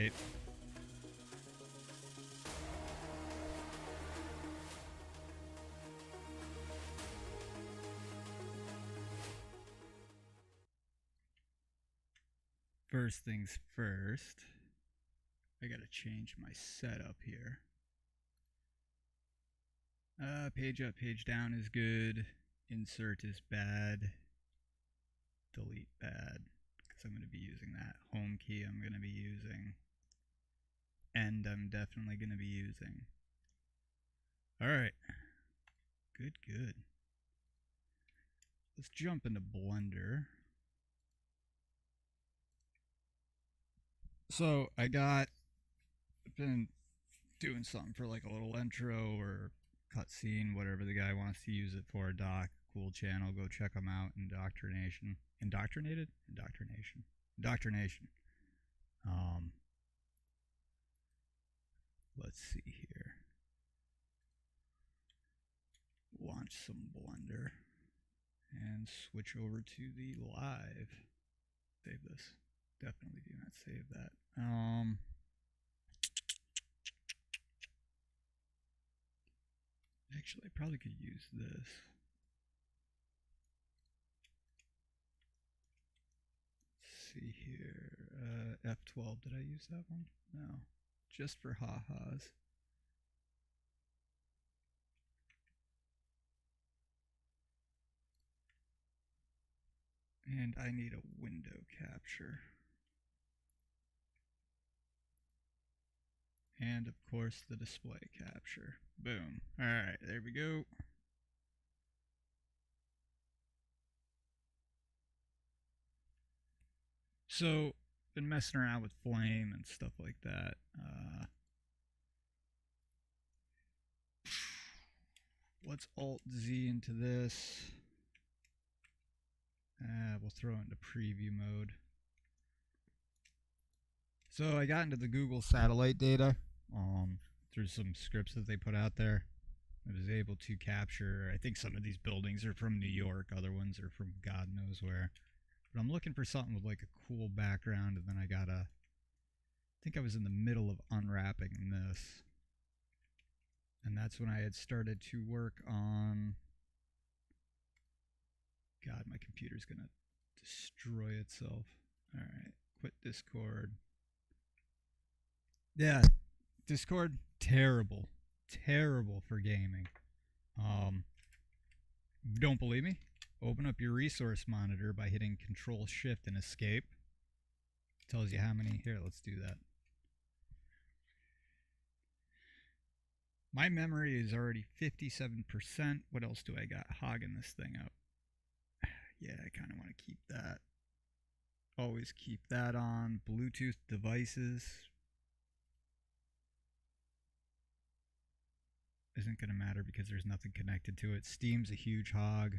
right? First things first, I gotta change my setup here. Page up, page down is good. Insert is bad. Delete bad, because I'm going to be using that. Home key I'm going to be using. End I'm definitely going to be using. Alright. Good, good. Let's jump into Blender. So I've been doing something for like a little intro or cutscene, whatever the guy wants to use it for. Doc, cool channel, go check them out. Indoctrination. Indoctrinated? Indoctrination. Indoctrination. Let's see here. Launch some Blender and switch over to the live. Save this. Definitely do not save that. Actually, I probably could use this. Let's see here. F12. Did I use that one? No. Just for ha-has. And I need a window capture. And of course the display capture. Boom. Alright, there we go. So, been messing around with Flame and stuff like that. Let's Alt-Z into this. We'll throw it into preview mode. So I got into the Google satellite data through some scripts that they put out there. I was able to capture, I think some of these buildings are from New York, other ones are from God knows where. But I'm looking for something with like a cool background, and then I think I was in the middle of unwrapping this. And that's when I had started to work on, God, my computer's gonna destroy itself. Alright, quit Discord. Yeah, Discord, terrible. Terrible for gaming. Don't believe me? Open up your resource monitor by hitting Control Shift and Escape. Tells you how many. Here, let's do that. My memory is already 57%. What else do I got hogging this thing up? Yeah, I kind of want to keep that. Always keep that on. Bluetooth devices. Isn't going to matter because there's nothing connected to it. Steam's a huge hog.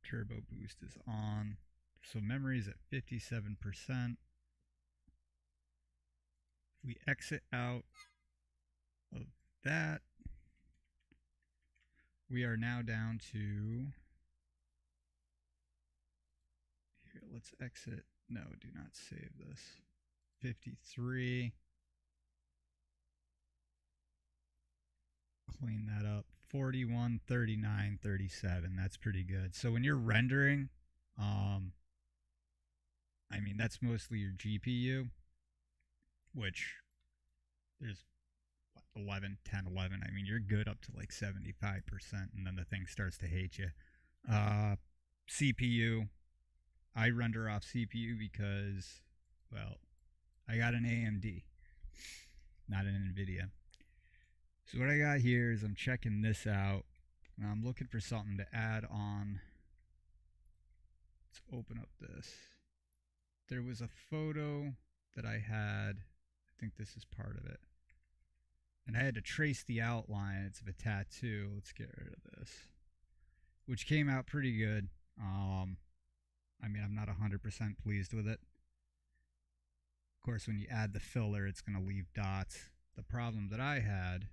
Turbo boost is on. So memory is at 57%. We exit out of that. We are now down to, here, let's exit. No, do not save this. 53. Clean that up. 41, 39, 37. That's pretty good. So when you're rendering, I mean, that's mostly your GPU, which there's 11, 10, 11. I mean, you're good up to like 75%, and then the thing starts to hate you. CPU, I render off CPU because, well, I got an AMD, not an NVIDIA. So what I got here is I'm checking this out, and I'm looking for something to add on. Let's open up this. There was a photo that I had. I think this is part of it. And I had to trace the outlines of a tattoo. Let's get rid of this. Which came out pretty good. I mean, I'm not 100% pleased with it. Of course, when you add the filler, it's going to leave dots. The problem that I had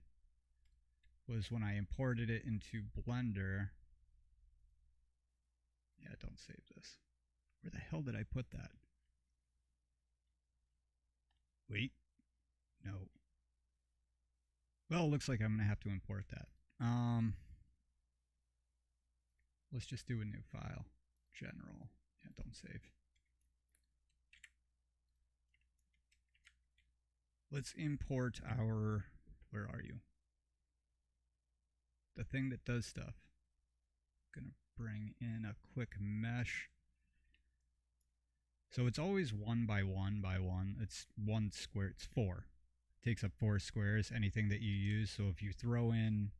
was when I imported it into Blender. Yeah, don't save this. Where the hell did I put that? Wait, no. Well, it looks like I'm gonna have to import that. Let's just do a new file. General. Yeah, don't save. Let's import our. Where are you? The thing that does stuff. Gonna bring in a quick mesh. So it's always 1 by 1 by 1. It's 1 square. It's 4. It takes up 4 squares, anything that you use. So if you throw in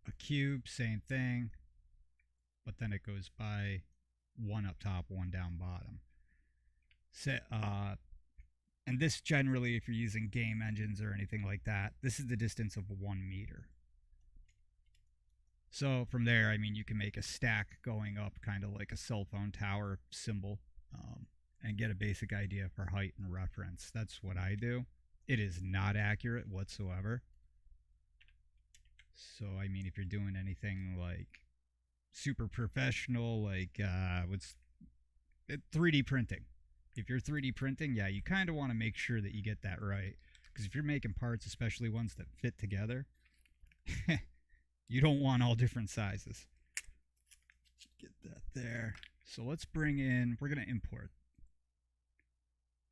a cube, same thing. But then it goes by 1 up top, 1 down bottom. So, and this generally, if you're using game engines or anything like that, this is the distance of 1 meter. So from there, I mean, you can make a stack going up, kind of like a cell phone tower symbol, and get a basic idea for height and reference. That's what I do. It is not accurate whatsoever. So, I mean, if you're doing anything like super professional, like what's 3D printing. If you're 3D printing, yeah, you kind of want to make sure that you get that right. Because if you're making parts, especially ones that fit together, you don't want all different sizes. Get that there. So let's bring in, we're going to import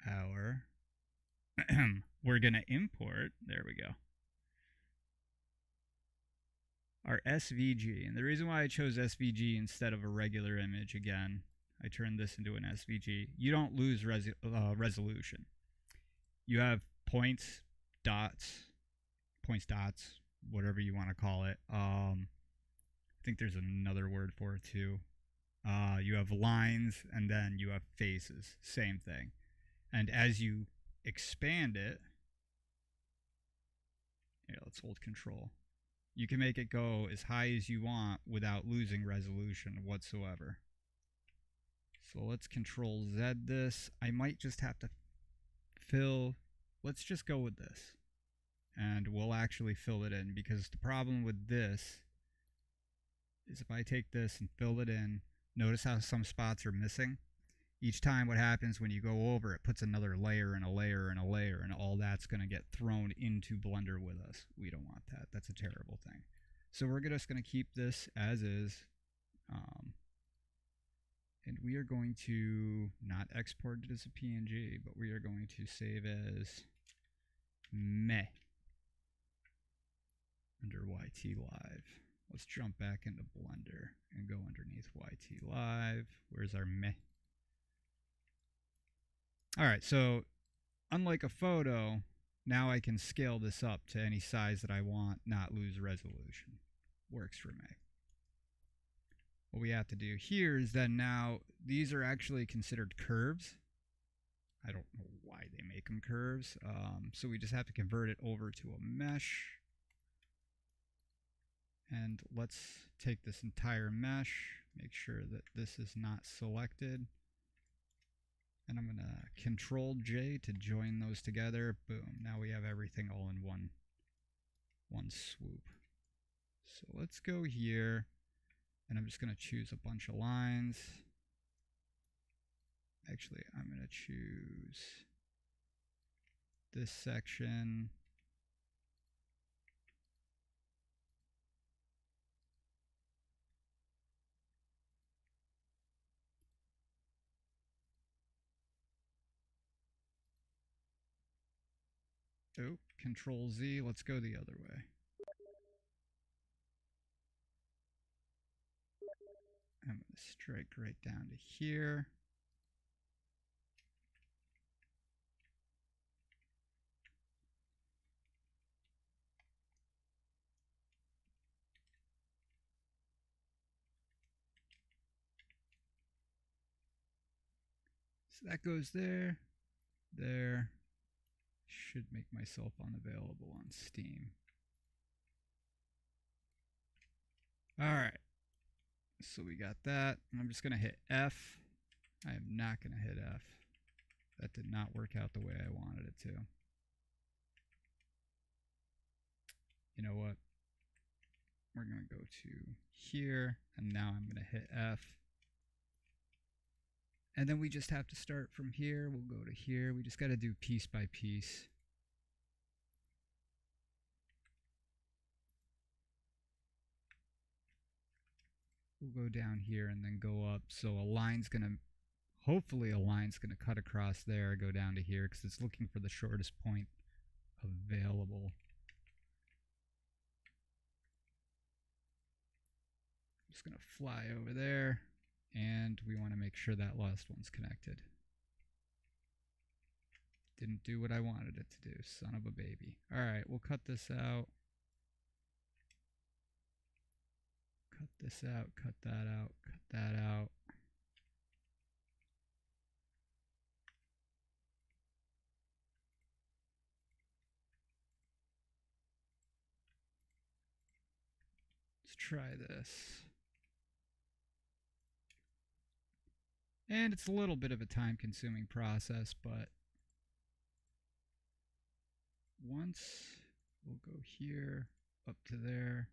our, we're going to import, there we go, our SVG. And the reason why I chose SVG instead of a regular image, again, I turned this into an SVG. You don't lose resolution. You have points, dots, whatever you want to call it. I think there's another word for it too. You have lines and then you have faces. Same thing. And as you expand it, yeah, let's hold control. You can make it go as high as you want without losing resolution whatsoever. So let's control Z this. I might just have to fill. Let's just go with this. And we'll actually fill it in, because the problem with this is if I take this and fill it in, notice how some spots are missing? Each time what happens when you go over, it puts another layer and a layer and a layer, and all that's going to get thrown into Blender with us. We don't want that. That's a terrible thing. So we're just going to keep this as is. And we are going to not export it as a PNG, but we are going to save as meh under YT Live. Let's jump back into Blender and go underneath YT Live. Where's our meh? All right, so unlike a photo, now I can scale this up to any size that I want, not lose resolution. Works for me. What we have to do here is then now these are actually considered curves. I don't know why they make them curves. So we just have to convert it over to a mesh. And let's take this entire mesh, make sure that this is not selected. And I'm going to Control J to join those together. Boom. Now we have everything all in one swoop. So let's go here. And I'm just going to choose a bunch of lines. Actually, I'm going to choose this section. Oh, Control Z. Let's go the other way. I'm going to strike right down to here. So that goes there, there. Should make myself unavailable on Steam. All right. So we got that. And I'm just going to hit F. I am not going to hit F. That did not work out the way I wanted it to. You know what? We're going to go to here. And now I'm going to hit F. And then we just have to start from here. We'll go to here. We just got to do piece by piece. We'll go down here and then go up. So a line's going to, hopefully a line's going to cut across there, go down to here, because it's looking for the shortest point available. I'm just going to fly over there, and we want to make sure that last one's connected. Didn't do what I wanted it to do, son of a baby. Alright, we'll cut this out. Cut this out, cut that out, cut that out. Let's try this. And it's a little bit of a time-consuming process, but once we'll go here, up to there,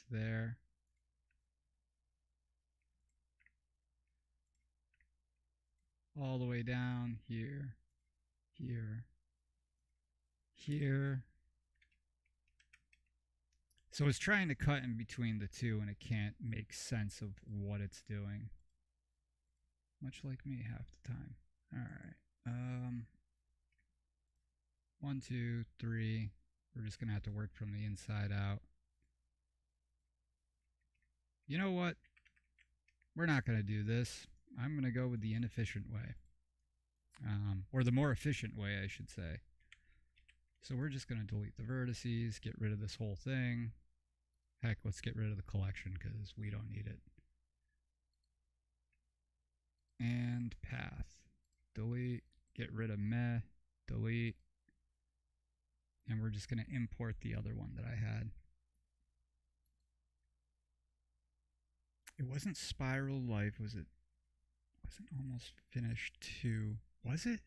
to there. All the way down here, here, here. So it's trying to cut in between the two and it can't make sense of what it's doing. Much like me half the time. Alright. 1, 2, 3. We're just going to have to work from the inside out. You know what? We're not going to do this. I'm going to go with the inefficient way. Or the more efficient way, I should say. So we're just going to delete the vertices, get rid of this whole thing. Heck, let's get rid of the collection because we don't need it. And path. Delete. Get rid of meh. Delete. And we're just going to import the other one that I had. It wasn't Spiral Life, was it? Wasn't Almost Finished 2. Was it?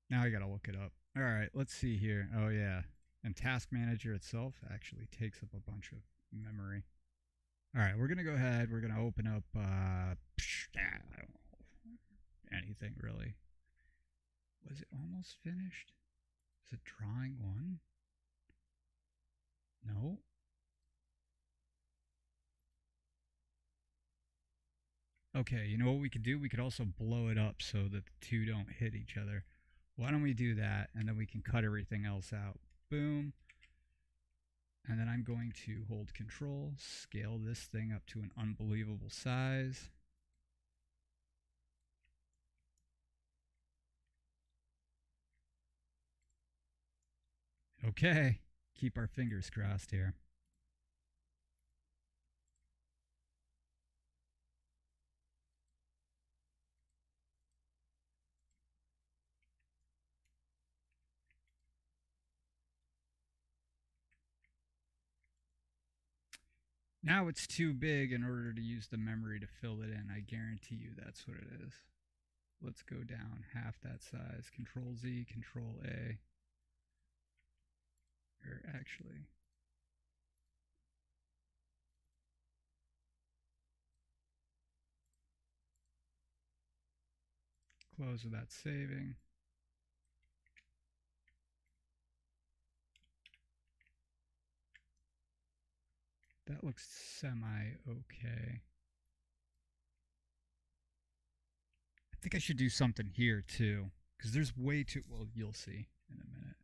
Now I gotta look it up. Alright, let's see here. Oh yeah. And Task Manager itself actually takes up a bunch of memory. Alright, we're gonna go ahead. We're gonna open up I don't know, anything really. Was it Almost Finished? Is it Drawing 1? No. Okay, you know what we could do? We could also blow it up so that the two don't hit each other. Why don't we do that, and then we can cut everything else out. Boom. And then I'm going to hold Control, scale this thing up to an unbelievable size. Okay, keep our fingers crossed here. Now it's too big in order to use the memory to fill it in. I guarantee you that's what it is. Let's go down half that size. Control Z, Control A. Or actually, close without saving. That looks semi-okay. I think I should do something here too, because there's way too, well, you'll see in a minute.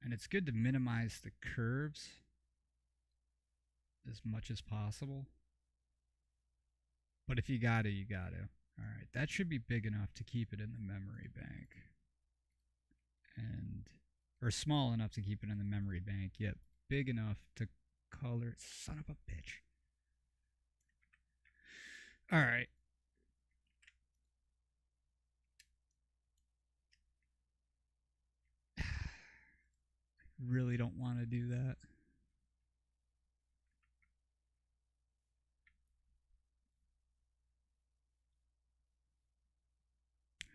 And it's good to minimize the curves as much as possible. But if you got to, you got to. Alright, that should be big enough to keep it in the memory bank. And, or small enough to keep it in the memory bank, yet big enough to color it. Son of a bitch. Alright. Really don't want to do that.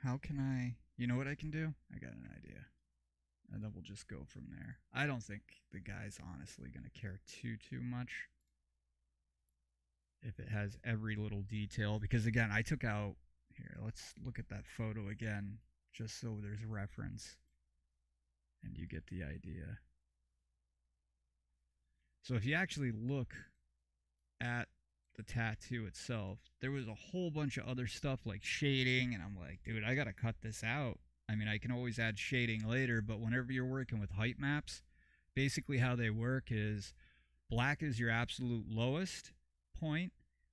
How can I, you know what I can do? I got an idea. And then we'll just go from there. I don't think the guy's honestly going to care too much. if it has every little detail. Because again, I took out here. Let's look at that photo again, just so there's reference and you get the idea. So if you actually look at the tattoo itself, there was a whole bunch of other stuff like shading, and I'm like, dude, I gotta cut this out. I mean, I can always add shading later, but whenever you're working with height maps, basically how they work is black is your absolute lowest point,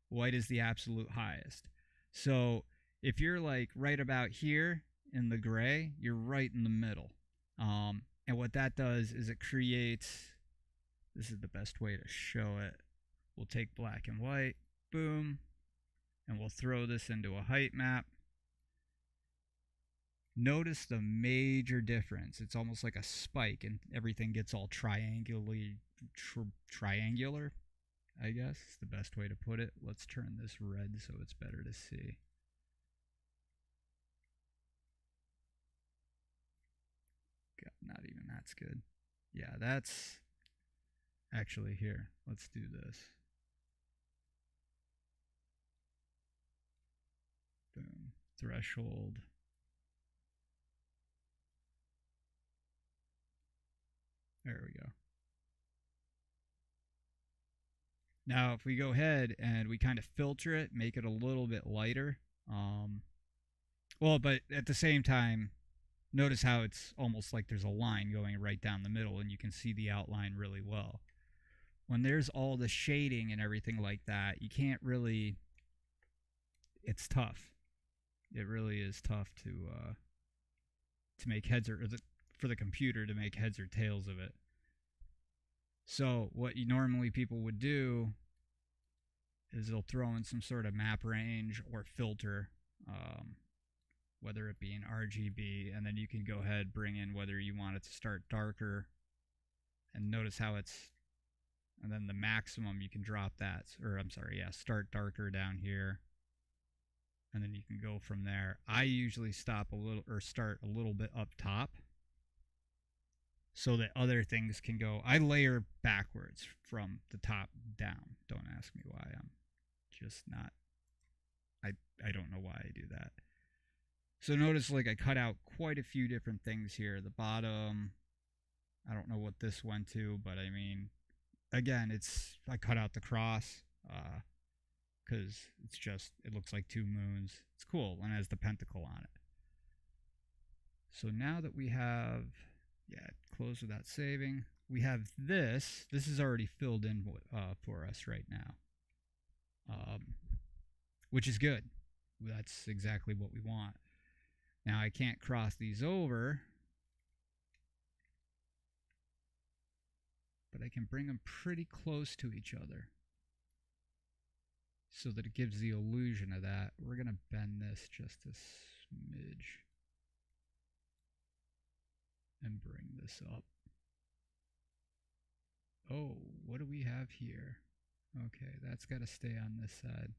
white is the absolute highest. So if you're like right about here in the gray, you're right in the middle. And what that does is it creates, this is the best way to show it. We'll take black and white, boom, and we'll throw this into a height map. Notice the major difference. It's almost like a spike, and everything gets all triangular, I guess is the best way to put it. Let's turn this red so it's better to see. God, not even that's good. Yeah, that's actually here. Let's do this. Boom. Threshold. There we go. Now, if we go ahead and we kind of filter it, make it a little bit lighter. Well, but at the same time, notice how it's almost like there's a line going right down the middle, and you can see the outline really well. When there's all the shading and everything like that, you can't really. It's tough. It really is tough to make heads or for the computer to make heads or tails of it. So what you normally people would do is they'll throw in some sort of map range or filter, whether it be an RGB, and then you can go ahead bring in whether you want it to start darker, and notice how it's, and then the maximum you can drop that, or I'm sorry, yeah, start darker down here, and then you can go from there. I usually stop a little or start a little bit up top so that other things can go. I layer backwards from the top down. Don't ask me why. I'm just not. I don't know why I do that. So notice like I cut out quite a few different things here. The bottom, I don't know what this went to, but I mean, again, I cut out the cross because it's just, it looks like two moons. It's cool and it has the pentacle on it. So now that we have, yeah, close without saving. We have this. This is already filled in for us right now, which is good. That's exactly what we want. Now I can't cross these over, but I can bring them pretty close to each other so that it gives the illusion of that. We're going to bend this just a smidge and bring this up. Oh, what do we have here? Okay, that's got to stay on this side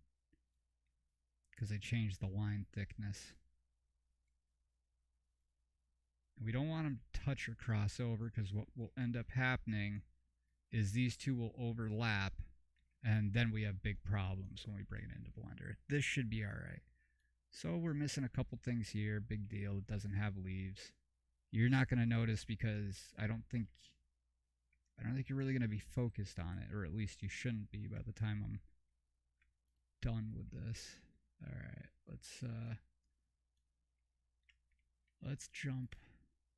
because I changed the line thickness. We don't want them to touch or cross over because what will end up happening is these two will overlap, and then we have big problems when we bring it into Blender. This should be alright. So we're missing a couple things here. Big deal. It doesn't have leaves. You're not going to notice because I don't think you're really going to be focused on it, or at least you shouldn't be by the time I'm done with this. Alright, let's jump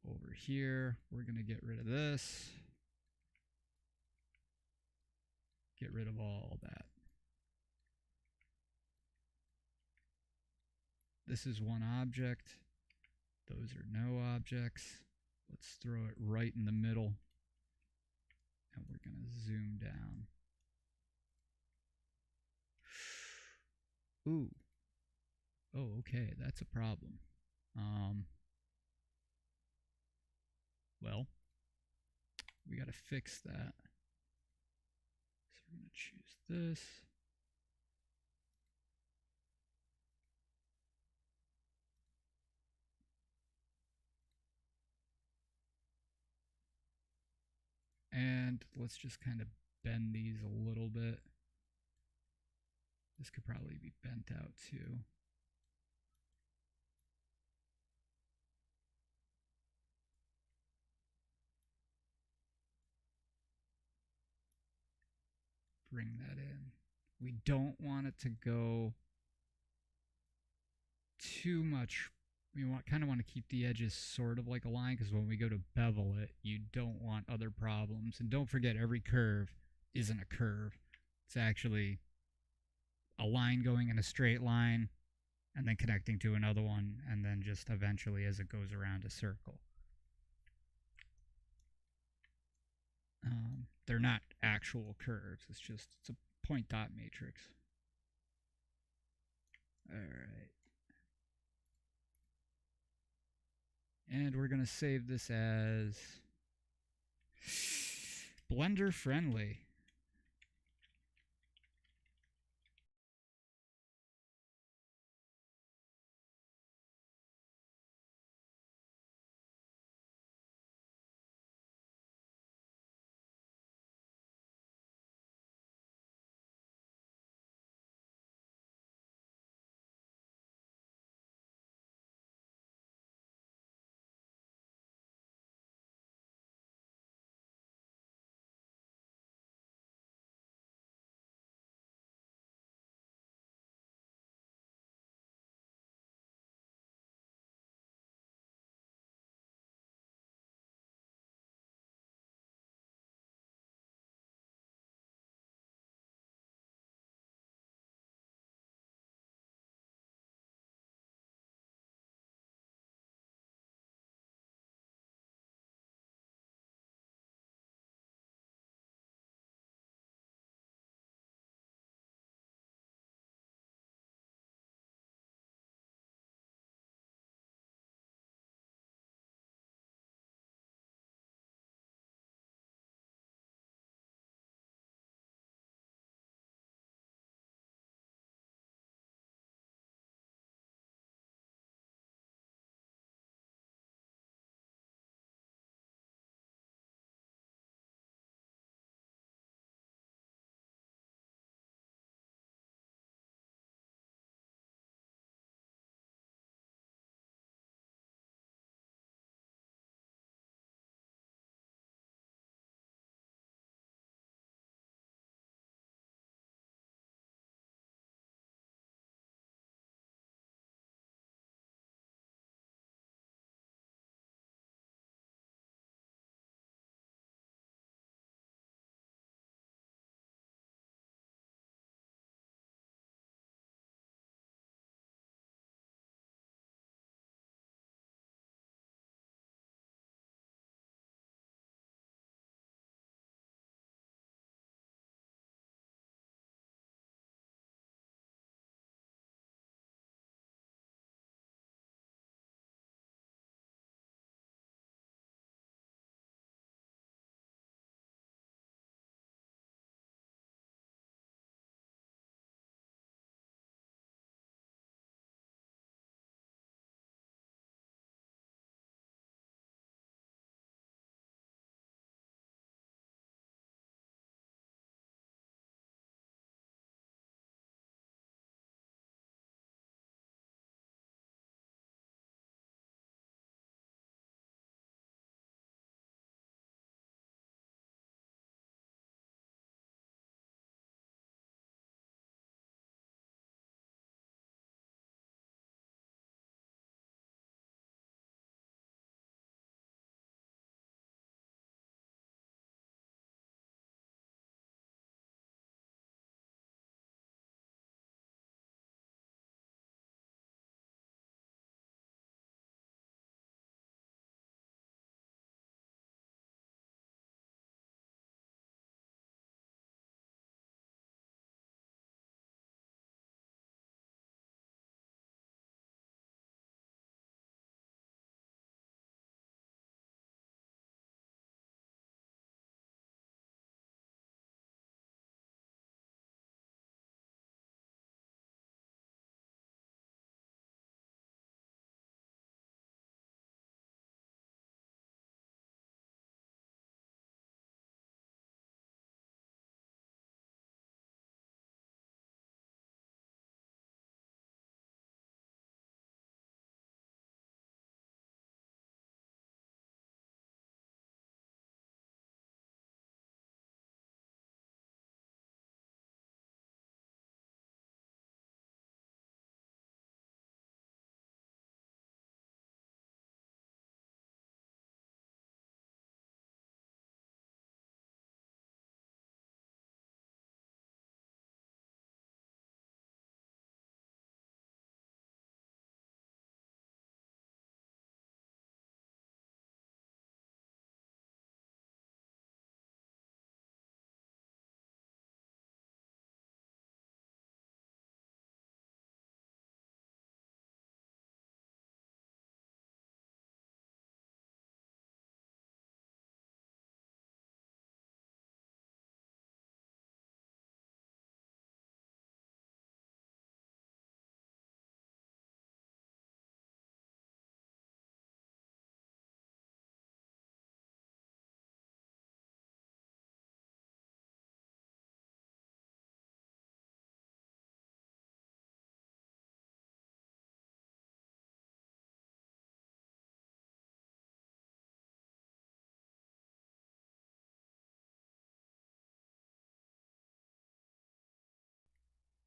over here. We're going to get rid of this. Get rid of all that. This is one object. Those are no objects. Let's throw it right in the middle. And we're going to zoom down. Ooh. Oh, okay. That's a problem. Well, we got to fix that. So we're going to choose this. And let's just kind of bend these a little bit. This could probably be bent out too. Bring that in. We don't want it to go too much. We kind of want to keep the edges sort of like a line, because when we go to bevel it, you don't want other problems. And don't forget, every curve isn't a curve. It's actually a line going in a straight line and then connecting to another one, and then just eventually as it goes around a circle. They're not actual curves. It's a point dot matrix. All right. And we're going to save this as Blender friendly.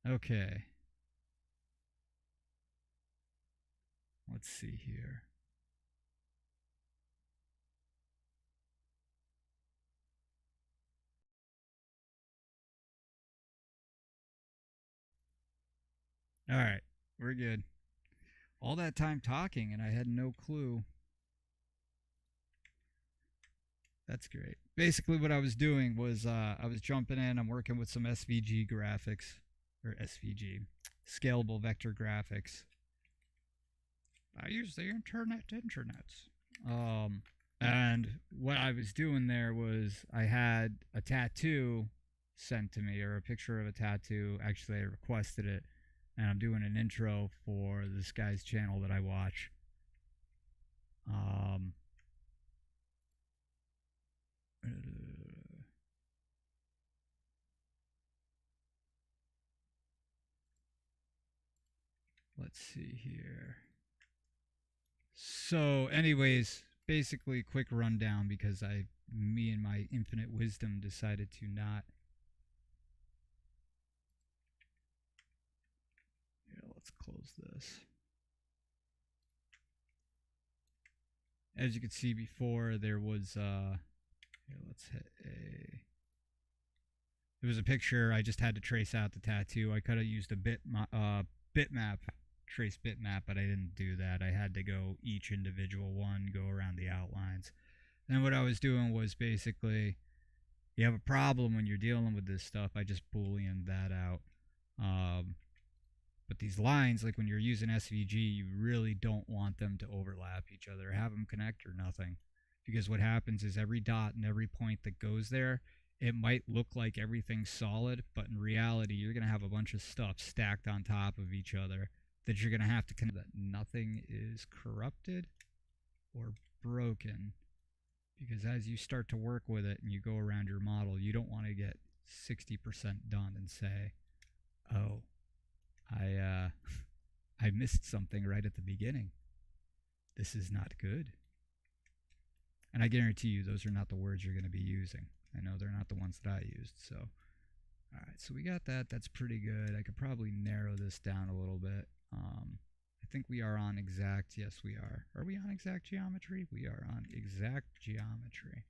Okay. Let's see here. All right. We're good. All that time talking and I had no clue. That's great. Basically, what I was doing was I was jumping in. I'm working with some SVG graphics, or SVG, scalable vector graphics. I use the internets. And what I was doing there was I had a tattoo sent to me, or a picture of a tattoo. Actually, I requested it, and I'm doing an intro for this guy's channel that I watch. Um, let's see here. So, anyways, basically, quick rundown because me and my infinite wisdom decided to not. Yeah, let's close this. As you could see before, there was here, let's hit a. There was a picture. I just had to trace out the tattoo. I could have used a bitmap, trace bitmap, but I didn't do that. I had to go each individual one, go around the outlines. And what I was doing was basically, you have a problem when you're dealing with this stuff. I just boolean that out. Um, but these lines, like when you're using SVG, you really don't want them to overlap each other. Have them connect or nothing. Because what happens is every dot and every point that goes there, it might look like everything's solid, but in reality, you're going to have a bunch of stuff stacked on top of each other that you're going to have to connect. That nothing is corrupted or broken. Because as you start to work with it and you go around your model, you don't want to get 60% done and say, oh, I I missed something right at the beginning. This is not good. And I guarantee you those are not the words you're going to be using. I know they're not the ones that I used. So, all right, so we got that. That's pretty good. I could probably narrow this down a little bit. I think we are on exact. Yes, we are. Are we on exact geometry? We are on exact geometry.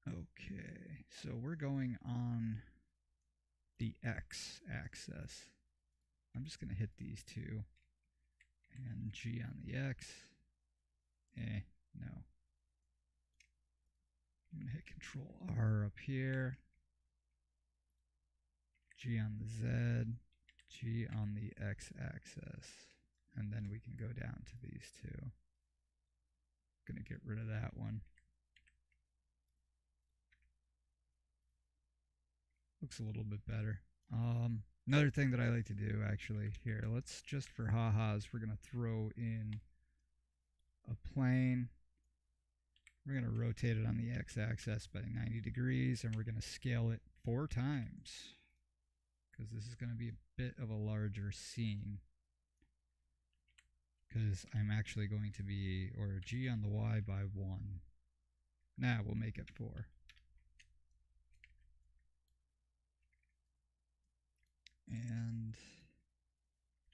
Okay, so we're going on the x axis. I'm just going to hit these two. And G on the x. No. I'm going to hit Control R up here. G on the Z. G on the x axis. And then we can go down to these two. I'm going to get rid of that one. Looks a little bit better. Another thing that I like to do, actually, here, let's just for ha-has, we're going to throw in a plane. We're going to rotate it on the x-axis by 90 degrees, and we're going to scale it 4 times because this is going to be a bit of a larger scene. Because I'm actually going to be, or G on the Y by 1. Nah, we'll make it 4. And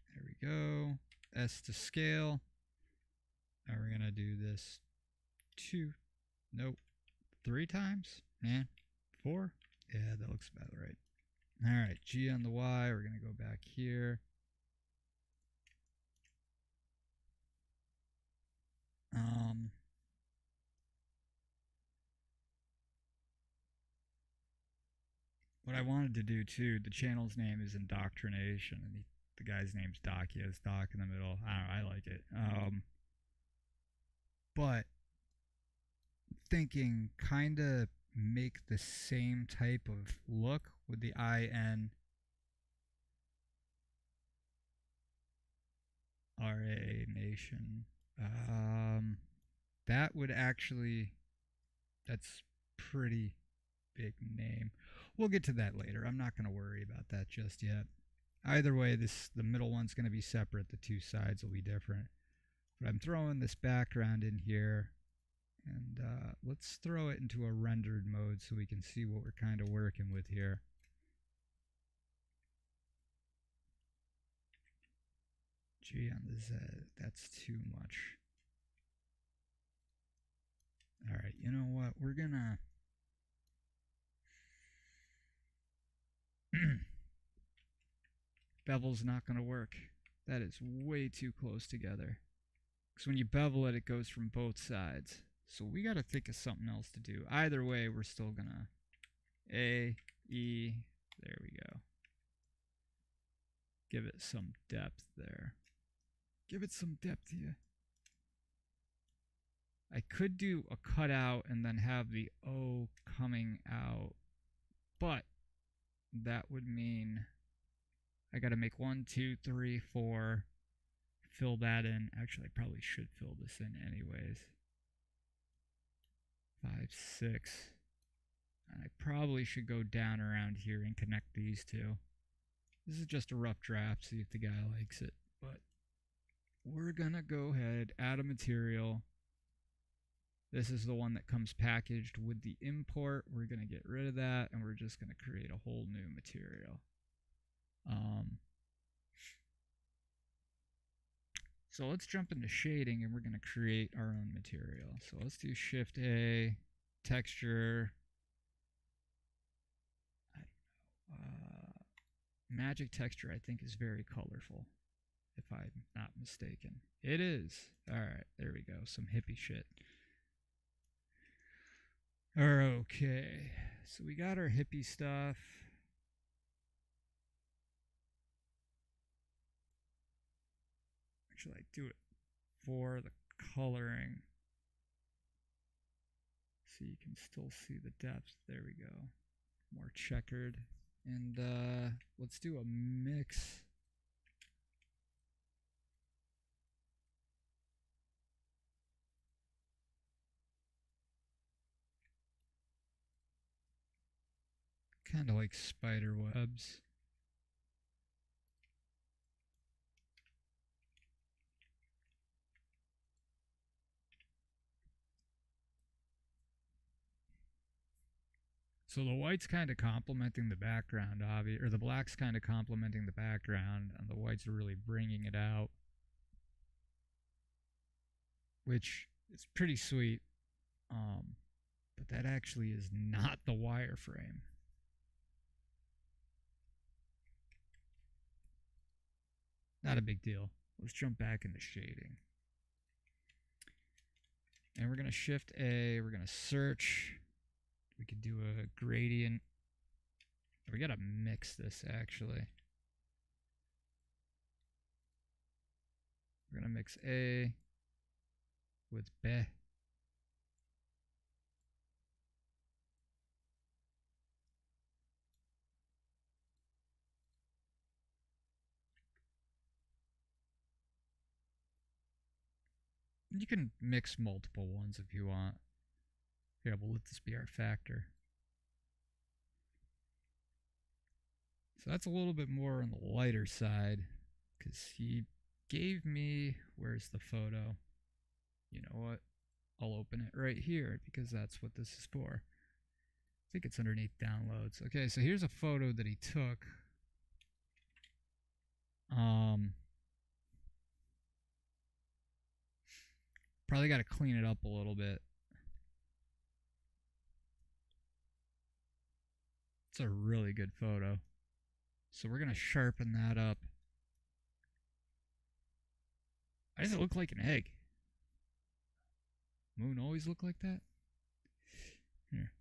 there we go. S to scale. Now we're going to do this 3 times. Yeah, 4. Yeah, that looks about right. All right, G on the Y. We're going to go back here. What I wanted to do too, the channel's name is Indoctrination, and the guy's name's Doc. He has Doc in the middle. I like it. But thinking kind of make the same type of look with the INRA Nation. That would actually, that's pretty big name. We'll get to that later. I'm not going to worry about that just yet. Either way, the middle one's going to be separate. The two sides will be different. But I'm throwing this background in here. And let's throw it into a rendered mode so we can see what we're kind of working with here. G on the Z. That's too much. Alright, you know what? We're gonna... Bevel's not gonna work. That is way too close together. Because when you bevel it, it goes from both sides. So we gotta think of something else to do. Either way, we're still gonna... A, E, there we go. Give it some depth there. Give it some depth here. I could do a cutout and then have the O coming out, but that would mean I gotta make 1, 2, 3, 4, fill that in. Actually, I probably should fill this in anyways. 5, 6. And I probably should go down around here and connect these two. This is just a rough draft, see if the guy likes it. But we're gonna go ahead, add a material. This is the one that comes packaged with the import. We're gonna get rid of that, and we're just gonna create a whole new material. So let's jump into shading, and we're gonna create our own material. So let's do Shift A, texture. I don't know. Magic texture, I think, is very colorful, if I'm not mistaken. It is. All right, there we go. Some hippie shit. Okay, so we got our hippie stuff. Actually, I do it for the coloring, so you can still see the depth. There we go. More checkered. And let's do a mix. Kind of like spider webs. So the white's kind of complementing the background, or the black's kind of complementing the background, and the white's really bringing it out, which is pretty sweet. But that actually is not the wireframe. Not a big deal. Let's jump back into shading. And we're going to Shift A. We're going to search. We could do a gradient. We got to mix this, actually. We're going to mix A with B. You can mix multiple ones if you want. Here, we'll let this be our factor. So that's a little bit more on the lighter side, because he gave me, where's the photo? You know what? I'll open it right here, because that's what this is for. I think it's underneath downloads. Okay, so here's a photo that he took. Probably got to clean it up a little bit. It's a really good photo. So we're going to sharpen that up. Why does it look like an egg? Moon always look like that? Here.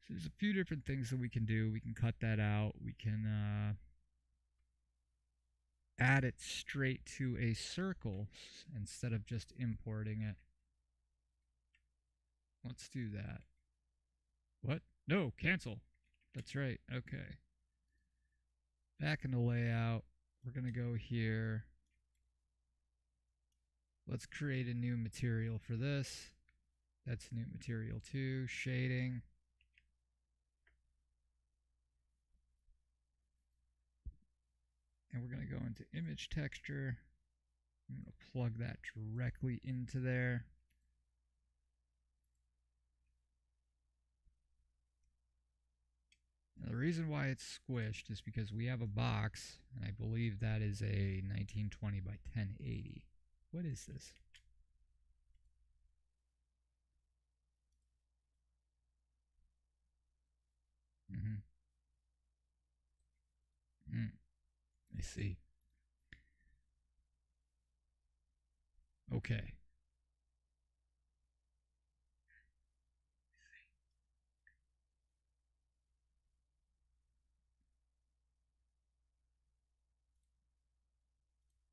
So there's a few different things that we can do. We can cut that out. We can add it straight to a circle instead of just importing it. Let's do that. What? No, cancel. That's right. Okay. Back in the layout, we're going to go here. Let's create a new material for this. That's new material 2, shading. And we're going to go into image texture. I'm going to plug that directly into there. And the the reason why it's squished is because we have a box, and I believe that is a 1920 by 1080. What is this? Mm-hmm. I see. Okay.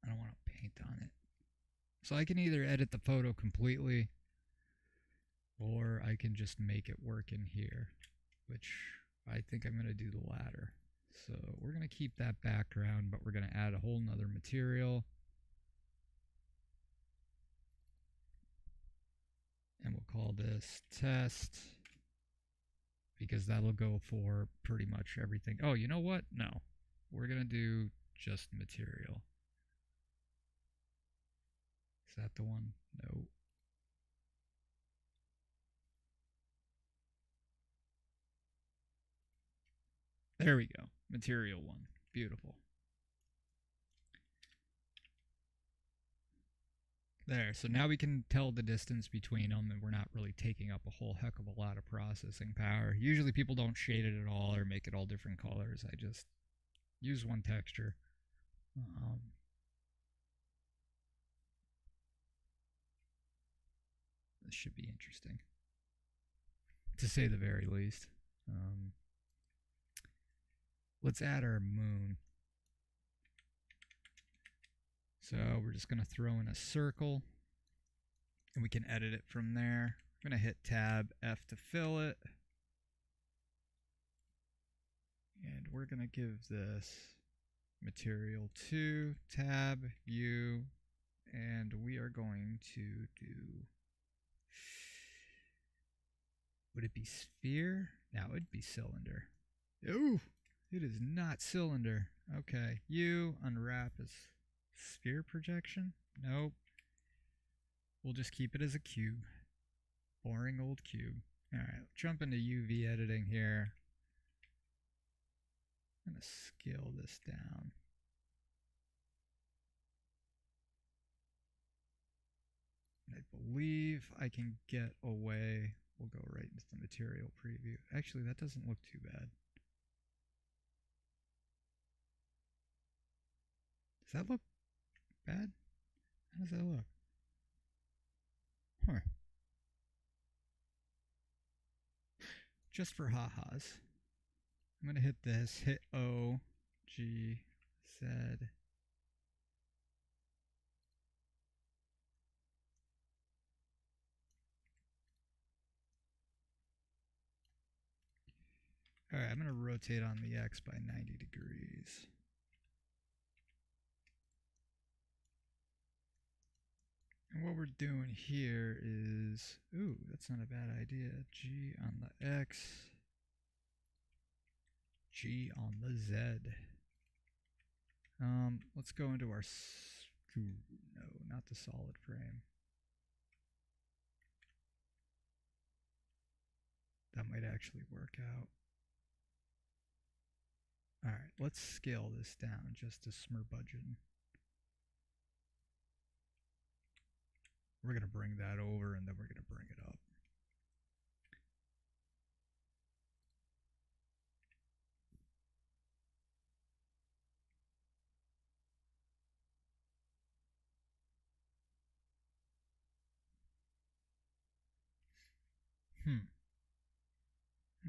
I don't want to paint on it. So I can either edit the photo completely or I can just make it work in here, which I think I'm going to do the latter. So we're going to keep that background, but we're going to add a whole nother material. And we'll call this test because that'll go for pretty much everything. Oh, you know what? No, we're going to do just material. Is that the one? No. There we go. Material one. Beautiful. There, so now we can tell the distance between them and we're not really taking up a whole heck of a lot of processing power. Usually people don't shade it at all or make it all different colors. I just use one texture. This should be interesting, to say the very least. Let's add our moon. So we're just going to throw in a circle and we can edit it from there. I'm going to hit Tab F to fill it. And we're going to give this material 2, Tab U, and we are going to do, would it be sphere? No, it'd be cylinder. Ooh, it is not cylinder. Okay, U, unwrap as sphere projection? Nope. We'll just keep it as a cube. Boring old cube. Alright, jump into UV editing here. I'm going to scale this down. I believe I can get away. We'll go right into the material preview. Actually, that doesn't look too bad. Does that look bad? How does that look? Huh. Just for ha-has. I'm going to hit this, hit O, G, Z. Alright, I'm going to rotate on the X by 90 degrees. And what we're doing here is, ooh, that's not a bad idea. G on the X, G on the Z. Let's go into our, no, not the solid frame. That might actually work out. Alright, let's scale this down just to smurrbudgeon. We're going to bring that over and then we're going to bring it up.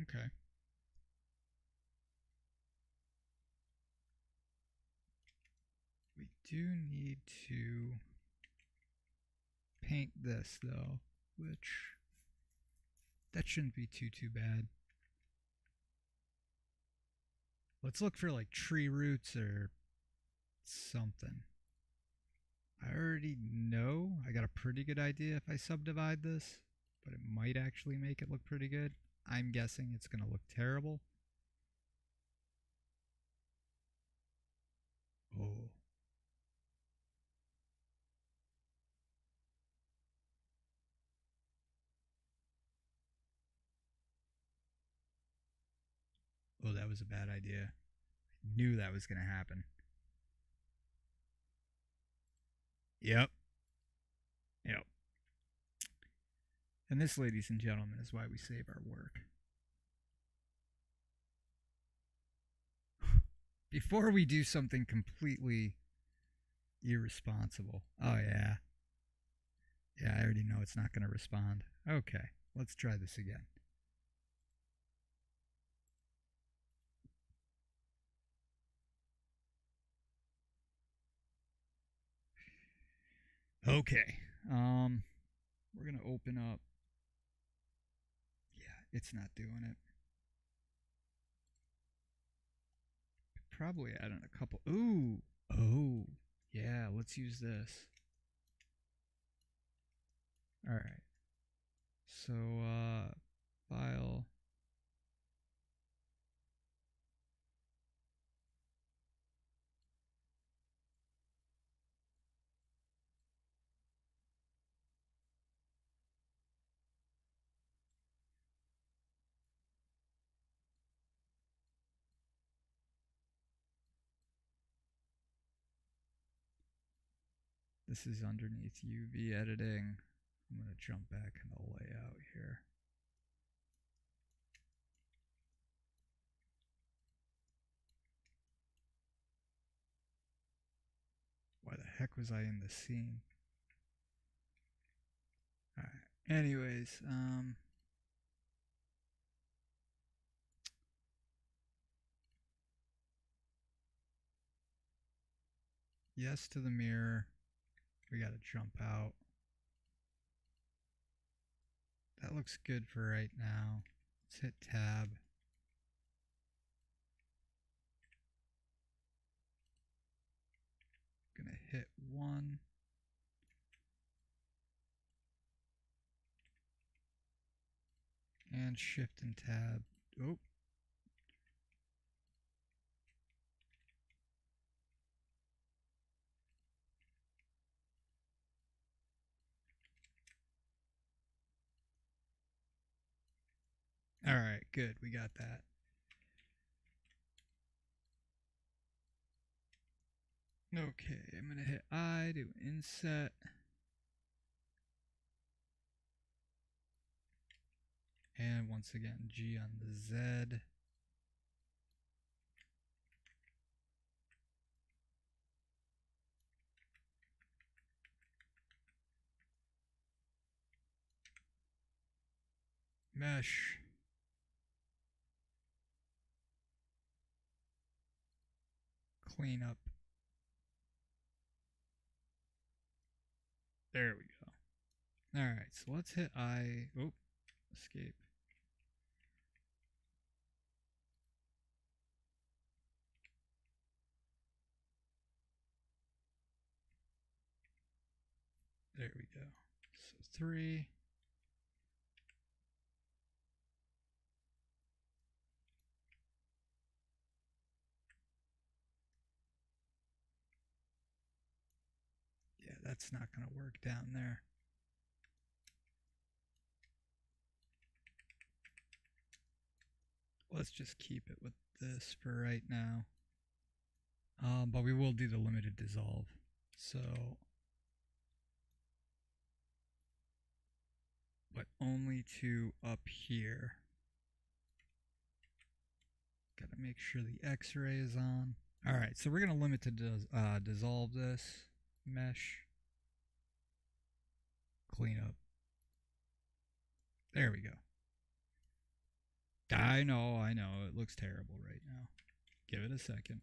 Okay. We do need to paint this though, which that shouldn't be too bad. Let's look for like tree roots or something. I already know I got a pretty good idea if I subdivide this, but it might actually make it look pretty good. I'm guessing it's going to look terrible. Oh. Oh, that was a bad idea. I knew that was going to happen. Yep. Yep. And this, ladies and gentlemen, is why we save our work. Before we do something completely irresponsible. Oh, yeah. Yeah, I already know it's not going to respond. Okay, let's try this again. Okay. We're going to open up. Yeah, it's not doing it. Probably add in a couple. Ooh. Oh. Yeah, let's use this. All right. So, file. This is underneath UV editing. I'm going to jump back in the layout here. Why the heck was I in the scene? All right. Anyways, yes to the mirror. We got to jump out. That looks good for right now. Let's hit tab. Gonna hit 1. And shift and tab. Oh. All right, good. We got that. Okay, I'm going to hit I, do inset. And once again, G on the Z. Mesh. Clean up. There we go. All right, so let's hit I. Oh, escape. There we go. So 3. Yeah, that's not going to work down there. Let's just keep it with this for right now. But we will do the limited dissolve. So, but only to up here. Got to make sure the X-ray is on. All right, so we're going to limit to dissolve this. Mesh. Clean up. There we go. I know. It looks terrible right now. Give it a second.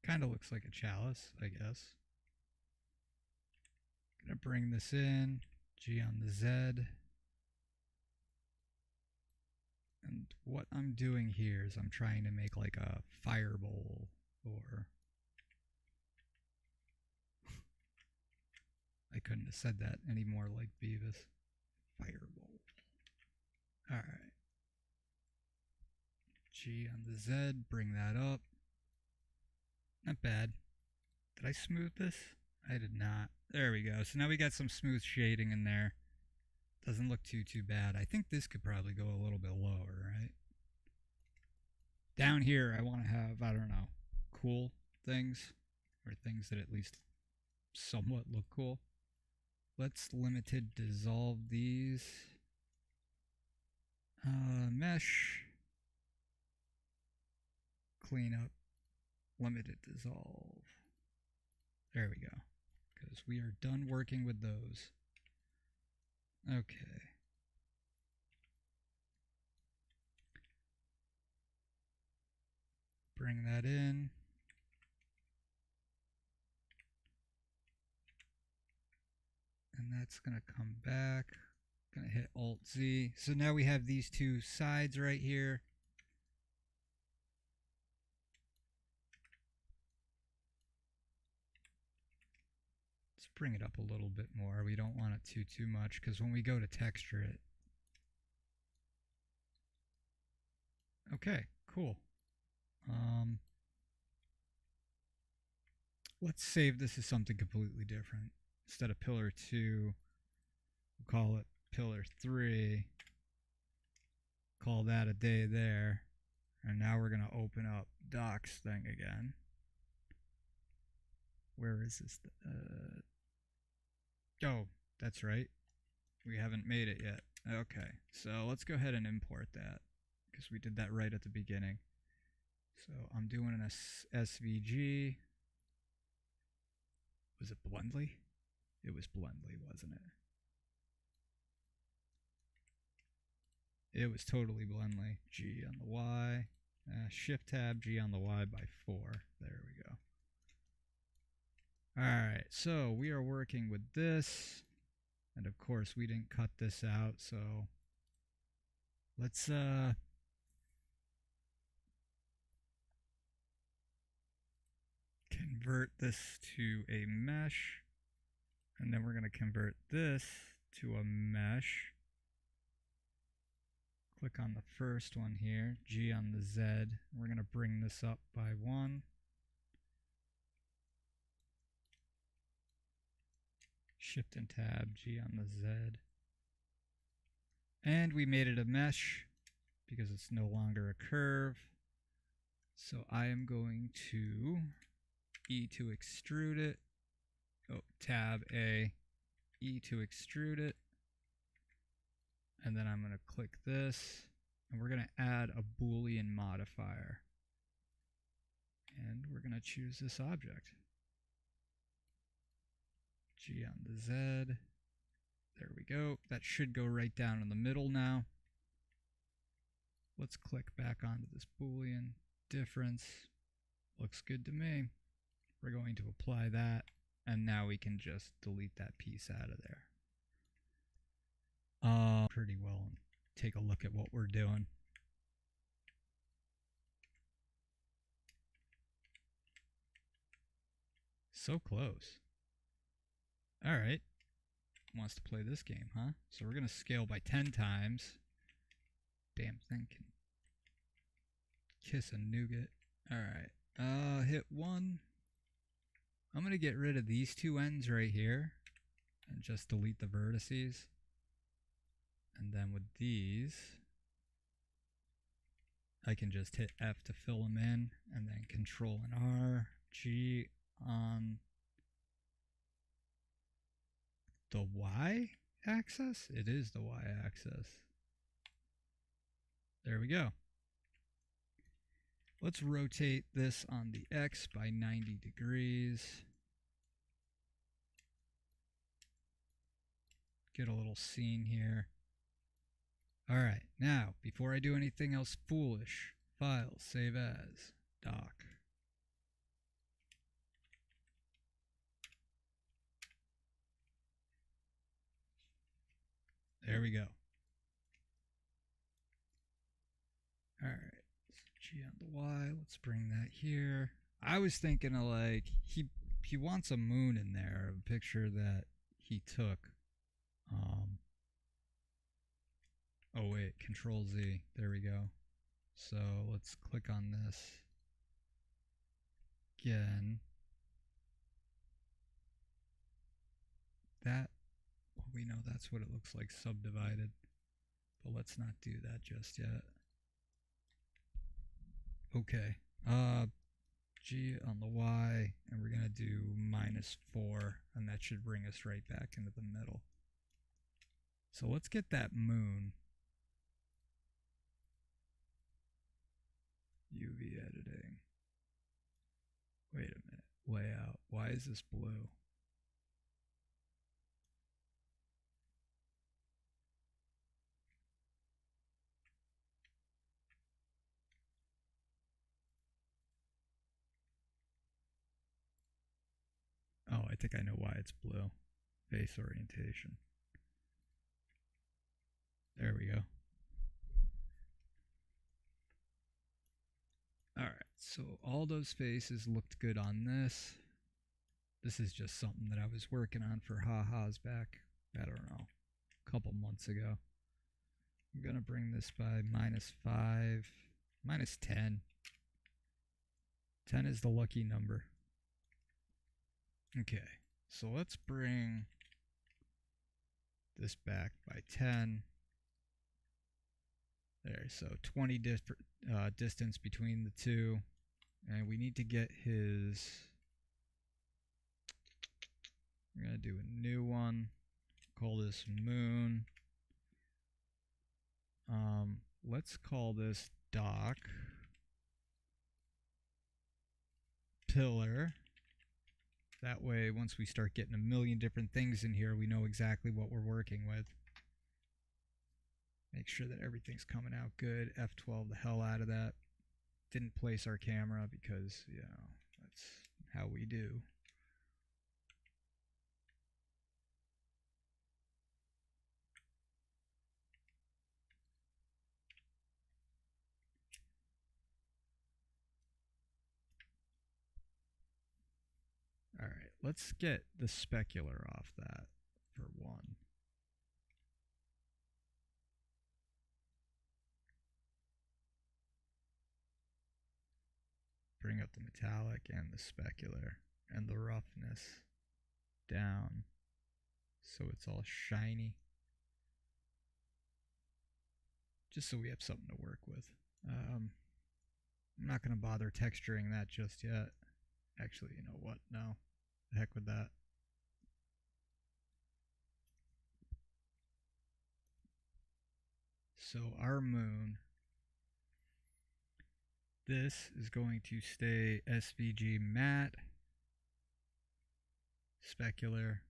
Kind of looks like a chalice, I guess. Gonna bring this in. G on the Z. And what I'm doing here is I'm trying to make like a fire bowl or I couldn't have said that any more like Beavis. Firebolt. Alright. G on the Z, bring that up. Not bad. Did I smooth this? I did not. There we go. So now we got some smooth shading in there. Doesn't look too bad. I think this could probably go a little bit lower, right? Down here, I want to have, I don't know, cool things. Or things that at least somewhat look cool. Let's limited dissolve these. Mesh. Clean up. Limited dissolve. There we go. Because we are done working with those. Okay. Bring that in. And that's going to come back. Going to hit Alt-Z. So now we have these two sides right here. Let's bring it up a little bit more. We don't want it too much because when we go to texture it. Okay, cool. Let's save this as something completely different. Instead of pillar 2, we'll call it pillar 3. Call that a day there. And now we're going to open up docs thing again. Where is this? Oh, that's right. We haven't made it yet. Okay, so let's go ahead and import that because we did that right at the beginning. So I'm doing an SVG. Was it Blendly? It was Blendly, wasn't it? It was totally Blendly. G on the Y. Shift tab, G on the Y by 4. There we go. Alright, so we are working with this. And of course, we didn't cut this out, so let's convert this to a mesh. And then we're going to convert this to a mesh. Click on the first one here, G on the Z. We're going to bring this up by 1. Shift and tab, G on the Z. And we made it a mesh because it's no longer a curve. So I am going to E to extrude it. Oh, tab A, E to extrude it. And then I'm going to click this. And we're going to add a Boolean modifier. And we're going to choose this object. G on the Z. There we go. That should go right down in the middle now. Let's click back onto this Boolean difference. Looks good to me. We're going to apply that. And now we can just delete that piece out of there. Pretty well and take a look at what we're doing. So close. Alright. Wants to play this game, huh? So we're going to scale by 10 times. Damn thing can kiss a nougat. Alright. Hit 1. I'm going to get rid of these two ends right here. And just delete the vertices. And then with these, I can just hit F to fill them in. And then Control and R. G on the Y axis? It is the Y axis. There we go. Let's rotate this on the X by 90 degrees. Get a little scene here. Alright, now, before I do anything else foolish, File, Save As, Doc. There we go. Alright, G on the Y, let's bring that here. I was thinking of like, he wants a moon in there, a picture that he took. Oh wait, Control Z. There we go. So let's click on this again. That, well, we know that's what it looks like subdivided, but let's not do that just yet. Okay, G on the Y, and we're gonna do -4, and that should bring us right back into the middle. So let's get that moon. UV editing. Wait a minute. Layout. Why is this blue? Oh, I think I know why it's blue. Face orientation. There we go. Alright, so all those faces looked good on this. This is just something that I was working on for ha-has back, I don't know, a couple months ago. I'm going to bring this by -5, -10. 10 is the lucky number. Okay, so let's bring this back by 10. There, so 20 distance between the two. And we need to get his... We're going to do a new one. Call this moon. Let's call this dock. Pillar. That way, once we start getting a million different things in here, we know exactly what we're working with. Make sure that everything's coming out good. F12 the hell out of that. Didn't place our camera because, you know, that's how we do. Alright, let's get the specular off that for one. Bring up the metallic and the specular and the roughness down so it's all shiny. Just so we have something to work with. I'm not going to bother texturing that just yet. Actually, you know what? No. The heck with that. So our moon, this is going to stay SVG matte, specular,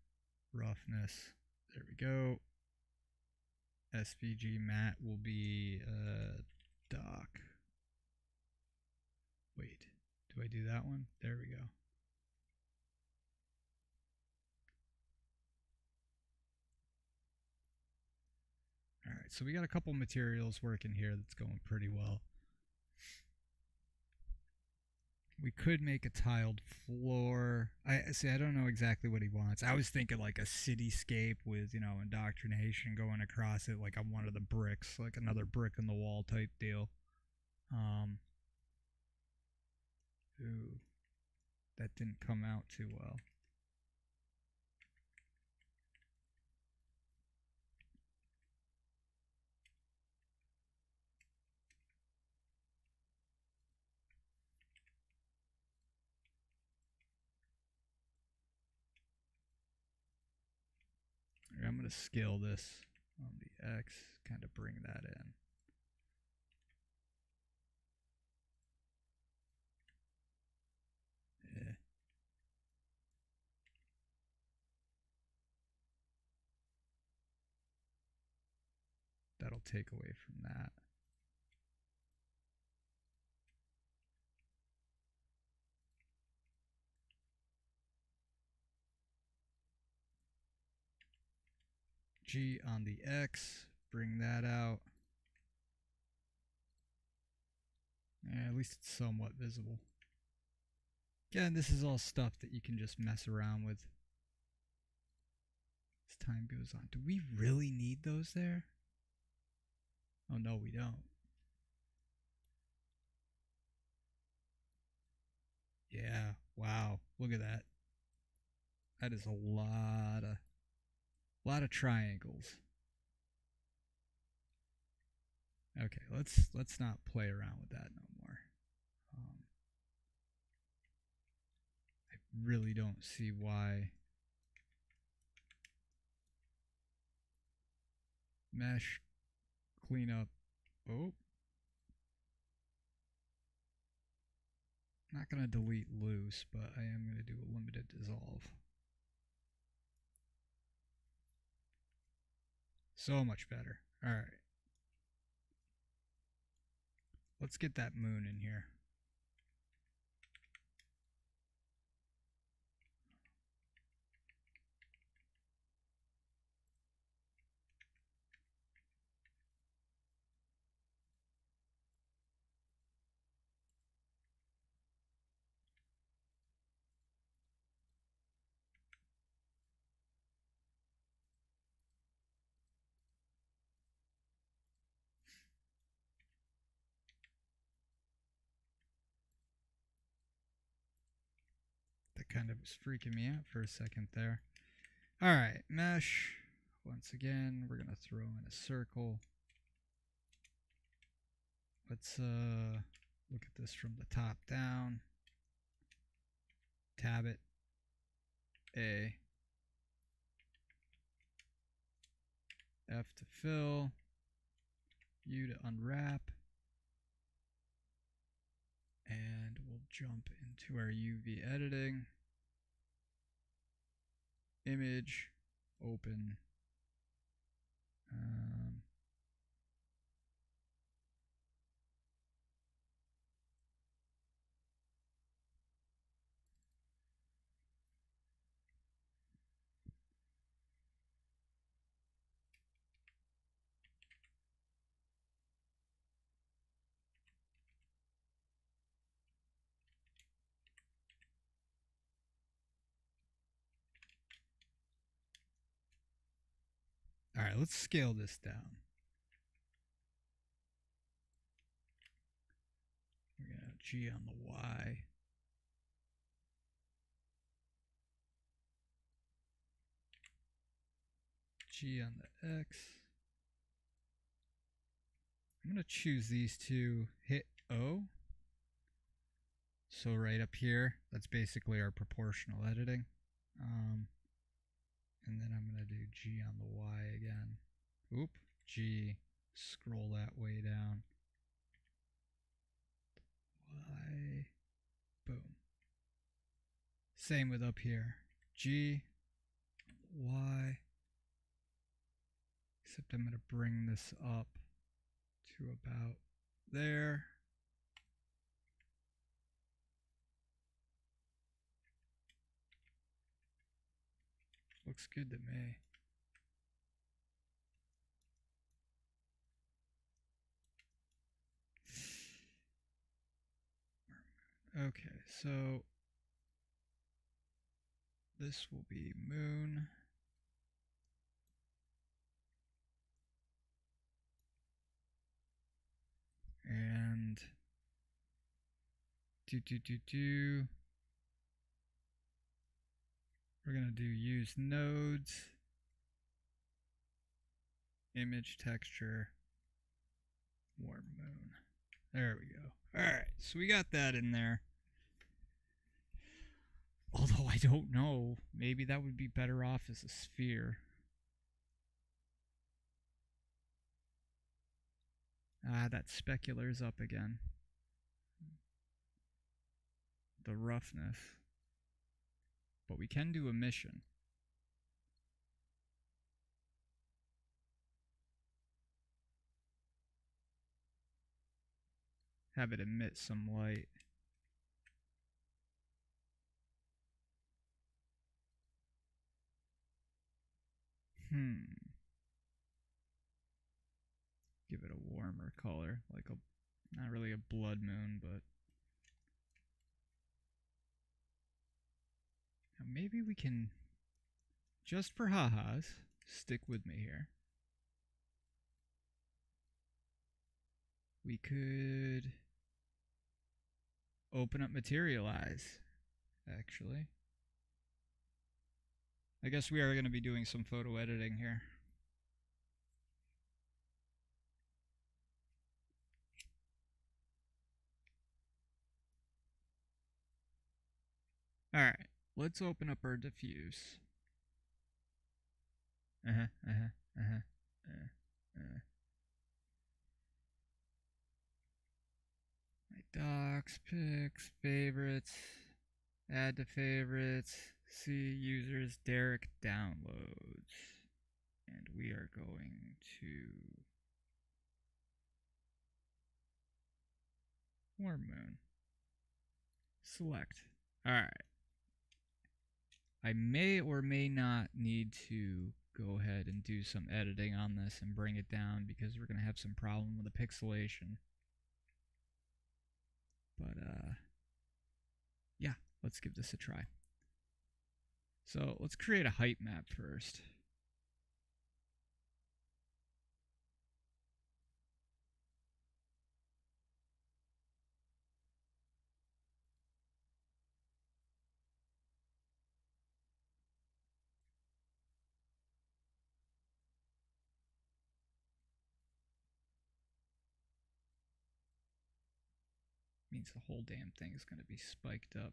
roughness. There we go. SVG matte will be dock. Wait, do I do that one? There we go. Alright, so we got a couple materials working here that's going pretty well. We could make a tiled floor. I don't know exactly what he wants. I was thinking like a cityscape with, you know, indoctrination going across it, like on one of the bricks, like another brick in the wall type deal. Ooh, that didn't come out too well. I'm going to scale this on the X, kind of bring that in. Yeah. That'll take away from that. G on the X, bring that out. Yeah, at least it's somewhat visible. Again, this is all stuff that you can just mess around with. as time goes on. Do we really need those there? Oh, no, we don't. Yeah, wow. Look at that. That is a lot of triangles. Okay, let's not play around with that no more. I really don't see why. Mesh, clean up. Oh. Not going to delete loose, but I am going to do a limited dissolve. So much better. Alright. Let's get that moon in here. That kind of was freaking me out for a second there. Alright, mesh. Once again, we're going to throw in a circle. Let's look at this from the top down. Tab it. A. F to fill. U to unwrap. And we'll jump into our UV editing. Image. Open. Alright, let's scale this down. We're going to G on the Y. G on the X. I'm going to choose these two, hit O. So right up here, that's basically our proportional editing. And then I'm going to do G on the Y again. Oop, G, scroll that way down. Y, boom. Same with up here. G, Y. Except I'm going to bring this up to about there. Looks good to me. Okay, so this will be moon. And we're going to do use nodes, image texture, warm moon. There we go. Alright, so we got that in there. Although I don't know, maybe that would be better off as a sphere. Ah, that specular's up again. The roughness. But we can do emission. Have it emit some light. Give it a warmer color, like not really a blood moon, but now maybe we can just for ha-has, stick with me here. We could open up Materialize, actually. I guess we are going to be doing some photo editing here. Alright, let's open up our diffuse. My docs, pics, favorites, add to favorites, see users, Derek downloads. And we are going to Warm Moon. Select. Alright. I may or may not need to go ahead and do some editing on this and bring it down because we're going to have some problem with the pixelation. But, yeah, let's give this a try. So, let's create a height map first. Means the whole damn thing is going to be spiked up.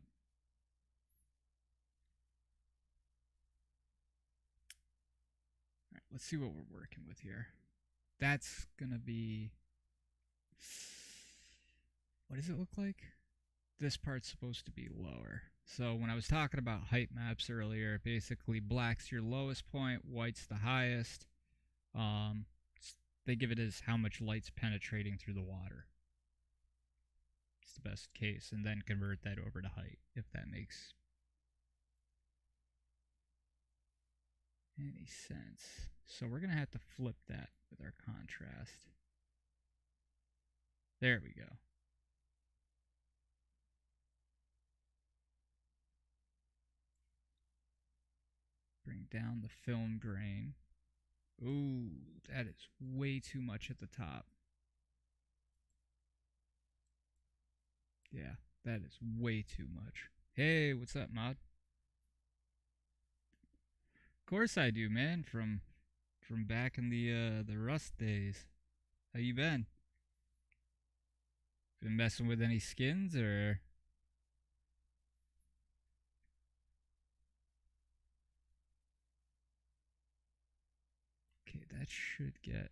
Alright, let's see what we're working with here. That's going to be... What does it look like? This part's supposed to be lower. So when I was talking about height maps earlier, basically black's your lowest point, white's the highest. They give it as how much light's penetrating through the water. It's the best case, and then convert that over to height, if that makes any sense. So we're going to have to flip that with our contrast. There we go. Bring down the film grain. Ooh, that is way too much at the top. Yeah, that is way too much. Hey, what's up, Mod? Of course I do, man. From back in the Rust days. How you been? Been messing with any skins or? Okay, that should get.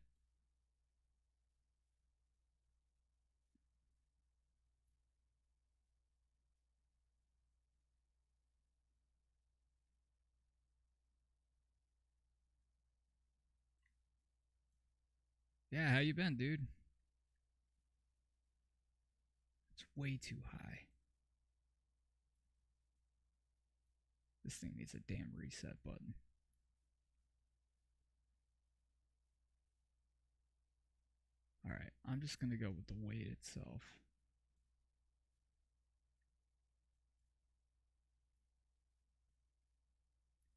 Yeah, how you been, dude? It's way too high. This thing needs a damn reset button. Alright, I'm just gonna go with the weight itself.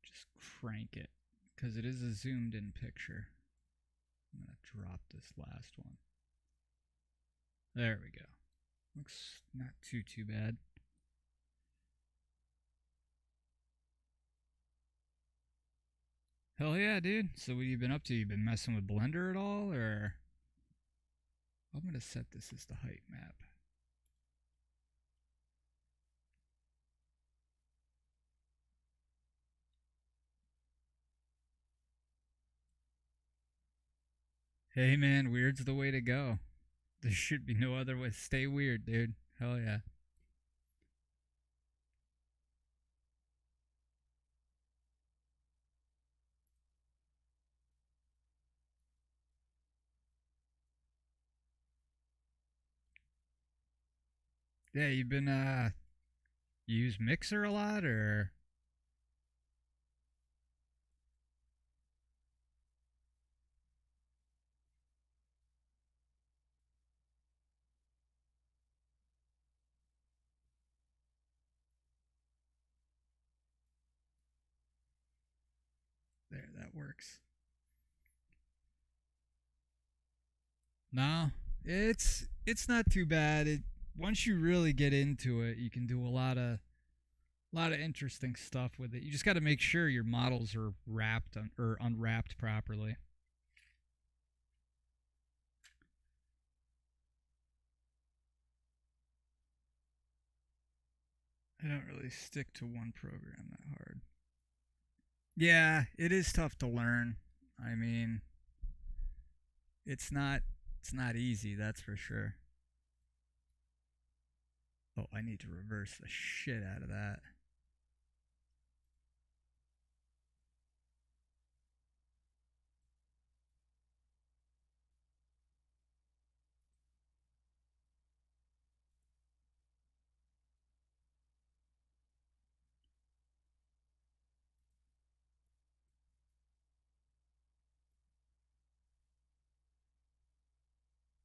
Just crank it, because it is a zoomed in picture. I'm gonna drop this last one. There we go. Looks not too bad. Hell yeah, dude. So what have you been up to? You been messing with Blender at all, or? I'm gonna set this as the height map. Hey man, weird's the way to go. There should be no other way. Stay weird, dude. Hell yeah. Yeah, you've been you use Mixer a lot, or? that works. No, it's not too bad. It once you really get into it, you can do a lot of interesting stuff with it. You just got to make sure your models are wrapped or unwrapped properly. I don't really stick to one program that hard. Yeah, it is tough to learn. I mean, it's not it's not easy, that's for sure. Oh, I need to reverse the shit out of that.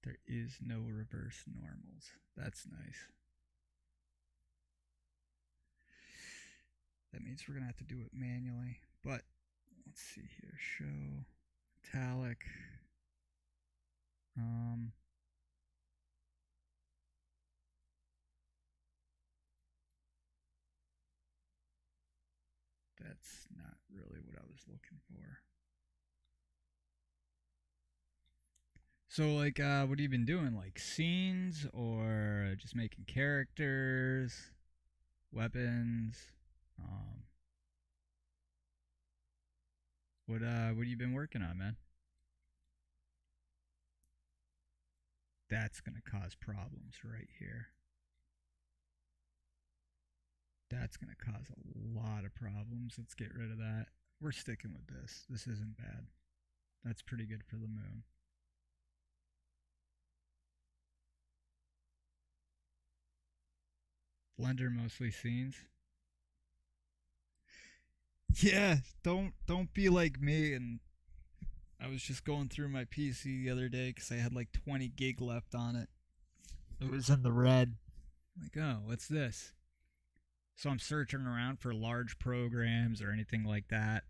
There is no reverse normals. That's nice. That means we're gonna have to do it manually. But let's see here. Show metallic. Um, that's not really what I was looking for. So, like, what have you been doing? Like scenes or just making characters, weapons? Um, what have you been working on, man? That's gonna cause problems right here. That's gonna cause a lot of problems. Let's get rid of that. We're sticking with this. This isn't bad. That's pretty good for the moon. Blender mostly scenes. Yeah, don't be like me. And I was just going through my PC the other day because I had like 20 gig left on it. It was in the red. Like, oh, what's this? So I'm searching around for large programs or anything like that.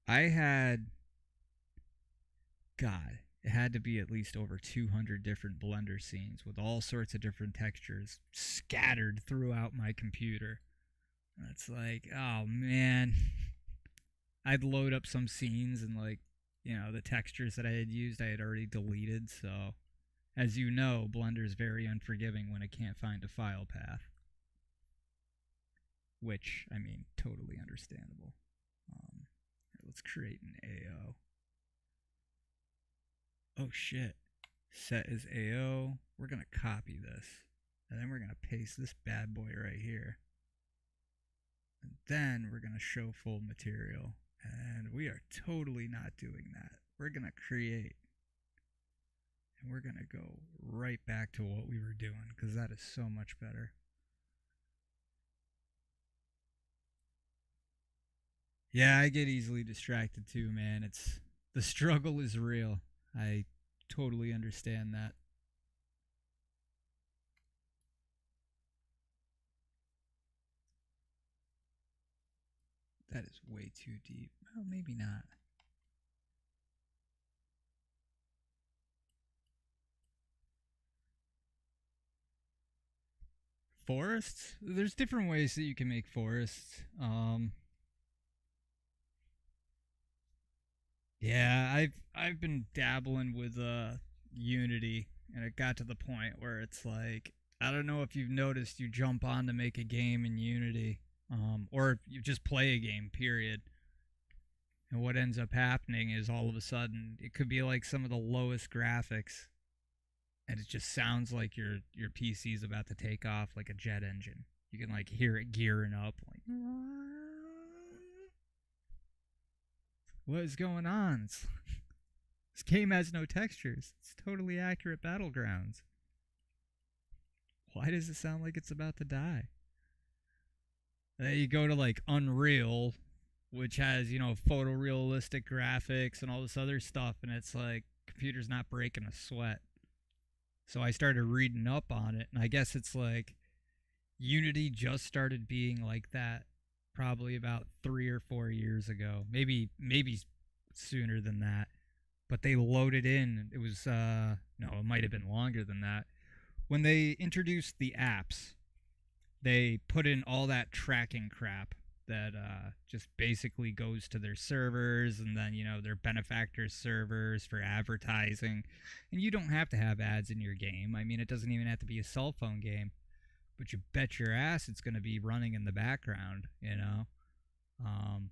I had, God, it had to be at least over 200 different Blender scenes with all sorts of different textures scattered throughout my computer. And it's like, oh man, I'd load up some scenes and like, the textures that I had used I had already deleted. So, as you know, Blender's very unforgiving when it can't find a file path, which I mean, totally understandable. Let's create an AO. Oh shit. Set is AO. We're going to copy this. And then we're going to paste this bad boy right here. And then we're going to show full material. And we are totally not doing that. We're going to create. And we're going to go right back to what we were doing because that is so much better. Yeah, I get easily distracted too, man. The struggle is real. I totally understand that. That is way too deep. Well, maybe not. Forests? There's different ways that you can make forests. Yeah, I've been dabbling with Unity, and it got to the point where it's like I don't know if you've noticed you jump on to make a game in Unity, or you just play a game. Period. And what ends up happening is all of a sudden it could be like some of the lowest graphics, and it just sounds like your PC is about to take off like a jet engine. You can like hear it gearing up, like what is going on? This game has no textures. It's totally accurate battlegrounds. Why does it sound like it's about to die? And then you go to like Unreal, which has, photorealistic graphics and all this other stuff, and it's like computer's not breaking a sweat. So I started reading up on it, and I guess it's like Unity just started being like that probably about 3 or 4 years ago, maybe sooner than that. But they loaded in. It was no, it might have been longer than that. When they introduced the apps, they put in all that tracking crap that just basically goes to their servers and then their benefactors servers for advertising. And you don't have to have ads in your game. I mean, it doesn't even have to be a cell phone game, but you bet your ass it's going to be running in the background. um,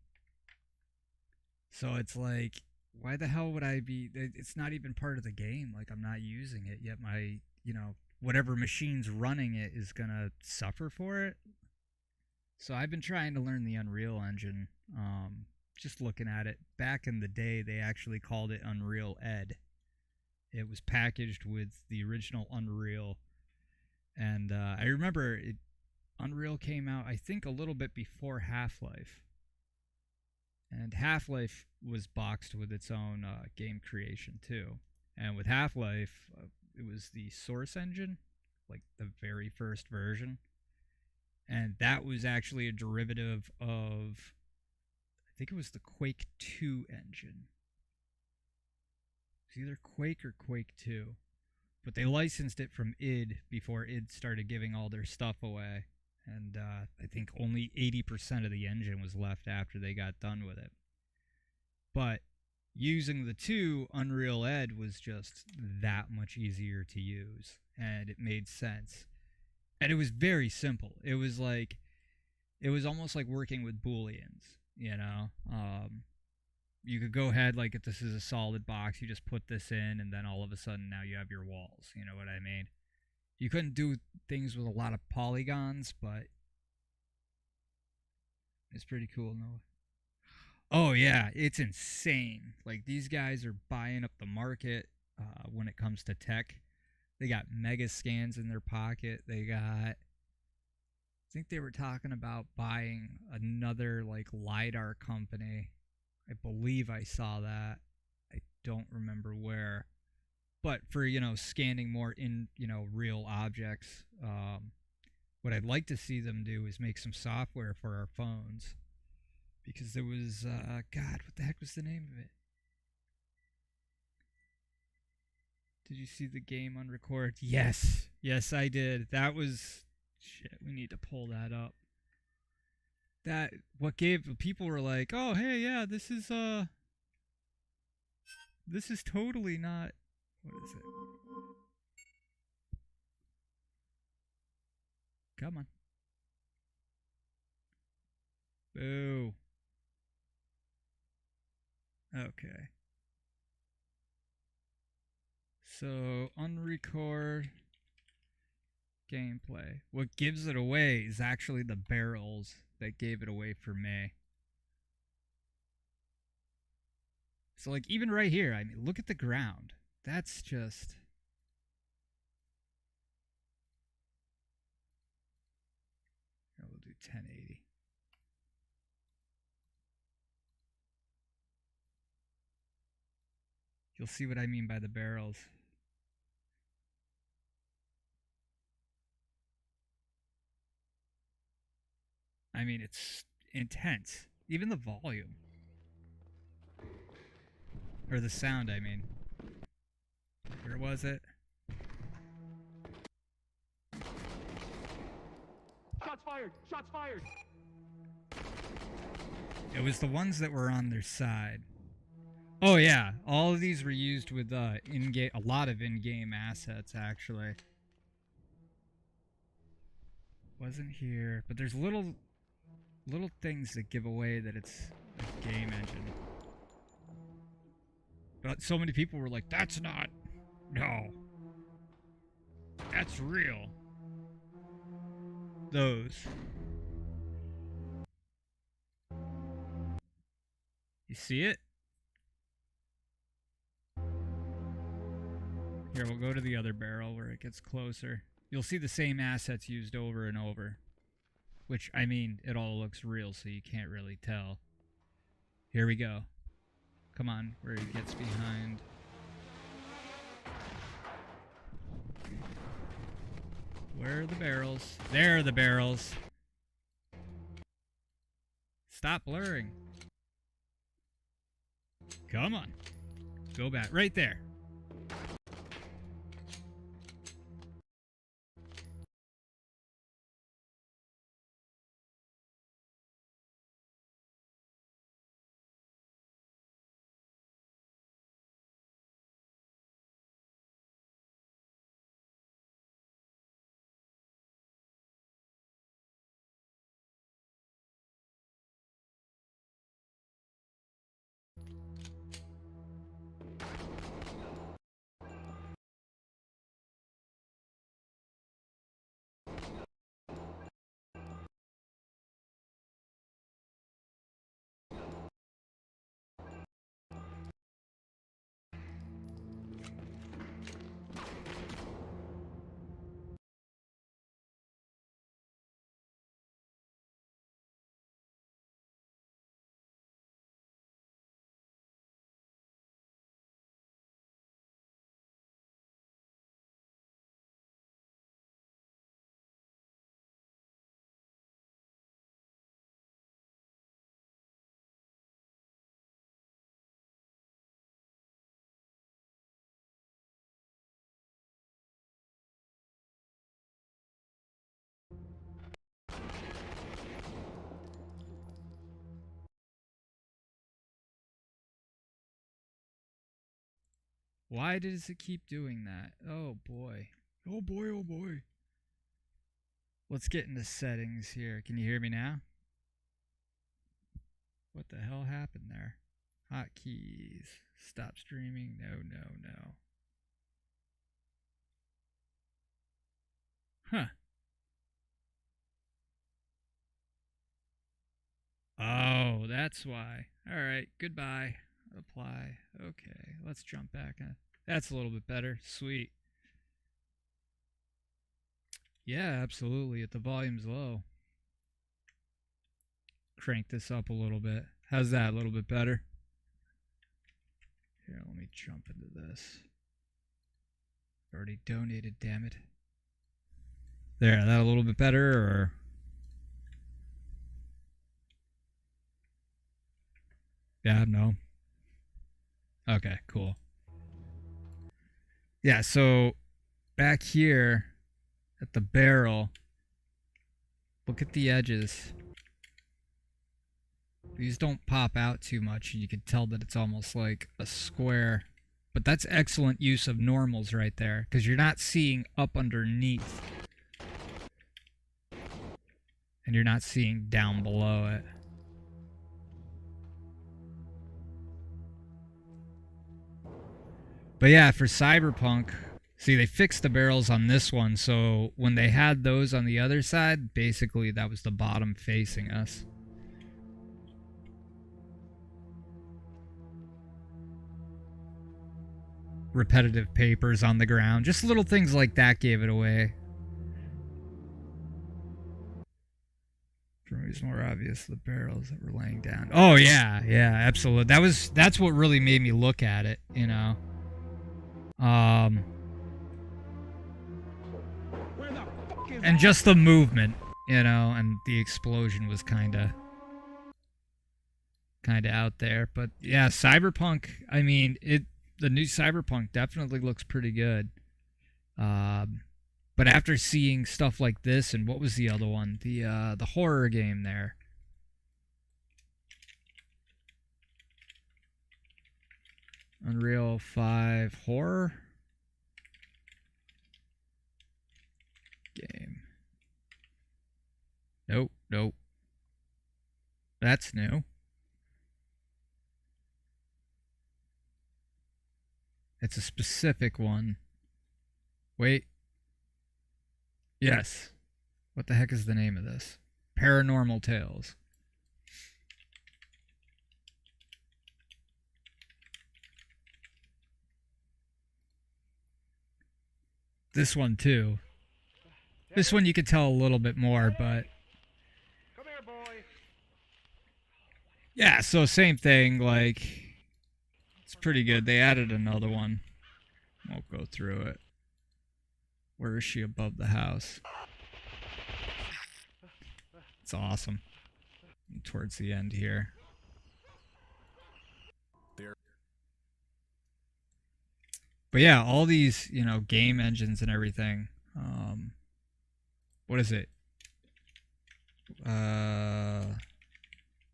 so it's like, why the hell would I be? It's not even part of the game. Like, I'm not using it yet. My whatever machine's running it is gonna suffer for it. So I've been trying to learn the Unreal Engine. Just looking at it, back in the day, they actually called it Unreal Ed. It was packaged with the original Unreal, and I remember Unreal came out, I think, a little bit before Half-Life, and Half-Life was boxed with its own game creation too. And with Half-Life, it was the Source engine, like the very first version, and that was actually a derivative of, I think it was the Quake 2 engine. It was either Quake or Quake 2, but they licensed it from id before id started giving all their stuff away, and I think only 80% of the engine was left after they got done with it. But using the 2, Unreal Ed was just that much easier to use, and it made sense. And it was very simple. It was almost like working with booleans. You could go ahead, like, if this is a solid box, you just put this in, and then all of a sudden now you have your walls. You know what I mean? You couldn't do things with a lot of polygons, but it's pretty cool. No. Oh yeah, it's insane. Like, these guys are buying up the market when it comes to tech. They got mega scans in their pocket. I think they were talking about buying another like LiDAR company. I believe I saw that. I don't remember where. But for, scanning more in, real objects, what I'd like to see them do is make some software for our phones. Because there was, God, what the heck was the name of it? Did you see the game on record? Yes. Yes, I did. That was, shit, we need to pull that up. People were like, oh, hey, yeah, this is totally not, what is it? Come on. Boo. Okay. So, unrecord gameplay. What gives it away is actually the barrels that gave it away for me. So, like, even right here, I mean, look at the ground. That's just... Here, we'll do 1080. You'll see what I mean by the barrels. I mean, it's intense. Even the volume. Or the sound, I mean. Where was it? Shots fired! Shots fired! It was the ones that were on their side. Oh yeah, all of these were used with in-game, a lot of in-game assets actually. Wasn't here, but there's little things that give away that it's a game engine. But so many people were like, "That's not, no, that's real." Those. You see it? Here, we'll go to the other barrel where it gets closer. You'll see the same assets used over and over. Which, I mean, it all looks real, so you can't really tell. Here we go. Come on, where he gets behind. Where are the barrels? There are the barrels. Stop blurring. Come on. Go back. Right there. Why does it keep doing that? Oh boy. Oh boy, oh boy. Let's get into settings here. Can you hear me now? What the hell happened there? Hotkeys. Stop streaming. No, no, no. Huh. Oh, that's why. Alright, goodbye. Apply. Okay, let's jump back. That's a little bit better. Sweet. Yeah, absolutely. If the volume's low. Crank this up a little bit. How's that? A little bit better? Here, let me jump into this. Already donated, damn it. There, that a little bit better, or? Yeah, no. Okay, cool. Yeah, so back here at the barrel, look at the edges. These don't pop out too much, and you can tell that it's almost like a square. But that's excellent use of normals right there, because you're not seeing up underneath. And you're not seeing down below it. But yeah, for Cyberpunk, see, they fixed the barrels on this one, so when they had those on the other side, basically that was the bottom facing us. Repetitive papers on the ground, just little things like that gave it away. For me, it's more obvious the barrels that were laying down. Oh yeah, yeah, absolutely. That's what really made me look at it, you know. And just the movement, you know, and the explosion was kind of out there. But yeah, Cyberpunk, I mean, the new Cyberpunk definitely looks pretty good. But after seeing stuff like this, and what was the other one? The horror game there. Unreal 5 horror game. Nope, nope. That's new. It's a specific one. Wait. Yes. What the heck is the name of this? Paranormal Tales. This one too. This one you could tell a little bit more, but Come here, boy. yeah, so same thing, like it's pretty good. They added another one. Won't go through it. Where is she? Above the house. It's awesome. towards the end here. But yeah, all these, game engines and everything. What is it?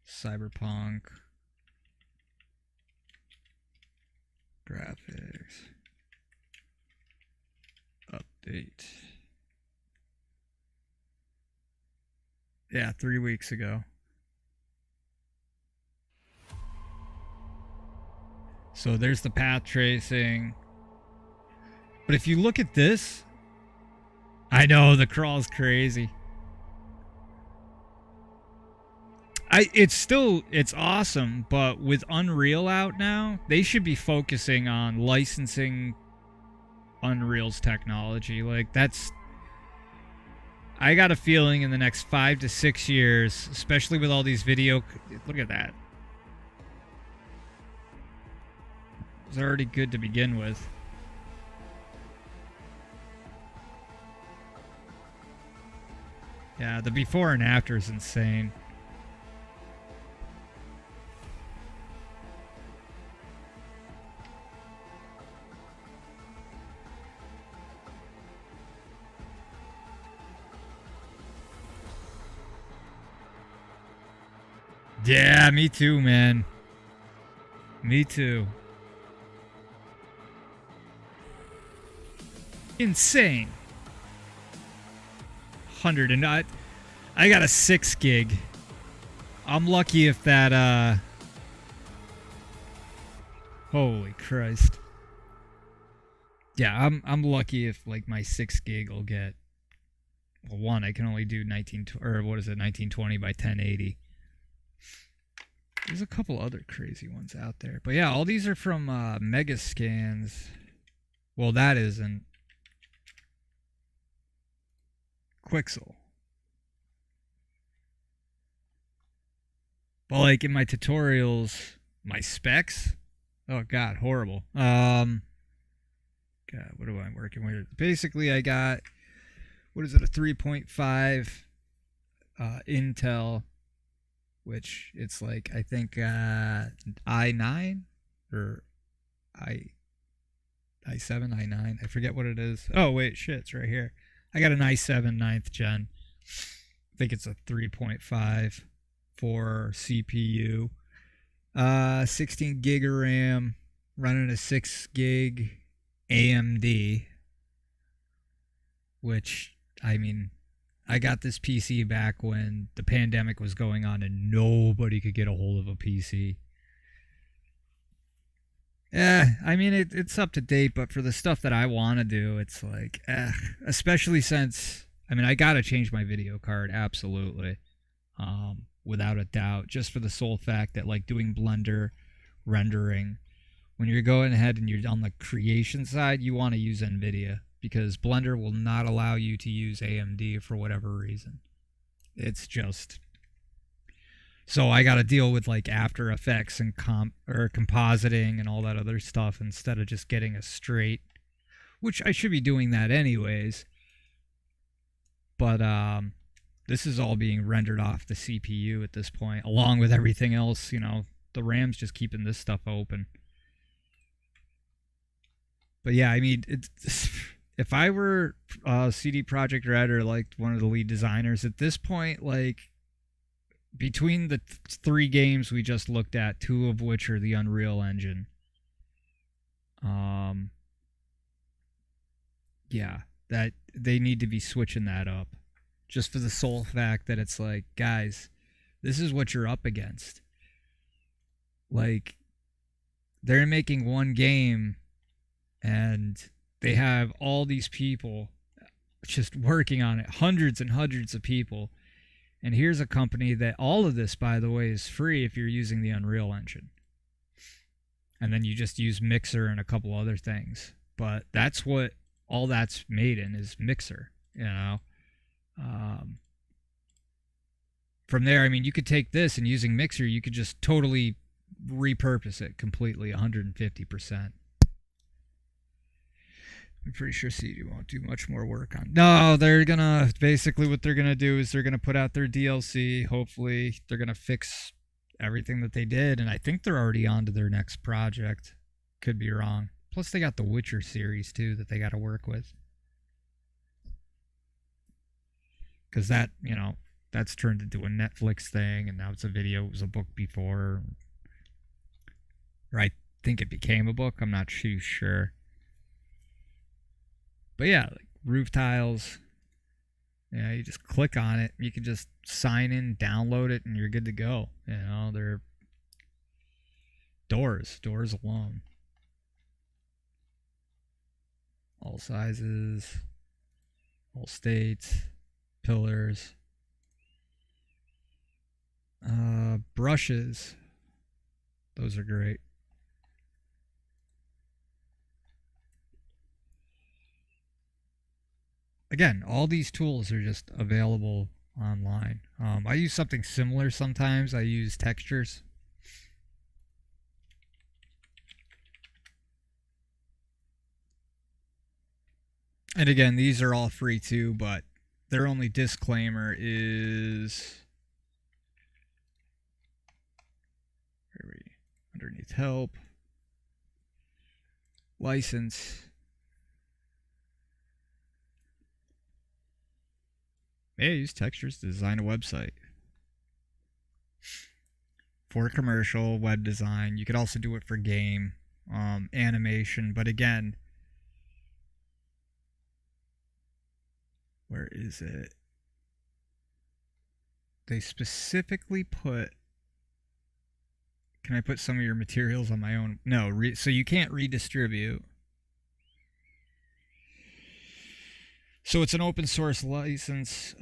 Cyberpunk graphics update. Yeah, 3 weeks ago. So there's the path tracing. But if you look at this, I know the crawl's crazy. It's awesome, but with Unreal out now, they should be focusing on licensing Unreal's technology. Like I got a feeling in the next 5 to 6 years, especially with all these look at that. It's already good to begin with. Yeah, the before and after is insane. Yeah, me too, man. Me too. Insane. 100 and not. I got a 6 gig. I'm lucky if that holy Christ. Yeah, I'm lucky if like my 6 gig will get, well, one, I can only do 1920 by 1080. There's a couple other crazy ones out there. But yeah, all these are from Megascans. Well, that isn't. Quixel. But like in my tutorials, my specs, oh god, horrible. God, what am I working with? Basically, I got, what is it, a 3.5 Intel, which it's like, I think i9 or i7, i9. I forget what it is. Oh wait, shit, it's right here. I got an i7 9th gen. I think it's a 3.5 for CPU. 16 gig of RAM, running a 6 gig AMD, which, I mean, I got this PC back when the pandemic was going on and nobody could get a hold of a PC. Yeah, I mean, it's up to date, but for the stuff that I want to do, it's like, especially since, I mean, I got to change my video card, absolutely, without a doubt, just for the sole fact that, like, doing Blender rendering, when you're going ahead and you're on the creation side, you want to use NVIDIA, because Blender will not allow you to use AMD for whatever reason. It's just... So I got to deal with like After Effects and compositing and all that other stuff instead of just getting a straight, which I should be doing that anyways. But this is all being rendered off the CPU at this point, along with everything else. The RAM's just keeping this stuff open. But yeah, I mean, if I were CD Projekt Red or like one of the lead designers at this point, like, between the 3 games we just looked at, 2 of which are the Unreal Engine, yeah, that they need to be switching that up, just for the sole fact that it's like, guys, this is what you're up against. Like, they're making one game and they have all these people just working on it, hundreds and hundreds of people. And here's a company that all of this, by the way, is free if you're using the Unreal Engine. And then you just use Mixer and a couple other things. But that's what all that's made in, is Mixer, From there, I mean, you could take this and using Mixer, you could just totally repurpose it completely, 150%. I'm pretty sure CD won't do much more work on. No, they're gonna basically what they're gonna do is they're gonna put out their DLC. Hopefully, they're gonna fix everything that they did, and I think they're already on to their next project. Could be wrong. Plus, they got the Witcher series too that they got to work with. Because that, that's turned into a Netflix thing, and now it's a video. It was a book before. Or I think it became a book. I'm not too sure. But yeah, like roof tiles. Yeah, you just click on it. You can just sign in, download it, and you're good to go. They're doors alone. All sizes, all states, pillars. Brushes. Those are great. Again, all these tools are just available online. I use something similar sometimes. I use textures. And again, these are all free too, but their only disclaimer is underneath help, license. Yeah, use textures to design a website. For commercial, web design. You could also do it for game, animation. But again, where is it? They specifically put... Can I put some of your materials on my own? No, so you can't redistribute. So it's an open source license.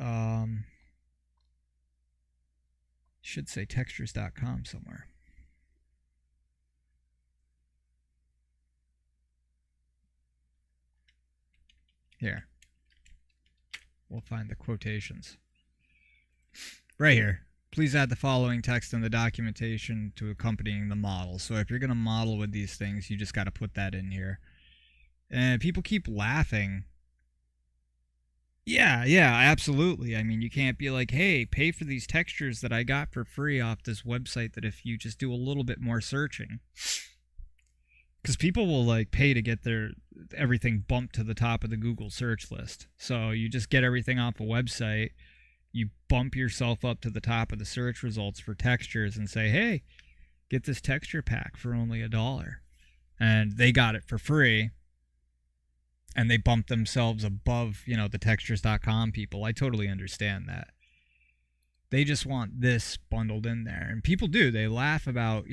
Should say textures.com somewhere. Here. We'll find the quotations. Right here. Please add the following text in the documentation to accompanying the model. So if you're going to model with these things, you just got to put that in here. And people keep laughing. Yeah, absolutely. I mean, you can't be like, hey, pay for these textures that I got for free off this website that if you just do a little bit more searching. Because people will like pay to get their everything bumped to the top of the Google search list. So you just get everything off a website. You bump yourself up to the top of the search results for textures and say, hey, get this texture pack for only $1. And they got it for free. And they bump themselves above, the textures.com people. I totally understand that. They just want this bundled in there. And people do. They laugh about,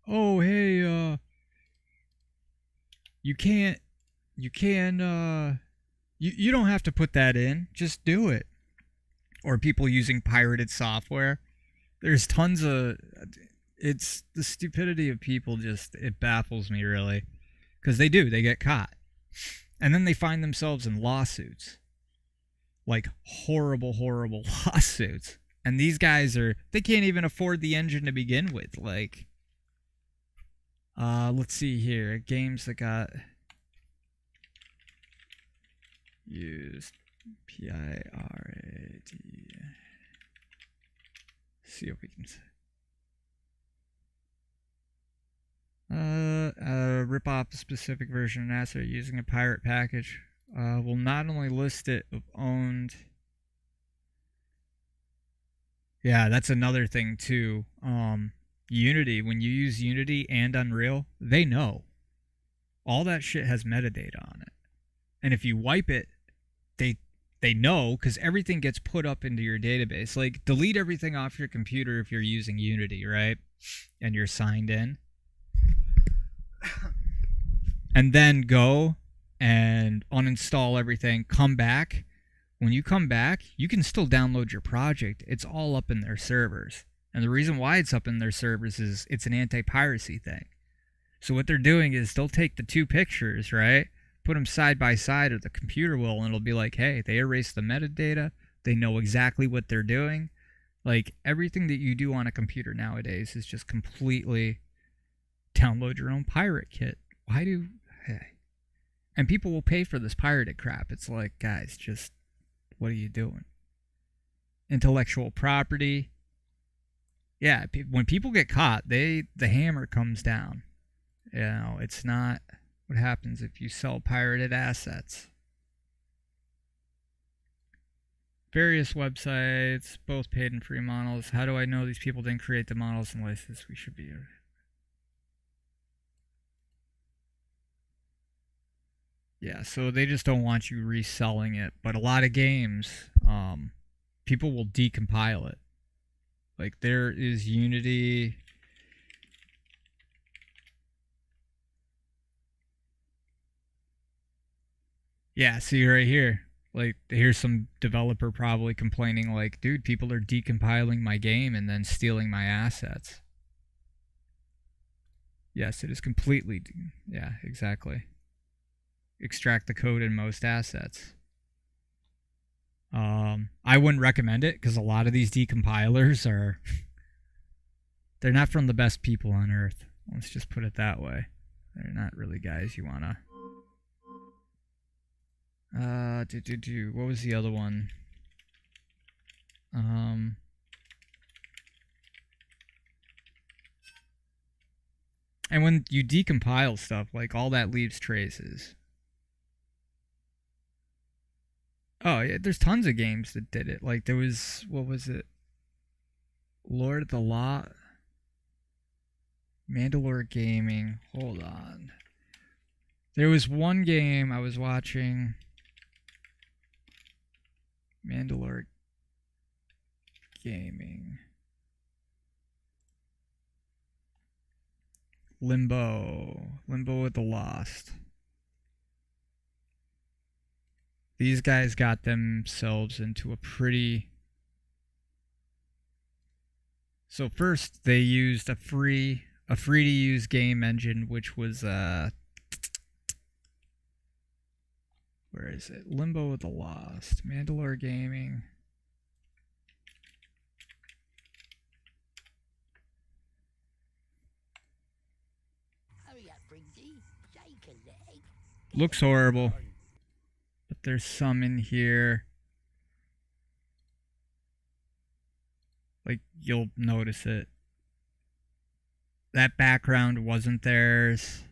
oh, hey, you don't have to put that in. Just do it. Or people using pirated software. There's tons of... It's the stupidity of people it baffles me, really. Because they do. They get caught. And then they find themselves in lawsuits. Like horrible, horrible lawsuits. And these guys they can't even afford the engine to begin with. Like, let's see here. Games that got used. PIRAD. See if we can... rip off a specific version of asset using a pirate package will not only list it of owned. Yeah, that's another thing too. Unity, when you use Unity and Unreal, they know. All that shit has metadata on it. And if you wipe it, they know because everything gets put up into your database. Like, delete everything off your computer if you're using Unity, right? And you're signed in. And then go and uninstall everything, come back. When you come back, you can still download your project. It's all up in their servers. And the reason why it's up in their servers is it's an anti-piracy thing. So what they're doing is they'll take the two pictures, right? Put them side by side, or the computer will, and it'll be like, hey, they erased the metadata. They know exactly what they're doing. Like, everything that you do on a computer nowadays is just completely download your own pirate kit. Hey. And people will pay for this pirated crap. It's like, guys, just what are you doing? Intellectual property. Yeah, when people get caught, the hammer comes down. You know, it's not what happens if you sell pirated assets. Various websites, both paid and free models. How do I know these people didn't create the models and license? We should be. Yeah, so they just don't want you reselling it. But a lot of games, people will decompile it. Like there is Unity. Yeah, see right here. Like here's some developer probably complaining like, dude, people are decompiling my game and then stealing my assets. Yes, it is completely. Yeah, exactly. Extract the code in most assets. I wouldn't recommend it because a lot of these decompilers are. They're not from the best people on earth. Let's just put it that way. They're not really guys you wanna. What was the other one? And when you decompile stuff, like all that leaves traces. Oh yeah, there's tons of games that did it. Like there was, what was it? Lord of the Law, Mandalore Gaming. Hold on. There was one game I was watching. Mandalore Gaming. Limbo with the Lost. These guys got themselves into a pretty. So first they used a free to use game engine, which was where is it? Limbo with the Lost, Mandalore Gaming. Looks horrible, but there's some in here. Like you'll notice it. That background wasn't theirs.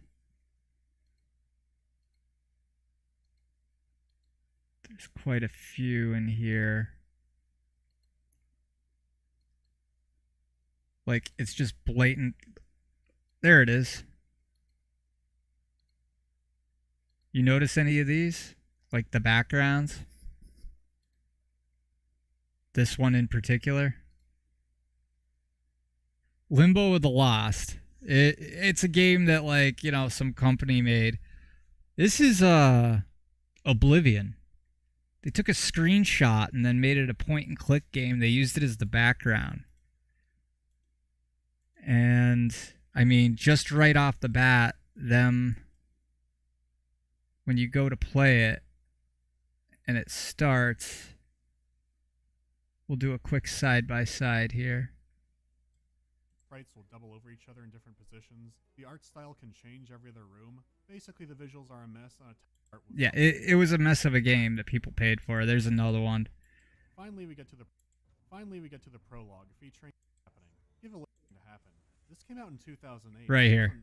There's quite a few in here. Like it's just blatant. There it is. You notice any of these? Like the backgrounds? This one in particular? Limbo with the Lost. It's a game that, like, you know, some company made. This is Oblivion. They took a screenshot and then made it a point and click game. They used it as the background. And I mean, just right off the bat, them, when you go to play it and it starts, we'll do a quick side by side here. Sprites will double over each other in different positions. The art style can change every other room. Basically, the visuals are a mess on a art. Yeah, it was a mess of a game that people paid for. There's another one. Finally, we get to the prologue featuring happening. Give a listen to happen. This came out in 2008. Right here. On,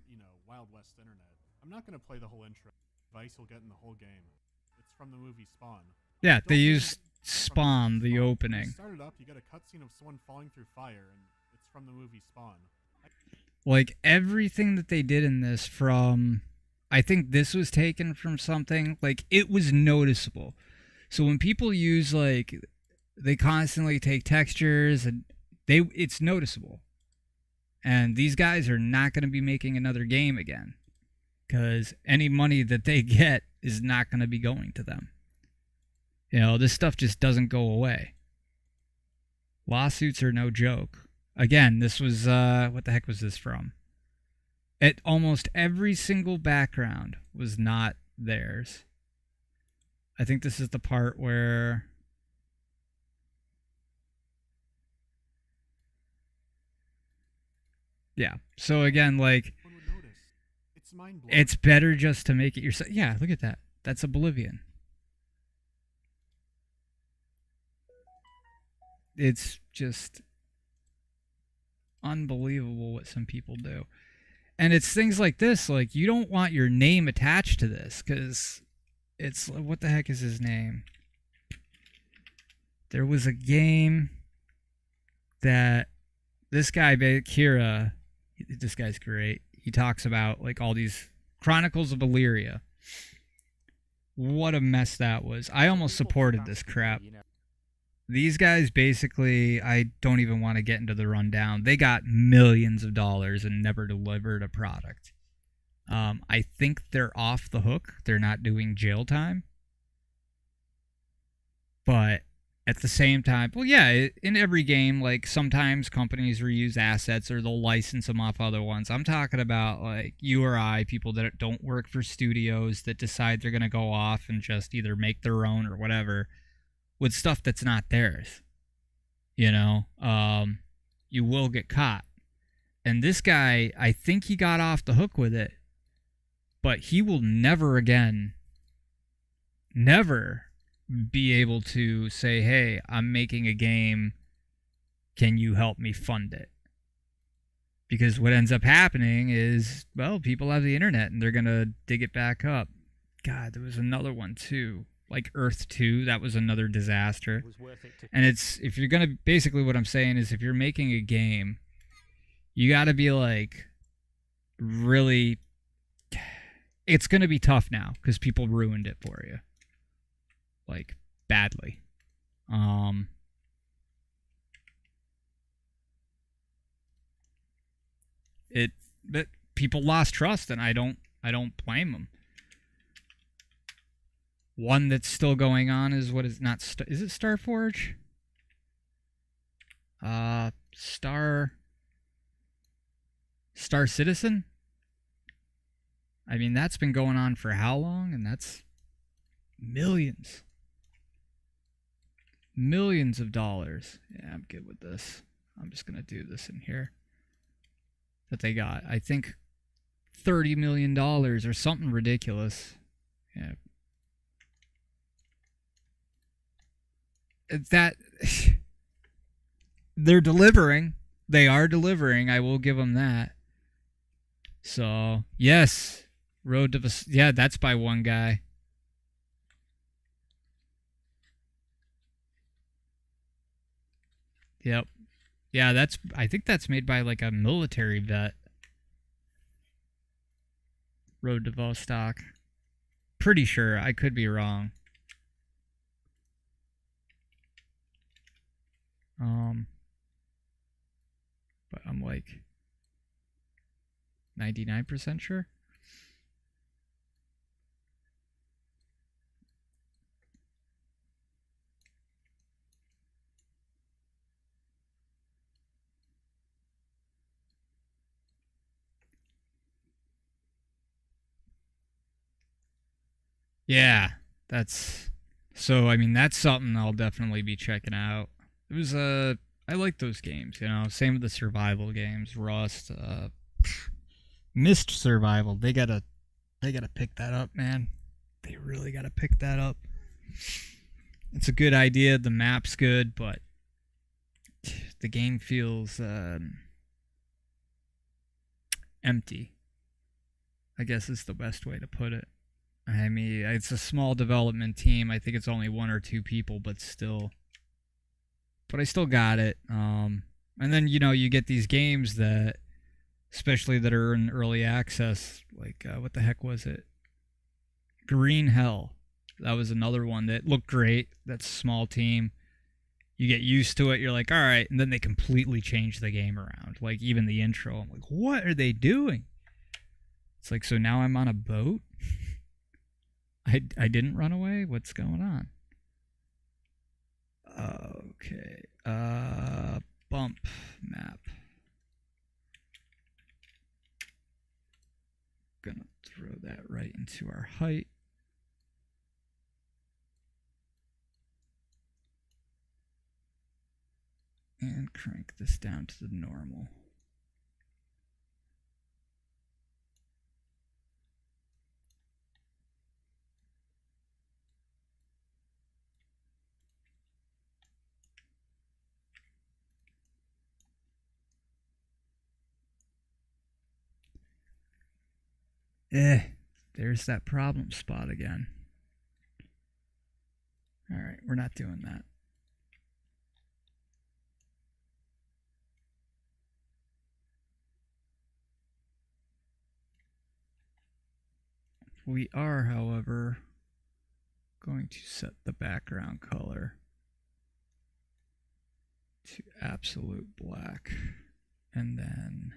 Wild West Internet. I'm not going to play the whole intro. Advice you'll get in the whole game. It's from the movie Spawn. Yeah, they used Spawn, the opening. When you start it up, you get a cutscene of someone falling through fire, and it's from the movie Spawn. Like everything that they did in this, from, I think this was taken from something, like it was noticeable. So when people use, like, they constantly take textures and it's noticeable. And these guys are not going to be making another game again, because any money that they get is not going to be going to them. You know, this stuff just doesn't go away. Lawsuits are no joke. Again, this was, what the heck was this from? Almost every single background was not theirs. I think this is the part where... Yeah. So again, like, it's better just to make it yourself. Yeah, look at that. That's oblivion. It's just unbelievable what some people do. And it's things like this, like you don't want your name attached to this because it's what the heck is his name? There was a game that this guy Kira, this guy's great. He talks about like all these Chronicles of Illyria. What a mess that was. I almost supported this crap. These guys basically, I don't even want to get into the rundown. They got millions of dollars and never delivered a product. I think they're off the hook. They're not doing jail time. But at the same time, well, yeah, in every game, like sometimes companies reuse assets or they'll license them off other ones. I'm talking about like you or I, people that don't work for studios that decide they're going to go off and just either make their own or whatever with stuff that's not theirs. You know, you will get caught. And this guy, I think he got off the hook with it, but he will never again, never be able to say, hey, I'm making a game, can you help me fund it? Because what ends up happening is, well, people have the internet and they're going to dig it back up. God, there was another one too, like Earth 2, that was another disaster. And it's, if you're going to, basically what I'm saying is if you're making a game, you got to be like, really, it's going to be tough now because people ruined it for you. Like, badly. But people lost trust, and I don't blame them. One that's still going on is what is not is it Starforge? Star Citizen? I mean, that's been going on for how long? And that's millions. Millions of dollars. Yeah, I'm good with this. I'm just going to do this in here. That they got. I think $30 million or something ridiculous. Yeah. That they're delivering. They are delivering. I will give them that. So, yes. Road to the... Yeah, that's by one guy. Yep. Yeah, that's... I think that's made by, like, a military vet. Road to Vostok. Pretty sure. I could be wrong. But I'm, like... 99% sure? Yeah, that's... So, I mean, that's something I'll definitely be checking out. It was, I like those games, you know? Same with the survival games. Rust, Mist Survival. They gotta pick that up, man. They really gotta pick that up. It's a good idea. The map's good, but the game feels empty. I guess is the best way to put it. I mean, it's a small development team. I think it's only 1 or 2 people, but still. But I still got it. And then, you know, you get these games that, especially that are in early access, like, what the heck was it? Green Hell. That was another one that looked great. That's a small team. You get used to it. You're like, all right. And then they completely change the game around. Like, even the intro. I'm like, what are they doing? It's like, so now I'm on a boat? I didn't run away? What's going on? Okay. Bump map. Gonna throw that right into our height. And crank this down to the normal. There's that problem spot again. Alright, we're not doing that. We are, however, going to set the background color to absolute black. And then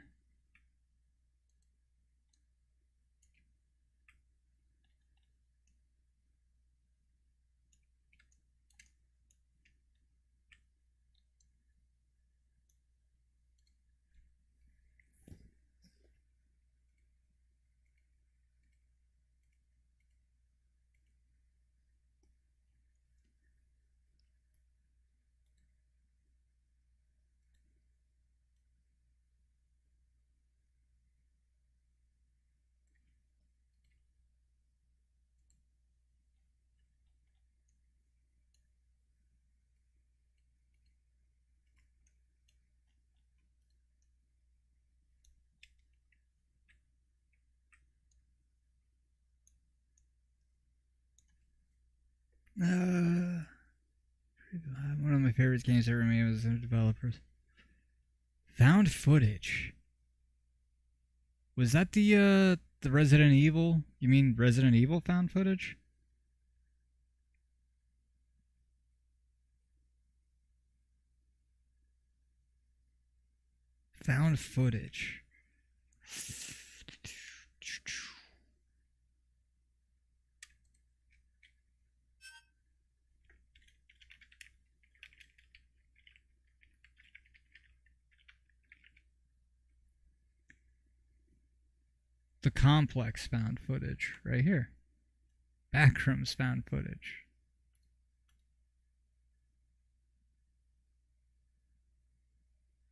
one of my favorite games ever made was the developers. Found footage. Was that the Resident Evil? You mean Resident Evil found footage? Found footage. The complex found footage right here. Backrooms found footage.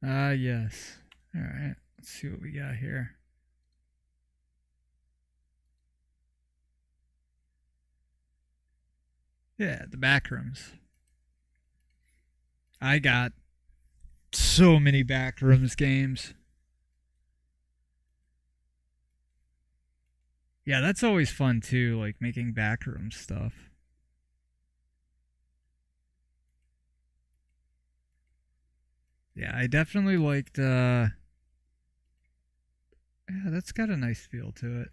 Yes. Alright, let's see what we got here. Yeah, the backrooms. I got so many backrooms games. Yeah, that's always fun too, like making backroom stuff. Yeah, I definitely liked yeah, that's got a nice feel to it.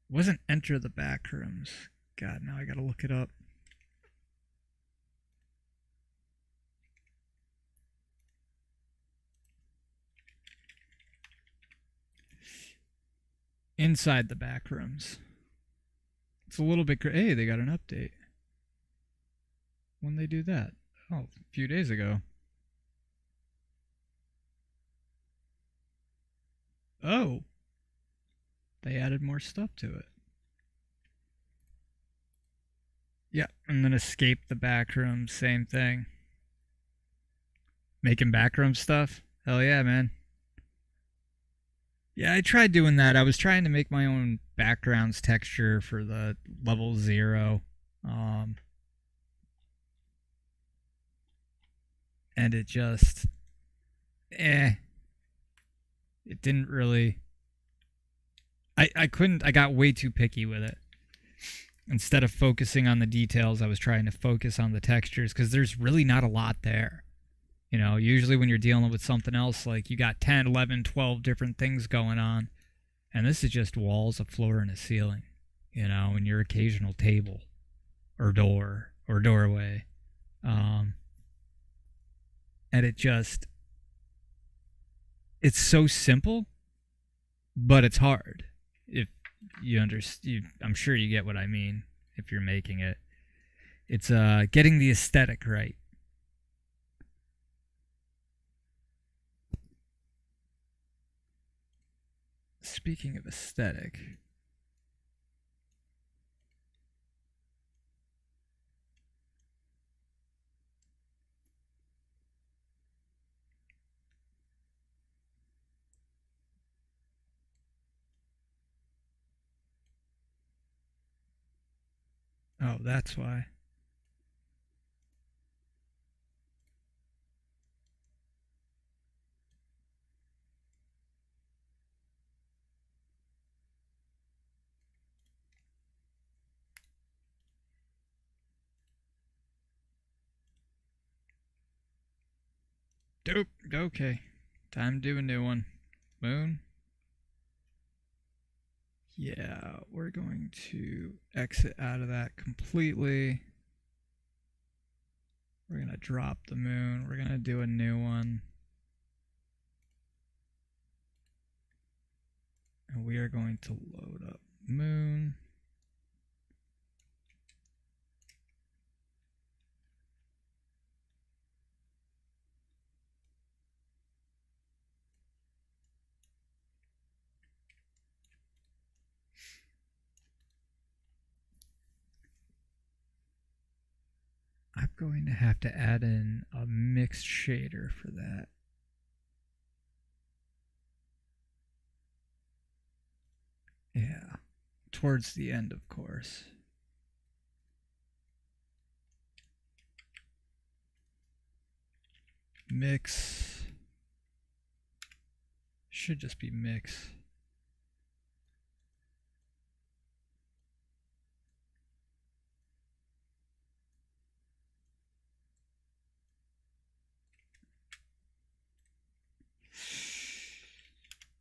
Wasn't Enter the Backrooms. God, now I gotta look it up. Inside the Backrooms. It's a little bit. Hey, they got an update. When they do that? Oh, a few days ago. Oh, they added more stuff to it. Yeah, and then Escape the Backrooms, same thing. Making backroom stuff? Hell yeah, man. Yeah, I tried doing that. I was trying to make my own backgrounds texture for the level 0. And it just it didn't really I couldn't. I got way too picky with it. Instead of focusing on the details, I was trying to focus on the textures because there's really not a lot there. You know, usually when you're dealing with something else, like you got 10, 11, 12 different things going on. And this is just walls, a floor, and a ceiling. You know, and your occasional table or door or doorway. And it's so simple, but it's hard. If you understand, I'm sure you get what I mean if you're making it. It's getting the aesthetic right. Speaking of aesthetic, oh, that's why. Dope. Okay. Time to do a new one. Moon. Yeah, we're going to exit out of that completely. We're going to drop the moon. We're going to do a new one. And we are going to load up moon. I'm going to have to add in a mixed shader for that. Yeah, towards the end, of course. Mix. Should just be mix.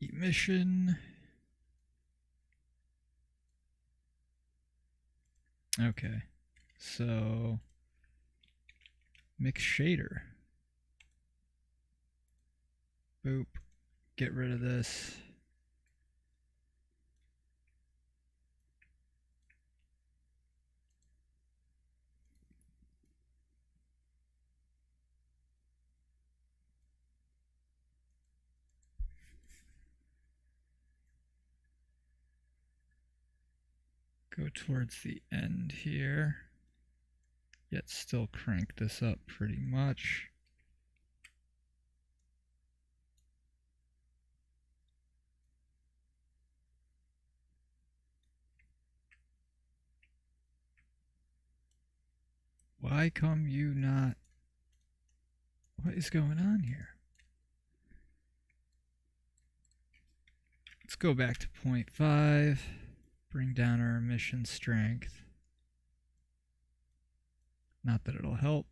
Emission. Okay, so mix shader. Boop. Get rid of this. Go towards the end here. Yet still crank this up pretty much. Why come you not? What is going on here? Let's go back to 0.5. Bring down our emission strength. Not that it'll help.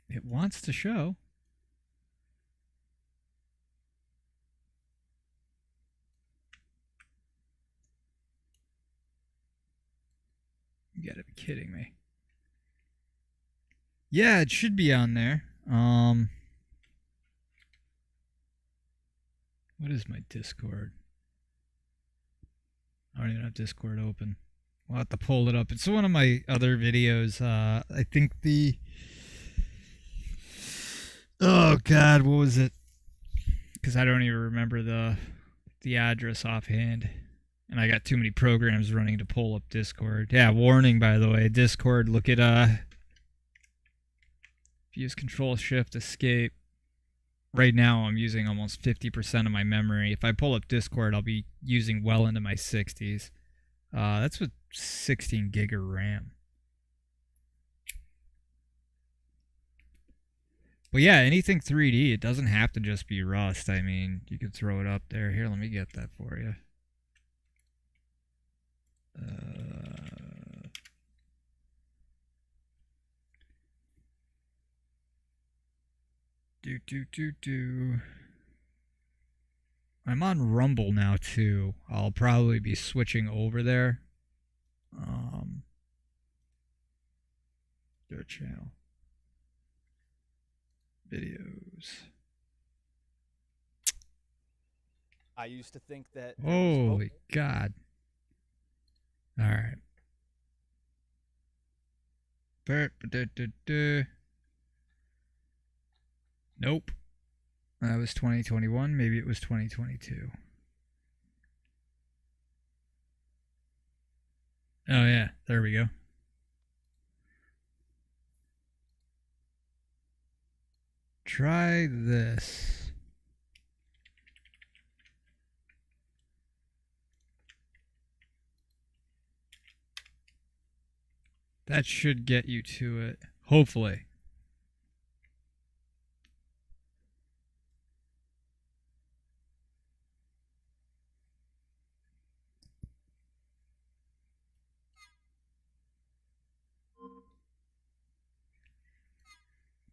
It wants to show. You gotta be kidding me. Yeah, it should be on there. What is my Discord? I don't even have Discord open. We'll have to pull it up. It's one of my other videos. I think the... Oh, God, what was it? Because I don't even remember the address offhand. And I got too many programs running to pull up Discord. Yeah, warning, by the way. Discord, look at... If you use Control-Shift-Escape... Right now, I'm using almost 50% of my memory. If I pull up Discord, I'll be using well into my 60s. That's with 16 gig of RAM. But yeah, anything 3D, it doesn't have to just be Rust. I mean, you could throw it up there. Here, let me get that for you. I'm on Rumble now too. I'll probably be switching over there. Their channel. Videos. I used to think that. Holy God. Alright. Nope. That was 2021. Maybe it was 2022. Oh, yeah. There we go. Try this. That should get you to it. Hopefully.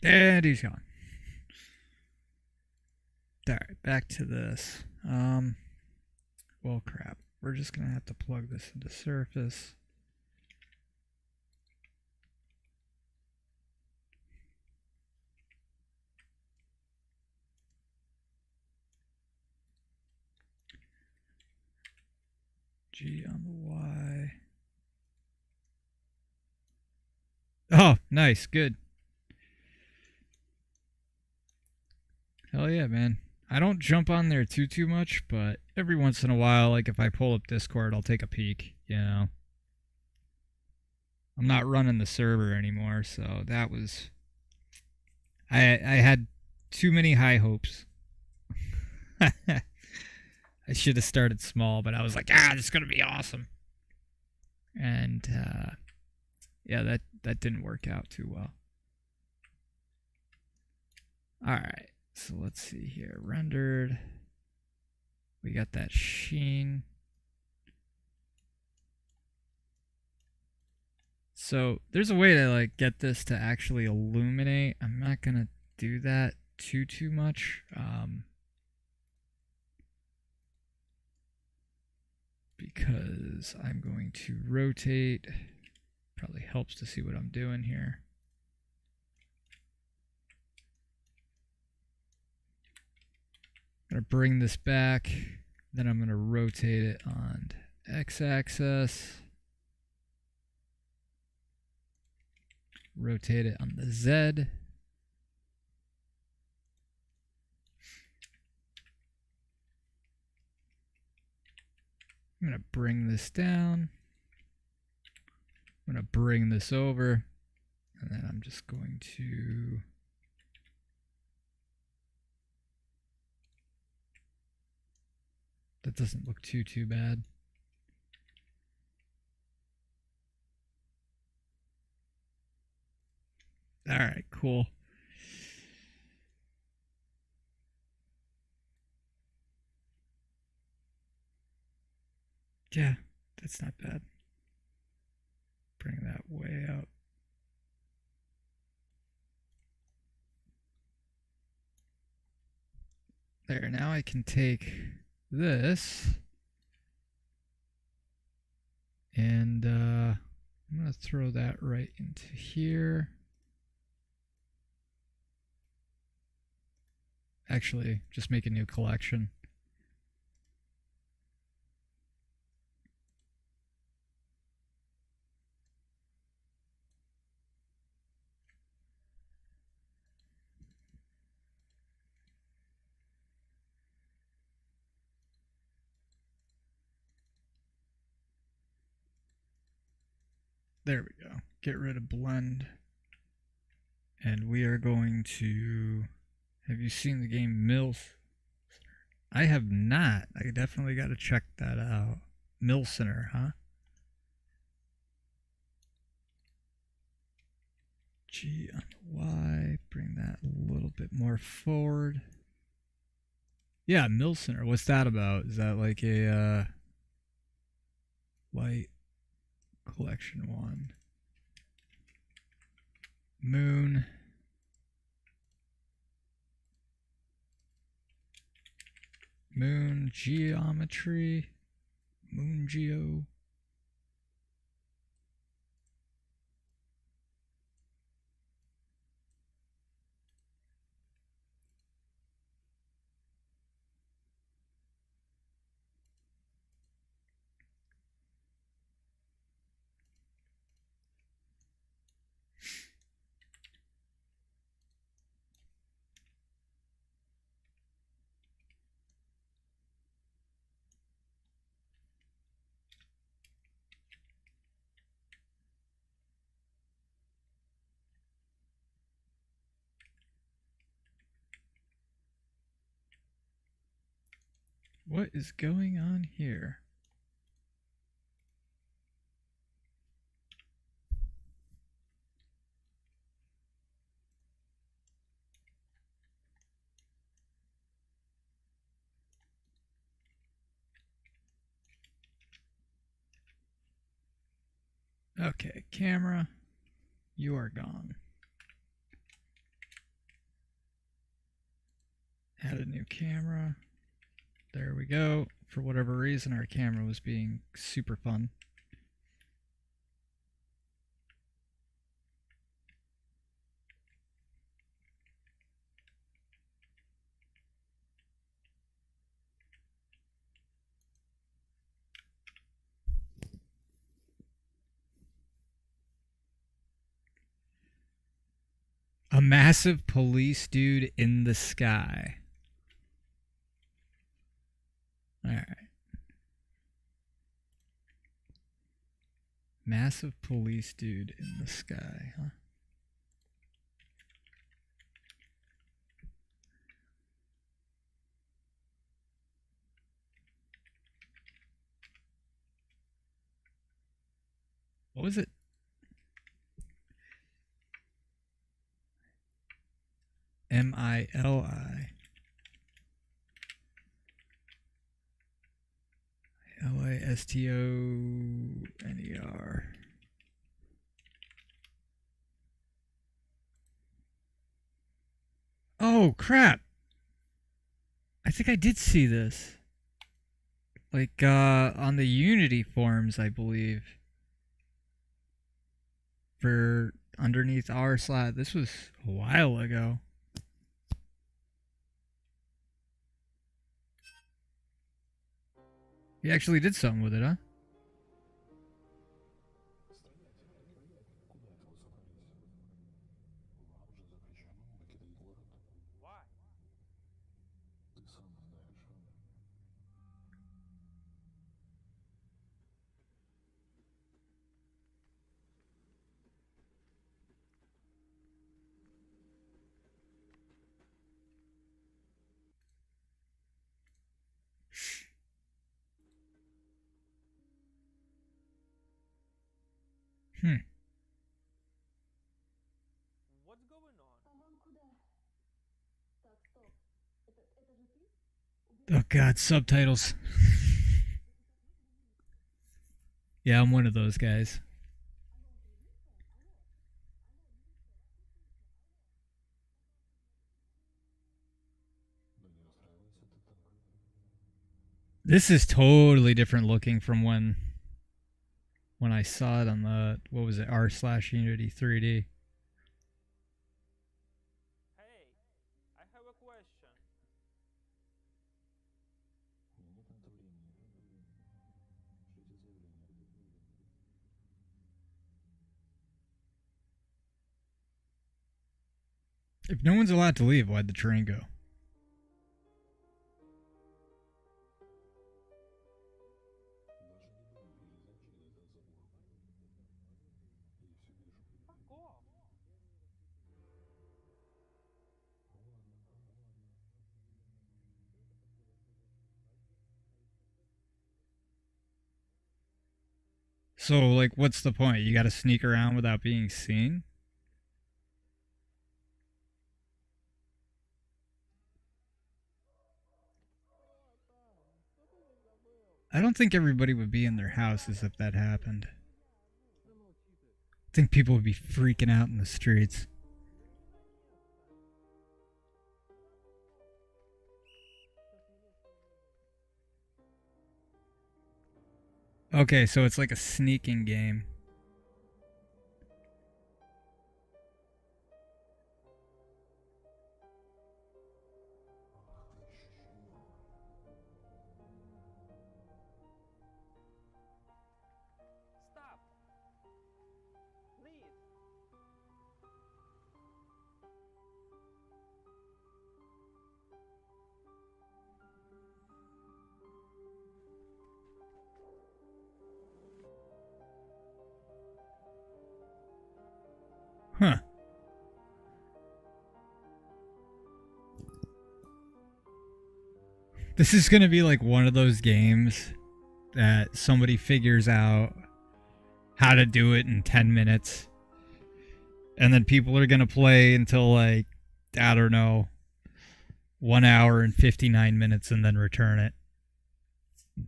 And he's gone. Alright, back to this. Well, crap. We're just going to have to plug this into Surface. G on the Y. Oh, nice. Good. Hell yeah, man. I don't jump on there too much, but every once in a while, like if I pull up Discord, I'll take a peek, you know. I'm not running the server anymore, so that was I had too many high hopes. I should have started small, but I was like, this is gonna be awesome. And yeah, that didn't work out too well. Alright, so let's see here. Rendered. We got that sheen. So there's a way to like get this to actually illuminate. I'm not gonna do that too much. Because I'm going to rotate. Probably helps to see what I'm doing here. I'm going to bring this back. Then I'm going to rotate it on x-axis. Rotate it on the Z. I'm going to bring this down. I'm going to bring this over. And then I'm just going to... That doesn't look too bad. All right, cool. Yeah, that's not bad. Bring that way out. There, now I can take this and I'm going to throw that right into here. Actually, just make a new collection. There we go. Get rid of blend. And we are going to... Have you seen the game Mill? I have not. I definitely got to check that out. Mill Center, huh? G on the Y. Bring that a little bit more forward. Yeah, Mill Center. What's that about? Is that like a light collection one? Moon. Moon geometry. Moon geo. What is going on here? Okay, camera, you are gone. Add a new camera. There we go. For whatever reason, our camera was being super fun. A massive police dude in the sky. Alright. Massive police dude in the sky, huh? What was it? M-I-L-I. L-A-S-T-O-N-E-R. Oh, crap. I think I did see this. Like, on the Unity forums, I believe. For underneath our slot. This was a while ago. He actually did something with it, huh? What's going on? Oh god, subtitles. Yeah, I'm one of those guys. This is totally different looking from when I saw it on the, what was it, r/Unity 3D. Hey, I have a question. If no one's allowed to leave, why'd the train go? Fuck off. So, like, what's the point? You gotta sneak around without being seen? I don't think everybody would be in their houses if that happened. I think people would be freaking out in the streets. Okay, so it's like a sneaking game. Stop. Please. Huh. This is gonna be like one of those games that somebody figures out how to do it in 10 minutes. And then people are gonna play until, like, I don't know, 1 hour and 59 minutes and then return it.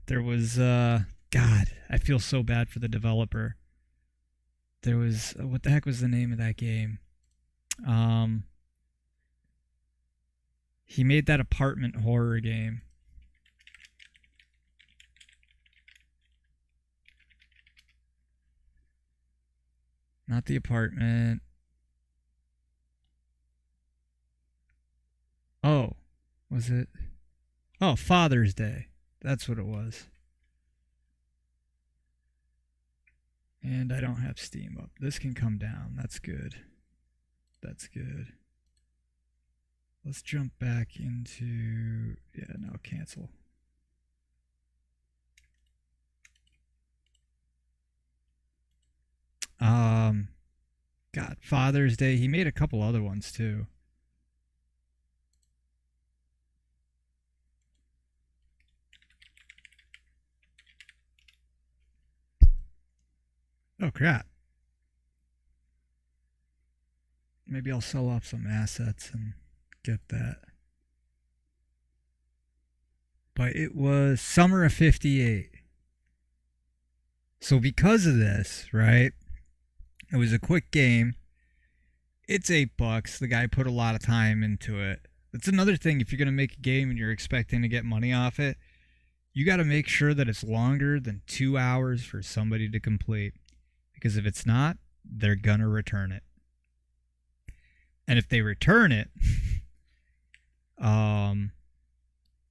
There was, God, I feel so bad for the developer. There was, what the heck was the name of that game? He made that apartment horror game. Not the apartment. Oh, was it? Oh, Father's Day. That's what it was. And I don't have Steam up. This can come down. That's good. That's good. Let's jump back into... Yeah, no, cancel. God, Father's Day. He made a couple other ones too. Oh, crap. Maybe I'll sell off some assets and get that. But it was summer of 58. So because of this, right? It was a quick game. It's $8. The guy put a lot of time into it. That's another thing. If you're going to make a game and you're expecting to get money off it, you got to make sure that it's longer than 2 hours for somebody to complete. Because if it's not, they're going to return it. And if they return it,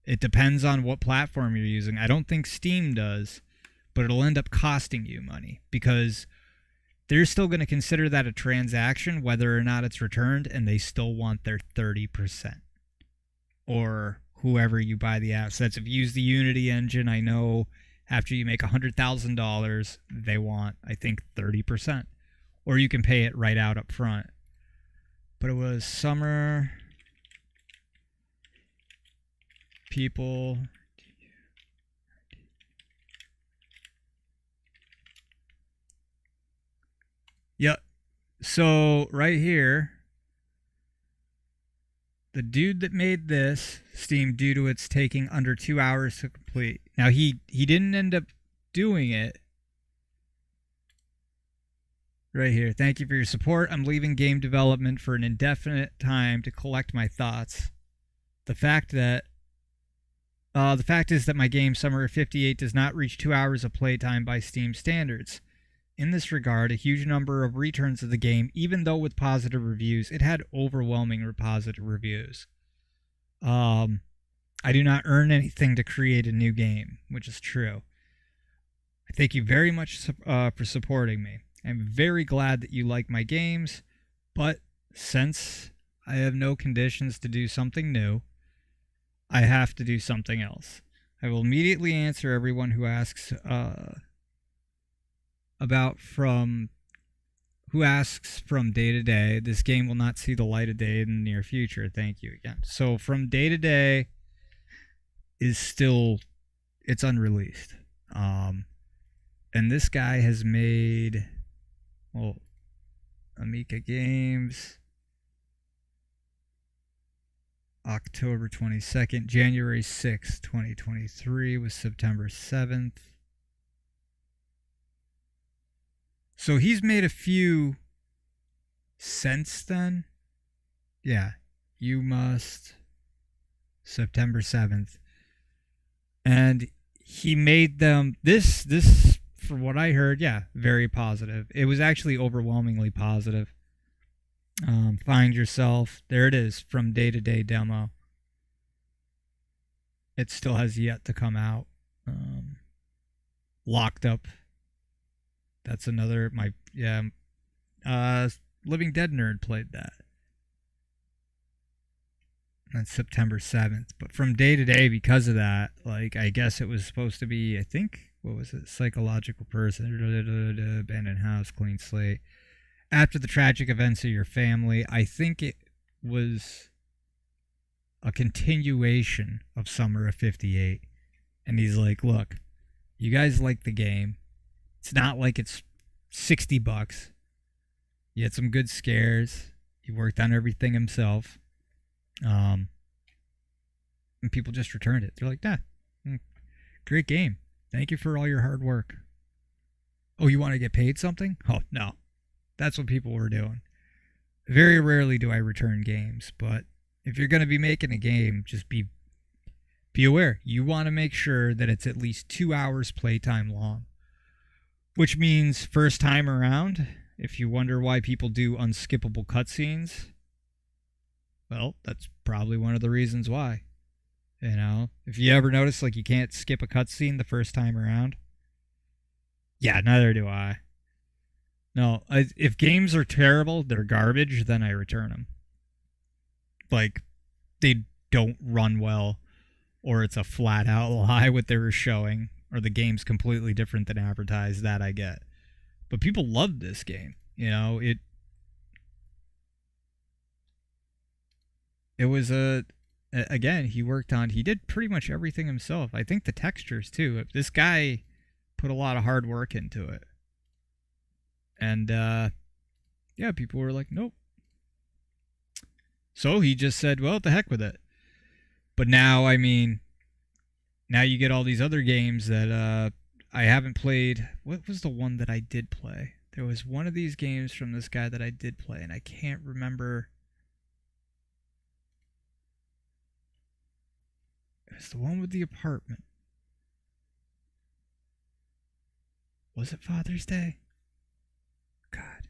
it depends on what platform you're using. I don't think Steam does, but it'll end up costing you money because they're still going to consider that a transaction whether or not it's returned, and they still want their 30%. Or whoever you buy the assets. If you use the Unity engine, I know after you make $100,000, they want, I think, 30%. Or you can pay it right out up front. But it was summer. People. Yep. So right here, the dude that made this Steam, due to its taking under 2 hours to complete. Now he didn't end up doing it. Right here. Thank you for your support. I'm leaving game development for an indefinite time to collect my thoughts. The fact is that my game Summer of 58 does not reach 2 hours of playtime by Steam standards. In this regard, a huge number of returns of the game, even though with positive reviews, it had overwhelming positive reviews. I do not earn anything to create a new game, which is true. I thank you very much for supporting me. I'm very glad that you like my games, but since I have no conditions to do something new, I have to do something else. I will immediately answer everyone who asks from day to day. This game will not see the light of day in the near future. Thank you again. So from day to day is still, it's unreleased. And this guy has made, well, Amica Games, October 22nd, January 6th, 2023 was September 7th. So he's made a few since then. Yeah, you must, September 7th. And he made them, this from what I heard, yeah, very positive. It was actually overwhelmingly positive. Find yourself. There it is, from day to day demo. It still has yet to come out. Locked Up. That's another, Living Dead Nerd played that. That's September 7th. But from day to day, because of that, like, I guess it was supposed to be, I think, what was it? Psychological person, abandoned house, clean slate. After the tragic events of your family, I think it was a continuation of Summer of 58. And he's like, look, you guys like the game. It's not like it's $60. You had some good scares. He worked on everything himself. And people just returned it. They're like, great game. Thank you for all your hard work. Oh, you want to get paid something? Oh, no. That's what people were doing. Very rarely do I return games, but if you're going to be making a game, just be aware. You want to make sure that it's at least 2 hours playtime long. Which means first time around, if you wonder why people do unskippable cutscenes, well, that's probably one of the reasons why. You know, if you ever notice like you can't skip a cutscene the first time around, yeah, neither do I. No, if games are terrible, they're garbage, then I return them. Like, they don't run well, or it's a flat out lie what they were showing, or the game's completely different than advertised, that I get. But people love this game. You know, it was again, he did pretty much everything himself. I think the textures too. This guy put a lot of hard work into it. And yeah, people were like, nope. So he just said, well, the heck with it. But now, I mean, now you get all these other games that I haven't played. What was the one that I did play? There was one of these games from this guy that I did play, and I can't remember. It was the one with the apartment. Was it Father's Day? God.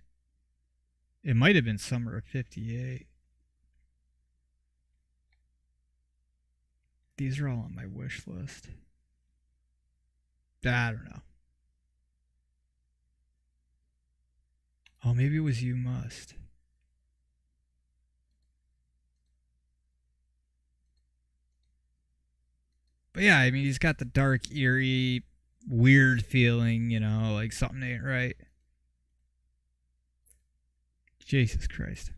It might have been summer of 58. These are all on my wish list. I don't know. Oh, maybe it was You Must. But yeah, I mean, he's got the dark, eerie, weird feeling, you know, like something ain't right. Jesus Christ.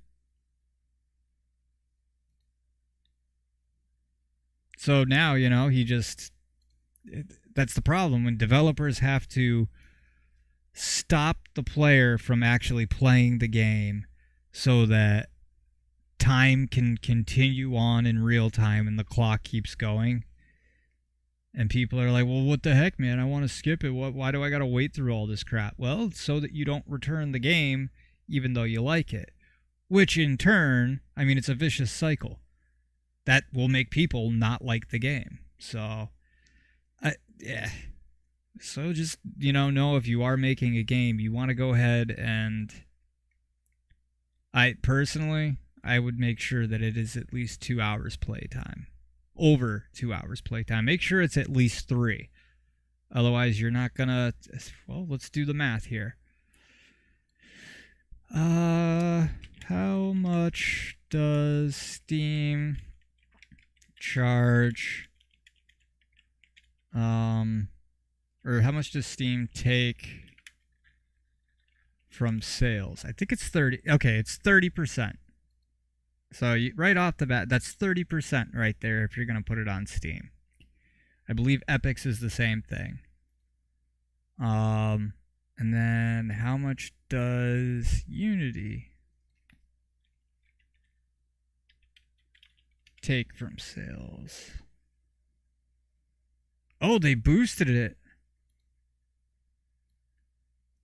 So now, you know, that's the problem when developers have to stop the player from actually playing the game so that time can continue on in real time and the clock keeps going. And people are like, well, what the heck, man? I want to skip it. Why do I got to wait through all this crap? Well, so that you don't return the game even though you like it. Which in turn, I mean, it's a vicious cycle. That will make people not like the game. So, yeah. So just, you know if you are making a game, you want to go ahead and I would make sure that it is at least 2 hours playtime. Over 2 hours playtime. Make sure it's at least 3. Otherwise, you're not gonna. Well, let's do the math here. How much does Steam charge? Or how much does Steam take from sales? I think it's 30. Okay, it's 30%. So right off the bat, that's 30% right there if you're going to put it on Steam. I believe Epic's is the same thing. And then how much does Unity take from sales? Oh, they boosted it.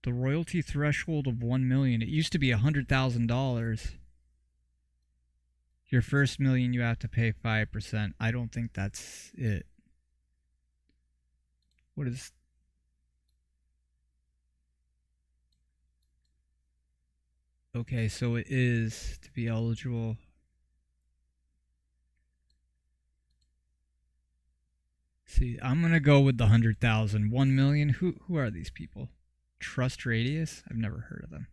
The royalty threshold of 1 million. It used to be $100,000. Your first million, you have to pay 5%. I don't think that's it. What is... Okay, so it is to be eligible. See, I'm going to go with the 100,000. 1 million? Who are these people? Trust Radius? I've never heard of them.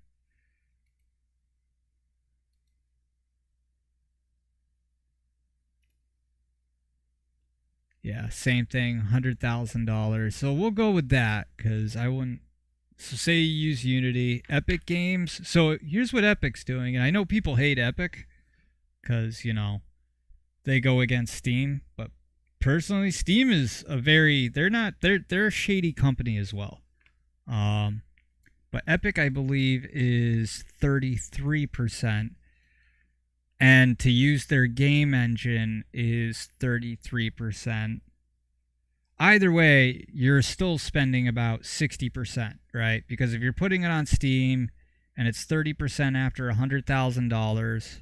Yeah, same thing, $100,000. So we'll go with that because I wouldn't. So say you use Unity, Epic Games. So here's what Epic's doing, and I know people hate Epic because they go against Steam. But personally, Steam is they're a shady company as well. But Epic, I believe, is 33%. And to use their game engine is 33%. Either way, you're still spending about 60%, right? Because if you're putting it on Steam and it's 30% after $100,000,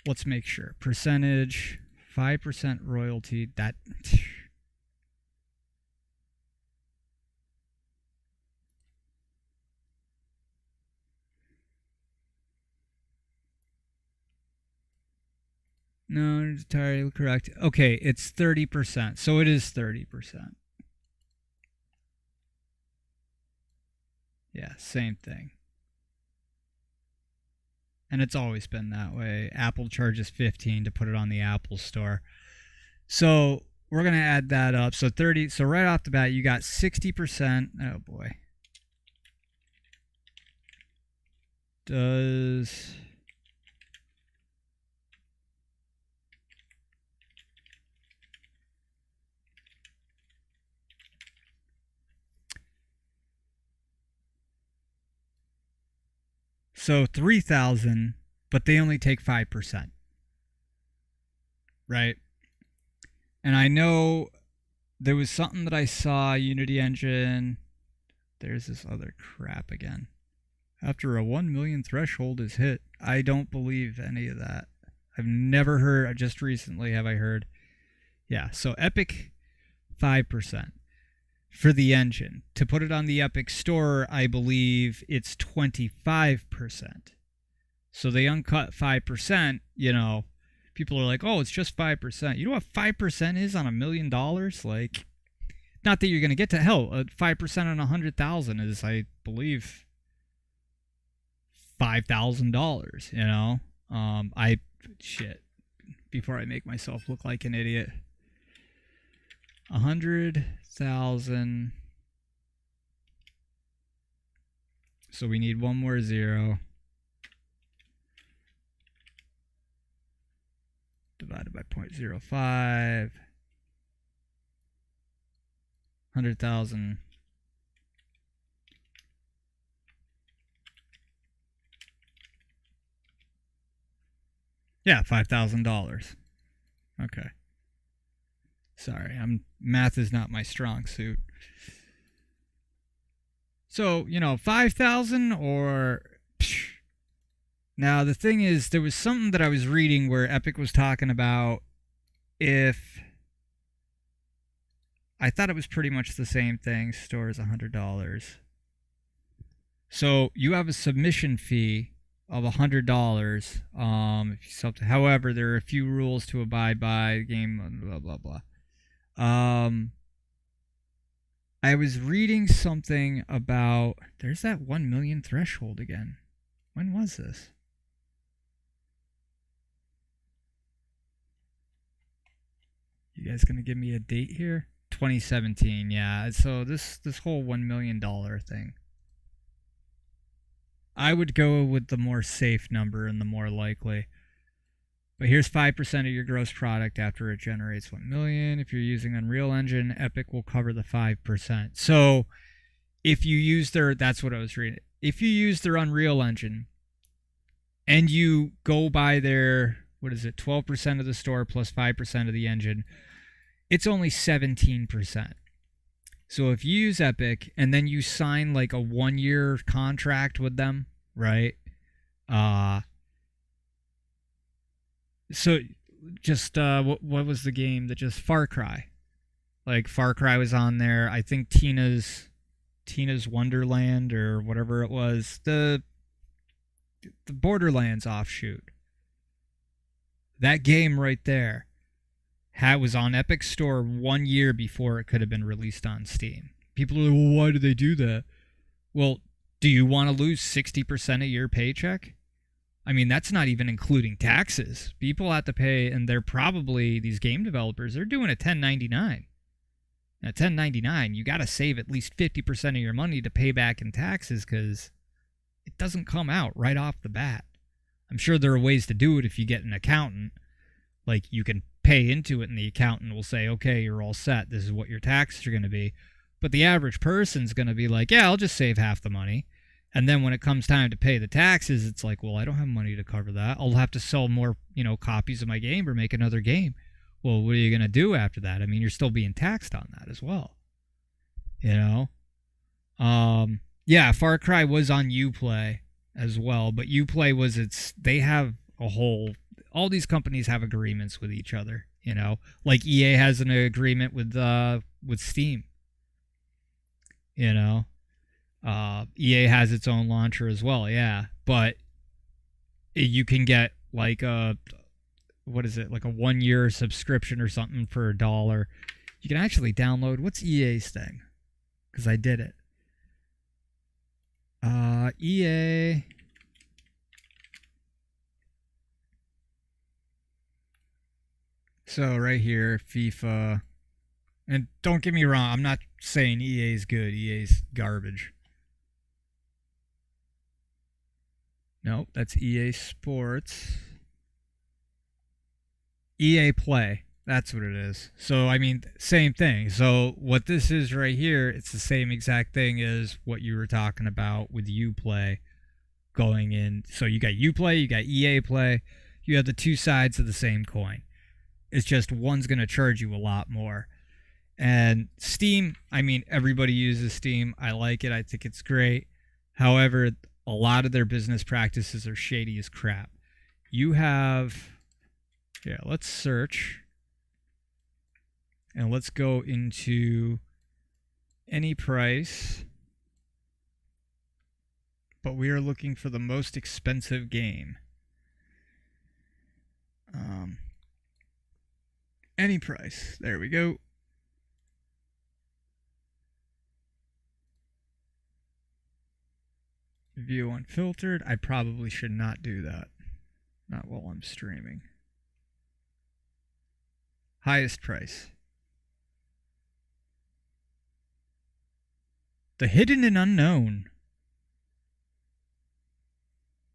Let's make sure. Percentage, 5% royalty. That. No, it's entirely correct. Okay, it's 30%. So it is 30%. Yeah, same thing. And it's always been that way. Apple charges 15 to put it on the Apple Store. So we're going to add that up. So 30. So right off the bat, you got 60%. Oh boy. Does so 3,000, but they only take 5%. Right? And I know there was something that I saw, Unity Engine. There's this other crap again. After a 1 million threshold is hit. I don't believe any of that. I've never heard, just recently have I heard. Yeah, so Epic, 5%. For the engine. To put it on the Epic Store, I believe it's 25%. So they uncut 5%, you know, people are like, oh, it's just 5%. You know what 5% is on $1 million? Like, not that you're going to get to hell. 5% on 100,000 is, I believe, $5,000, you know? Shit. Before I make myself look like an idiot. 100,000. So we need one more zero. Divided by 0.05. 100,000. Yeah, $5,000. Okay. Sorry, math is not my strong suit. So, you know, 5,000 or... Now, the thing is, there was something that I was reading where Epic was talking about if... I thought it was pretty much the same thing. Store is $100. So, you have a submission fee of $100. However, there are a few rules to abide by. Game, blah, blah, blah. I was reading something about... There's that 1 million threshold again. When was this? You guys gonna give me a date here? 2017, yeah. So this whole $1 million thing. I would go with the more safe number and the more likely. But here's 5% of your gross product after it generates 1 million. If you're using Unreal Engine, Epic will cover the 5%. So if you use their... That's what I was reading. If you use their Unreal Engine and you go by their... What is it? 12% of the store plus 5% of the engine. It's only 17%. So if you use Epic and then you sign like a 1-year contract with them, right? So just what was the game that just... Far Cry. Like Far Cry was on there. I think Tina's Wonderland or whatever it was. The Borderlands offshoot. That game right there was on Epic Store 1 year before it could have been released on Steam. People are like, well, why do they do that? Well, do you want to lose 60% of your paycheck? I mean, that's not even including taxes. People have to pay, and they're probably, these game developers, they're doing a 1099. Now, 1099, you got to save at least 50% of your money to pay back in taxes because it doesn't come out right off the bat. I'm sure there are ways to do it if you get an accountant. Like, you can pay into it and the accountant will say, okay, you're all set. This is what your taxes are going to be. But the average person's going to be like, yeah, I'll just save half the money. And then when it comes time to pay the taxes, it's like, well, I don't have money to cover that. I'll have to sell more, copies of my game or make another game. Well, what are you going to do after that? I mean, you're still being taxed on that as well. Yeah, Far Cry was on Uplay as well, but Uplay was they have a whole all these companies have agreements with each other, you know. Like EA has an agreement with Steam, you know. EA has its own launcher as well, yeah. But you can get like a what is it? Like a 1 year subscription or something for $1. You can actually download what's EA's thing? Cuz I did it. EA. So right here, FIFA. And don't get me wrong, I'm not saying EA's good. EA's garbage. Nope, that's EA Sports. EA Play. That's what it is. So, I mean, same thing. So, what this is right here, it's the same exact thing as what you were talking about with Uplay going in. So, you got Uplay, you got EA Play. You have the two sides of the same coin. It's just one's going to charge you a lot more. And Steam, I mean, everybody uses Steam. I like it. I think it's great. However, a lot of their business practices are shady as crap. You have, yeah, let's search. And let's go into any price. But we are looking for the most expensive game. Any price. There we go. View unfiltered. I probably should not do that. Not while I'm streaming. Highest price. The Hidden and Unknown.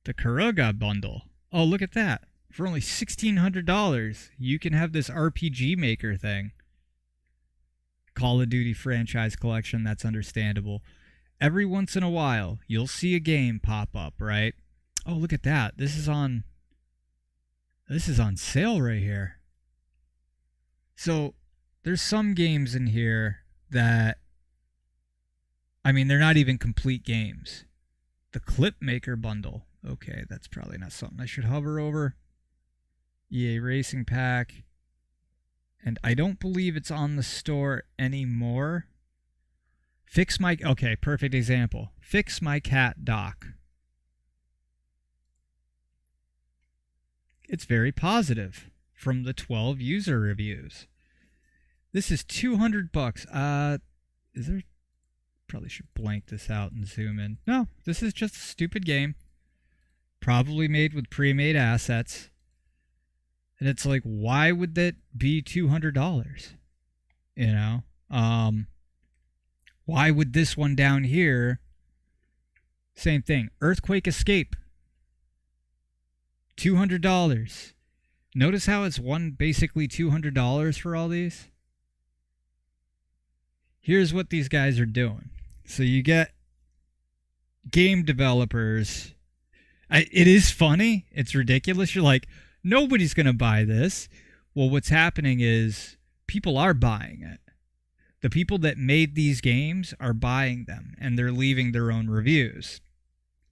The Karuga bundle. Oh, look at that. For only $1,600, you can have this RPG Maker thing. Call of Duty franchise collection, that's understandable. Every once in a while, you'll see a game pop up, right? Oh, look at that. This is on sale right here. So, there's some games in here that, I mean, they're not even complete games. The Clip Maker bundle. Okay, that's probably not something I should hover over. EA Racing Pack. And I don't believe it's on the store anymore. Okay, perfect example. Fix My Cat Dock. It's very positive from the 12 user reviews. This is $200. Is there? Probably should blank this out and zoom in. No, this is just a stupid game. Probably made with pre-made assets. And it's like, why would that be $200? You know? Why would this one down here? Same thing. Earthquake Escape. $200. Notice how it's basically $200 for all these? Here's what these guys are doing. So you get game developers. It is funny. It's ridiculous. You're like, nobody's going to buy this. Well, what's happening is people are buying it. The people that made these games are buying them, and they're leaving their own reviews.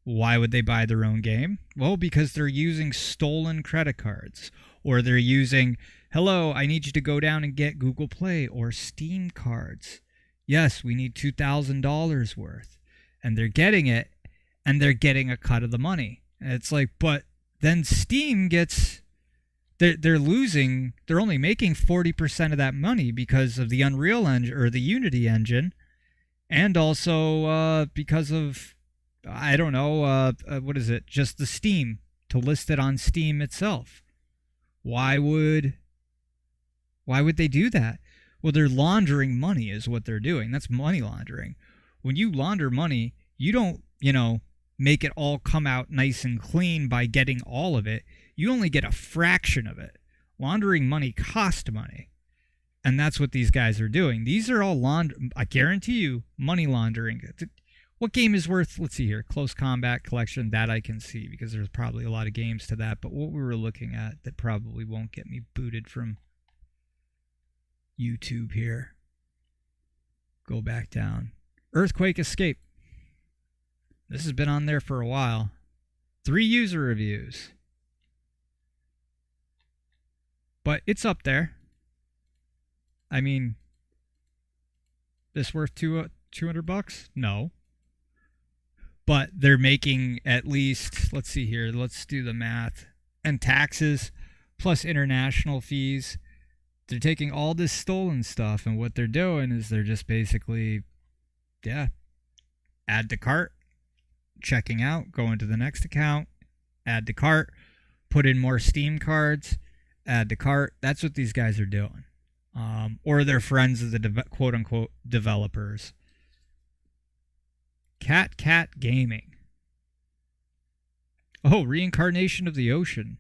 Why would they buy their own game? Well, because they're using stolen credit cards, or they're using, hello, I need you to go down and get Google Play or Steam cards. Yes, we need $2,000 worth. And they're getting it, and they're getting a cut of the money. And it's like, but then Steam gets... They're losing, they're only making 40% of that money because of the Unreal Engine or the Unity engine, and also because of, I don't know, what is it? Just the Steam, to list it on Steam itself. Why would they do that? Well, they're laundering money is what they're doing. That's money laundering. When you launder money, you don't, make it all come out nice and clean by getting all of it. You only get a fraction of it. Laundering money costs money. And that's what these guys are doing. These are all I guarantee you, money laundering. What game is worth, let's see here, Close Combat Collection, that I can see, because there's probably a lot of games to that. But what we were looking at that probably won't get me booted from YouTube here. Go back down. Earthquake Escape. This has been on there for a while. 3 user reviews. But it's up there. I mean, this worth $200? No. But they're making at least, let's see here, let's do the math. And taxes plus international fees. They're taking all this stolen stuff, and what they're doing is they're just basically, add to cart, checking out, going to the next account, add to cart, put in more Steam cards, add to cart. That's what these guys are doing. Or they're friends of the quote-unquote developers. Cat Gaming. Oh, Reincarnation of the Ocean.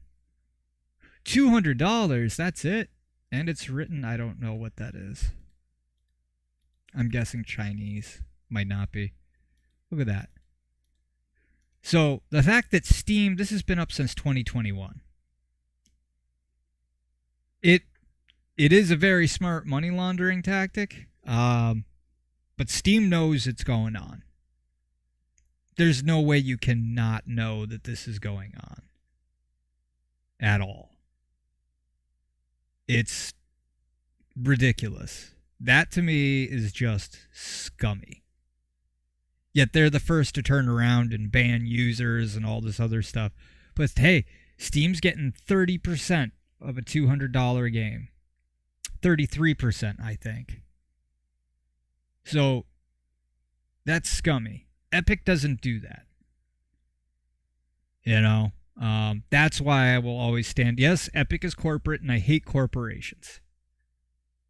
$200, that's it. And it's written, I don't know what that is. I'm guessing Chinese. Might not be. Look at that. So, the fact that Steam, this has been up since 2021. It is a very smart money laundering tactic. But Steam knows it's going on. There's no way you cannot know that this is going on. At all. It's ridiculous. That to me is just scummy. Yet they're the first to turn around and ban users and all this other stuff. But hey, Steam's getting 30% of a $200 game. 33%, I think. So, that's scummy. Epic doesn't do that. You know? That's why I will always stand. Yes, Epic is corporate, and I hate corporations.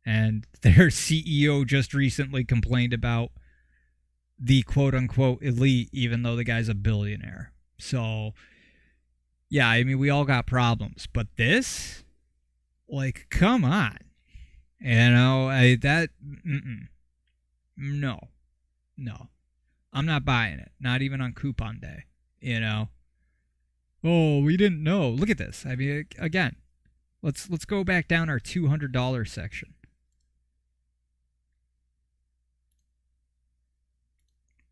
And their CEO just recently complained about the quote-unquote elite, even though the guy's a billionaire. So, yeah, I mean, we all got problems. But this? Like, come on. You know, No. I'm not buying it. Not even on coupon day. You know? Oh, we didn't know. Look at this. I mean, again, let's go back down our $200 section.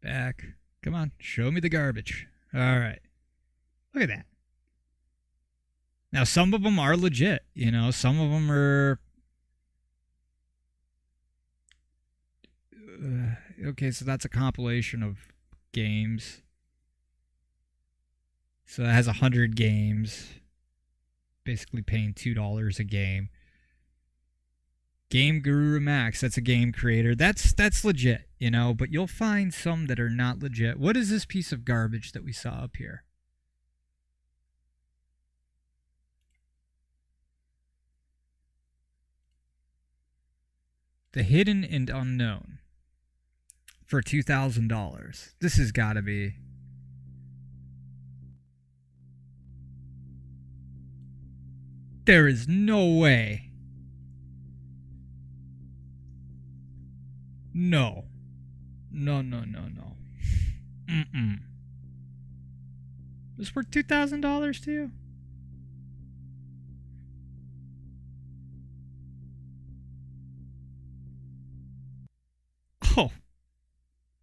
Back. Come on, show me the garbage. All right. Look at that. Now, some of them are legit. You know, some of them are... okay, so that's a compilation of games. So it has 100 games. Basically paying $2 a game. Game Guru Max, that's a game creator. That's legit, you know, but you'll find some that are not legit. What is this piece of garbage that we saw up here? The Hidden and Unknown for $2,000. This has got to be... There is no way. No. No. This worth $2,000 to you? Oh.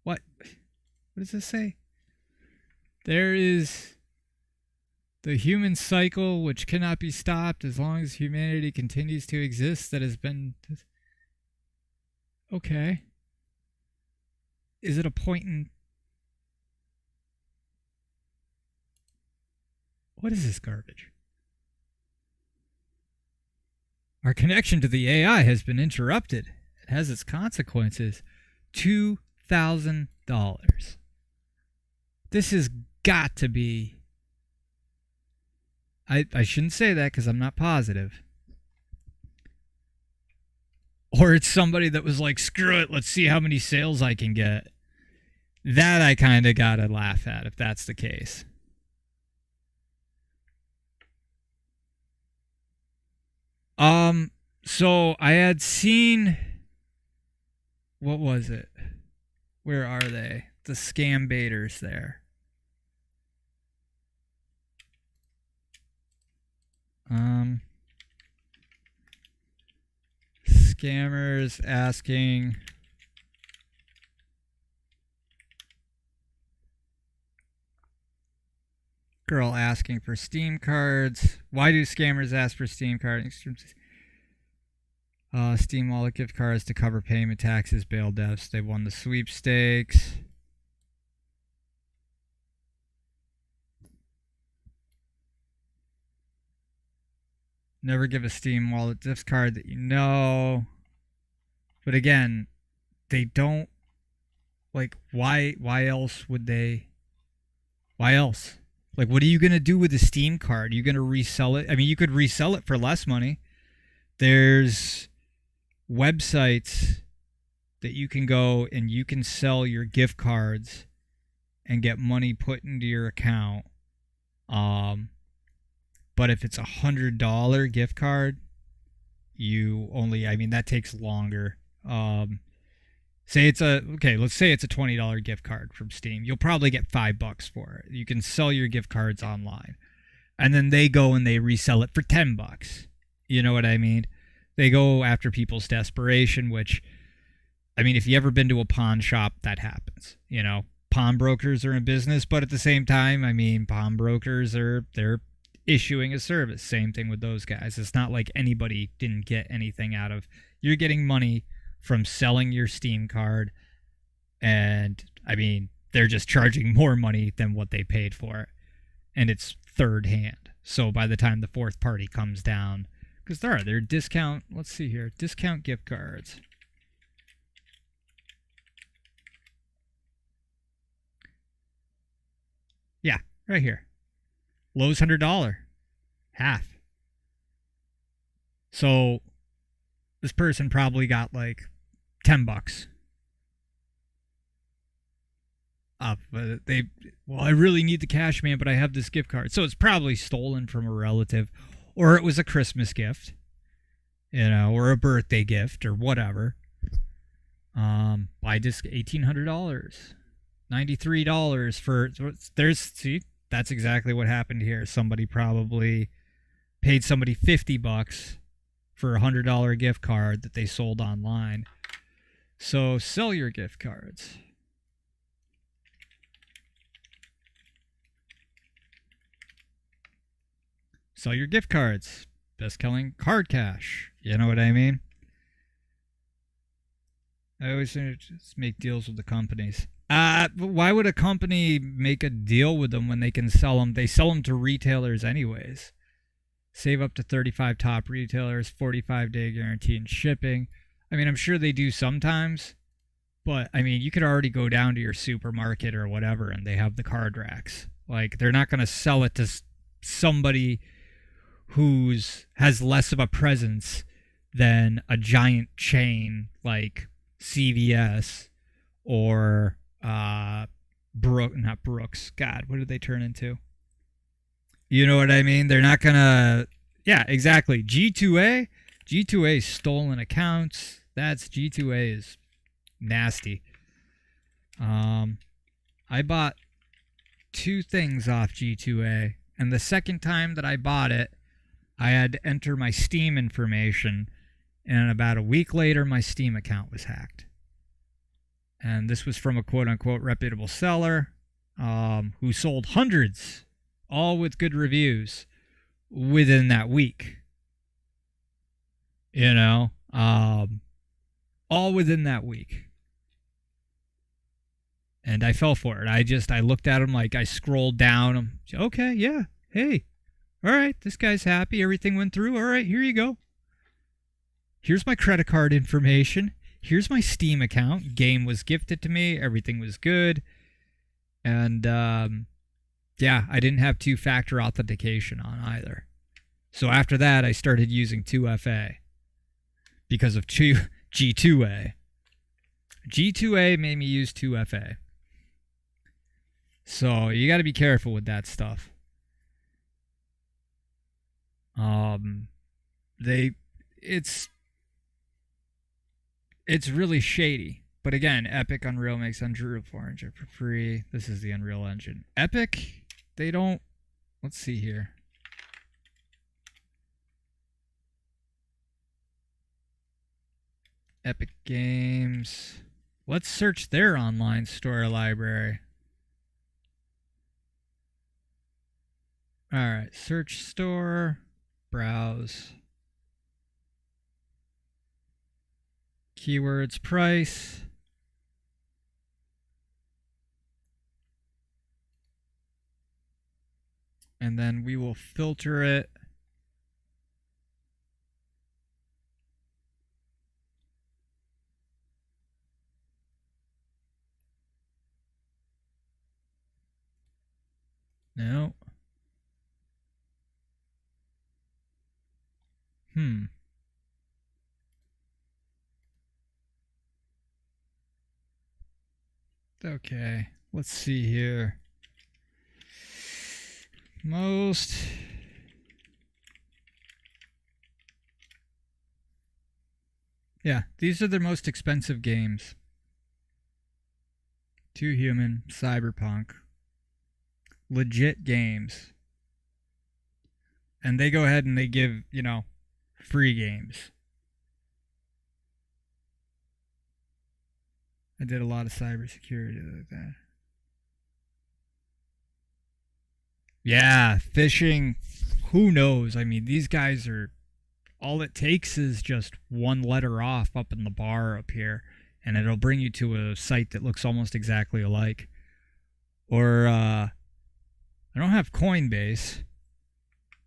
What? What does this say? There is the human cycle which cannot be stopped as long as humanity continues to exist that has been... Okay. Is it a point in... What is this garbage? Our connection to the AI has been interrupted. It has its consequences. $2,000. This has got to be... I shouldn't say that because I'm not positive. Or it's somebody that was like, screw it, let's see how many sales I can get. That I kind of gotta laugh at if that's the case. So I had seen... What was it? Where are they? The scam baiters there. Scammers asking Girl asking for Steam cards. Why do scammers ask for Steam cards? Steam wallet gift cards to cover payment taxes, bail deaths. They won the sweepstakes. Never give a Steam wallet gift card that you know. But again, they don't, like, why else would they? Why else? Like, what are you going to do with a Steam card? Are you going to resell it? I mean, you could resell it for less money. There's websites that you can go and you can sell your gift cards and get money put into your account. But if it's $100 gift card, you only, I mean, that takes longer. Let's say it's a $20 gift card from Steam. You'll probably get $5 for it. You can sell your gift cards online. And then they go and they resell it for $10. You know what I mean? They go after people's desperation, which, I mean, if you ever been to a pawn shop, that happens. You know, pawnbrokers are in business, but at the same time, I mean, pawnbrokers they're issuing a service. Same thing with those guys. It's not like anybody didn't get anything out of, you're getting money from selling your Steam card, and I mean, they're just charging more money than what they paid for it, and it's third hand. So by the time the fourth party comes down, because they're discount, let's see here, discount gift cards. Yeah, right here. Low's $100, half. So this person probably got like $10. But I really need the cash, man, but I have this gift card. So it's probably stolen from a relative, or it was a Christmas gift, you know, or a birthday gift, or whatever. Buy just $1,800, $93 for, see, that's exactly what happened here. Somebody probably paid somebody $50 for a $100 gift card that they sold online. So sell your gift cards. Sell your gift cards. Best selling card cash. You know what I mean? I always just make deals with the companies. Why would a company make a deal with them when they can sell them? They sell them to retailers anyways. Save up to 35 top retailers, 45-day guarantee in shipping. I mean, I'm sure they do sometimes, but I mean, you could already go down to your supermarket or whatever and they have the card racks. Like, they're not going to sell it to somebody who's has less of a presence than a giant chain like CVS or not Brooks. God, what did they turn into? You know what I mean? They're not gonna. Yeah, exactly. G2A stolen accounts. That's G2A is nasty. I bought 2 things off G2A, and the second time that I bought it, I had to enter my Steam information, and about a week later, my Steam account was hacked. And this was from a quote-unquote reputable seller who sold hundreds, all with good reviews, within that week. You know? All within that week. And I fell for it. I looked at him, like, I scrolled down. Okay, yeah, hey. All right, this guy's happy. Everything went through. All right, here you go. Here's my credit card information. Here's my Steam account. Game was gifted to me. Everything was good. And, yeah, I didn't have 2-factor authentication on either. So after that, I started using 2FA because of G2A. G2A made me use 2FA. So you got to be careful with that stuff. It's really shady. But again, Epic Unreal makes Unreal 4 engine for free. This is the Unreal Engine. Epic, they don't. Let's see here. Epic Games. Let's search their online store library. All right, search store, browse, keywords, price. And then we will filter it. No. Okay, let's see here. Most. Yeah, these are the most expensive games. Too Human, Cyberpunk. Legit games. And they go ahead and they give, free games. I did a lot of cybersecurity like that. Yeah, phishing. Who knows? I mean, these guys are. All it takes is just one letter off up in the bar up here, and it'll bring you to a site that looks almost exactly alike. Or, I don't have Coinbase,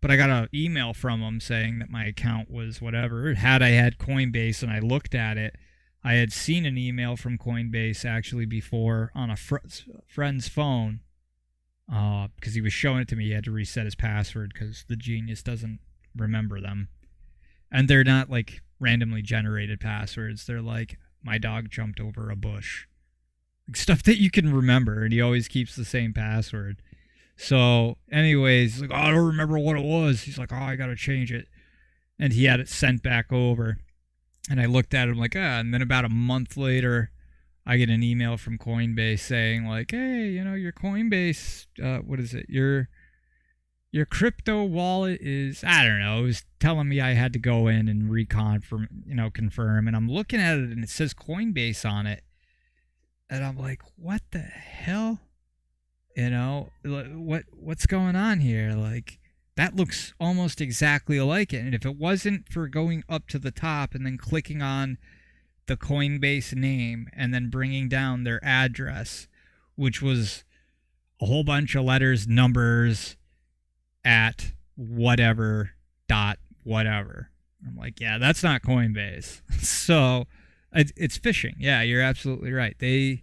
but I got an email from them saying that my account was whatever. Had I had Coinbase and I looked at it, I had seen an email from Coinbase actually before on a friend's phone because he was showing it to me. He had to reset his password because the genius doesn't remember them. And they're not like randomly generated passwords. They're like, my dog jumped over a bush. Like stuff that you can remember, and he always keeps the same password. So, anyways, like, oh, I don't remember what it was. He's like, oh, I got to change it. And he had it sent back over. And I looked at it, I'm like, and then about a month later, I get an email from Coinbase saying, like, hey, your Coinbase, what is it? Your crypto wallet is, I don't know, it was telling me I had to go in and confirm. And I'm looking at it and it says Coinbase on it. And I'm like, what the hell? What's going on here? Like, that looks almost exactly like it. And if it wasn't for going up to the top and then clicking on the Coinbase name and then bringing down their address, which was a whole bunch of letters, numbers, at whatever dot whatever. I'm like, yeah, that's not Coinbase. So it's phishing. Yeah, you're absolutely right. They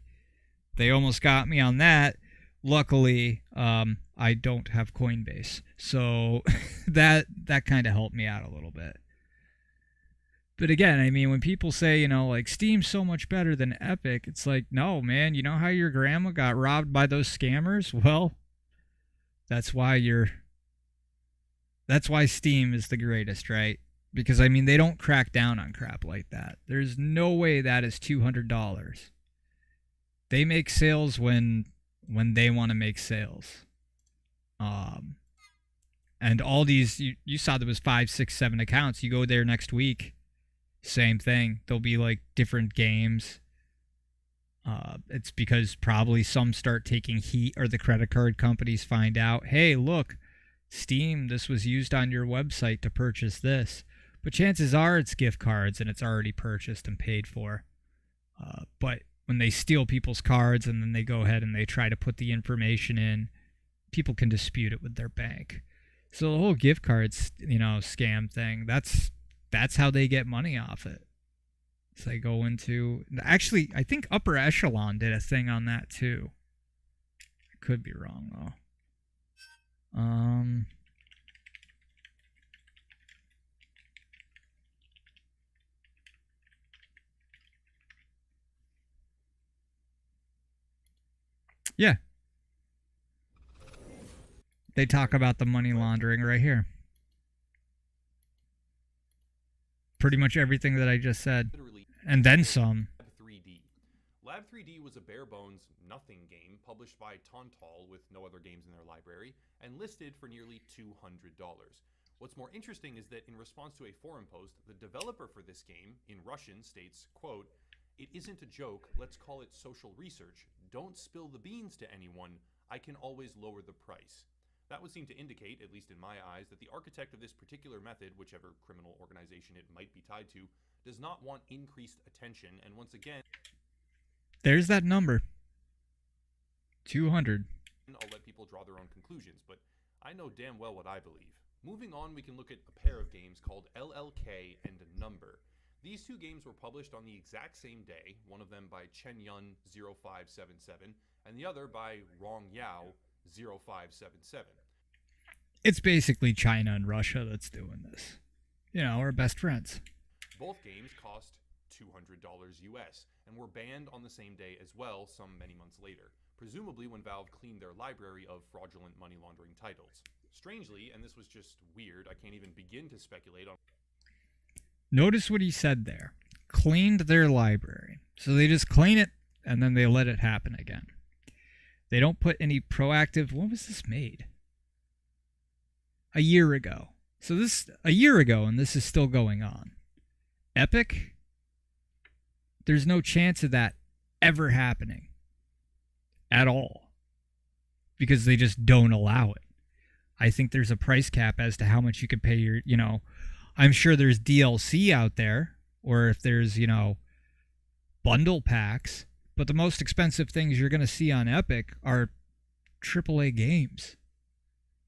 almost got me on that. Luckily, I don't have Coinbase, so that kind of helped me out a little bit. But again, I mean, when people say, like Steam's so much better than Epic, it's like, no, man. You know how your grandma got robbed by those scammers? Well, that's why Steam is the greatest, right? Because, I mean, they don't crack down on crap like that. There's no way that is $200. They make sales when they want to make sales. And all these, you saw there was 5, 6, 7 accounts. You go there next week, same thing. There'll be like different games. It's because probably some start taking heat, or the credit card companies find out, hey, look, Steam, this was used on your website to purchase this. But chances are it's gift cards and it's already purchased and paid for. But when they steal people's cards and then they go ahead and they try to put the information in, people can dispute it with their bank. So the whole gift cards, scam thing, that's how they get money off it. So they go into, actually, I think Upper Echelon did a thing on that too. I could be wrong though. Yeah. They talk about the money laundering right here. Pretty much everything that I just said. And then some. Lab 3D was a bare-bones, nothing game published by Tontal with no other games in their library and listed for nearly $200. What's more interesting is that in response to a forum post, the developer for this game, in Russian, states, quote, "It isn't a joke, let's call it social research. Don't spill the beans to anyone. I can always lower the price." That would seem to indicate, at least in my eyes, that the architect of this particular method, whichever criminal organization it might be tied to, does not want increased attention, and once again, There's that number. 200. I'll let people draw their own conclusions, but I know damn well what I believe. Moving on, we can look at a pair of games called LLK and Number. These two games were published on the exact same day, one of them by Chen Yun 0577, and the other by Rong Yao 0577. It's basically China and Russia that's doing this. You know, our best friends. Both games cost $200 US and were banned on the same day as well, some many months later, presumably when Valve cleaned their library of fraudulent money laundering titles. Strangely, and this was just weird, I can't even begin to speculate on. Notice what he said there. Cleaned their library. So they just clean it and then they let it happen again. They don't put any proactive. When was this made? A year ago. So this a year ago, and this is still going on. Epic? There's no chance of that ever happening. At all. Because they just don't allow it. I think there's a price cap as to how much you could pay your, I'm sure there's DLC out there, or if there's, bundle packs, but the most expensive things you're going to see on Epic are AAA games.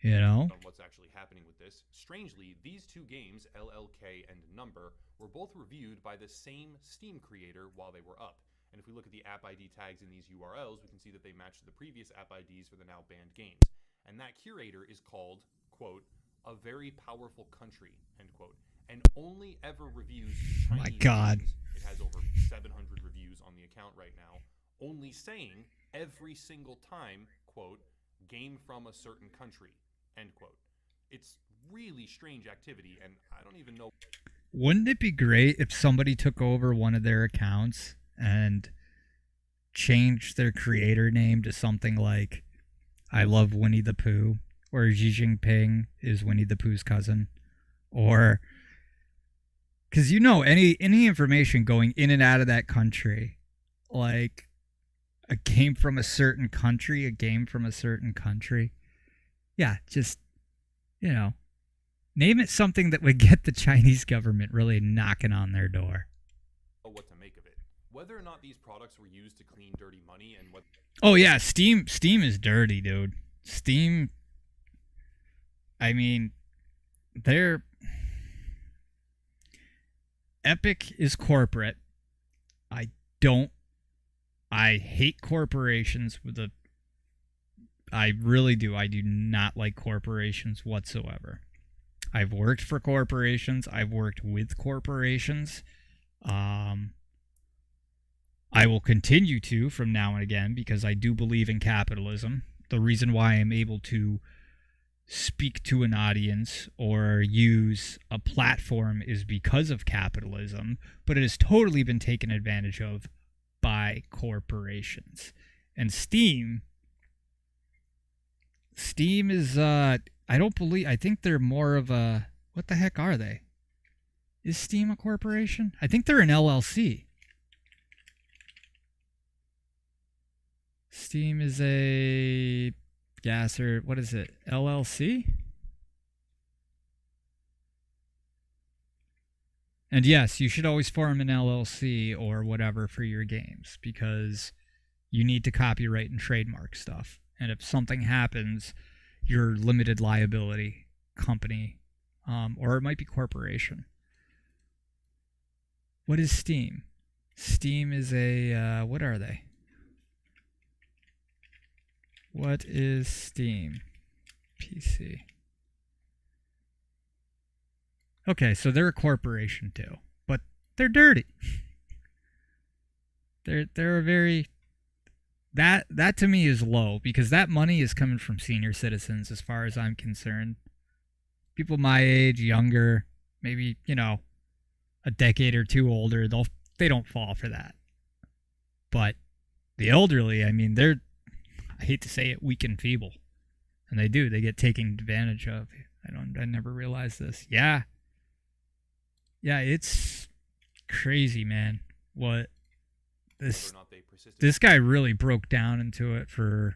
On what's actually happening with this. Strangely, these two games, LLK and Number, were both reviewed by the same Steam creator while they were up. And if we look at the app ID tags in these URLs, we can see that they match the previous app IDs for the now banned games. And that curator is called, quote, a very powerful country, end quote, and only ever reviews Chinese My God. games. It has over 700 reviews on the account right now, only saying every single time, quote, game from a certain country, end quote. It's really strange activity, and I don't even know. Wouldn't it be great if somebody took over one of their accounts and changed their creator name to something like I love Winnie the Pooh, or Xi Jinping is Winnie the Pooh's cousin, or because any information going in and out of that country, like a game from a certain country, yeah, just name it something that would get the Chinese government really knocking on their door. What to make of it. Whether or not these products were used to clean dirty money and what. Oh yeah, Steam is dirty, dude. Steam, I mean, Epic is corporate. I hate corporations I really do. I do not like corporations whatsoever. I've worked for corporations. I've worked with corporations. I will continue to from now and again because I do believe in capitalism. The reason why I'm able to speak to an audience or use a platform is because of capitalism, but it has totally been taken advantage of by corporations. And Steam is, I think they're more of a, what the heck are they? Is Steam a corporation? I think they're an LLC. Steam is a what is it? LLC? And yes, you should always form an LLC or whatever for your games because you need to copyright and trademark stuff. And if something happens, you're limited liability company, or it might be corporation. What is Steam? Steam is a, what are they? What is Steam? PC. Okay, so they're a corporation too, but they're dirty. They're a very that to me is low because that money is coming from senior citizens as far as I'm concerned. People my age, younger, maybe, a decade or two older, they don't fall for that. But the elderly, I mean, I hate to say it, weak and feeble. And they get taken advantage of. I never realized this. Yeah. Yeah, it's crazy, man. What this guy really broke down into it for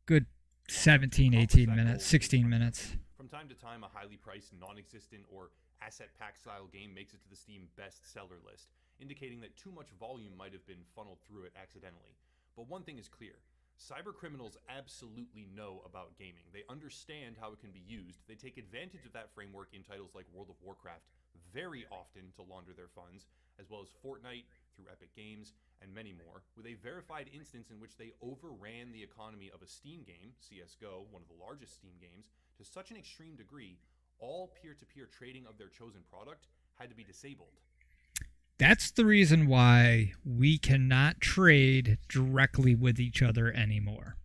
good 17, To 18 accomplish that minutes, goal, 16 minutes. From time to time, a highly priced, non-existent, or asset pack style game makes it to the Steam bestseller list, indicating that too much volume might have been funneled through it accidentally. But one thing is clear. Cybercriminals absolutely know about gaming. They understand how it can be used. They take advantage of that framework in titles like World of Warcraft very often to launder their funds, as well as Fortnite through Epic Games and many more, with a verified instance in which they overran the economy of a Steam game, CS:GO, one of the largest Steam games, to such an extreme degree, all peer-to-peer trading of their chosen product had to be disabled. That's the reason why we cannot trade directly with each other anymore,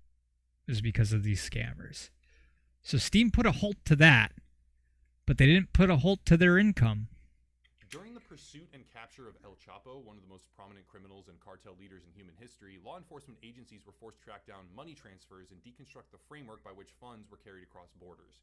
is because of these scammers. So Steam put a halt to that, but they didn't put a halt to their income. During the pursuit and capture of El Chapo, one of the most prominent criminals and cartel leaders in human history, law enforcement agencies were forced to track down money transfers and deconstruct the framework by which funds were carried across borders.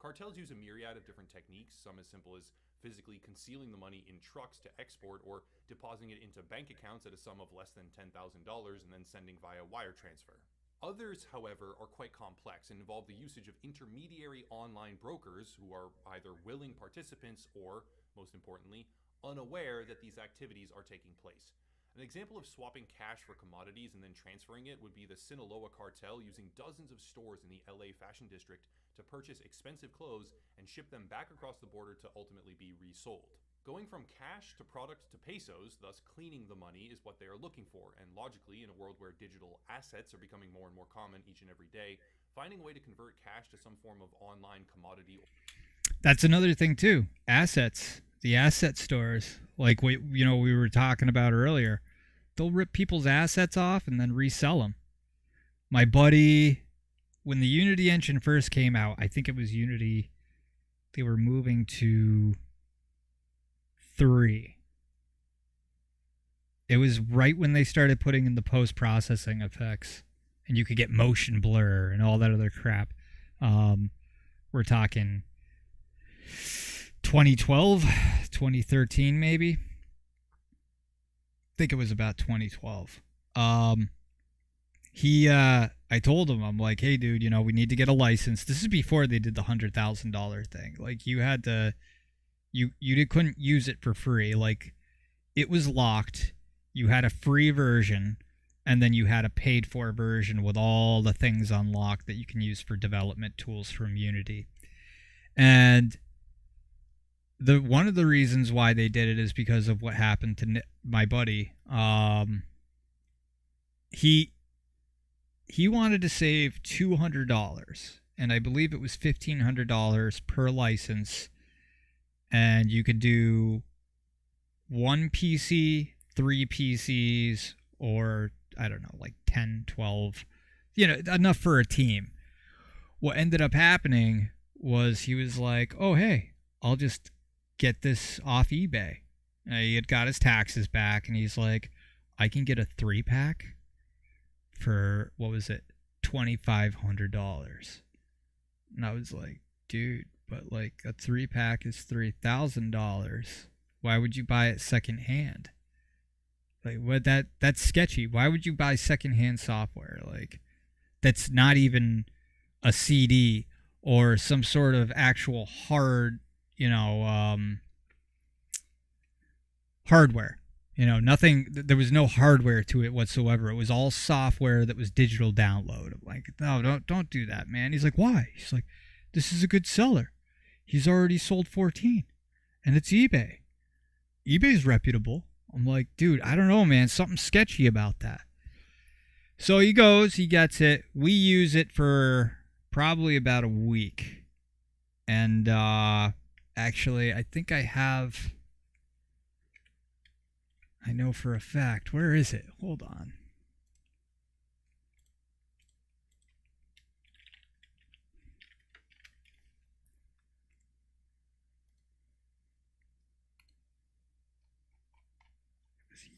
Cartels use a myriad of different techniques, some as simple as physically concealing the money in trucks to export or depositing it into bank accounts at a sum of less than $10,000 and then sending via wire transfer. Others, however, are quite complex and involve the usage of intermediary online brokers who are either willing participants or, most importantly, unaware that these activities are taking place. An example of swapping cash for commodities and then transferring it would be the Sinaloa cartel using dozens of stores in the LA fashion district to purchase expensive clothes and ship them back across the border to ultimately be resold. Going from cash to product to pesos, thus cleaning the money, is what they are looking for, and logically, in a world where digital assets are becoming more and more common each and every day, finding a way to convert cash to some form of online commodity. That's another thing too. Assets, the asset stores, like we were talking about earlier, they'll rip people's assets off and then resell them. My buddy, when the Unity engine first came out, I think it was Unity, they were moving to 3. It was right when they started putting in the post-processing effects, and you could get motion blur and all that other crap. We're talking 2012, 2013 maybe. I think it was about 2012. I told him, I'm like, hey dude, we need to get a license. This is before they did the $100,000 thing. Like you had to, you couldn't use it for free. Like it was locked. You had a free version, and then you had a paid for version with all the things unlocked that you can use for development tools from Unity. And one of the reasons why they did it is because of what happened to my buddy. He wanted to save $200, and I believe it was $1,500 per license, and you could do 1 PC, 3 PCs, or I don't know, like 10, 12, enough for a team. What ended up happening was he was like, oh, hey, I'll just get this off eBay. He had got his taxes back, and he's like, I can get a 3-pack for, what was it, $2,500. And I was like, dude, but like a 3-pack is $3,000. Why would you buy it secondhand? Like, what? That's sketchy. Why would you buy secondhand software? Like, that's not even a CD or some sort of actual hardware. Nothing. There was no hardware to it whatsoever. It was all software that was digital download. I'm like, no, don't do that, man. He's like, why? He's like, this is a good seller. He's already sold 14, and it's eBay. eBay's reputable. I'm like, dude, I don't know, man. Something sketchy about that. So he goes, he gets it. We use it for probably about a week. And actually, I think I know for a fact. Where is it? Hold on.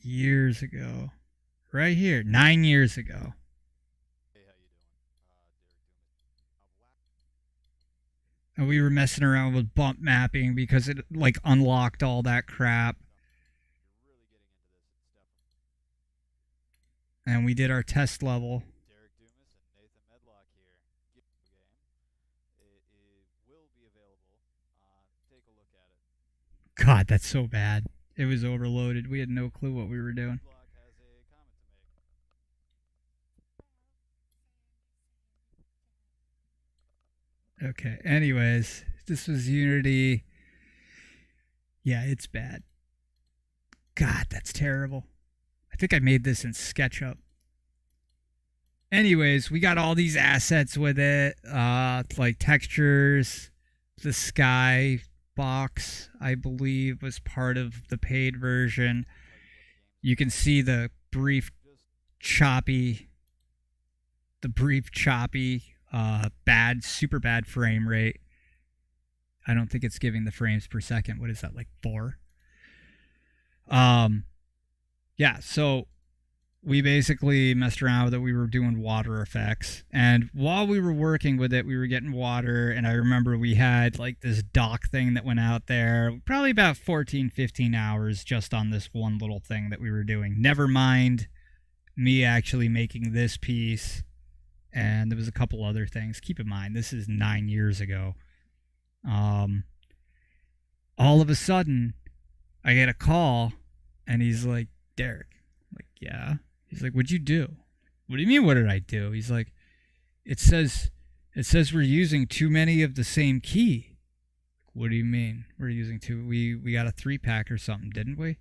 Years ago. Right here. 9 years ago. Hey, how you doing? Derek Dumas. And we were messing around with bump mapping because it like unlocked all that crap. You're really getting into this. It's definitely And we did our test level. Derek Dumas and Nathan Medlock here. God, that's so bad. It was overloaded. We had no clue what we were doing. Block has a comment to make. Okay. Anyways, this was Unity. Yeah, it's bad. God, that's terrible. I think I made this in SketchUp. Anyways, we got all these assets with it, like textures. The sky box, I believe, was part of the paid version. You can see the brief, choppy, bad, super bad frame rate. I don't think it's giving the frames per second. What is that, like 4? Yeah, so we basically messed around with it. We were doing water effects. And while we were working with it, we were getting water. And I remember we had like this dock thing that went out there, probably about 14, 15 hours just on this one little thing that we were doing. Never mind me actually making this piece. And there was a couple other things. Keep in mind, this is 9 years ago. All of a sudden, I get a call, and he's like, Derek. I'm like, yeah. He's like, what'd you do? What do you mean, what did I do? He's like, it says we're using too many of the same key. What do you mean? We're using too? We got a 3-pack or something, didn't we?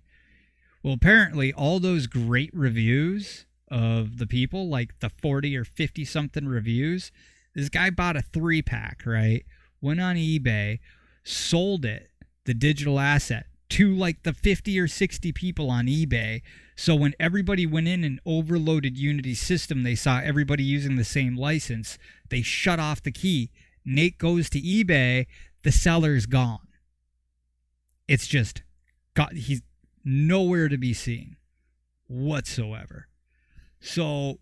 Well, apparently, all those great reviews of the people, like the 40 or 50 something reviews, this guy bought a 3-pack, right? Went on eBay, sold it, the digital asset, to like the 50 or 60 people on eBay. So when everybody went in and overloaded Unity's system, they saw everybody using the same license. They shut off the key. Nate goes to eBay, the seller's gone. It's just, he's nowhere to be seen whatsoever. So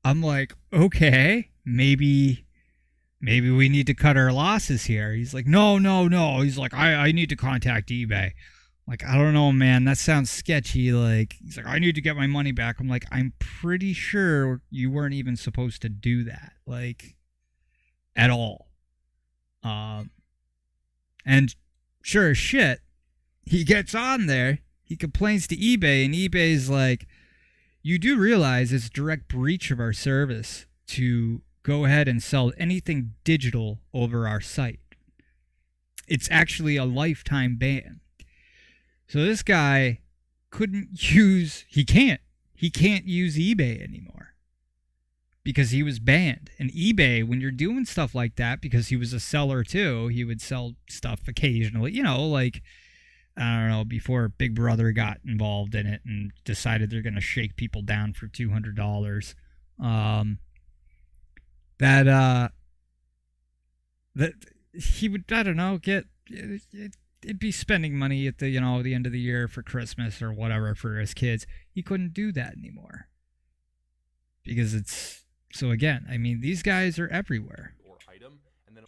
I'm like, okay, maybe we need to cut our losses here. He's like, no. He's like, I need to contact eBay. Like, I don't know, man. That sounds sketchy. Like, he's like, I need to get my money back. I'm like, I'm pretty sure you weren't even supposed to do that. Like, at all. And sure as shit, he gets on there. He complains to eBay, and eBay's like, you do realize it's a direct breach of our service to go ahead and sell anything digital over our site. It's actually a lifetime ban. So this guy he can't use eBay anymore because he was banned. And eBay, when you're doing stuff like that, because he was a seller too, he would sell stuff occasionally, like, I don't know, before Big Brother got involved in it and decided they're going to shake people down for $200. That he would, I don't know, it'd be spending money at the, the end of the year for Christmas or whatever for his kids. He couldn't do that anymore because so again, I mean, these guys are everywhere. Or item, and then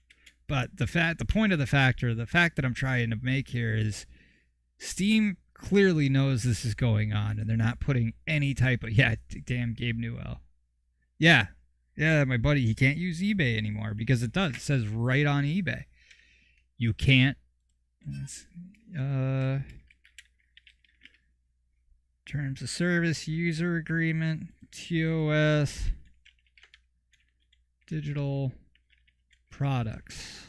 But the fact that I'm trying to make here is Steam clearly knows this is going on, and they're not putting any type of, damn Gabe Newell. Yeah, my buddy, he can't use eBay anymore because it says right on eBay. You can't, terms of service, user agreement, TOS, digital products.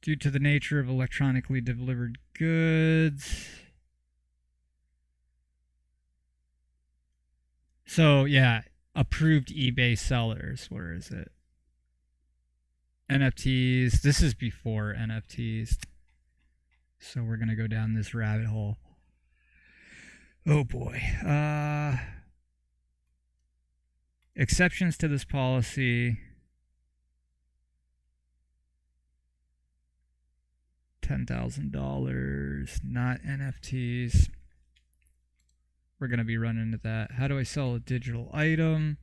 Due to the nature of electronically delivered goods. So, yeah, approved eBay sellers. Where is it? NFTs. This is before NFTs. So we're going to go down this rabbit hole. Oh, boy. Exceptions to this policy. $10,000, not NFTs. We're going to be running into that. How do I sell a digital item?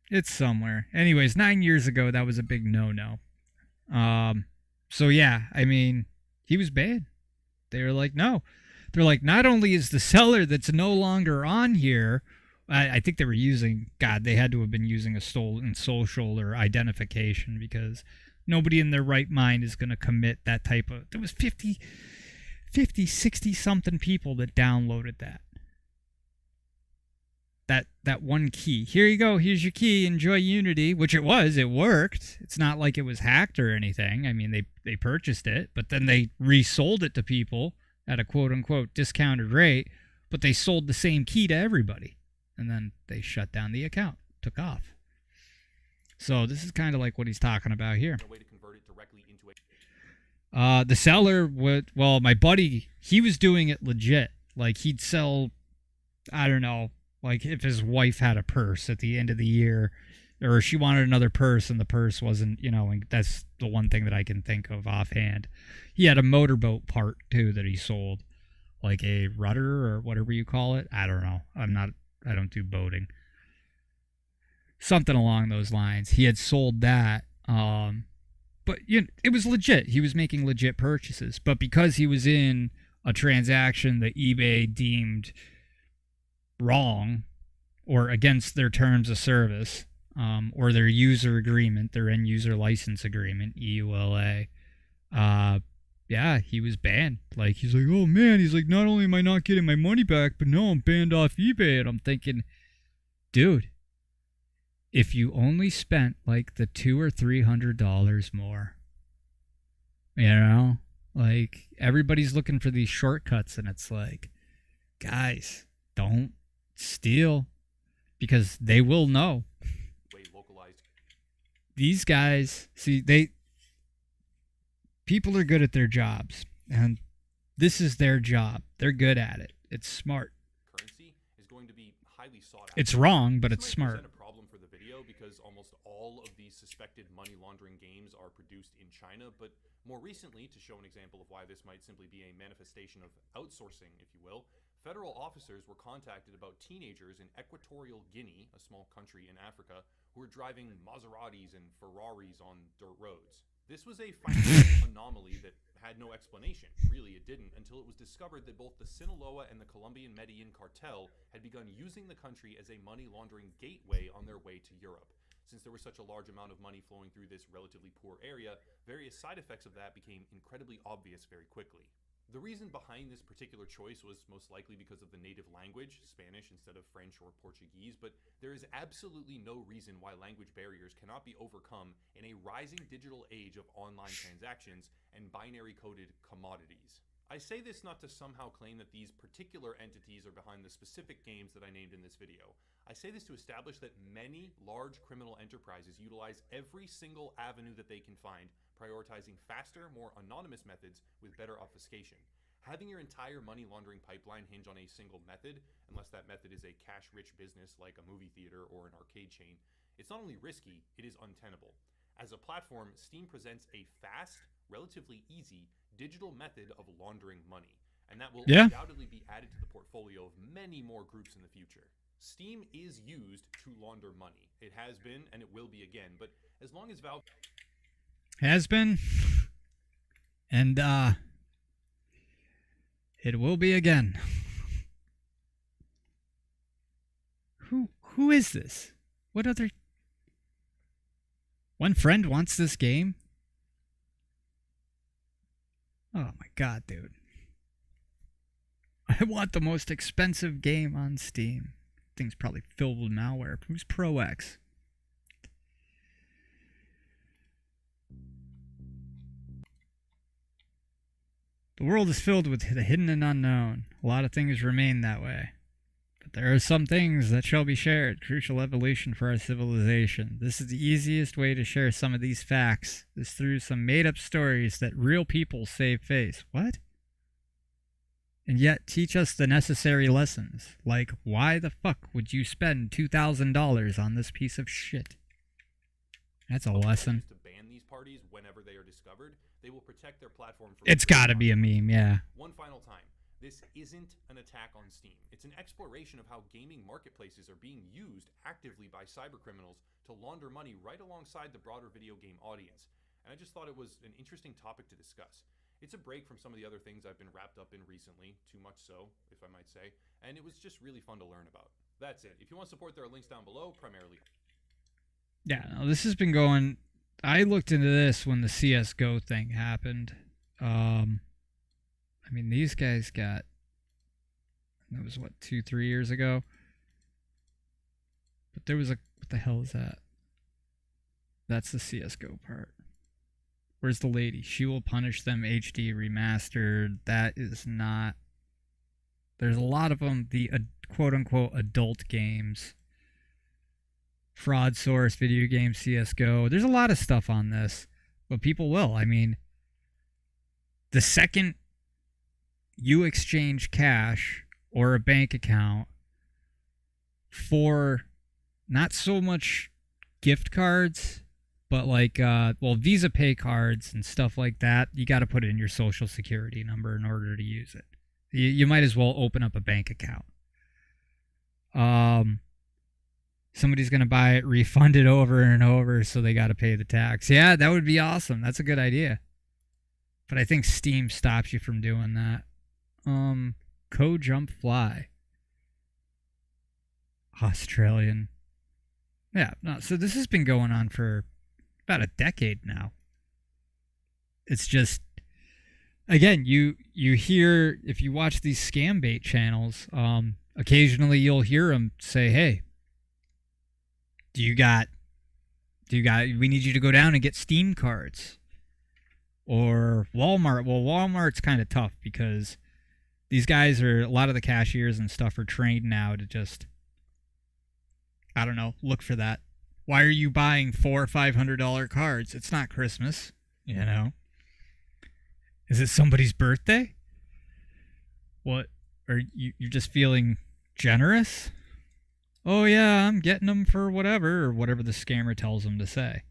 It's somewhere. Anyways, 9 years ago, that was a big no-no. So yeah, I mean, he was banned. They were like, no. They're like, not only is the seller that's no longer on here, I think they were using, God, they had to have been using a stolen social or identification, because nobody in their right mind is going to commit that type of, there was 50, 60 something people that downloaded that. That one key. Here you go. Here's your key. Enjoy Unity, which it was. It worked. It's not like it was hacked or anything. I mean, they purchased it, but then they resold it to people at a quote-unquote discounted rate, but they sold the same key to everybody. And then they shut down the account. Took off. So this is kind of like what he's talking about here. A way to convert it directly into a The seller would, well, my buddy, he was doing it legit. Like, he'd sell, I don't know, like if his wife had a purse at the end of the year, or she wanted another purse and the purse wasn't, you know, and that's the one thing that I can think of offhand. He had a motorboat part too that he sold, like a rudder or whatever you call it. I don't know. I don't do boating. Something along those lines. He had sold that. But you know, it was legit. He was making legit purchases. But because he was in a transaction that eBay deemed wrong or against their terms of service, or their user agreement, their end user license agreement, EULA, yeah, he was banned. Like, he's like, oh man, he's like, not only am I not getting my money back, but no, I'm banned off eBay. And I'm thinking, dude, if you only spent like the $200 or $300 more, you know, like, everybody's looking for these shortcuts, and it's like, guys, don't steal, because they will know. localized. These guys, see, people are good at their jobs, and this is their job. They're good at it. It's smart. Currency is going to be highly sought after. It's wrong, but This it's might smart. present a problem for the video because almost all of these suspected money laundering games are produced in China, but more recently, to show an example of why this might simply be a manifestation of outsourcing, if you will, federal officers were contacted about teenagers in Equatorial Guinea, a small country in Africa, who were driving Maseratis and Ferraris on dirt roads. This was a financial anomaly that had no explanation. Really, it didn't, until it was discovered that both the Sinaloa and the Colombian Medellin cartel had begun using the country as a money laundering gateway on their way to Europe. Since there was such a large amount of money flowing through this relatively poor area, various side effects of that became incredibly obvious very quickly. The reason behind this particular choice was most likely because of the native language, Spanish instead of French or Portuguese, but there is absolutely no reason why language barriers cannot be overcome in a rising digital age of online transactions and binary coded commodities. I say this not to somehow claim that these particular entities are behind the specific games that I named in this video. I say this to establish that many large criminal enterprises utilize every single avenue that they can find, prioritizing faster, more anonymous methods with better obfuscation. Having your entire money laundering pipeline hinge on a single method, unless that method is a cash-rich business like a movie theater or an arcade chain, it's not only risky, it is untenable. As a platform, Steam presents a fast, relatively easy, digital method of laundering money, and that will undoubtedly be added to the portfolio of many more groups in the future. Steam is used to launder money. It has been, and it will be again, but as long as Valve Has been, and it will be again. Who is this? What other? One friend wants this game? Oh my god, dude. I want the most expensive game on Steam. Thing's probably filled with malware. Who's Pro X? The world is filled with the hidden and unknown. A lot of things remain that way. But there are some things that shall be shared. Crucial evolution for our civilization. This is the easiest way to share some of these facts, is through some made-up stories that real people save face. What? And yet teach us the necessary lessons, like why the fuck would you spend $2,000 on this piece of shit? That's a lesson. to ban these parties whenever they are discovered, they will protect their platform from It's got to be a meme, yeah. One final time. This isn't an attack on Steam. It's an exploration of how gaming marketplaces are being used actively by cybercriminals to launder money right alongside the broader video game audience. And I just thought it was an interesting topic to discuss. It's a break from some of the other things I've been wrapped up in recently, too much so, if I might say, and it was just really fun to learn about. That's it. If you want to support, there are links down below, primarily. Yeah, no, this has been going. I looked into this when the CS:GO thing happened. I mean, these guys got. That was what 2-3 years ago. But there was a. What the hell is that? That's the CS:GO part. Where's the lady? She will punish them. HD remastered. That is not. There's a lot of them. The quote unquote adult games. Fraud Source, video game, CS:GO. There's a lot of stuff on this, but people will. I mean, the second you exchange cash or a bank account for not so much gift cards, but like, Visa Pay cards and stuff like that, you got to put in your social security number in order to use it. You might as well open up a bank account. Somebody's going to buy it, refund it over and over, so they got to pay the tax. Yeah, that would be awesome. That's a good idea. But I think Steam stops you from doing that. Jump Fly. Australian. Yeah, no, so this has been going on for about a decade now. It's just, again, you hear, if you watch these scam bait channels, occasionally you'll hear them say, hey, we need you to go down and get Steam cards. Or Walmart. Well, Walmart's kind of tough because these guys a lot of the cashiers and stuff are trained now to just, I don't know, look for that. Why are you buying $400 or $500 cards? It's not Christmas, you know. Is it somebody's birthday? What? Are you're just feeling generous? Oh yeah, I'm getting them for whatever, or whatever the scammer tells them to say.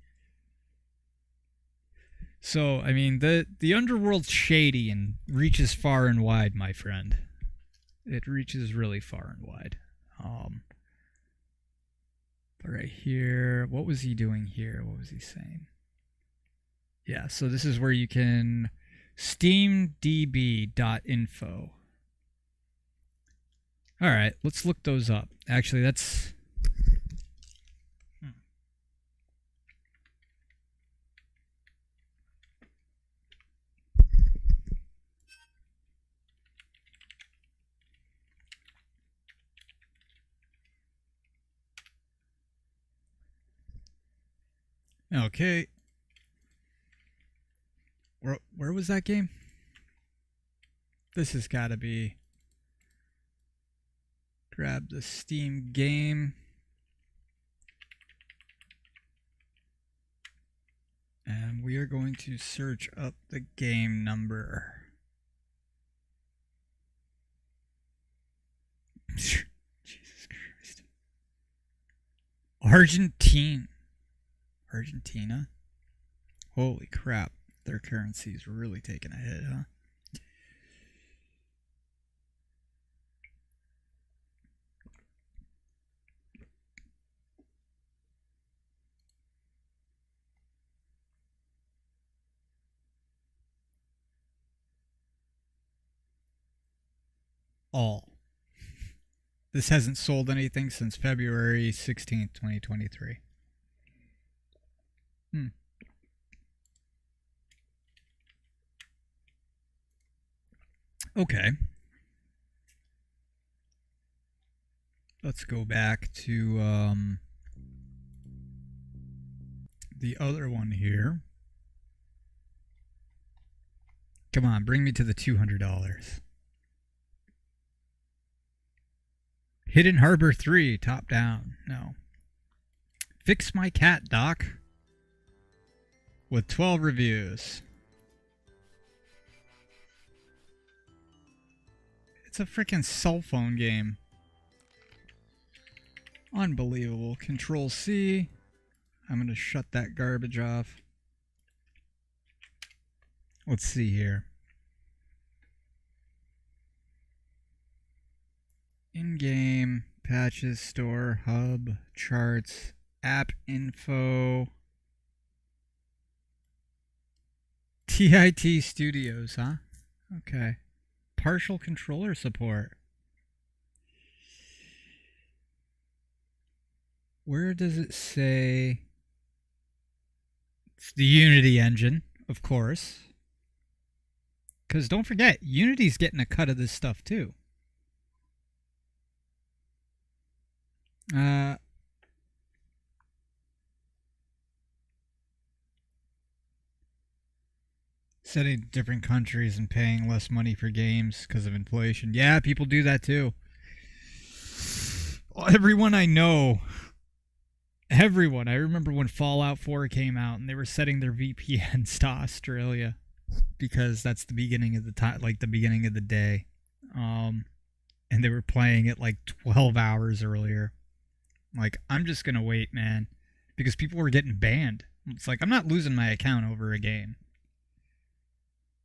So, I mean, the underworld's shady and reaches far and wide, my friend. It reaches really far and wide. But right here, what was he doing here? What was he saying? Yeah, so this is where you can steamdb.info. All right, let's look those up. Actually, that's... Okay. Where was that game? This has got to be... Grab the Steam game. And we are going to search up the game number. Jesus Christ. Argentina? Holy crap. Their currency is really taking a hit, huh? All. This hasn't sold anything since February 16th, 2023. Okay. Let's go back to the other one here. Come on, bring me to the $200. Hidden Harbor 3, top down. No. Fix My Cat, Doc. With 12 reviews. It's a freaking cell phone game. Unbelievable. Control C. I'm going to shut that garbage off. Let's see here. In-game, patches, store, hub, charts, app info. TIT Studios, huh? Okay. Partial controller support. Where does it say? It's the Unity engine, of course. Because don't forget, Unity's getting a cut of this stuff too. Setting different countries and paying less money for games because of inflation. Yeah, people do that too. Everyone I know, everyone. I remember when Fallout 4 came out and they were setting their VPNs to Australia because that's the beginning of the time, like the beginning of the day. And they were playing it like 12 hours earlier. Like, I'm just gonna wait, man, because people were getting banned. It's like, I'm not losing my account over a game.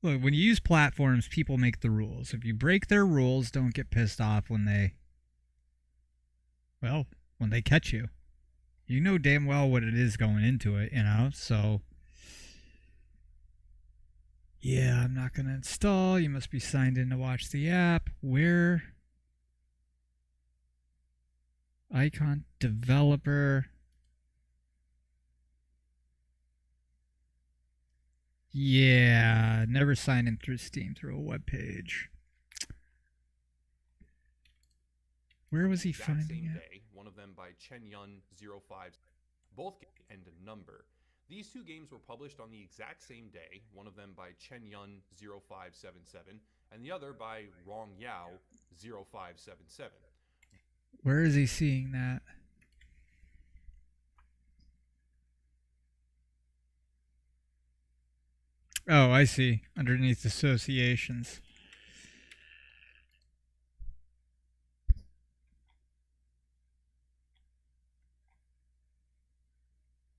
Look, when you use platforms, people make the rules. If you break their rules, don't get pissed off when they catch you. You know damn well what it is going into it, you know? So, yeah, I'm not going to install. You must be signed in to watch the app. Where? Icon developer. Yeah, never sign in through Steam through a web page. Where was he finding same it? Day, one of them by Chen Yun 05, both and a number. These two games were published on the exact same day, one of them by Chen Yun 0577 and the other by Rong Yao 0577. Where is he seeing that? Oh, I see. Underneath associations.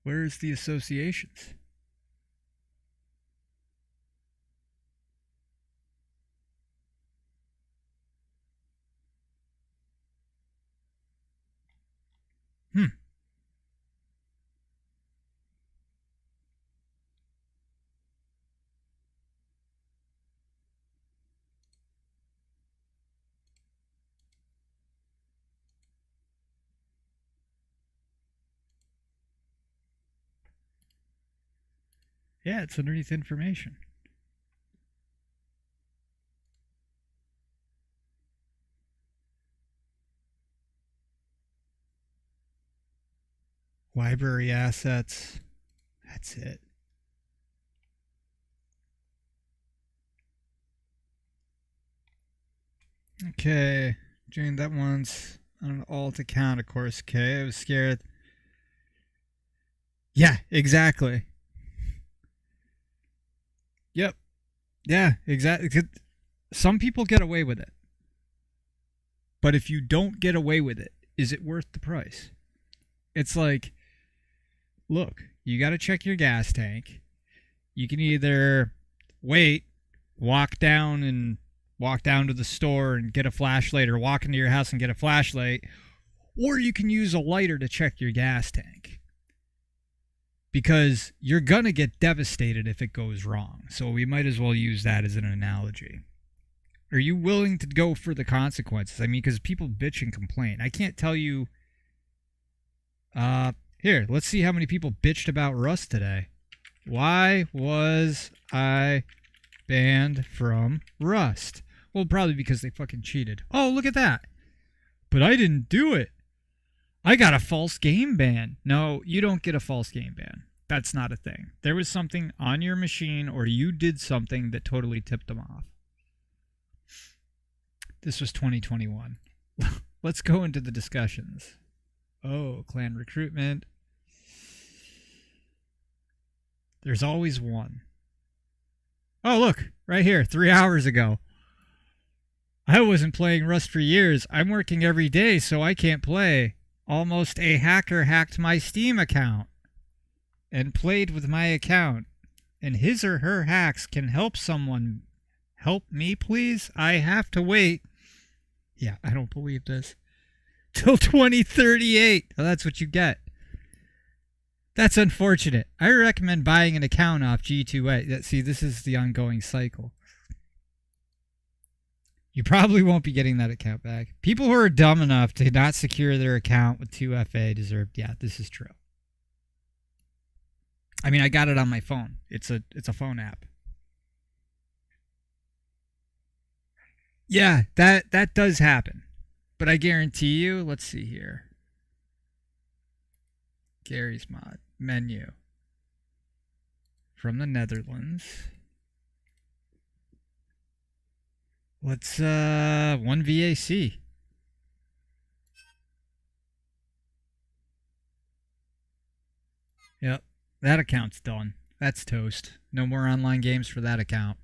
Where's the associations? Yeah, it's underneath information. Library assets. That's it. Okay. Joined that once on an alt account, of course. Okay, I was scared. Yeah, exactly. Yep. Yeah, exactly. Some people get away with it. But if you don't get away with it, is it worth the price? It's like, look, you got to check your gas tank. You can either wait, walk down to the store and get a flashlight, or walk into your house and get a flashlight, or you can use a lighter to check your gas tank. Because you're going to get devastated if it goes wrong. So we might as well use that as an analogy. Are you willing to go for the consequences? I mean, because people bitch and complain. I can't tell you... Here, let's see how many people bitched about Rust today. Why was I banned from Rust? Well, probably because they fucking cheated. Oh, look at that. But I didn't do it. I got a false game ban. No, you don't get a false game ban. That's not a thing. There was something on your machine, or you did something that totally tipped them off. This was 2021. Let's go into the discussions. Oh, clan recruitment. There's always one. Oh, look, right here, 3 hours ago. I wasn't playing Rust for years. I'm working every day, so I can't play. Almost a hacker hacked my Steam account and played with my account. And his or her hacks can help someone. Help me, please? I have to wait. Yeah, I don't believe this. Till 2038. Well, that's what you get. That's unfortunate. I recommend buying an account off G2A. See, this is the ongoing cycle. You probably won't be getting that account back. People who are dumb enough to not secure their account with 2FA deserve. Yeah, this is true. I mean, I got it on my phone. It's a phone app. Yeah, that does happen. But I guarantee you, let's see here. Gary's mod menu from the Netherlands. Let's 1VAC. Yep, that account's done. That's toast. No more online games for that account.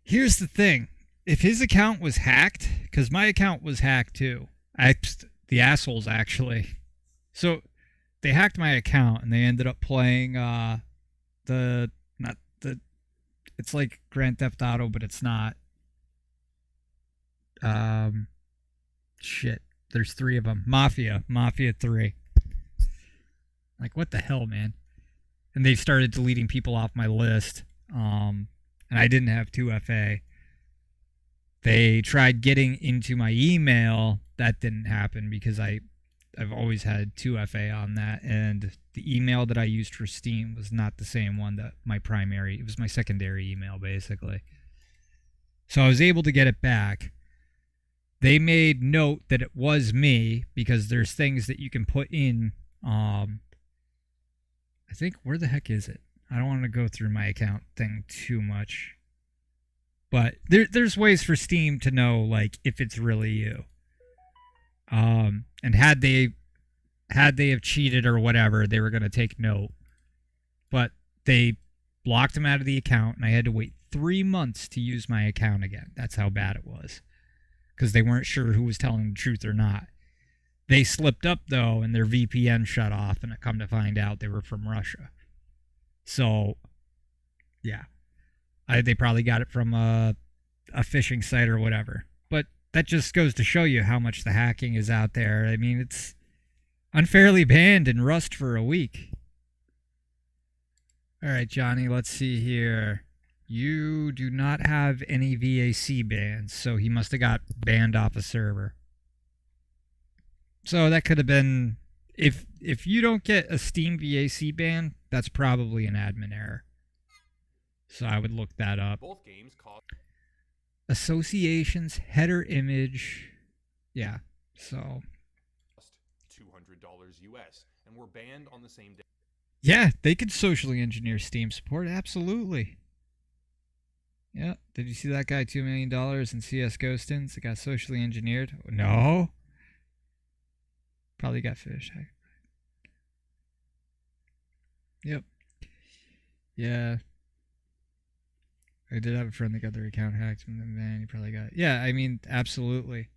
Here's the thing. If his account was hacked, because my account was hacked too. The assholes actually. So they hacked my account and they ended up playing it's like Grand Theft Auto, but it's not. Shit. There's 3 of them. Mafia 3. Like, what the hell, man? And they started deleting people off my list. And I didn't have 2FA. They tried getting into my email. That didn't happen because I've always had 2FA on that, and the email that I used for Steam was not the same one that it was my secondary email, basically. So I was able to get it back. They made note that it was me because there's things that you can put in. I think, where the heck is it? I don't want to go through my account thing too much. But there's ways for Steam to know, like, if it's really you. And had they have cheated or whatever, they were going to take note. But they blocked him out of the account, and I had to wait 3 months to use my account again. That's how bad it was. Because they weren't sure who was telling the truth or not. They slipped up, though, and their VPN shut off, and I come to find out they were from Russia. So, yeah. They probably got it from a phishing site or whatever. But that just goes to show you how much the hacking is out there. I mean, it's unfairly banned in Rust for a week. All right, Johnny, let's see here. You do not have any VAC bans, so he must have got banned off a server. So that could have been... If you don't get a Steam VAC ban, that's probably an admin error. So I would look that up. Both games cost Associations, header image. Yeah, so... $200 US and were banned on the same day. Yeah, they could socially engineer Steam support, absolutely. Yeah, did you see that guy $2 million in CSGO stints that got socially engineered? No. Probably got fish. Yep. Yeah. I did have a friend that got their account hacked from the man. He probably got... Yeah, I mean, absolutely.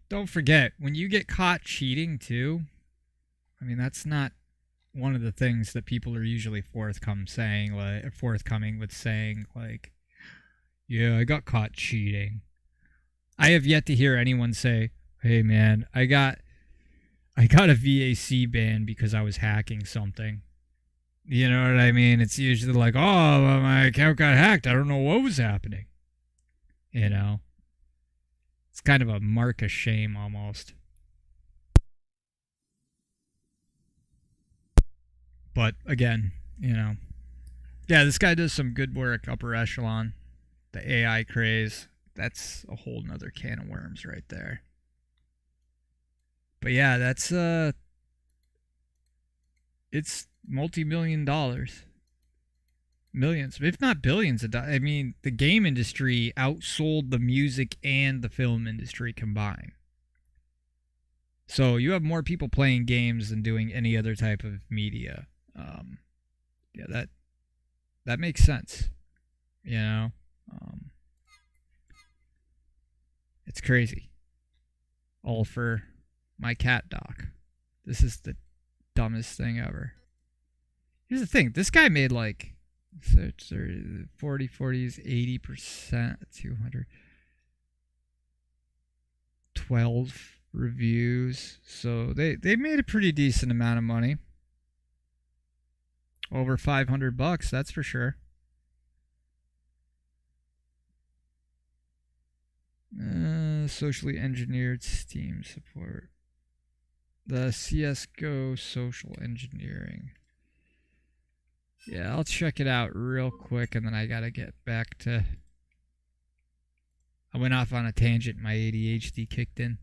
Don't forget, when you get caught cheating, too, I mean, that's not one of the things that people are usually forthcoming with saying, like, yeah, I got caught cheating. I have yet to hear anyone say, hey, man, I got a VAC ban because I was hacking something. You know what I mean? It's usually like, oh, my account got hacked. I don't know what was happening. You know? It's kind of a mark of shame almost. But again, you know. Yeah, this guy does some good work, upper echelon. The AI craze. That's a whole nother can of worms right there. But yeah, that's it's multi-million dollars. Millions, if not billions of dollars. I mean, the game industry outsold the music and the film industry combined. So you have more people playing games than doing any other type of media. Yeah, that makes sense. You know, it's crazy. All for my cat doc. This is the dumbest thing ever. Here's the thing. This guy made like 40, 40s, 80%, 200, 12 reviews. So they made a pretty decent amount of money. Over $500, that's for sure. Socially engineered Steam support. The CSGO social engineering. Yeah, I'll check it out real quick and then I gotta get back to... I went off on a tangent. My ADHD kicked in.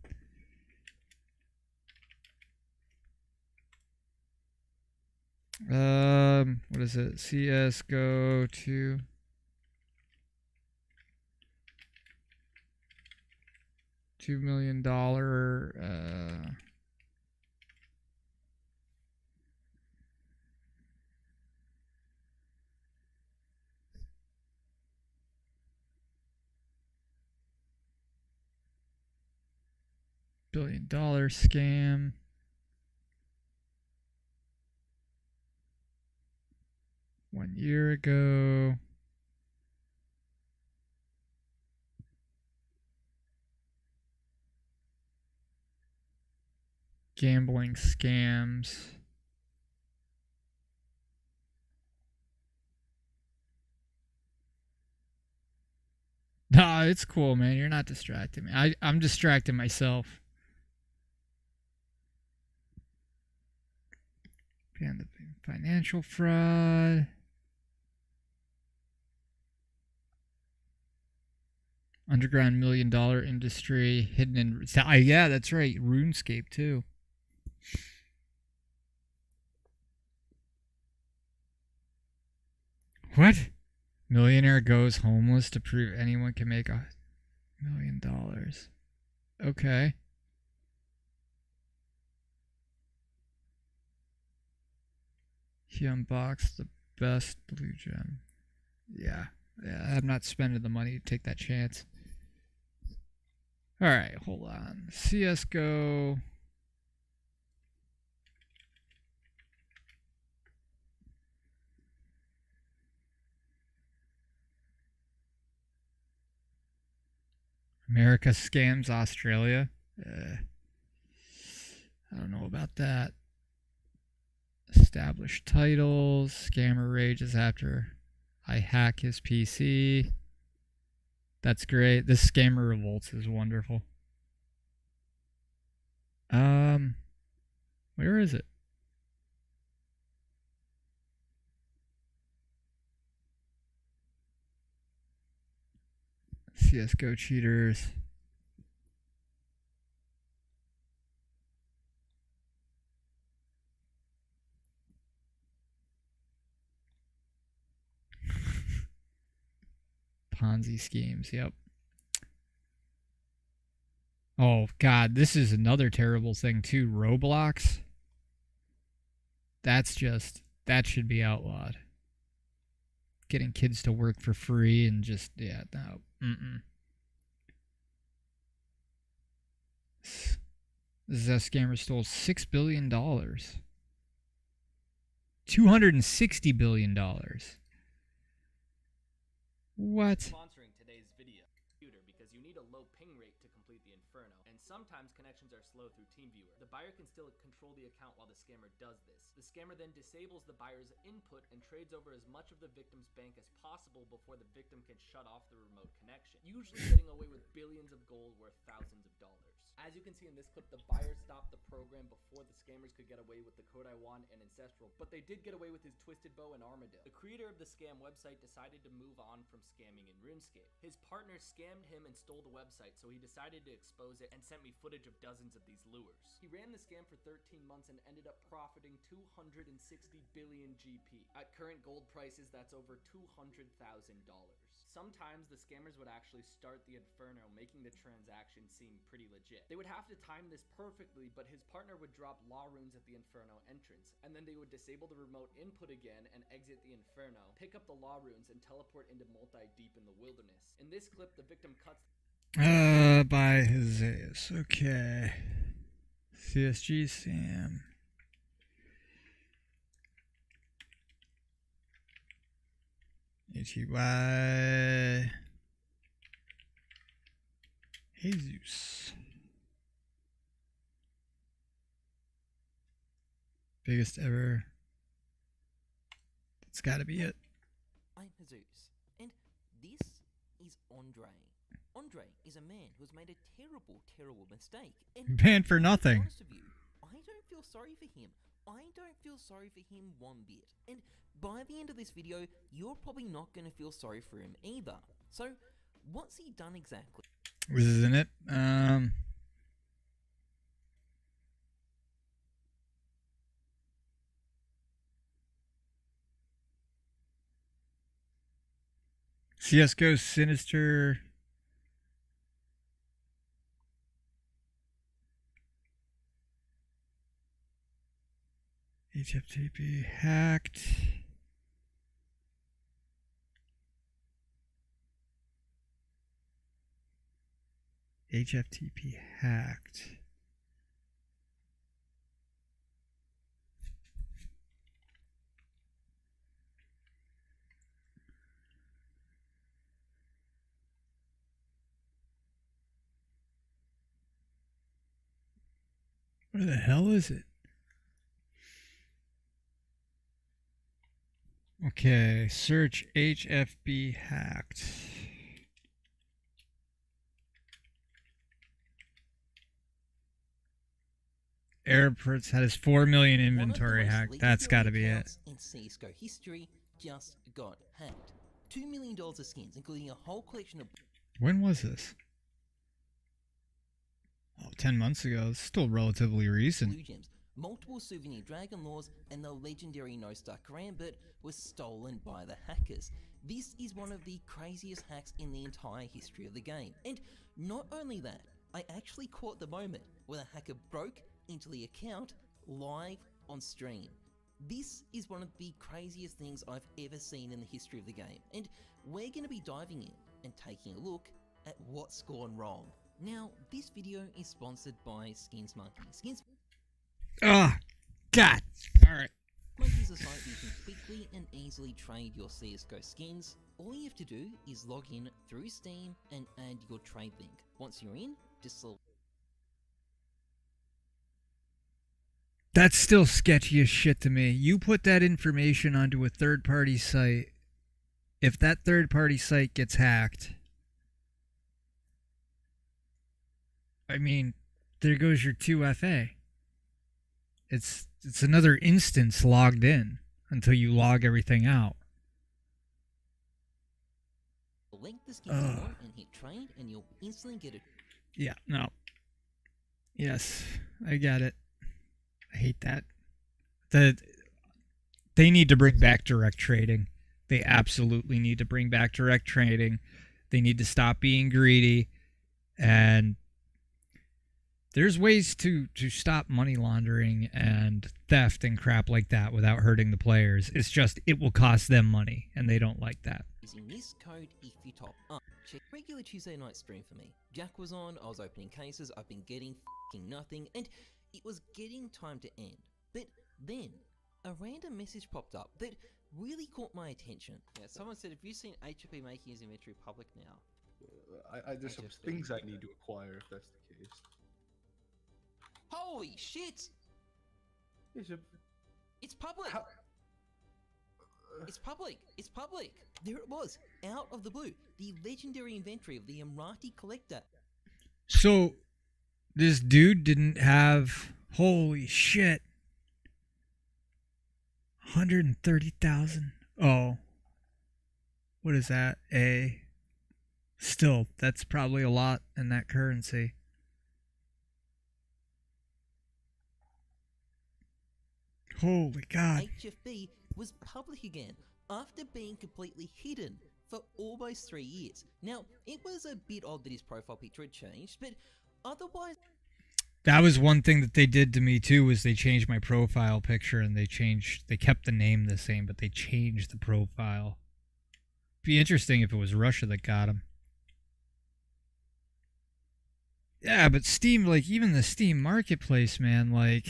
What is it? CSGO 2. $2 million $1 billion scam. One year ago. Gambling scams. Nah, it's cool, man. You're not distracting me. I'm distracting myself. Financial fraud. Underground $1 million industry. Hidden in... Yeah, that's right. RuneScape, too. What? Millionaire goes homeless to prove anyone can make $1 million. Okay. He unboxed the best blue gem. Yeah, I'm not spending the money to take that chance. Alright, hold on. CSGO. America scams Australia. I don't know about that. Established titles. Scammer rages after I hack his PC. That's great. This Scammer Revolts is wonderful. Where is it? CSGO cheaters. Ponzi schemes, yep. Oh, God, this is another terrible thing, too. Roblox. That should be outlawed. Getting kids to work for free and just, yeah, no. This scammer stole $6 billion. $260 billion. What? Sponsoring today's video because you need a low ping rate to complete the Inferno, and sometimes connections are slow through TeamViewer. The buyer can still control the account while the scammer does this. The scammer then disables the buyer's input and trades over as much of the victim's bank as possible before the victim can shut off the remote connection, usually getting away with billions of gold worth thousands of dollars. As you can see in this clip, the buyer stopped the program before the scammers could get away with the Code I Want and Ancestral, but they did get away with his Twisted Bow and Armadillo. The creator of the scam website decided to move on from scamming in RuneScape. His partner scammed him and stole the website, so he decided to expose it and sent me footage of dozens of these lures. He ran the scam for 13 months and ended up profiting 260 billion GP. At current gold prices, that's over $200,000. Sometimes the scammers would actually start the Inferno, making the transaction seem pretty legit. They would have to time this perfectly, but his partner would drop law runes at the Inferno entrance, and then they would disable the remote input again and exit the Inferno, pick up the law runes, and teleport into multi-deep in the wilderness. In this clip, the victim cuts... By Zeus. Okay. CSG Sam. HEY. Jesus. Biggest ever. That's got to be it. I'm Jesus, and this is Andre. Andre is a man who has made a terrible, terrible mistake. And Banned for to be nothing. honest with you, I don't feel sorry for him. I don't feel sorry for him one bit. And by the end of this video, you're probably not going to feel sorry for him either. So, what's he done exactly? This isn't it. CSGO Sinister. HFTP hacked. HFTP hacked. Where the hell is it? Okay, search HFB hacked. Airports had his 4 million inventory hacked. That's got to be it. In CSGO history just got hacked. $2 million of skins, including a whole collection of When was this? Oh, 10 months ago. It's still relatively recent. blue gems, multiple souvenir dragon laws, and the legendary no-star karambit was stolen by the hackers. This is one of the craziest hacks in the entire history of the game. And not only that, I actually caught the moment where the hacker broke into the account live on stream. This is one of the craziest things I've ever seen in the history of the game, and we're going to be diving in and taking a look at what's gone wrong. Now, this video is sponsored by Skins Monkey. Skins Oh, God. All right. Monkey is a site where you can quickly and easily trade your CSGO skins. All you have to do is log in through Steam and add your trade link. Once you're in, just select That's still sketchy as shit to me. You put that information onto a third-party site. If that third-party site gets hacked, I mean, there goes your 2FA. It's another instance logged in until you log everything out. the skins you want and hit trade, and you'll instantly get it. Yeah, no. Yes, I get it. I hate that. They need to bring back direct trading. They absolutely need to bring back direct trading. They need to stop being greedy. And there's ways to stop money laundering and theft and crap like that without hurting the players. It's just, it will cost them money, and they don't like that. Using this code if you top up. Check regular Tuesday night stream for me. Jack was on, I was opening cases, I've been getting f***ing nothing, and it was getting time to end. But then, a random message popped up that really caught my attention. Yeah, someone said, have you seen HFP making his inventory public now? There's some things I need to acquire if that's the case. Holy shit! It's public! How- It's public! It's public! There it was, out of the blue. The legendary inventory of the Emirati collector. So, this dude didn't have... Holy shit. 130,000. Oh. What is that? Still, that's probably a lot in that currency. Holy God. HFB was public again, after being completely hidden for almost 3 years. Now, it was a bit odd that his profile picture had changed, but otherwise... That was one thing that they did to me too, was they changed my profile picture and they kept the name the same, but they changed the profile. Be interesting if it was Russia that got him. Yeah, but Steam, like, even the Steam marketplace, man, like,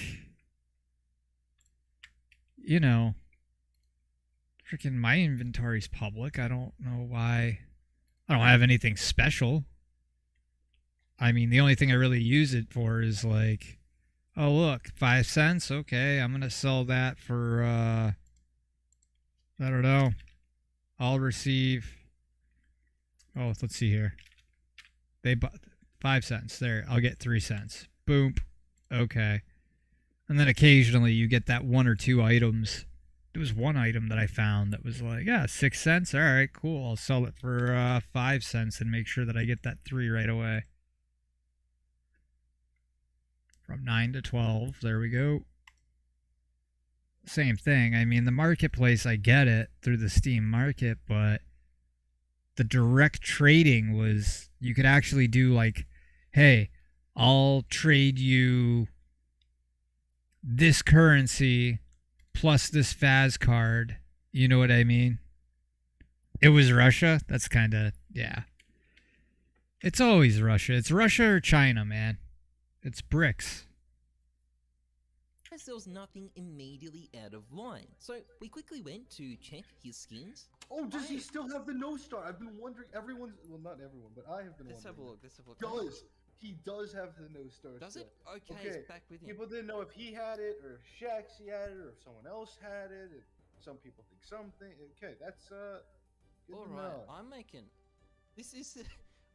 you know, freaking my inventory's public. I don't know why. I don't have anything special. I mean, the only thing I really use it for is, like, Oh, look, 5 cents. Okay, I'm gonna sell that for I don't know. I'll receive. Oh, let's see here. They bought 5 cents. There, I'll get 3 cents. Boom. Okay. And then occasionally you get that one or two items. There was one item that I found that was like, yeah, 6 cents. All right, cool. I'll sell it for 5 cents and make sure that I get that 3 right away. From 9 to 12. There we go. Same thing. I mean, the marketplace, I get it through the Steam market, but the direct trading was, you could actually do like, hey, I'll trade you this currency plus this Faz card. You know what I mean? It was Russia. That's kind of, yeah. It's always Russia. It's Russia or China, man. It's bricks. There was nothing immediately out of line, so we quickly went to check his skins. Oh, does he still have the no star? I've been wondering. Everyone's, well, not everyone, but I have been Let's have a wondering. look. Let's have a look. He does have the no star. Does still. it? Okay, it's back with him. People didn't know if he had it or if Shaxi had it or if someone else had it. If some people think something. Okay, that's good All to right, know. I'm making. This is,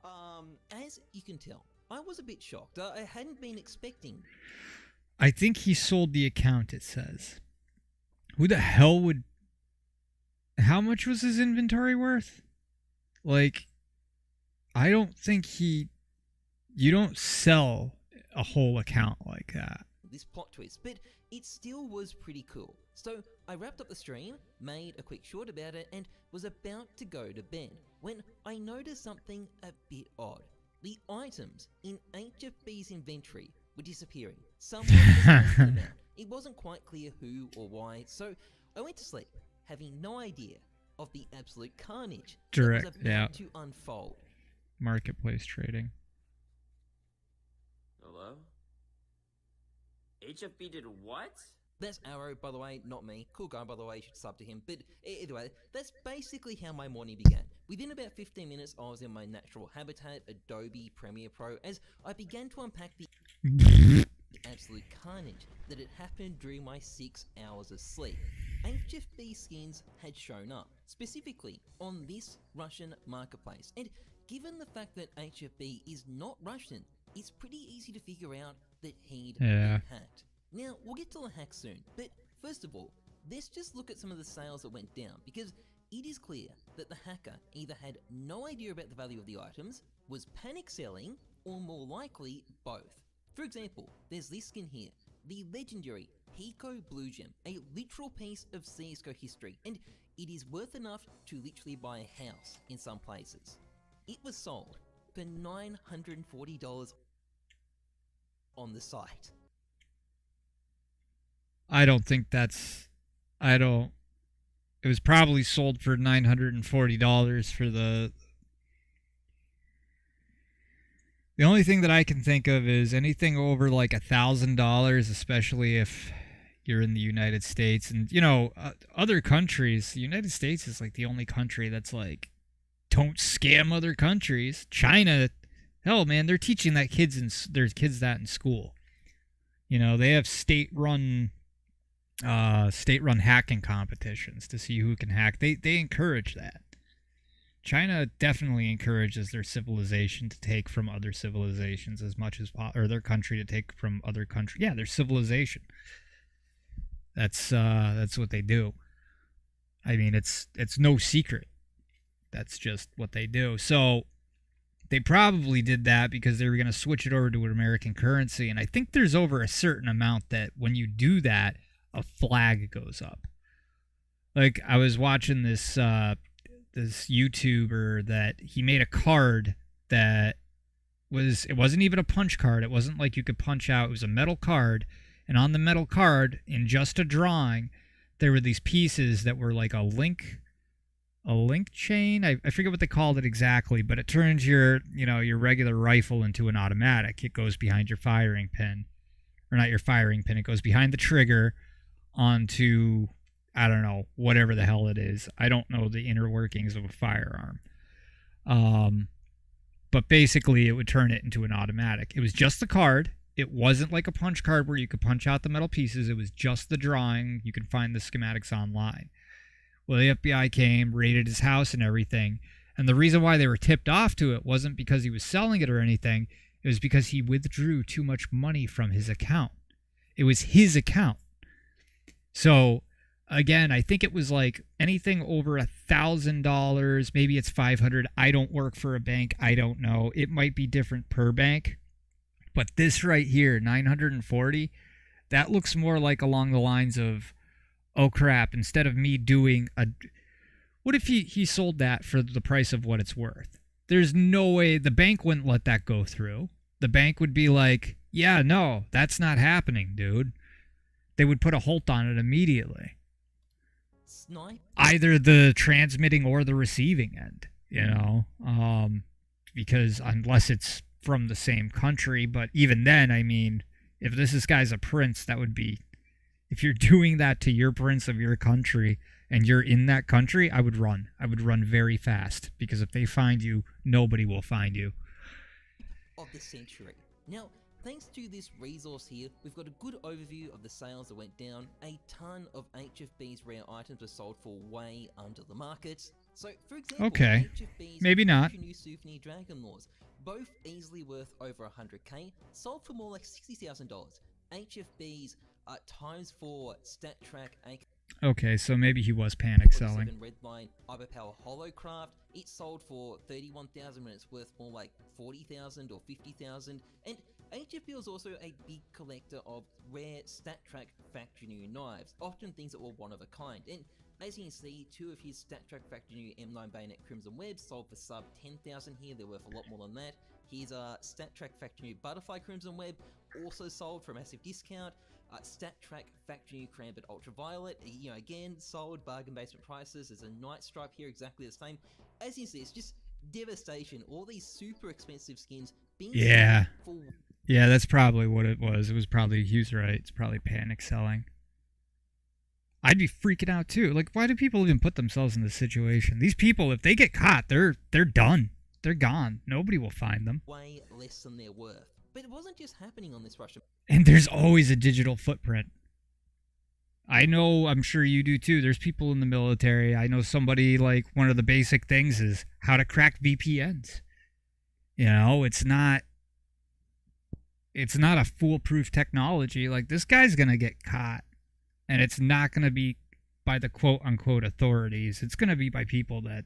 as you can tell, I was a bit shocked. I hadn't been expecting. I think he sold the account, it says. Who the hell would... How much was his inventory worth? Like, I don't think he... You don't sell a whole account like that. This plot twist, but it still was pretty cool. So I wrapped up the stream, made a quick short about it, and was about to go to bed when I noticed something a bit odd. The items in HFB's inventory were disappearing. Someone was taking them out. It wasn't quite clear who or why, so I went to sleep, having no idea of the absolute carnage that was about to unfold. Marketplace trading. Hello? HFB did what? That's Arrow, by the way, not me. Cool guy, by the way, you should sub to him. But anyway, that's basically how my morning began. Within about 15 minutes, I was in my natural habitat, Adobe Premiere Pro, as I began to unpack the absolute carnage that had happened during my 6 hours of sleep. HFB skins had shown up, specifically on this Russian marketplace. And given the fact that HFB is not Russian, it's pretty easy to figure out that he'd been hacked. Now, we'll get to the hack soon, but first of all, let's just look at some of the sales that went down, because it is clear that the hacker either had no idea about the value of the items, was panic selling, or more likely, both. For example, there's this skin here, the legendary Pico Blue Gem, a literal piece of CSGO history, and it is worth enough to literally buy a house in some places. It was sold for $940 on the site. I don't think that's... It was probably sold for $940 for the... The only thing that I can think of is anything over like $1,000, especially if you're in the United States. And, you know, other countries, the United States is like the only country that's like, don't scam other countries. China, hell, man, they're teaching their kids that in school. You know, they have state-run hacking competitions to see who can hack. They encourage that. China definitely encourages their civilization to take from other civilizations as much as possible, or their country to take from other countries. Yeah, their civilization. That's what they do. I mean, it's no secret. That's just what they do. So they probably did that because they were going to switch it over to an American currency. And I think there's over a certain amount that when you do that, a flag goes up. Like, I was watching this this YouTuber that he made a card that it wasn't even a punch card. It wasn't like you could punch out. It was a metal card. And on the metal card, in just a drawing, there were these pieces that were like a link chain. I forget what they called it exactly, but it turns your regular rifle into an automatic. It goes behind your firing pin. Or not your firing pin. It goes behind the trigger onto, I don't know, whatever the hell it is. I don't know the inner workings of a firearm. But basically, it would turn it into an automatic. It was just the card. It wasn't like a punch card where you could punch out the metal pieces. It was just the drawing. You can find the schematics online. Well, the FBI came, raided his house and everything. And the reason why they were tipped off to it wasn't because he was selling it or anything. It was because he withdrew too much money from his account. It was his account. So, again, I think it was like anything over $1,000. Maybe it's $500. I don't work for a bank. I don't know. It might be different per bank. But this right here, $940, that looks more like along the lines of, oh crap, instead of me doing a... What if he sold that for the price of what it's worth? There's no way the bank wouldn't let that go through. The bank would be like, yeah, no, that's not happening, dude. They would put a halt on it immediately. Snipe. Either the transmitting or the receiving end, you know? Because unless it's from the same country, but even then, I mean, if this guy's a prince, that would be... If you're doing that to your prince of your country and you're in that country, I would run. I would run very fast because if they find you, nobody will find you. Of the century. Now, thanks to this resource here, we've got a good overview of the sales that went down. A ton of HFB's rare items were sold for way under the market. So, for example, okay, HFB's maybe not. new souvenir Dragon Laws, both easily worth over 100k, sold for more like $60,000. HFB's times 4 stat track Okay, so maybe he was panic selling. Redline Iberpower Holocraft, it sold for 31,000 when it's worth more like 40,000 or 50,000. And HFB was also a big collector of rare stat track factory new knives, often things that were one of a kind. And as you can see, 2 of his stat track factory new M9 Bayonet Crimson Web sold for sub 10,000 here. They're worth a lot more than that. His stat track factory new Butterfly Crimson Web also sold for a massive discount. Stat Track Factory New Crambit Ultraviolet, you know, again, sold bargain basement prices. There's a Night Stripe here, exactly the same. As you see, it's just devastation. All these super expensive skins being Yeah. sold for... Yeah, that's probably what it was. It was probably, Hugh's right, it's probably panic selling. I'd be freaking out too. Like, why do people even put themselves in this situation? These people, if they get caught, they're done. They're gone. Nobody will find them. way less than they're worth. But it wasn't just happening on this Russian... And there's always a digital footprint. I know, I'm sure you do too. There's people in the military. I know somebody, like, one of the basic things is how to crack VPNs. You know, it's not a foolproof technology. Like, this guy's going to get caught. And it's not going to be by the quote-unquote authorities. It's going to be by people that...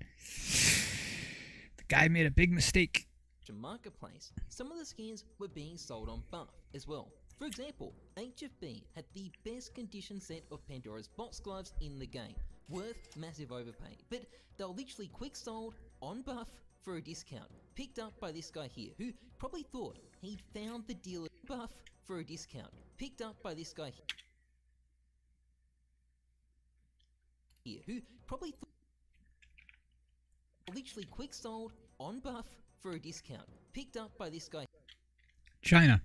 The guy made a big mistake. marketplace. Some of the skins were being sold on Buff as well. For example, HFB had the best condition set of Pandora's box gloves in the game, worth massive overpay, but they were literally quick sold on Buff for a discount, picked up by this guy here, who probably thought he'd found the deal at Buff for a discount, picked up by this guy here, who probably thought literally quick sold on Buff for a discount, picked up by this guy. China.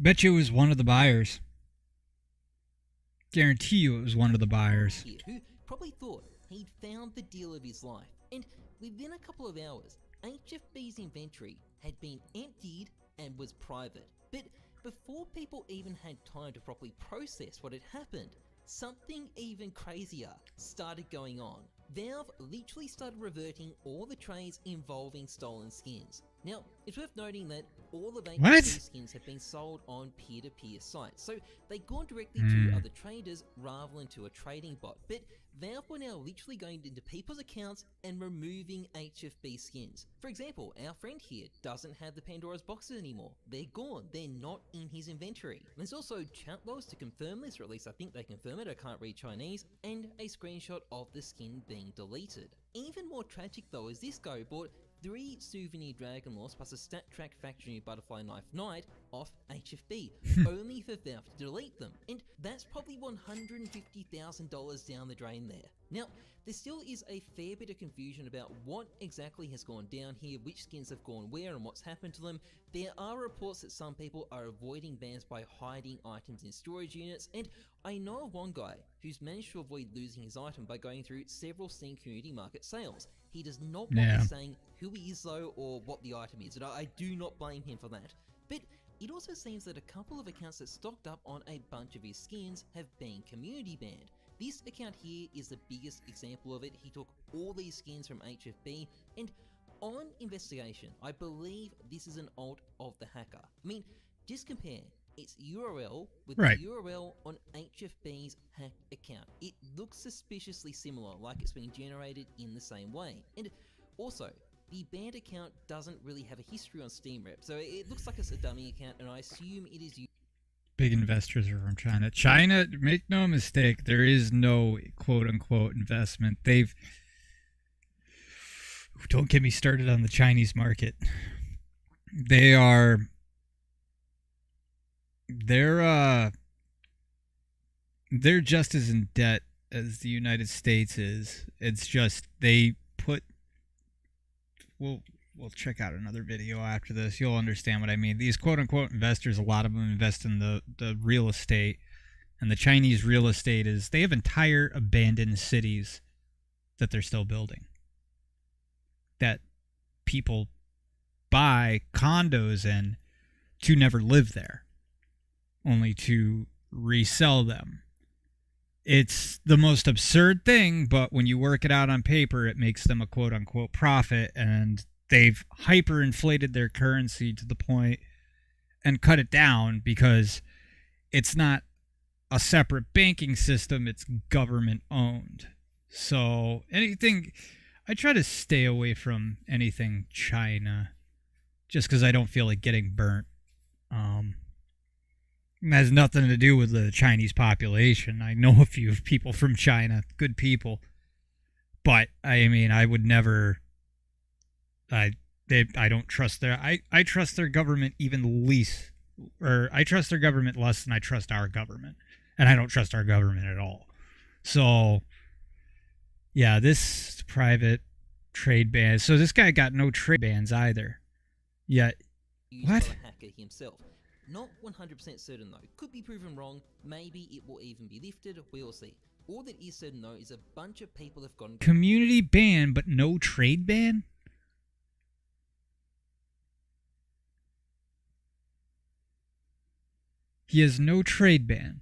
Bet you it was one of the buyers. Guarantee you it was one of the buyers. Here, who probably thought he'd found the deal of his life. And within a couple of hours, HFB's inventory had been emptied and was private. But before people even had time to properly process what had happened, something even crazier started going on. Valve literally started reverting all the trades involving stolen skins. Now, it's worth noting that all of HFB skins have been sold on peer-to-peer sites, so they've gone directly to other traders rather than to a trading bot. But Valve were now literally going into people's accounts and removing HFB skins. For example, our friend here doesn't have the Pandora's boxes anymore. They're gone. They're not in his inventory. There's also chat logs to confirm this, or at least I think they confirm it. I can't read Chinese, and a screenshot of the skin being deleted. Even more tragic though is this guy bought 3 souvenir Dragon Laws plus a Stat Track Factory Butterfly Knife Knight off HFB, only for Valve to delete them, and that's probably $150,000 down the drain there. Now, there still is a fair bit of confusion about what exactly has gone down here, which skins have gone where and what's happened to them. There are reports that some people are avoiding bans by hiding items in storage units, and I know of one guy who's managed to avoid losing his item by going through several Steam Community Market sales. He does not want me saying who he is though or what the item is, and I do not blame him for that. But it also seems that a couple of accounts that stocked up on a bunch of his skins have been community banned. This account here is the biggest example of it. He took all these skins from HFB, and on investigation, I believe this is an alt of the hacker. I mean, just compare its URL with the URL on HFB's hacked account. It looks suspiciously similar, like it's being generated in the same way. And also, the banned account doesn't really have a history on Steam Rep, so it looks like it's a dummy account, and I assume it is Big investors are from China. China, make no mistake, there is no quote-unquote investment. Don't get me started on the Chinese market. They're just as in debt as the United States is. It's just they put... We'll check out another video after this. You'll understand what I mean. These quote-unquote investors, a lot of them invest in the real estate. And the Chinese real estate is... They have entire abandoned cities that they're still building. That people buy condos in to never live there. Only to resell them. It's the most absurd thing, but when you work it out on paper, it makes them a quote-unquote profit, and they've hyperinflated their currency to the point and cut it down because it's not a separate banking system, it's government owned. So anything, I try to stay away from anything China just because I don't feel like getting burnt. It has nothing to do with the Chinese population. I know a few people from China, good people. But, I mean, I would never... I don't trust their... I trust their government even least... Or, I trust their government less than I trust our government. And I don't trust our government at all. So, yeah, this private trade ban... So this guy got no trade bans either. Yet... What? By the hacker himself. Not 100% certain though. Could be proven wrong. Maybe it will even be lifted. We'll see. All that is certain though is a bunch of people have gotten... Community ban, but no trade ban? He has no trade ban.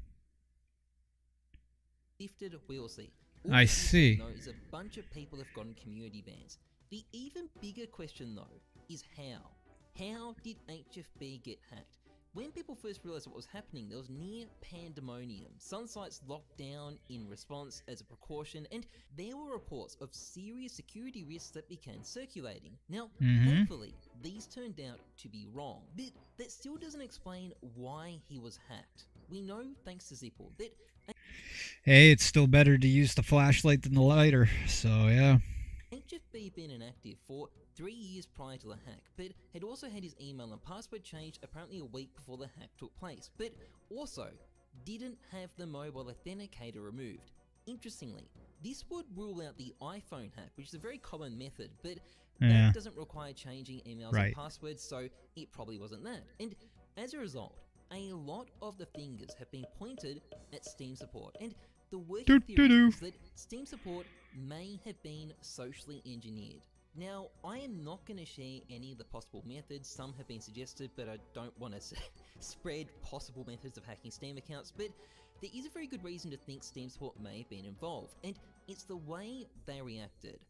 Lifted, we'll see. I see. Though is a bunch of people have gotten community bans. The even bigger question though is how. How did HFB get hacked? When people first realised what was happening, there was near pandemonium. Some sites locked down in response as a precaution, and there were reports of serious security risks that began circulating. Now, thankfully, these turned out to be wrong, but that still doesn't explain why he was hacked. We know, thanks to Zipple, that... Hey, it's still better to use the flashlight than the lighter, so yeah. HFB been inactive for 3 years prior to the hack, but had also had his email and password changed apparently a week before the hack took place, but also didn't have the mobile authenticator removed. Interestingly, this would rule out the iPhone hack, which is a very common method, but that doesn't require changing emails and passwords, so it probably wasn't that. And as a result, a lot of the fingers have been pointed at Steam support, and the working theory is that Steam support may have been socially engineered. Now, I am not going to share any of the possible methods. Some have been suggested, but I don't want to spread possible methods of hacking Steam accounts, but there is a very good reason to think Steam support may have been involved, and it's the way they reacted.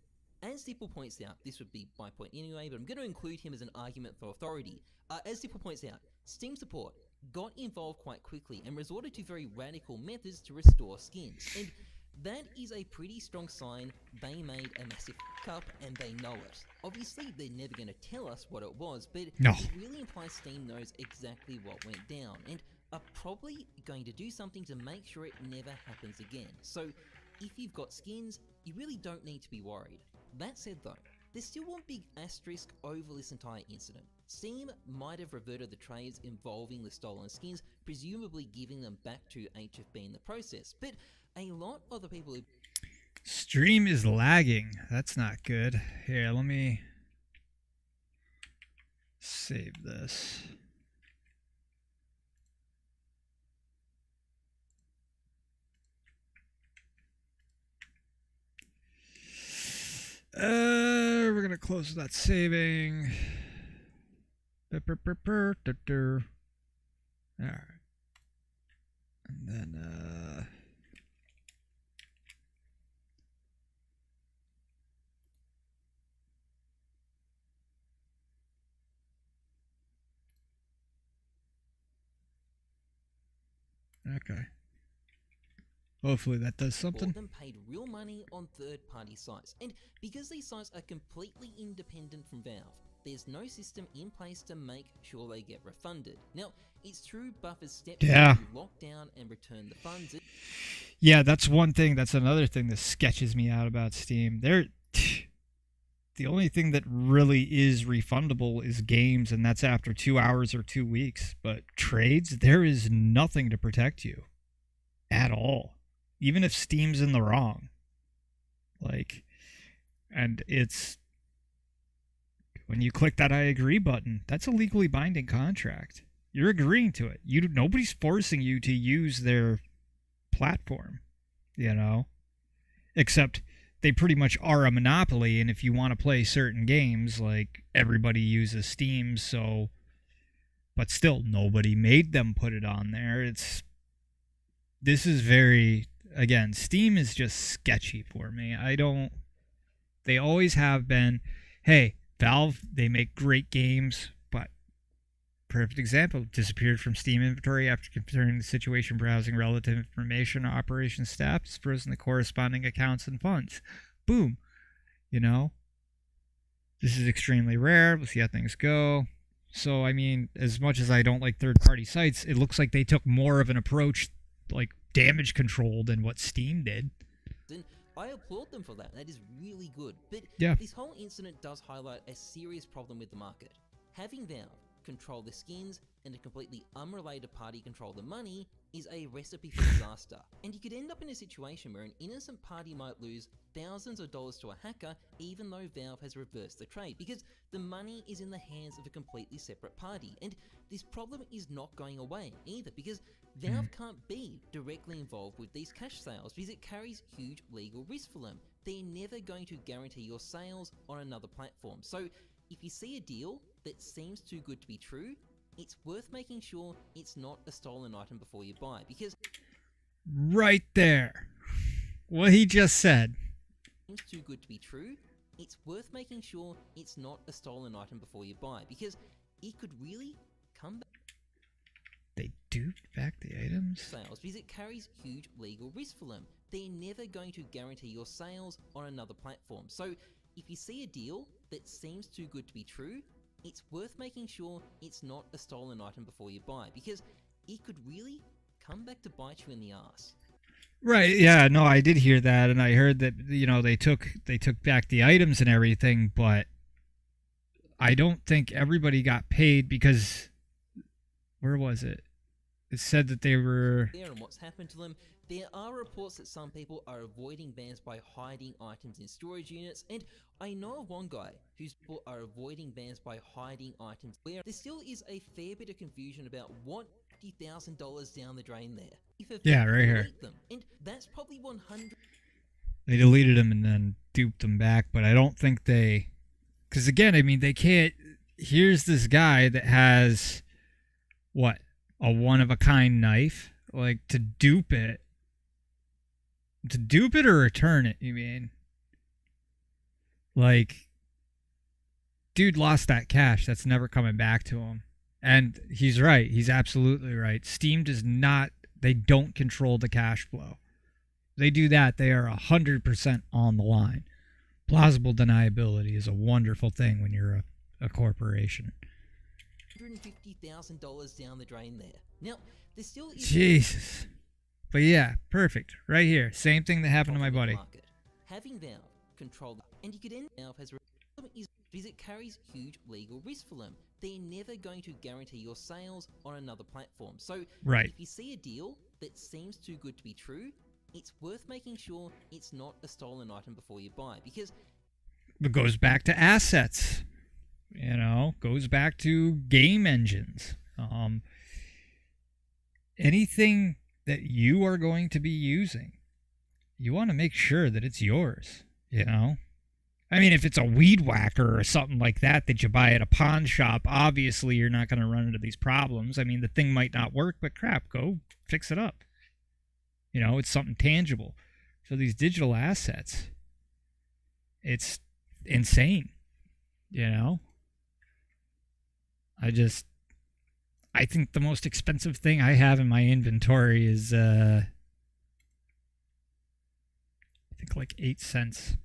As Zipple points out, this would be my point anyway, but I'm going to include him as an argument for authority. As Zipple points out, Steam support got involved quite quickly and resorted to very radical methods to restore skins, and that is a pretty strong sign they made a massive f*** up and they know it. Obviously, they're never going to tell us what it was, but it really implies Steam knows exactly what went down and are probably going to do something to make sure it never happens again. So, if you've got skins, you really don't need to be worried. That said though, there's still one big asterisk over this entire incident. Steam might have reverted the trades involving the stolen skins, presumably giving them back to HFB in the process, but a lot of the people who... Stream is lagging. That's not good. Here, let me save this. We're gonna close that saving. Alright. And then okay. Hopefully that does something. them paid real money on third-party sites, and because these sites are completely independent from Valve, there's no system in place to make sure they get refunded. Now, it's true Buffer's stepped in to lock down and return the funds. Yeah, that's one thing. That's another thing that sketches me out about Steam. The only thing that really is refundable is games, and that's after 2 hours or 2 weeks. But trades, there is nothing to protect you at all. Even if Steam's in the wrong. Like, and it's, when you click that I agree button, that's a legally binding contract. You're agreeing to it. Nobody's forcing you to use their platform, you know? Except they pretty much are a monopoly, and if you want to play certain games, like, everybody uses Steam, so, but still, nobody made them put it on there. This is very, again, Steam is just sketchy for me. They always have been. Hey, Valve, they make great games, but perfect example, disappeared from Steam inventory after considering the situation, browsing relative information, operations staff, dispersing the corresponding accounts and funds. Boom. You know? This is extremely rare. We'll see how things go. So, I mean, as much as I don't like third-party sites, it looks like they took more of an approach, like, damage control than what Steam did. I applaud them for that. That is really good. But yeah, this whole incident does highlight a serious problem with the market. Having Valve control the skins and a completely unrelated party control the money is a recipe for disaster. And you could end up in a situation where an innocent party might lose thousands of dollars to a hacker even though Valve has reversed the trade, because the money is in the hands of a completely separate party. And this problem is not going away either, because Valve can't be directly involved with these cash sales because it carries huge legal risk for them. They're never going to guarantee your sales on another platform. So if you see a deal that seems too good to be true, it's worth making sure it's not a stolen item before you buy, because... Right there. What he just said. Seems too good to be true, it's worth making sure it's not a stolen item before you buy, because it could really come back. They duped back the items? Sales, because it carries huge legal risk for them. They're never going to guarantee your sales on another platform. So if you see a deal that seems too good to be true, it's worth making sure it's not a stolen item before you buy, because it could really come back to bite you in the ass. Right, yeah, no, I did hear that, and I heard that, you know, they took back the items and everything, but I don't think everybody got paid because, where was it? It said that they were... And what's happened to them? There are reports that some people are avoiding bans by hiding items in storage units, and I know of one guy whose people are avoiding bans by hiding items. Where there still is a fair bit of confusion about what $50,000 down the drain there. Yeah, right here. Them, and that's probably 100. They deleted them and then duped them back, but I don't think they... Because again, I mean, they can't... Here's this guy that has, what, a one-of-a-kind knife? Like, to dupe it or return it, you mean? Like, dude lost that cash. That's never coming back to him. And he's right. He's absolutely right. Steam does not, they don't control the cash flow. They do that, they are 100% on the line. Plausible deniability is a wonderful thing when you're a corporation. $150,000 down the drain there. Now, there still is... Jesus. But yeah, perfect. Right here. Same thing that happened to my buddy. Having Valve control, and you could end Valve has... is it carries huge legal risk for them. They're never going to guarantee your sales on another platform. So Right. if you see a deal that seems too good to be true, it's worth making sure it's not a stolen item before you buy, because It goes back to assets. Goes back to game engines. Anything that you are going to be using, you want to make sure that it's yours. I mean, if it's a weed whacker or something like that you buy at a pawn shop, obviously you're not going to run into these problems. I mean, the thing might not work, but crap, go fix it up. It's something tangible. So these digital assets, it's insane. I think the most expensive thing I have in my inventory is, I think like 8 cents.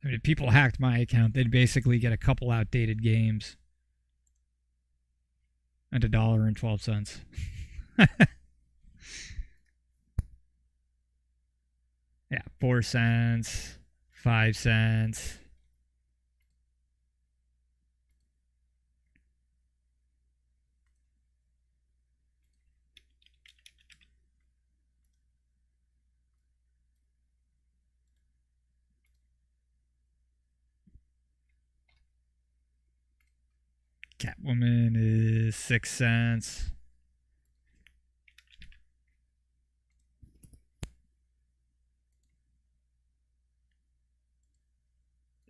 I mean, if people hacked my account, they'd basically get a couple outdated games and $1.12. Yeah, 4 cents, 5 cents. Catwoman is 6 cents.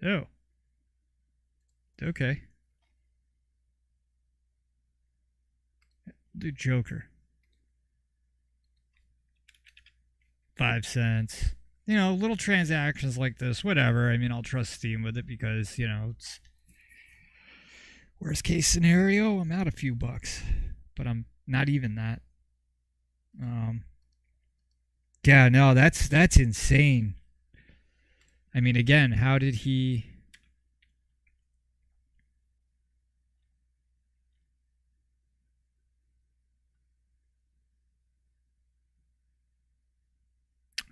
Oh. Okay. The Joker. 5 cents. Little transactions like this, whatever. I mean, I'll trust Steam with it because, it's worst case scenario, I'm out a few bucks. But I'm not even that. Yeah, no, that's insane. I mean, again, how did he...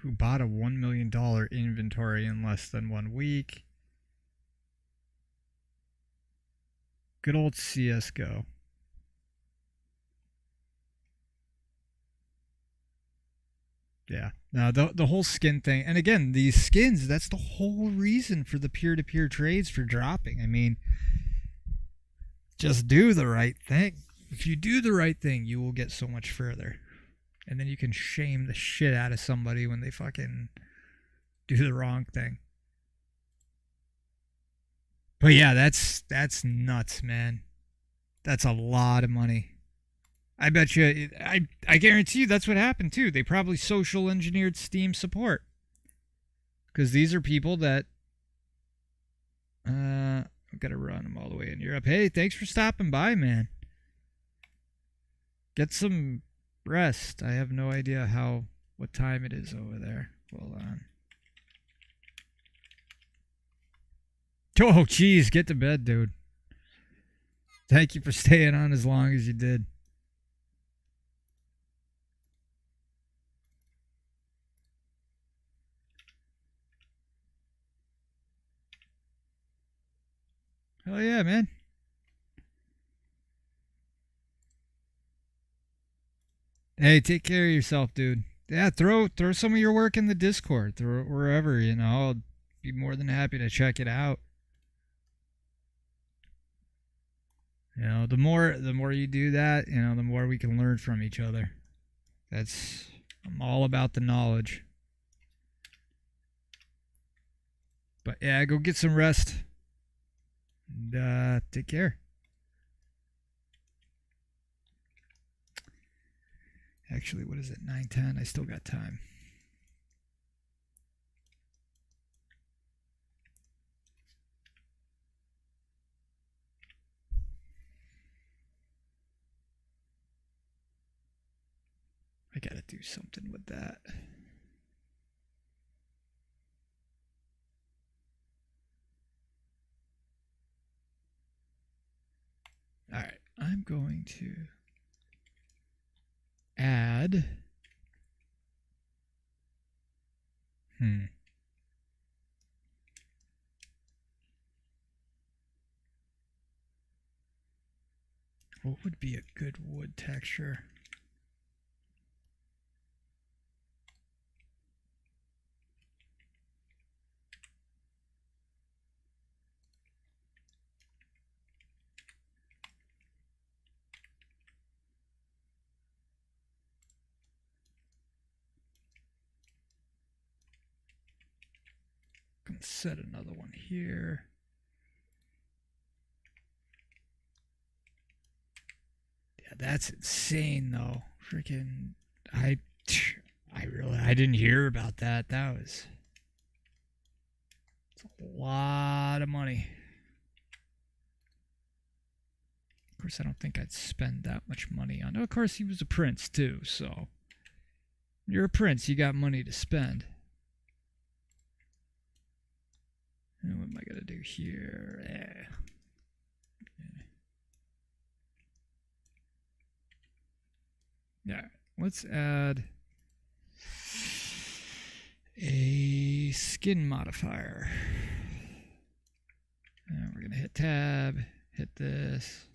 Who bought a $1 million inventory in less than 1 week? Good old CSGO. Yeah. Now the whole skin thing, and again, these skins, that's the whole reason for the peer-to-peer trades for dropping. I mean, just do the right thing. If you do the right thing, you will get so much further. And then you can shame the shit out of somebody when they fucking do the wrong thing. But yeah, that's nuts, man. That's a lot of money. I bet you, I guarantee you that's what happened too. They probably social engineered Steam support. Because these are people that, I've got to run them all the way in Europe. Hey, thanks for stopping by, man. Get some rest. I have no idea what time it is over there. Hold on. Oh, geez, get to bed, dude. Thank you for staying on as long as you did. Hell yeah, man. Hey, take care of yourself, dude. Yeah, throw some of your work in the Discord, throw it wherever, I'll be more than happy to check it out. The more you do that, the more we can learn from each other. I'm all about the knowledge. But yeah, go get some rest. And take care. Actually, what is it? 9:10. I still got time. I gotta do something with that. All right, I'm going to add Hmm. What would be a good wood texture? Gonna set another one here. Yeah, that's insane though. Freaking, I I didn't hear about that. It's a lot of money. Of course, I don't think I'd spend that much money on. Of course, he was a prince too, so you're a prince. You got money to spend. And what am I gonna do here? Yeah, let's add a skin modifier. And we're gonna hit tab, hit this.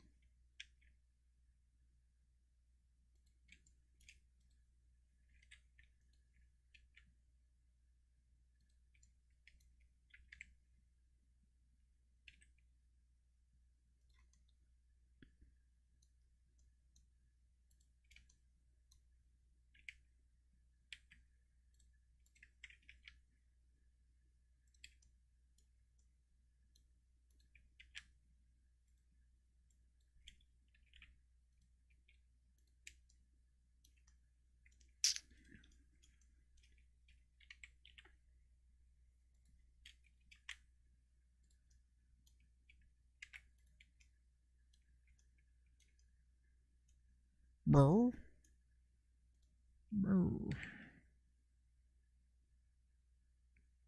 Bro.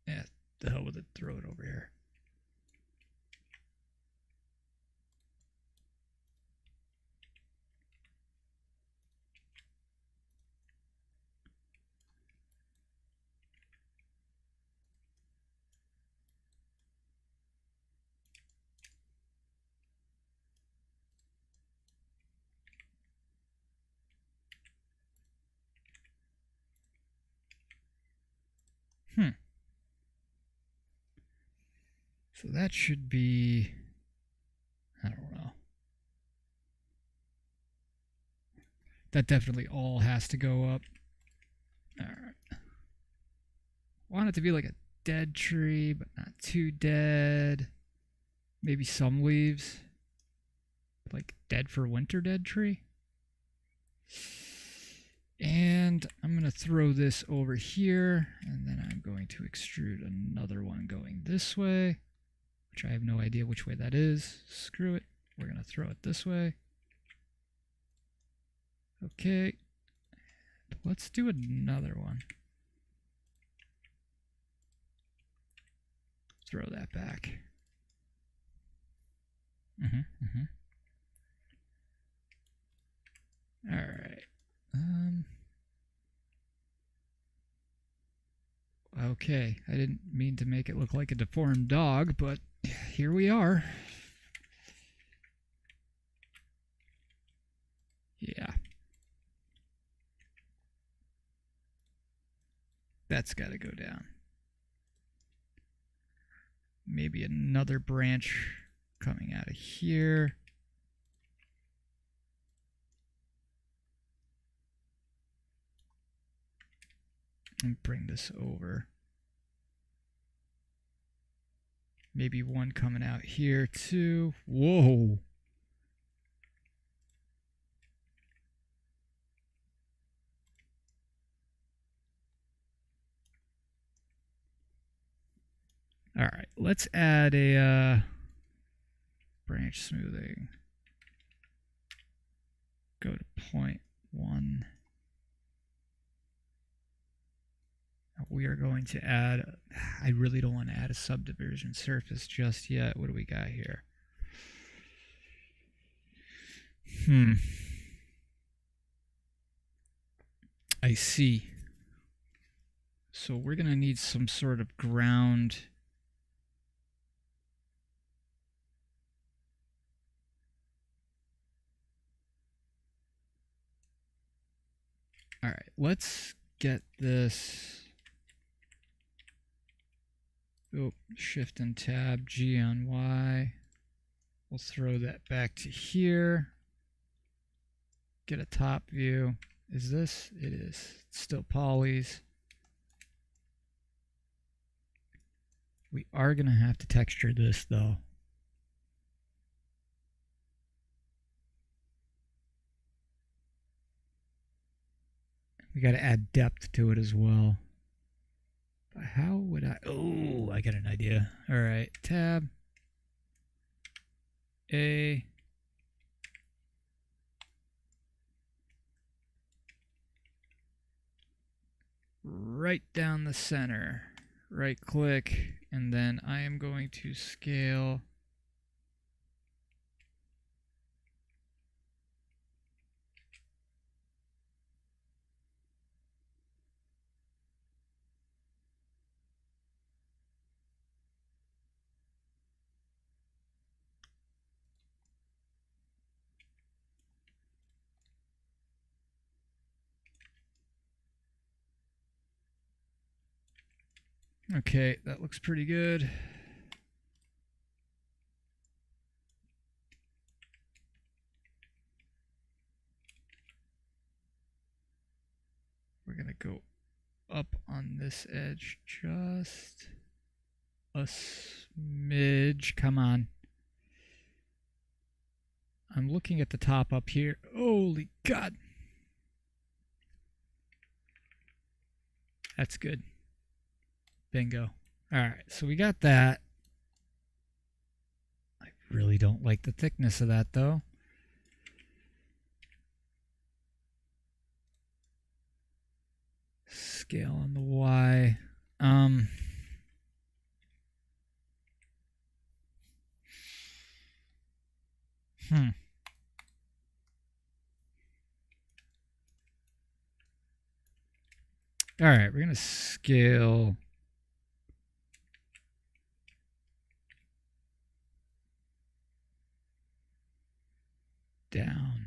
Yeah, the hell with it. Throw it over here. So that should be, I don't know. That definitely all has to go up. Alright. Want it to be like a dead tree, but not too dead. Maybe some leaves. Like dead for winter dead tree. And I'm going to throw this over here, and then I'm going to extrude another one going this way, which I have no idea which way that is. Screw it. We're going to throw it this way. Okay. Let's do another one. Throw that back. All right. Okay, I didn't mean to make it look like a deformed dog, but here we are. Yeah. That's got to go down. Maybe another branch coming out of here. And bring this over. Maybe one coming out here too. Whoa. All right, let's add a branch smoothing. Go to 0.1. We are going to add, I really don't want to add a subdivision surface just yet. What do we got here? I see. So we're going to need some sort of ground. All right, let's get this. Oh, Shift and Tab, G on Y. We'll throw that back to here. Get a top view. Is this? It is. It's still polys. We are going to have to texture this though. We got to add depth to it as well. But how would I? Oh, I got an idea. All right, tab. A. Right down the center. Right click, and then I am going to scale. Okay, that looks pretty good. We're going to go up on this edge just a smidge. Come on. I'm looking at the top up here. Holy God. That's good. Bingo. All right, so we got that. I really don't like the thickness of that though. Scale on the Y. All right, we're going to scale down.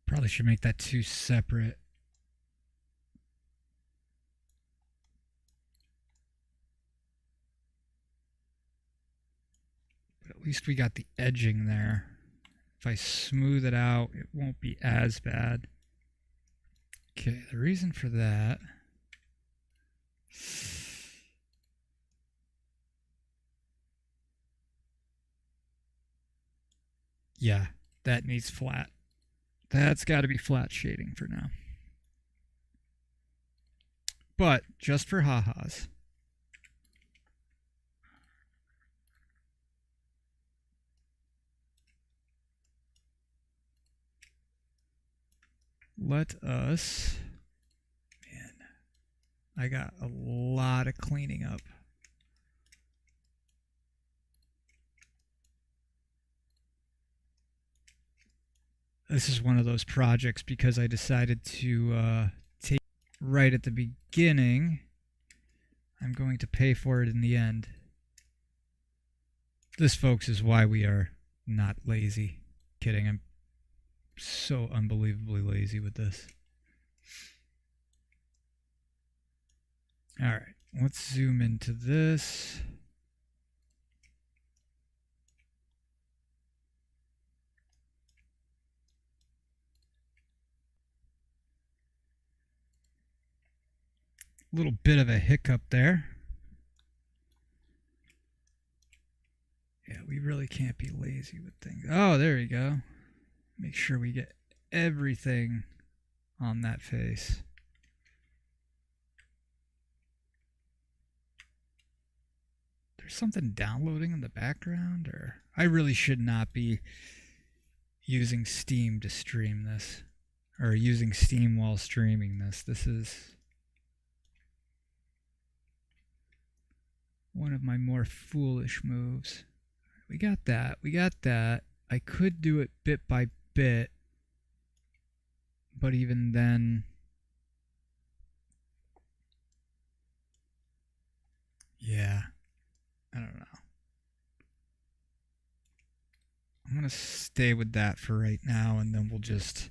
Probably should make that two separate. But at least we got the edging there. If I smooth it out, it won't be as bad. Okay, the reason for that. Yeah, that needs flat. That's got to be flat shading for now. But just for ha-has. Let us, man, I got a lot of cleaning up. This is one of those projects because I decided to take right at the beginning. I'm going to pay for it in the end. This, folks, is why we are not lazy. Kidding, I'm so unbelievably lazy with this. All right, let's zoom into this. A little bit of a hiccup there. Yeah, we really can't be lazy with things. Oh, there you go. Make sure we get everything on that face. There's something downloading in the background, or I really should not be using Steam to stream this, or using Steam while streaming this. This is one of my more foolish moves. We got that. We got that. I could do it bit by bit, but even then, yeah, I don't know. I'm going to stay with that for right now, and then we'll just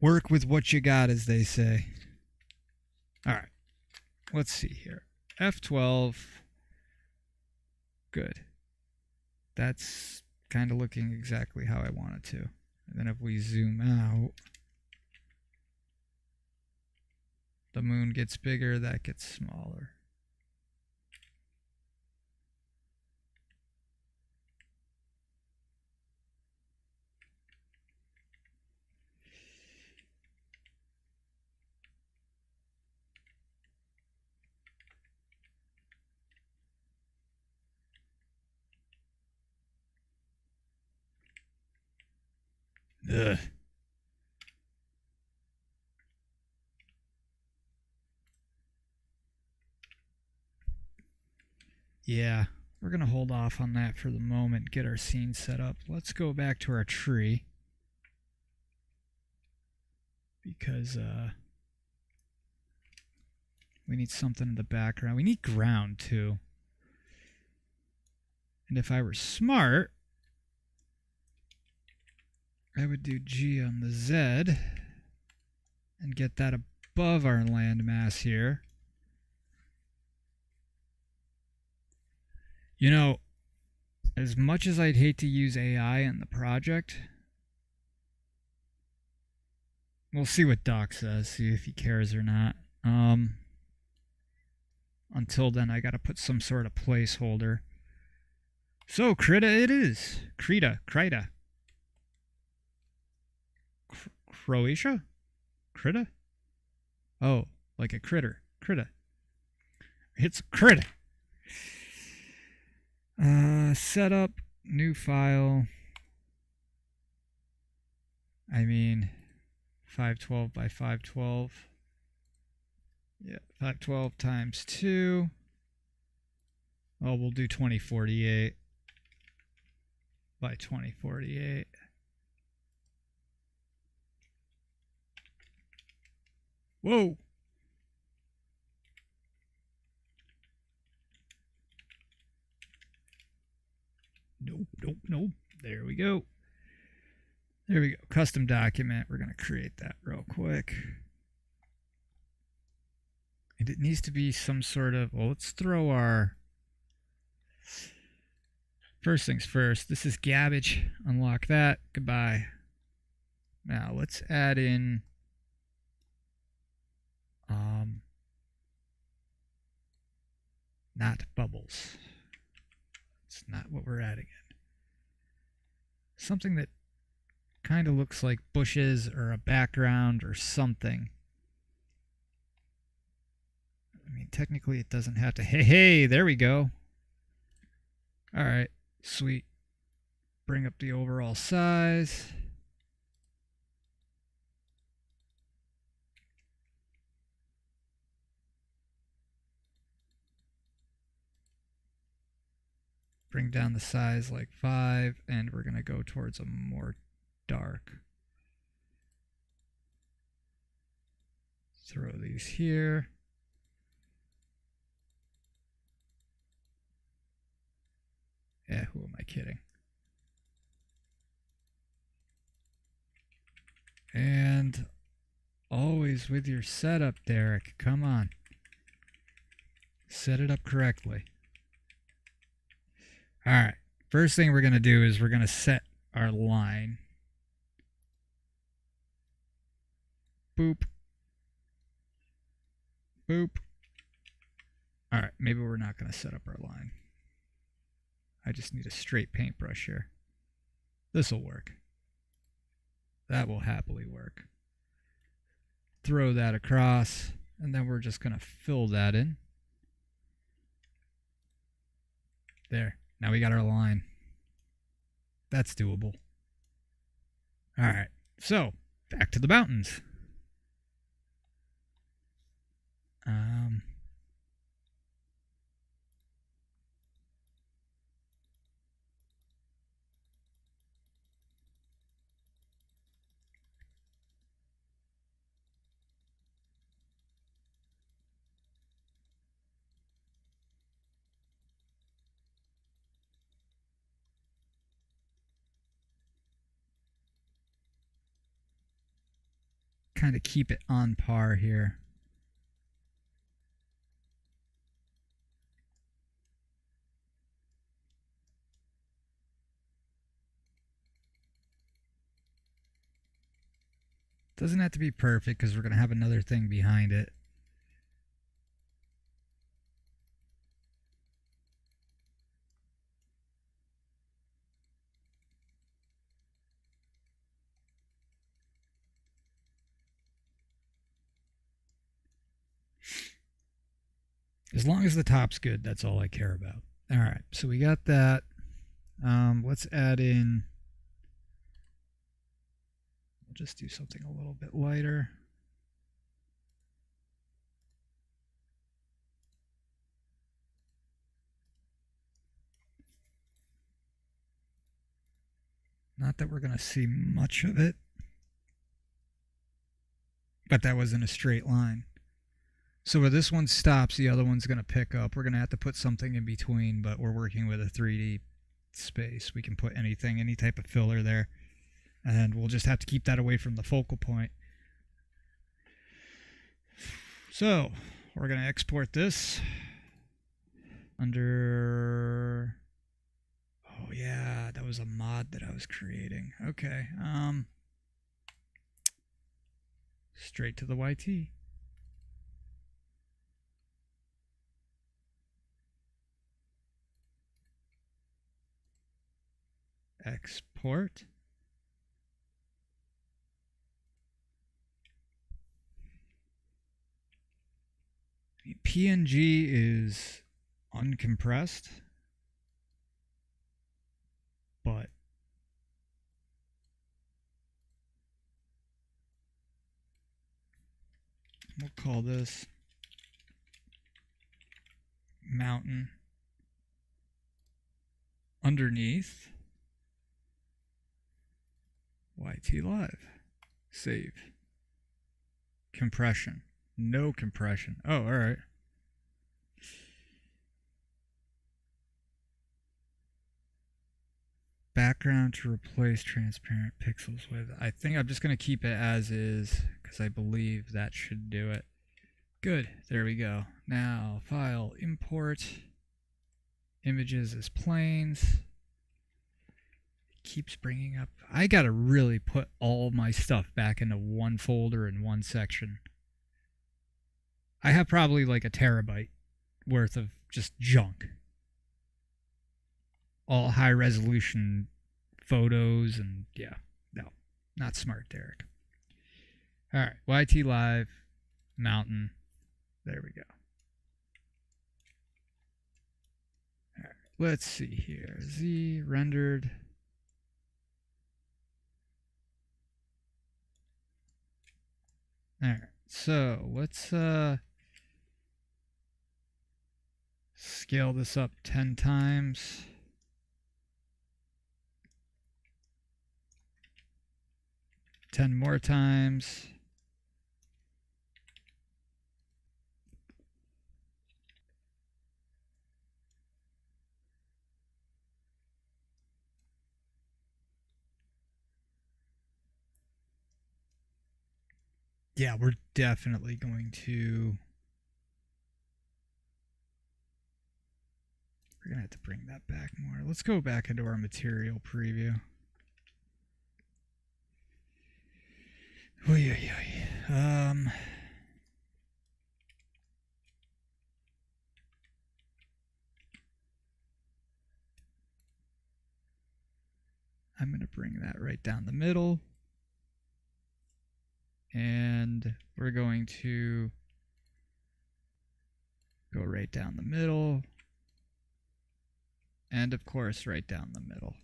work with what you got, as they say. All right, let's see here. F12. Good. That's kind of looking exactly how I want it to. And then if we zoom out, the moon gets bigger, that gets smaller. Ugh. Yeah, we're going to hold off on that for the moment, get our scene set up. Let's go back to our tree. Because we need something in the background. We need ground, too. And if I were smart, I would do G on the Z and get that above our landmass here. You know, as much as I'd hate to use AI in the project, we'll see what Doc says, see if he cares or not. Until then, I gotta put some sort of placeholder. So, Krita it is. Krita. Croatia? Krita? Oh, like a critter. Krita. It's Krita. Setup, new file. I mean, 512 by 512. Yeah, 512 times 2. Oh, we'll do 2048 by 2048. Whoa! Nope. There we go. Custom document. We're going to create that real quick. And it needs to be some sort of... Well, let's throw our... First things first. This is garbage. Unlock that. Goodbye. Now, let's add in... Not bubbles. It's not what we're adding in. Something that kind of looks like bushes or a background or something. I mean, technically it doesn't have to... Hey, there we go. All right, sweet. Bring up the overall size. Bring down the size like 5, and we're going to go towards a more dark. Throw these here. Yeah, who am I kidding? And always with your setup, Derek. Come on. Set it up correctly. All right. First thing we're going to do is we're going to set our line. Boop. Boop. All right. Maybe we're not going to set up our line. I just need a straight paintbrush here. This will work. That will happily work. Throw that across, and then we're just going to fill that in. There. Now we got our line. That's doable. All right. So, back to the mountains. kind of keep it on par here. Doesn't have to be perfect because we're going to have another thing behind it. As long as the top's good, that's all I care about. All right, so we got that. Let's add in. We'll just do something a little bit lighter. Not that we're going to see much of it, but that was in a straight line. So where this one stops, the other one's going to pick up. We're going to have to put something in between, but we're working with a 3D space. We can put anything, any type of filler there, and we'll just have to keep that away from the focal point. So we're going to export this under... Oh yeah, that was a mod that I was creating. Okay. Straight to the YT. Export. PNG is uncompressed, but we'll call this mountain underneath YT Live. Save. Compression. No compression. Oh, all right. Background to replace transparent pixels with. I think I'm just going to keep it as is because I believe that should do it. Good. There we go. Now, file, import, images as planes. It keeps bringing up. I got to really put all my stuff back into one folder in one section. I have probably like a terabyte worth of just junk. All high resolution photos and yeah, no, not smart, Derek. All right, YT Live, mountain. There we go. All right, let's see here. Z rendered. All right, so let's scale this up 10 times. Ten more times. Yeah, we're definitely going to... We're going to have to bring that back more. Let's go back into our material preview. Oy, oy, oy. I'm going to bring that right down the middle. And we're going to go right down the middle. And of course, right down the middle.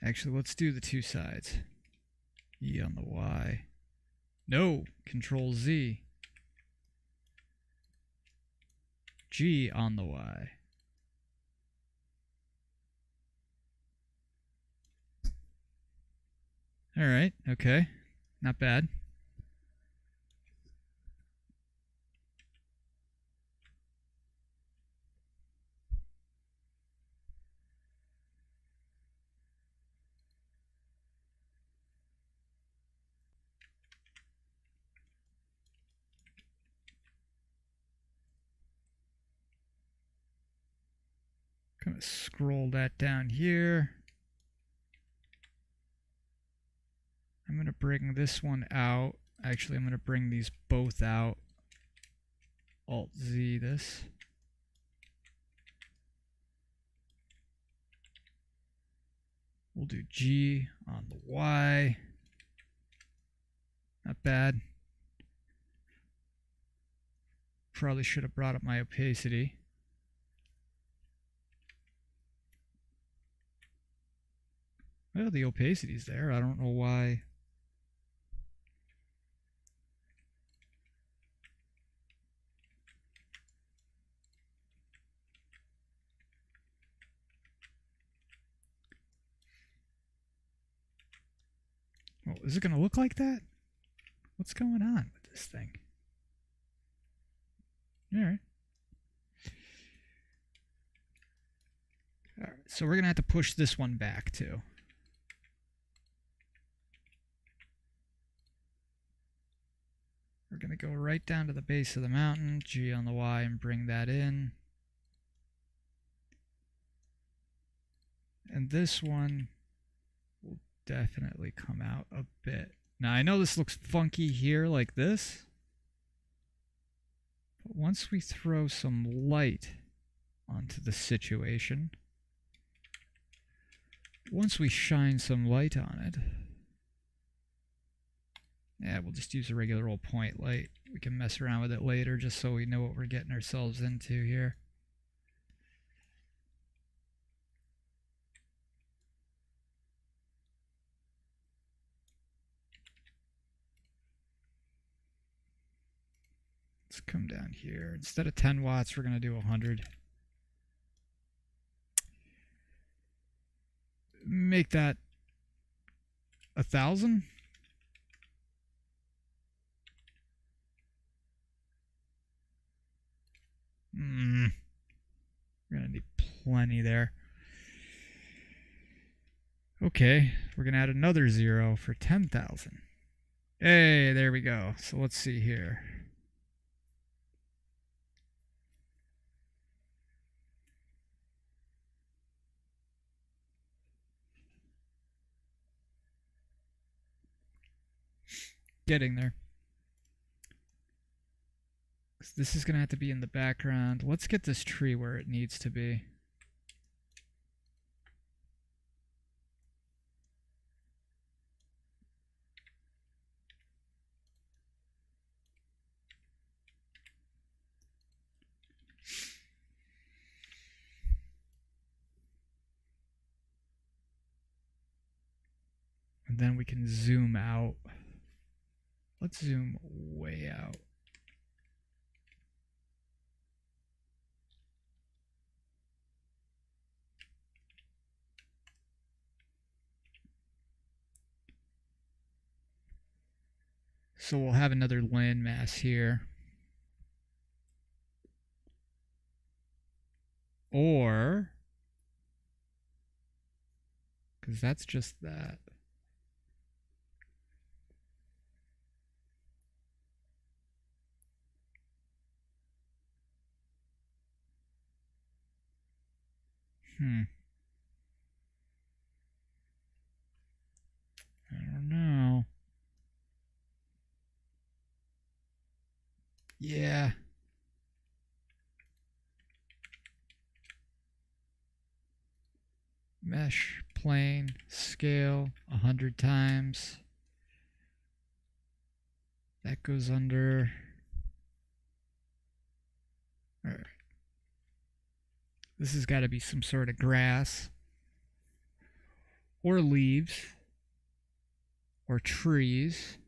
Actually, let's do the two sides. E on the Y. No, Control Z. G on the Y. All right, okay. Not bad. going to scroll that down here. I'm going to bring this one out. Actually, I'm going to bring these both out. Alt-Z this. We'll do G on the Y. Not bad. Probably should have brought up my opacity. Well, the opacity's there. I don't know why. Oh, is it going to look like that? What's going on with this thing? Alright. Alright, so we're going to have to push this one back too. We're going to go right down to the base of the mountain, G on the Y, and bring that in. And this one will definitely come out a bit. Now, I know this looks funky here like this. But once we throw some light onto the situation, once we shine some light on it, yeah, we'll just use a regular old point light. We can mess around with it later just so we know what we're getting ourselves into here. Let's come down here. Instead of 10 watts, we're going to do 100. Make that 1,000. We're going to need plenty there. Okay, we're going to add another 0 for 10,000. Hey, there we go. So let's see here. Getting there. This is going to have to be in the background. Let's get this tree where it needs to be. And then we can zoom out. Let's zoom way out. So we'll have another landmass here. Or, because that's just that. I don't know. Yeah. Mesh, plane, scale, 100 times. That goes under. All right. This has got to be some sort of grass. Or leaves. Or trees.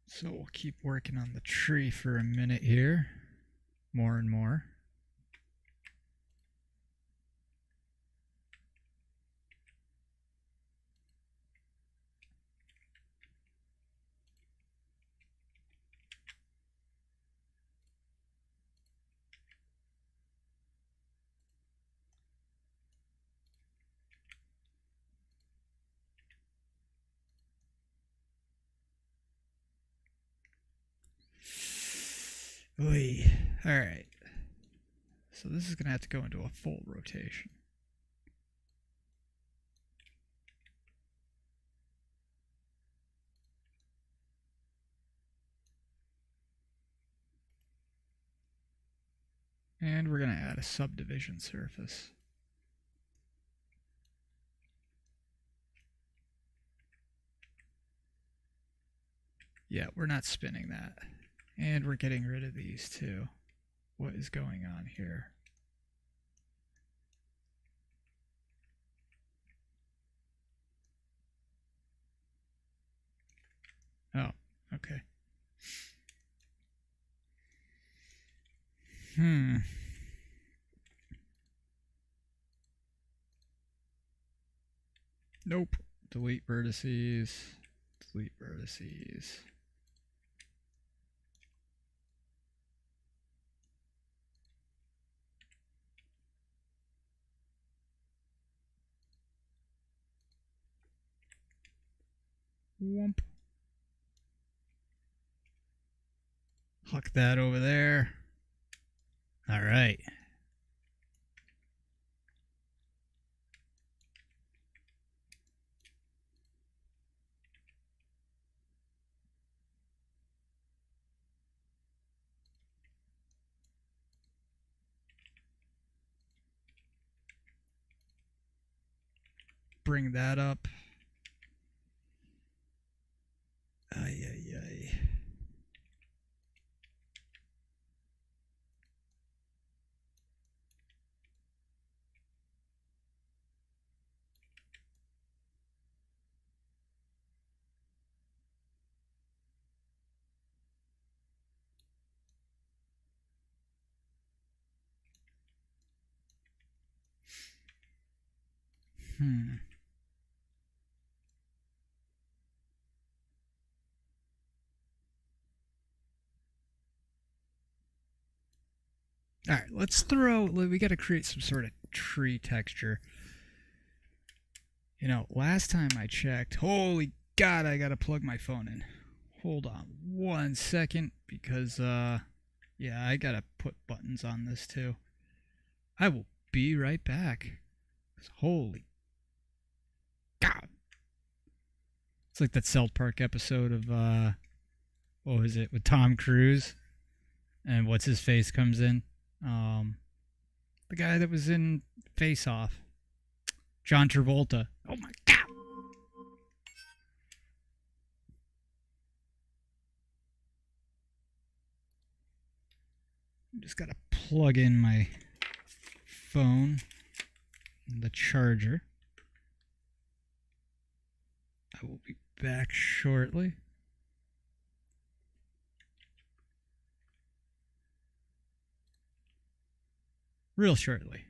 So we'll keep working on the tree for a minute here. More and more. Oy. All right. So this is going to have to go into a full rotation. And we're going to add a subdivision surface. Yeah, we're not spinning that. And we're getting rid of these too. What is going on here? Oh, okay. Nope. Delete vertices. Delete vertices. Whoomp. Huck that over there. All right. Bring that up. Ay, ay, ay. All right, let's throw. We got to create some sort of tree texture. You know, last time I checked, holy God, I got to plug my phone in. Hold on 1 second because, yeah, I got to put buttons on this too. I will be right back. Holy God. It's like that South Park episode of, what was it, with Tom Cruise? And what's his face comes in? The guy that was in Face Off. John Travolta. Oh my God. Just gotta plug in my phone, the charger. I will be back shortly. Real shortly.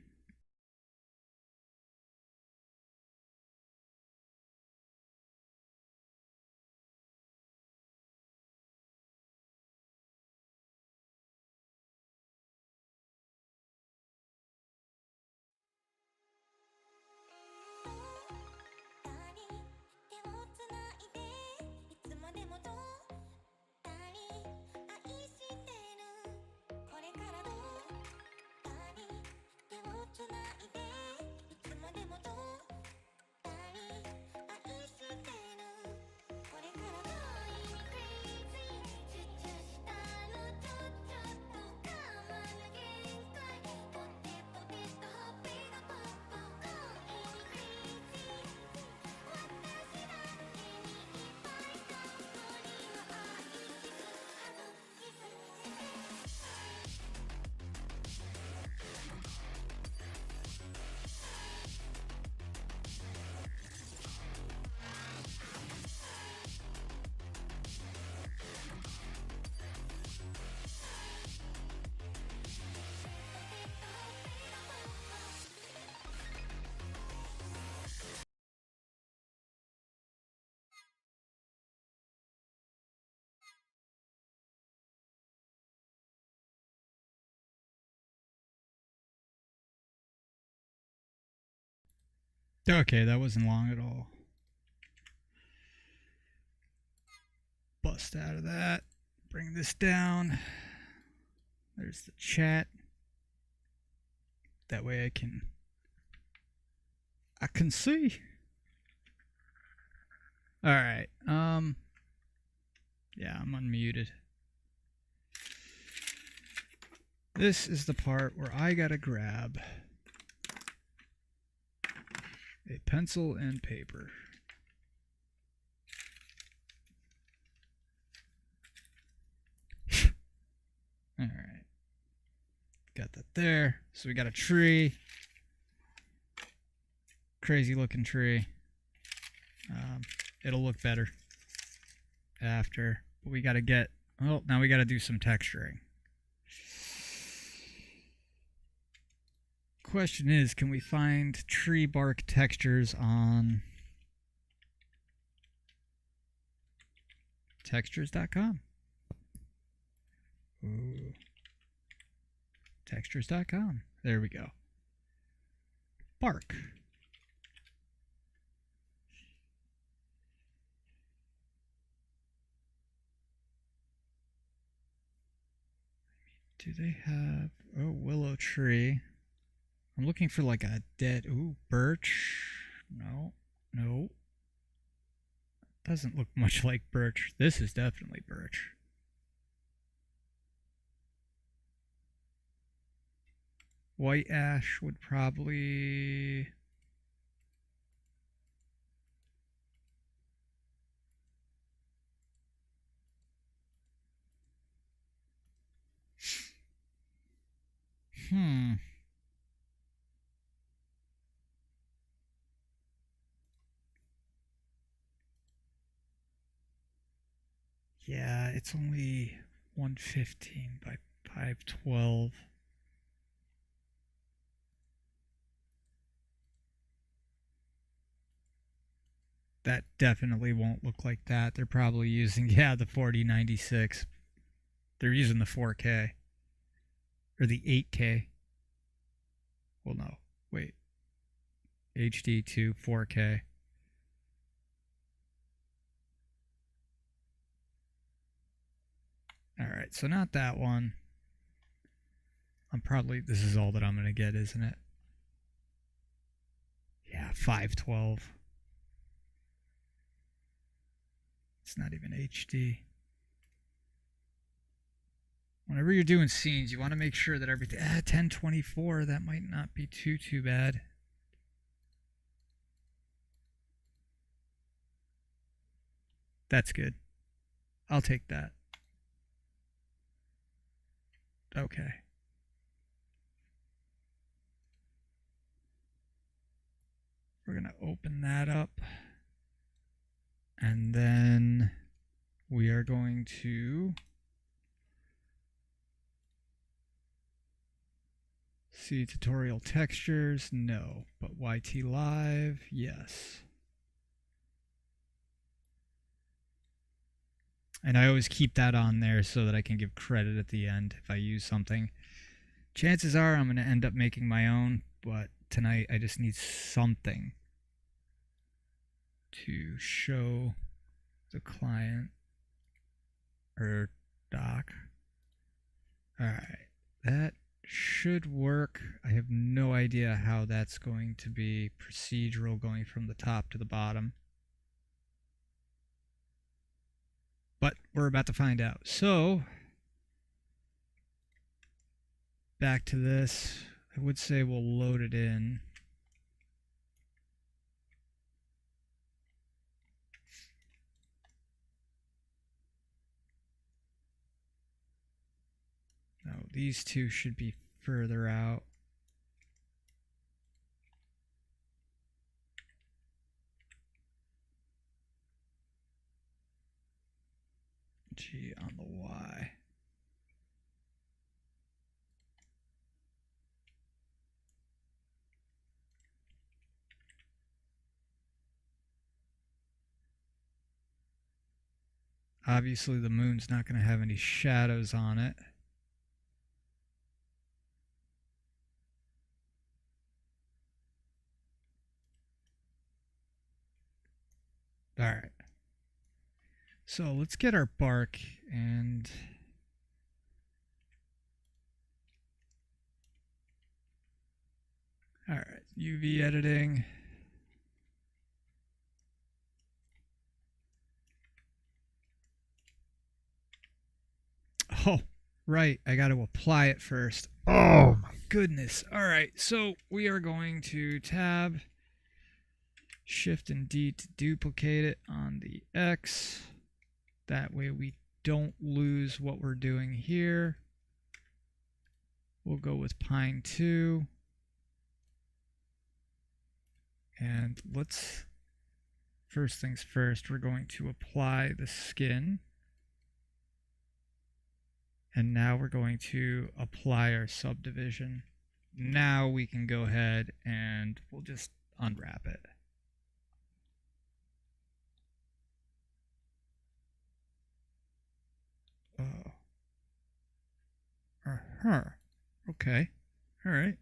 Okay, that wasn't long at all. Bust out of that. Bring this down. There's the chat. That way I can see. All right. Yeah, I'm unmuted. This is the part where I gotta grab a pencil and paper. All right. Got that there. So we got a tree. Crazy looking tree. It'll look better after. But we got to get... Oh, now we got to do some texturing. Question is, can we find tree bark textures on textures.com? Ooh. Textures.com. There we go. Bark. Do they have... Oh, willow tree. I'm looking for like a dead... Ooh, birch. No. No. Doesn't look much like birch. This is definitely birch. White ash would probably... Yeah, it's only 115 by 512. That definitely won't look like that. They're probably using, yeah, the 4096. They're using the 4K. Or the 8K. Well, no. Wait. HD to 4K. Alright, so not that one. This is all that I'm going to get, isn't it? Yeah, 512. It's not even HD. Whenever you're doing scenes, you want to make sure that everything... 1024, that might not be too bad. That's good. I'll take that. Okay. We're going to open that up. And then we are going to see tutorial textures. No. But YT Live, yes. And I always keep that on there so that I can give credit at the end if I use something. Chances are I'm going to end up making my own, but tonight I just need something to show the client or doc. Alright, that should work. I have no idea how that's going to be procedural going from the top to the bottom. But we're about to find out. So, back to this. I would say we'll load it in. No, these two should be further out. G on the Y. Obviously the moon's not going to have any shadows on it. Alright. So let's get our bark and All right, UV editing. Oh, right. I got to apply it first. Oh, my goodness. All right. So we are going to tab, Shift and D to duplicate it on the X. That way we don't lose what we're doing here. We'll go with Pine 2. And let's, first things first, we're going to apply the skin. And now we're going to apply our subdivision. Now we can go ahead and we'll just unwrap it. Oh. Okay. All right.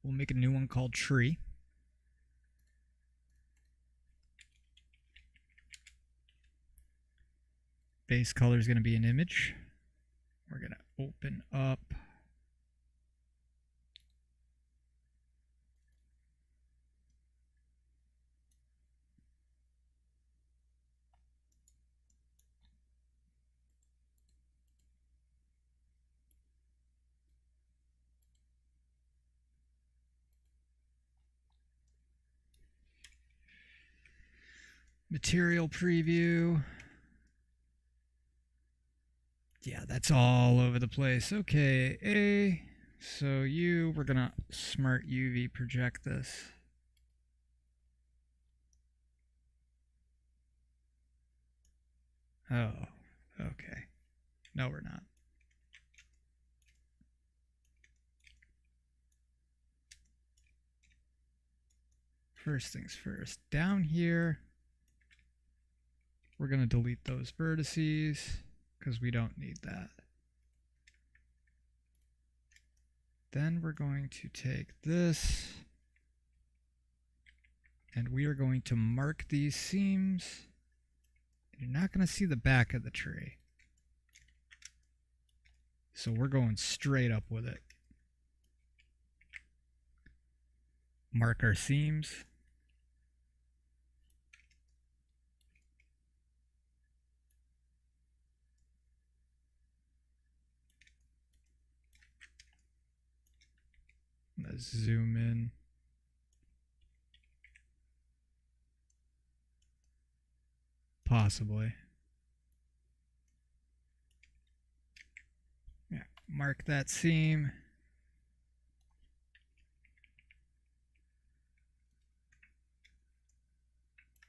We'll make a new one called Tree. Base color is going to be an image. We're going to open up material preview. Yeah, that's all over the place. Okay, so we're gonna smart UV project this. Oh, okay. No, we're not. First things first. Down here, we're gonna delete those vertices because we don't need that. Then we're going to take this and we are going to mark these seams. You're not going to see the back of the tree. So we're going straight up with it. Mark our seams. Let's zoom in. Possibly. Yeah, mark that seam.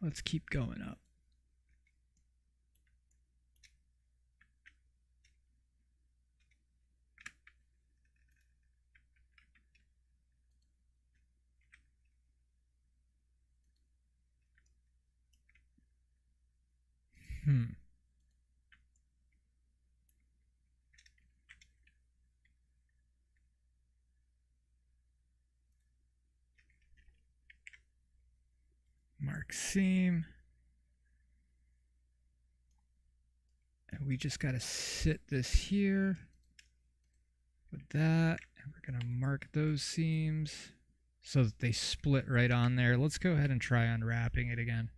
Let's keep going up. Mark seam. And we just got to sit this here with that. And we're going to mark those seams so that they split right on there. Let's go ahead and try unwrapping it again.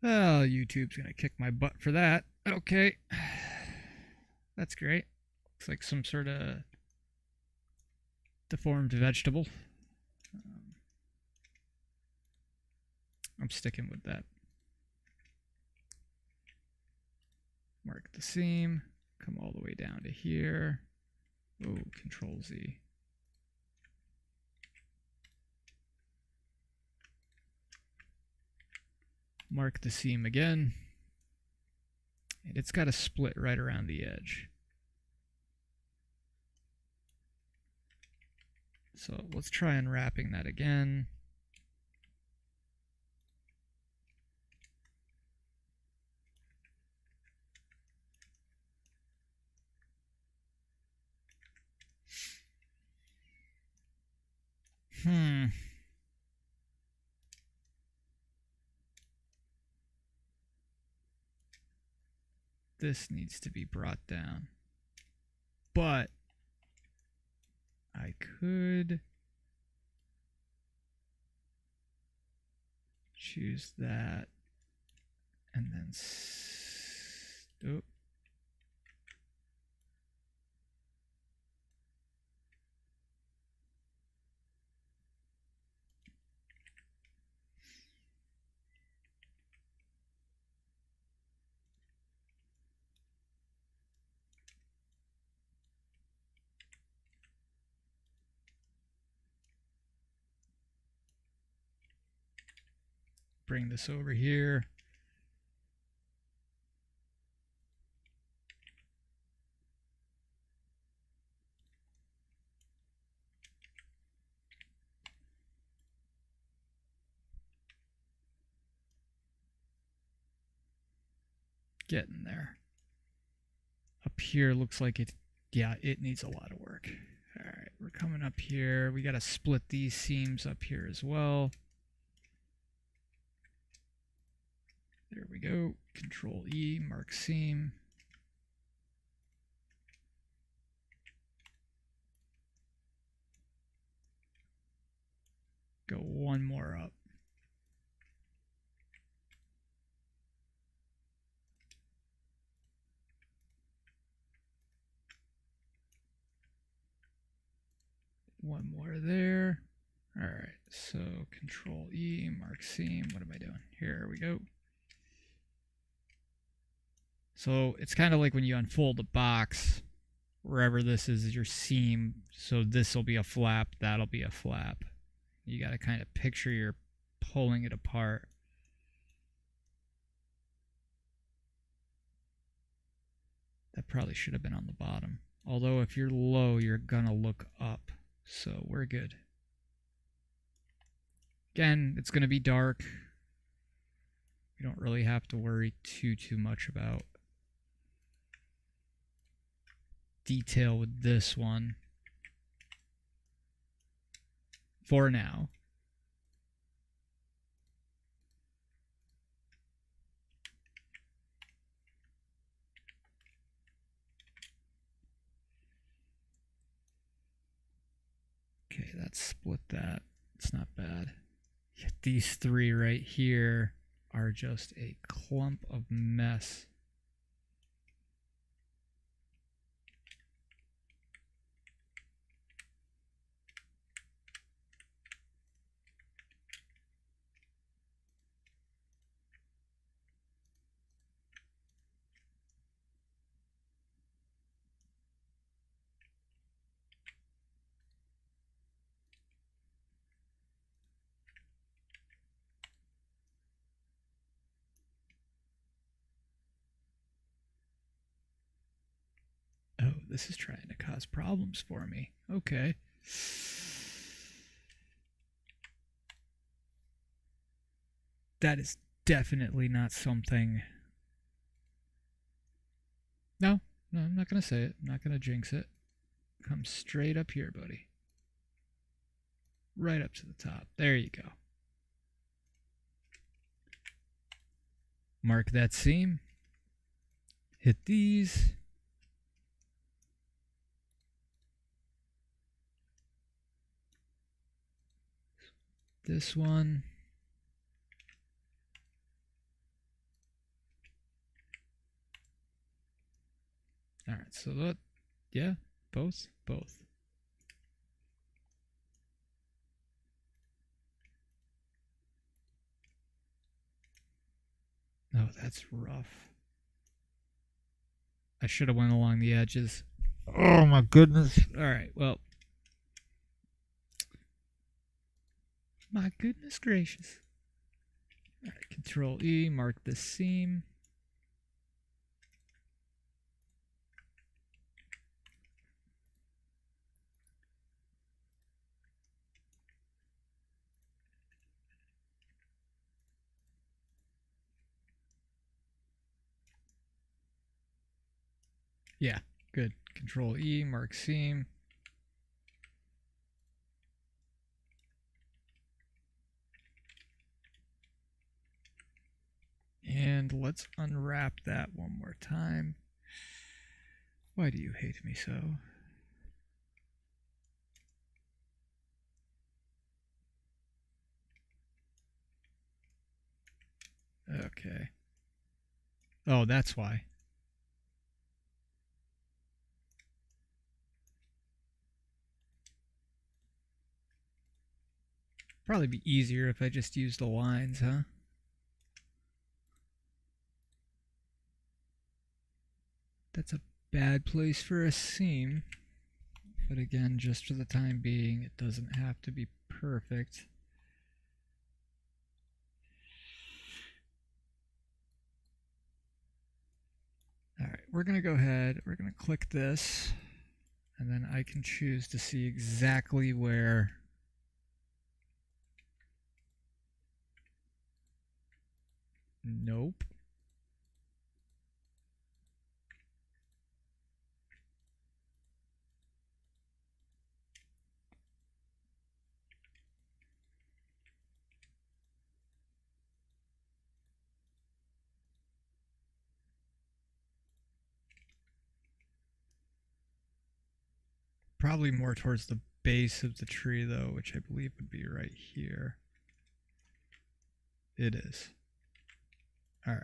Oh, YouTube's going to kick my butt for that. Okay. That's great. Looks like some sort of deformed vegetable. I'm sticking with that. Mark the seam. Come all the way down to here. Oh, Control Z. Mark the seam again. And it's got to split right around the edge. So let's try unwrapping that again. This needs to be brought down. but I could choose that and then oh. Bring this over here. Getting there. Up here looks like it, yeah, it needs a lot of work. All right, we're coming up here. We got to split these seams up here as well. There we go. Control E, mark seam. Go one more up. One more there. All right, so Control E, mark seam. What am I doing? Here we go. So it's kind of like when you unfold a box, wherever this is your seam. So this will be a flap, that'll be a flap. You got to kind of picture you're pulling it apart. That probably should have been on the bottom. Although if you're low, you're gonna look up. So we're good. Again, it's gonna be dark. You don't really have to worry too much about detail with this one. For now. Okay, that's split that. It's not bad. Yet these three right here are just a clump of mess. Oh, this is trying to cause problems for me. Okay. That is definitely not something... No, I'm not going to say it. I'm not going to jinx it. Come straight up here, buddy. Right up to the top. There you go. Mark that seam. Hit these. This one. All right, so that, yeah, both. Oh, that's rough. I should have went along the edges. Oh my goodness. All right, well. My goodness gracious. All right, Control E, mark this seam. Yeah, good. Control E, mark seam. And let's unwrap that one more time. Why do you hate me so? Okay. Oh, that's why. Probably be easier if I just used the lines, huh? That's a bad place for a seam. But again, just for the time being, it doesn't have to be perfect. All right, we're going to go ahead. We're going to click this. And then I can choose to see exactly where nope. Probably more towards the base of the tree, though, which I believe would be right here. It is. All right.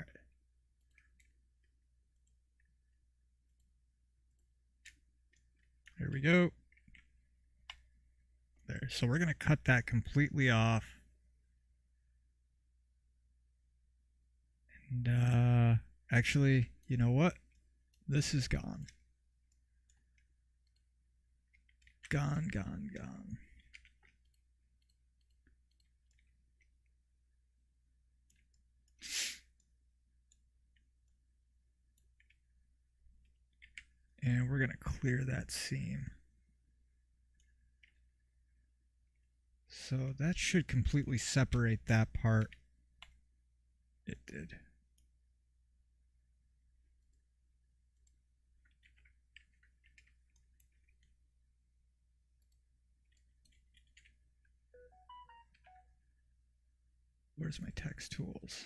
There we go. There. So we're going to cut that completely off. And actually, you know what? This is gone. Gone, gone, gone. And we're going to clear that seam. So that should completely separate that part. It did. Where's my text tools?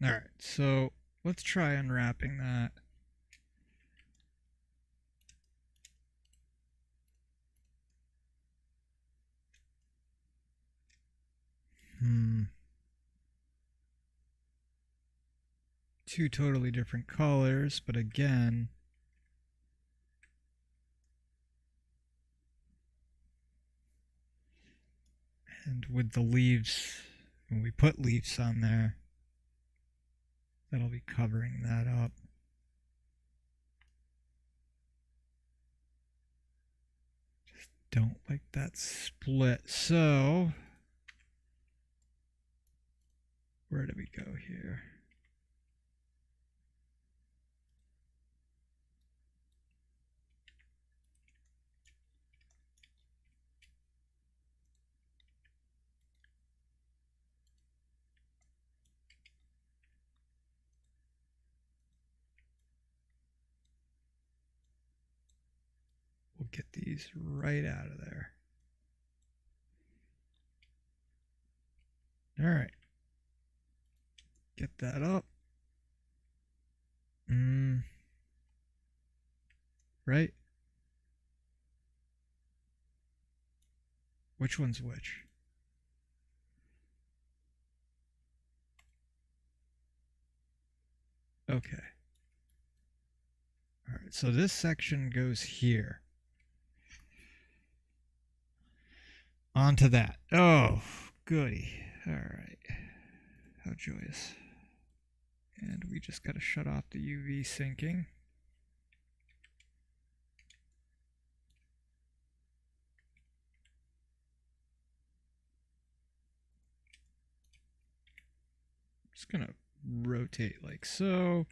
All right, so let's try unwrapping that. Two totally different colors, but again, and with the leaves, when we put leaves on there, that'll be covering that up. Just don't like that split. So, where do we go here? We'll get these right out of there. All right. Get that up. Right? Which one's which? Okay. All right, so this section goes here. Onto that. Oh, goody. All right. How joyous. And we just got to shut off the UV syncing. Just going to rotate like so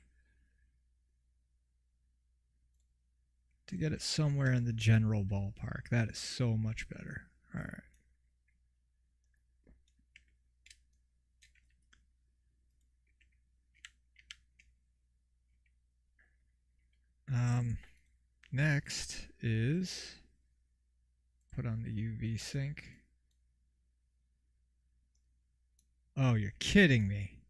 to get it somewhere in the general ballpark. That is so much better. All right. Next is put on the UV sync. Oh, you're kidding me.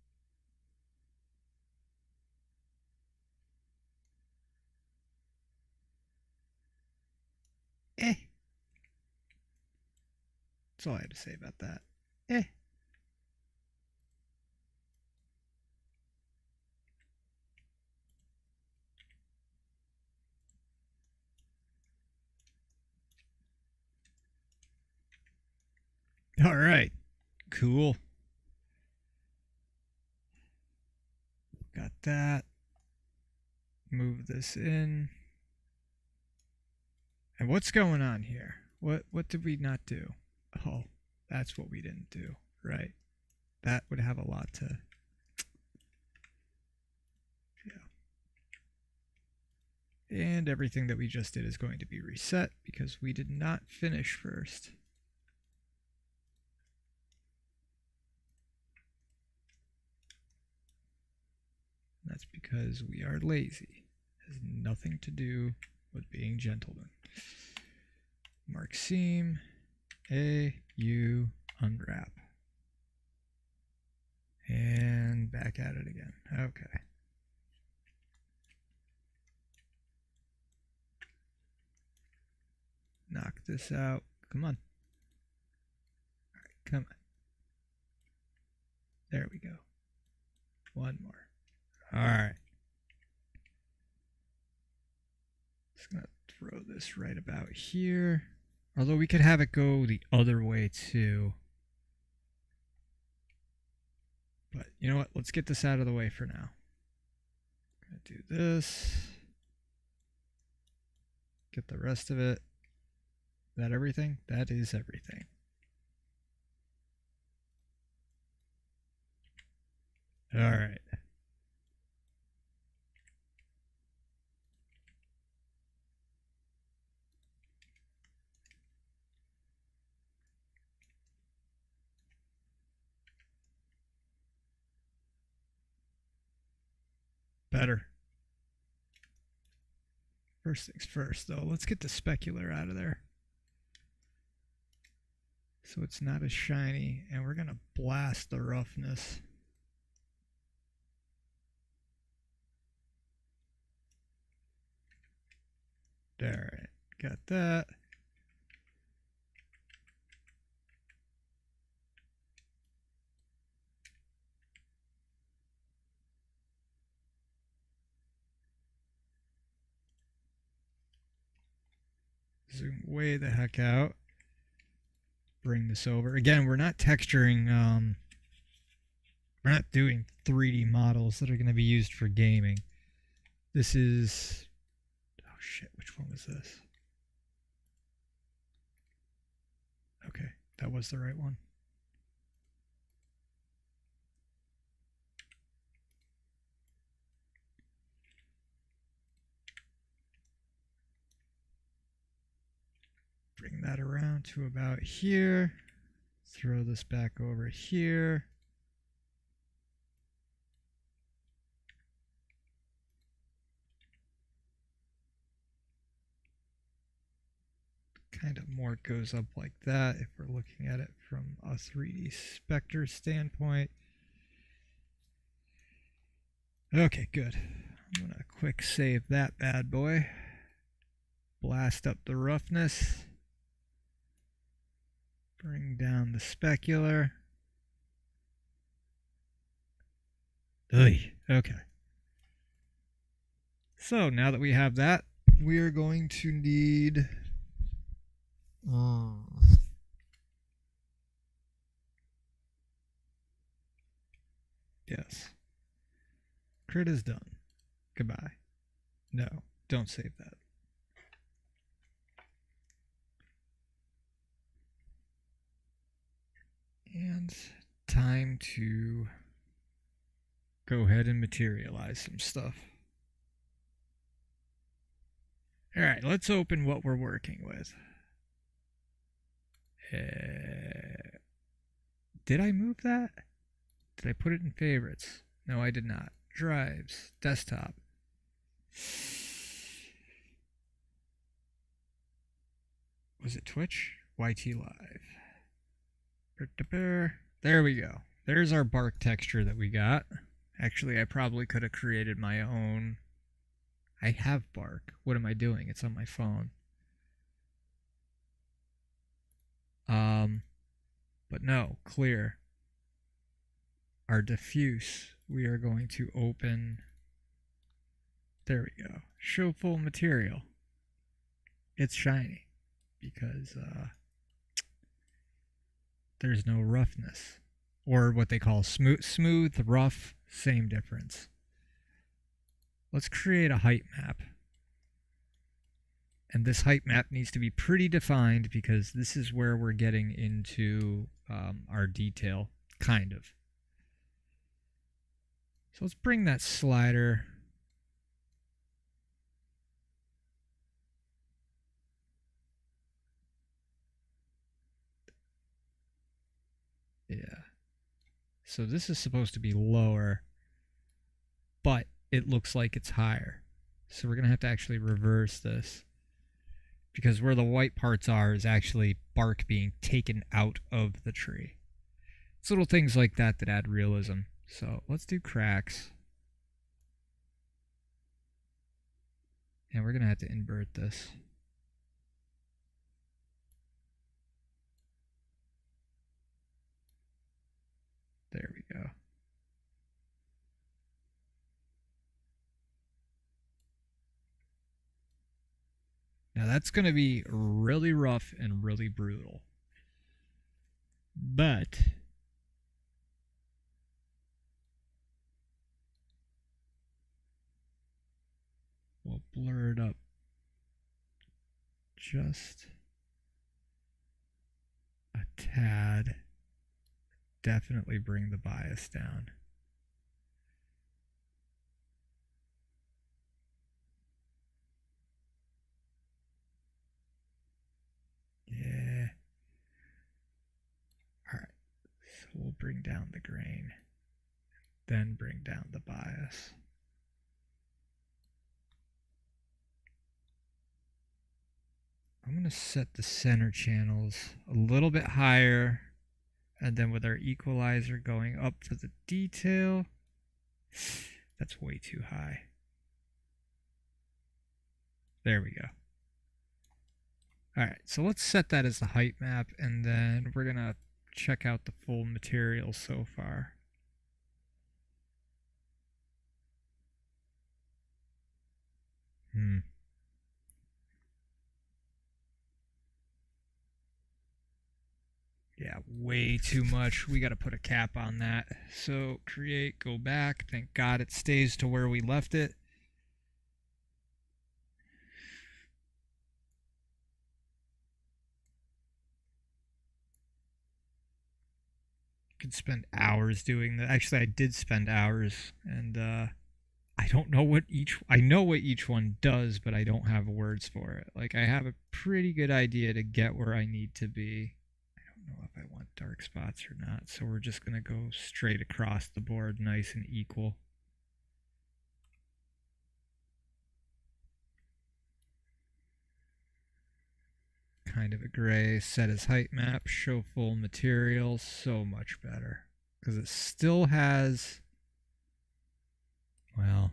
That's all I had to say about that. Eh. All right. Cool. Got that. Move this in. And what's going on here? What did we not do? Oh, that's what we didn't do. Right. That would have a lot to... Yeah. And everything that we just did is going to be reset because we did not finish first. That's because we are lazy. It has nothing to do with being gentlemen. Mark seam, U, unwrap. And back at it again. Okay. Knock this out. Come on. All right, come on. There we go. One more. All right. Just gonna throw this right about here. Although we could have it go the other way too. But you know what? Let's get this out of the way for now. Gonna do this. Get the rest of it. Is that everything? That is everything. All right. Better. First things first, though. Let's get the specular out of there. So it's not as shiny, and we're going to blast the roughness. Alright, got that. Zoom way the heck out. Bring this over. Again, we're not texturing, we're not doing 3D models that are going to be used for gaming. This is, oh shit, which one was this? Okay, that was the right one. Bring that around to about here. Throw this back over here. Kind of more goes up like that if we're looking at it from a 3D Spectre standpoint. Okay, good. I'm going to quick save that bad boy. Blast up the roughness. Bring down the specular. Okay. So now that we have that, we are going to need... Yes. Crit is done. Goodbye. No, don't save that. And time to go ahead and materialize some stuff. All right, let's open what we're working with. Did I move that? Did I put it in favorites? No, I did not. Drives, desktop. Was it Twitch? YT Live. There we go. There's our bark texture that we got. Actually, I probably could have created my own. I have bark. What am I doing? It's on my phone. But no, clear. Our diffuse, we are going to open. There we go. Show full material. It's shiny because there's no roughness. Or what they call smooth, rough, same difference. Let's create a height map. And this height map needs to be pretty defined because this is where we're getting into our detail, kind of. So let's bring that slider. Yeah. So this is supposed to be lower, but it looks like it's higher. So we're going to have to actually reverse this. Because where the white parts are is actually bark being taken out of the tree. It's little things like that that add realism. So let's do cracks. And we're going to have to invert this. There we go. Now that's going to be really rough and really brutal. But we'll blur it up just a tad. Definitely bring the bias down. Yeah. Alright. So we'll bring down the grain. Then bring down the bias. I'm going to set the center channels a little bit higher. And then with our equalizer going up for the detail. That's way too high. There we go. Alright, so let's set that as the height map, and then we're going to check out the full material so far. Yeah, way too much. We got to put a cap on that. So create, go back. Thank God it stays to where we left it. Could spend hours doing that. Actually, I did spend hours, and I don't know what I know what each one does, but I don't have words for it. Like, I have a pretty good idea to get where I need to be. I don't know if I want dark spots or not, so we're just going to go straight across the board, nice and equal. Kind of a gray, set as height map, show full material, so much better. Because it still has, well,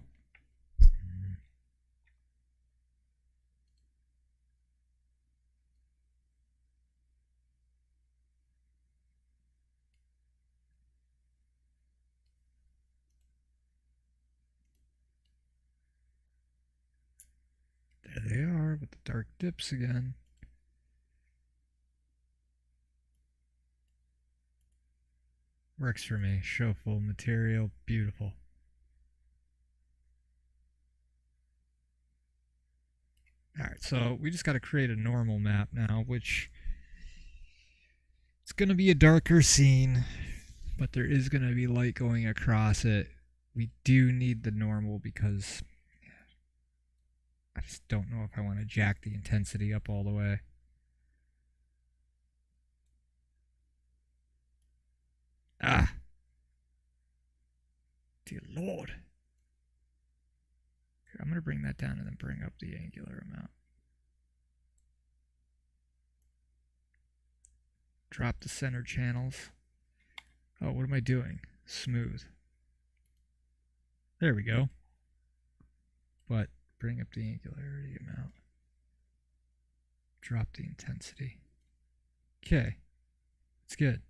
there they are with the dark dips again. Works for me. Show full material. Beautiful. Alright, so we just got to create a normal map now, which it's going to be a darker scene, but there is going to be light going across it. We do need the normal because I just don't know if I want to jack the intensity up all the way. Ah. Dear Lord. Here, I'm going to bring that down and then bring up the angular amount. Drop the center channels. Oh, what am I doing? Smooth. There we go. But bring up the angularity amount. Drop the intensity. Okay. It's good.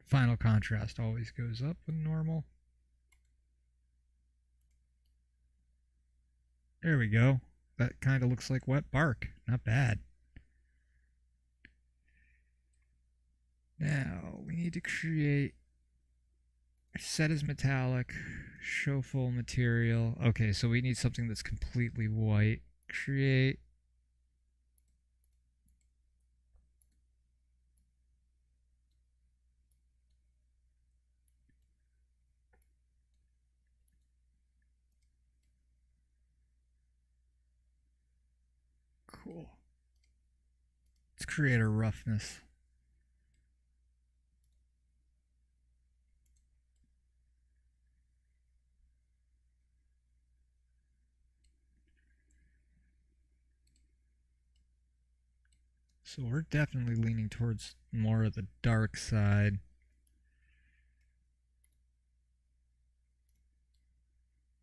Final contrast always goes up with normal. There we go. That kind of looks like wet bark. Not bad. Now we need to create set as metallic, show full material. Okay, so we need something that's completely white. Create. Cool. Let's create a roughness. So we're definitely leaning towards more of the dark side.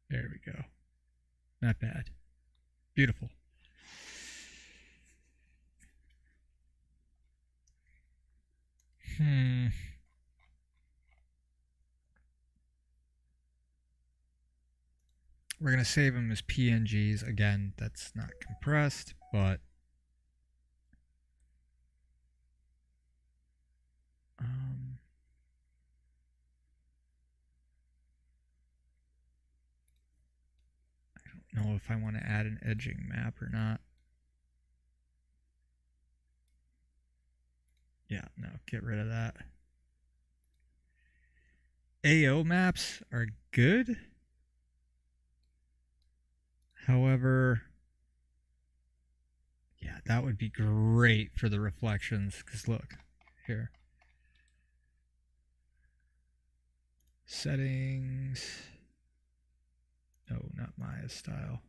There we go. Not bad. Beautiful. We're going to save them as PNGs. Again, that's not compressed, but I don't know if I want to add an edging map or not. Yeah, no, get rid of that. AO maps are good. However, yeah, that would be great for the reflections. Because look, here. Settings. No, not Maya style.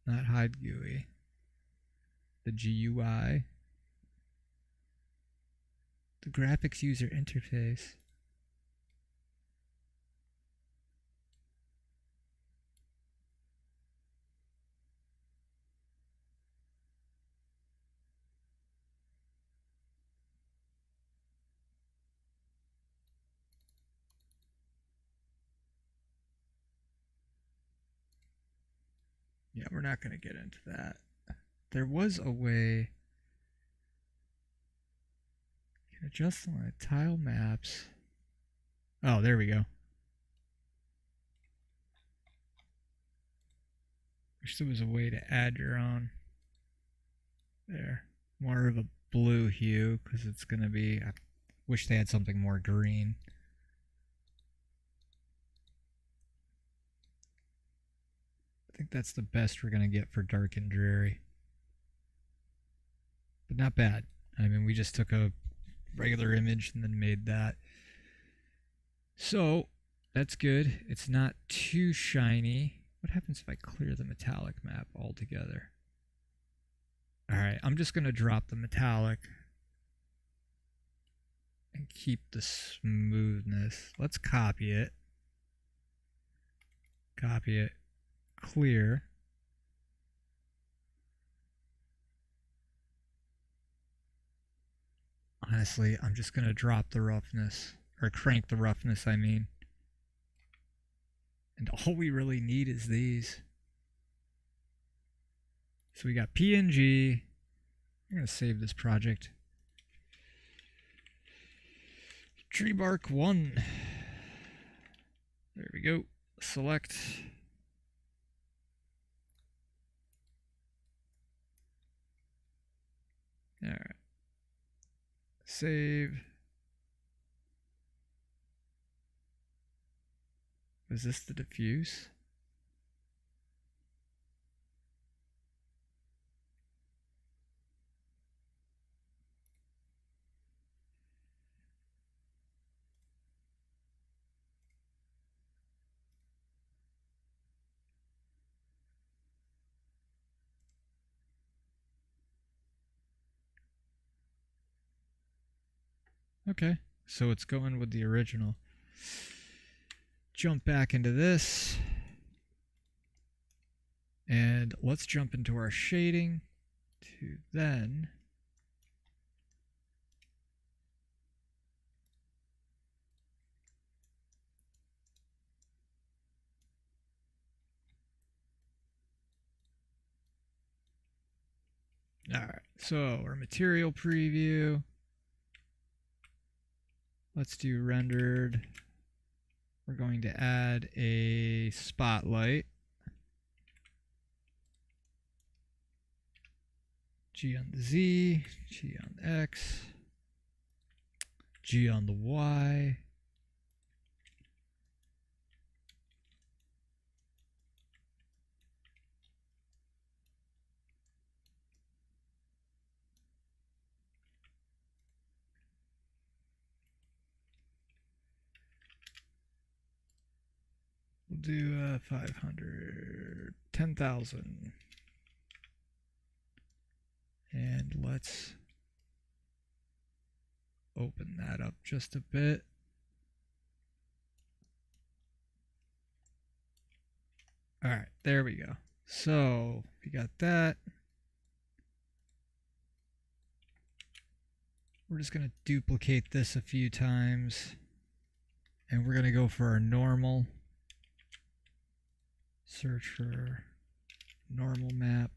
Not hide GUI. The GUI. The graphics user interface. Yeah, we're not going to get into that. There was a way. You can adjust the tile maps. Oh, there we go. Wish there was a way to add your own. There. More of a blue hue because it's going to be. I wish they had something more green. I think that's the best we're going to get for dark and dreary. But not bad. I mean, we just took a regular image and then made that. So, that's good. It's not too shiny. What happens if I clear the metallic map altogether? Alright, I'm just going to drop the metallic and keep the smoothness. Let's copy it. Copy it. Clear. Honestly, I'm just going to drop the roughness. Or crank the roughness, I mean. And all we really need is these. So we got PNG. I'm going to save this project. Tree bark 1. There we go. Select. Alright. Save. Was this the diffuse? Okay, so it's going with the original. Jump back into this. And let's jump into our shading to then All right, so our material preview. Let's do rendered. We're going to add a spotlight. G on the Z, G on the X, G on the Y. We'll do 500, 10,000. And let's open that up just a bit. All right, there we go. So we got that. We're just going to duplicate this a few times. And we're going to go for our normal. Search for normal map.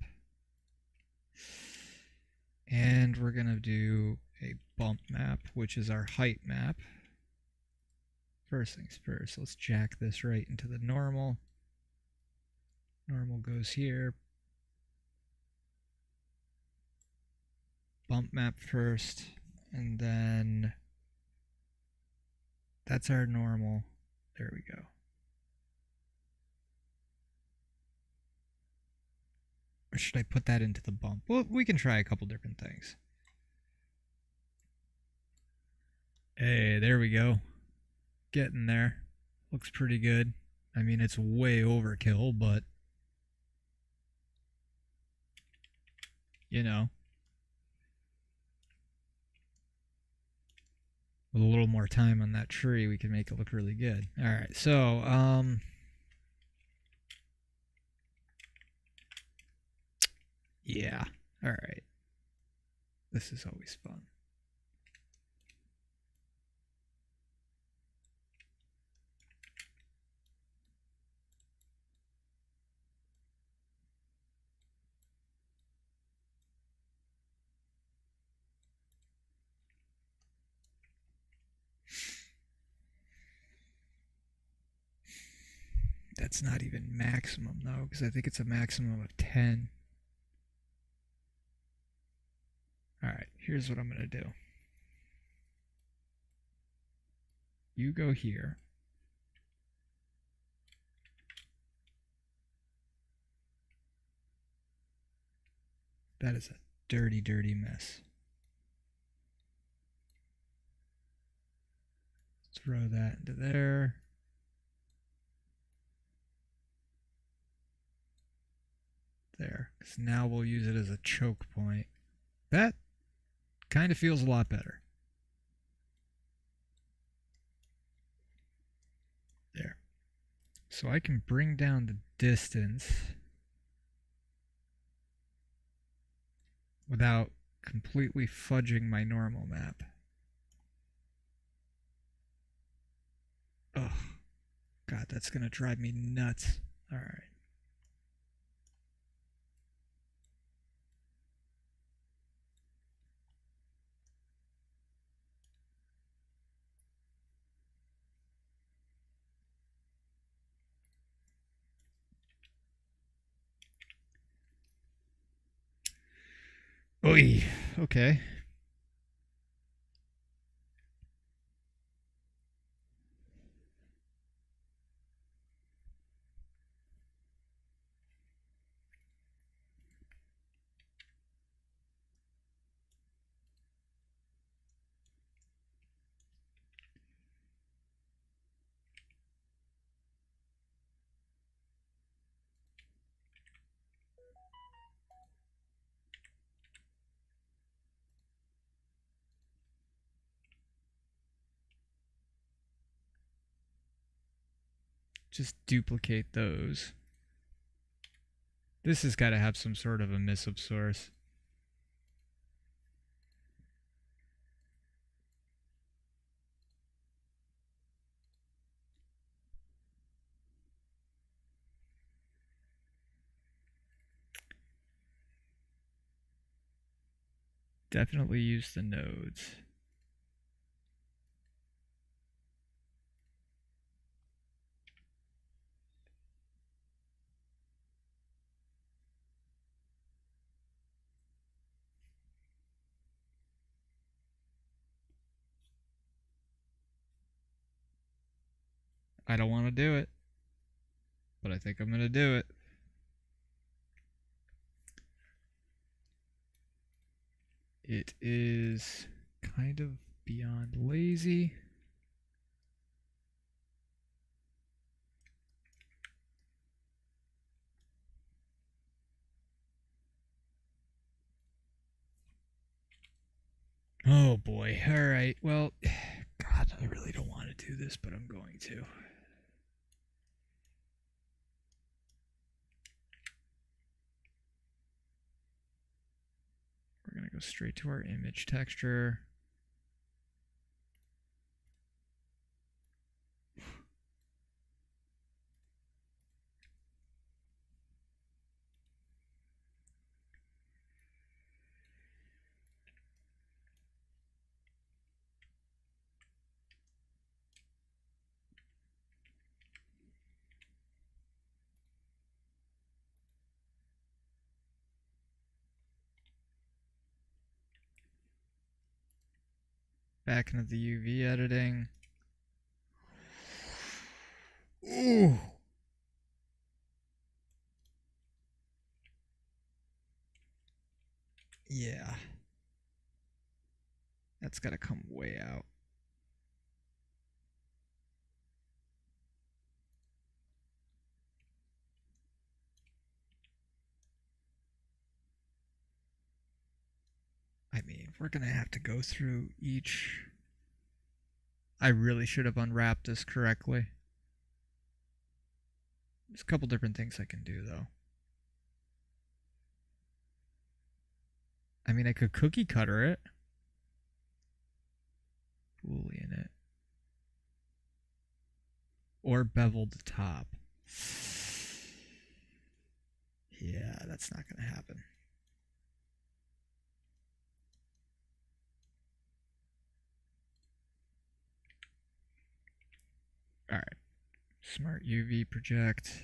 And we're going to do a bump map, which is our height map. First things first, let's jack this right into the normal. Normal goes here. Bump map first, and then that's our normal. There we go. Or should I put that into the bump? Well, we can try a couple different things. Hey, there we go. Getting there. Looks pretty good. I mean, it's way overkill, but you know, with a little more time on that tree, we can make it look really good. All right, so yeah. All right. This is always fun. That's not even maximum though, because I think it's a maximum of 10. All right, here's what I'm going to do. You go here. That is a dirty, dirty mess. Throw that into there. There, because now we'll use it as a choke point. That kind of feels a lot better. There. So I can bring down the distance without completely fudging my normal map. Oh, God, that's going to drive me nuts. All right. Oy, okay. Just duplicate those. This has got to have some sort of emissive source. Definitely use the nodes. I don't want to do it, but I think I'm going to do it. It is kind of beyond lazy. Oh boy. All right. Well, God, I really don't want to do this, but I'm going to. We're going to go straight to our image texture. Back into the UV editing. Ooh. Yeah. That's got to come way out. I mean, we're going to have to go through each. I really should have unwrapped this correctly. There's a couple different things I can do, though. I mean, I could cookie cutter it. Boolean it. Or bevel the top. Yeah, that's not going to happen. All right. Smart UV project.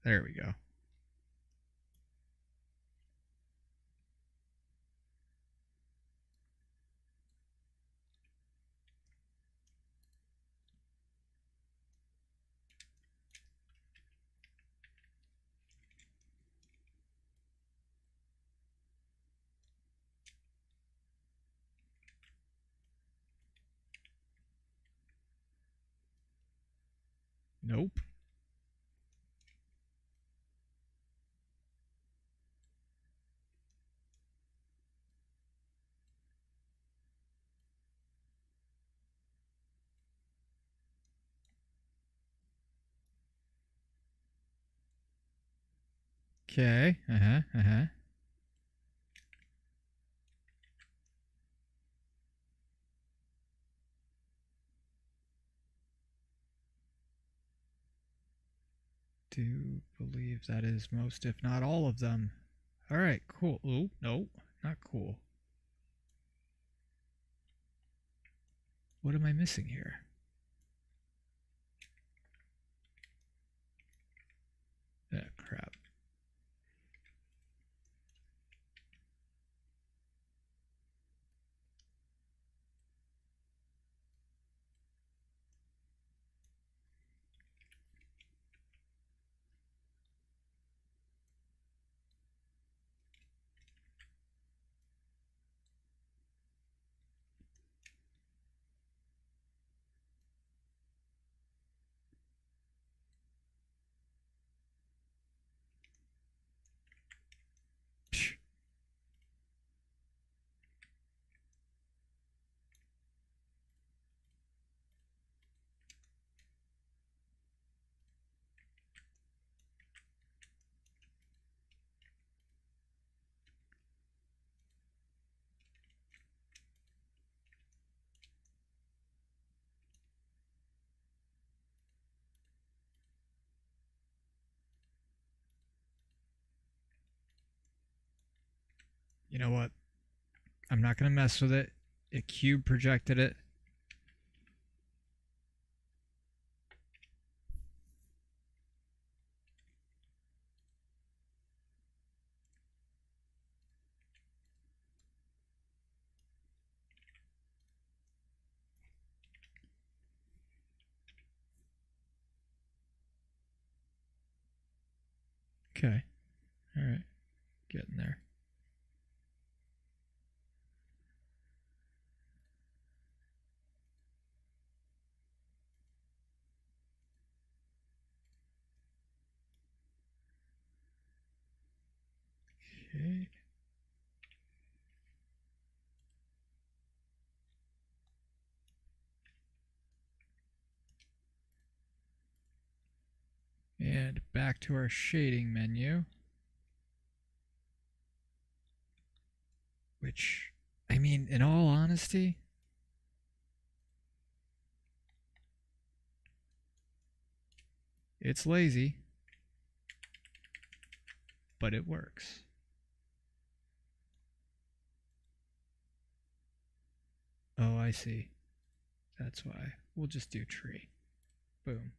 There we go. Nope. Okay. Do believe that is most, if not all of them. All right, cool. Oh, no, not cool. What am I missing here? Ah, crap. You know what? I'm not going to mess with it. It cube projected it. Okay. All right. Getting there. Okay. And back to our shading menu. Which, I mean, in all honesty, it's lazy, but it works. Oh, I see. That's why. We'll just do tree. Boom.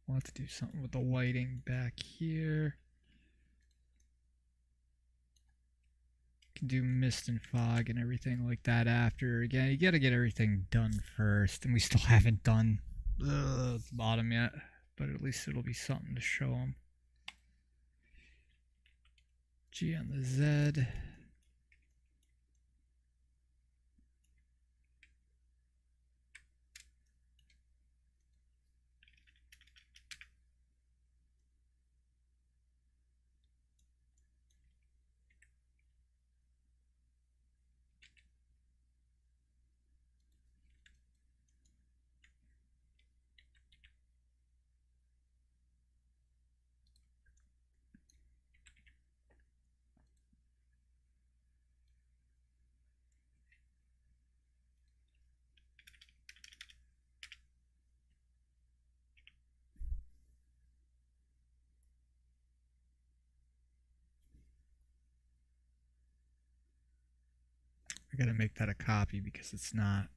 We'll have to do something with the lighting back here. Can do mist and fog and everything like that after. Again, you gotta get everything done first, and we still haven't done the bottom yet, but at least it'll be something to show them. G on the Z. I gotta make that a copy because it's not.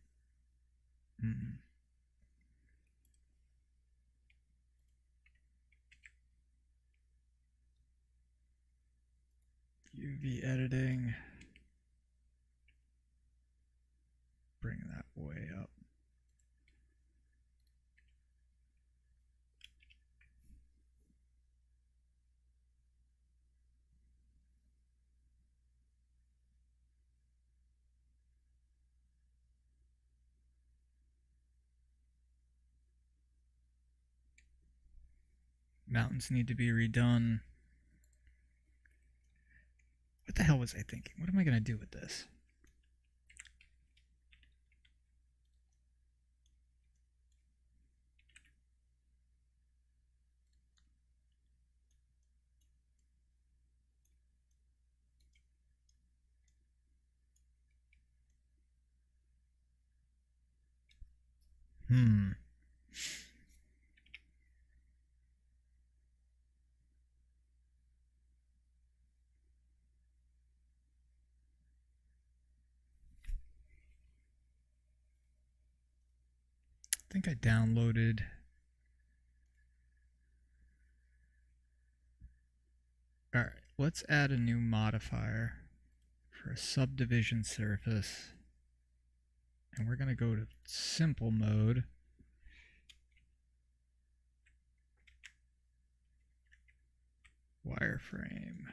UV editing. Bring that way up. Mountains need to be redone. What the hell was I thinking? What am I going to do with this? I think I downloaded. All right, let's add a new modifier for a subdivision surface. And we're going to go to simple mode. Wireframe.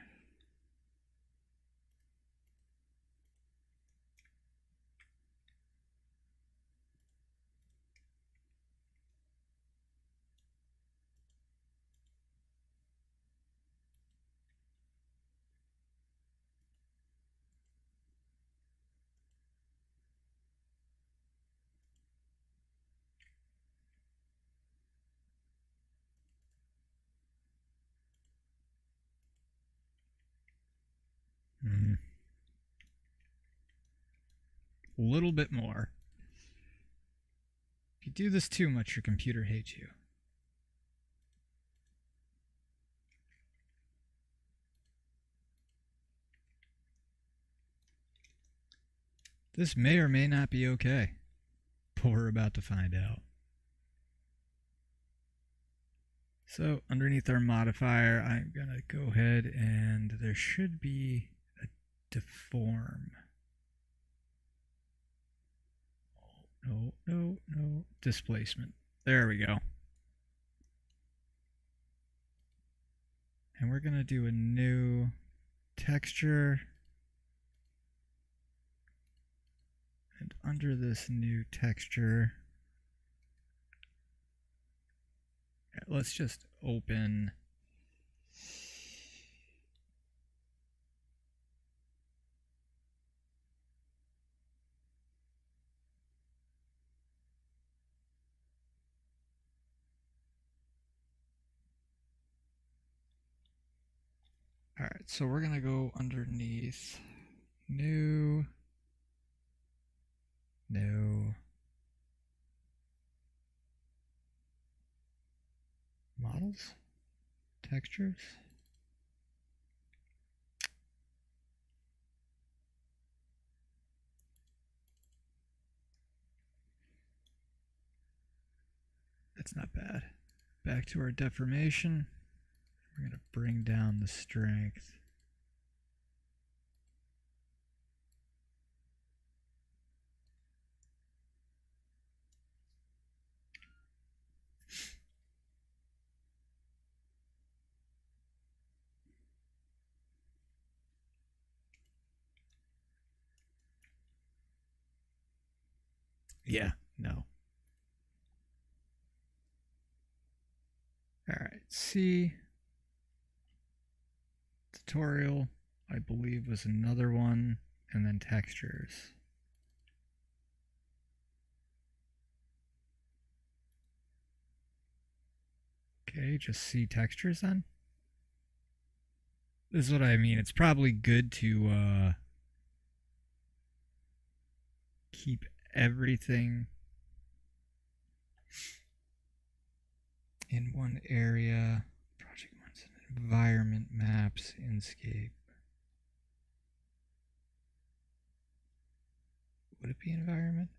a little bit more. If you do this too much, your computer hates you. This may or may not be okay, but we're about to find out. So underneath our modifier, I'm going to go ahead and there should be a deform. No. Displacement. There we go. And we're going to do a new texture. And under this new texture, let's just open all right, so we're gonna go underneath new models, textures. That's not bad. Back to our deformation. We're going to bring down the strength. Yeah, no. All right, C. Tutorial, I believe, was another one, and then textures. Okay, just see textures then. This is what I mean. It's probably good to keep everything in one area. Project ones, environment maps, Inkscape. Would it be environment?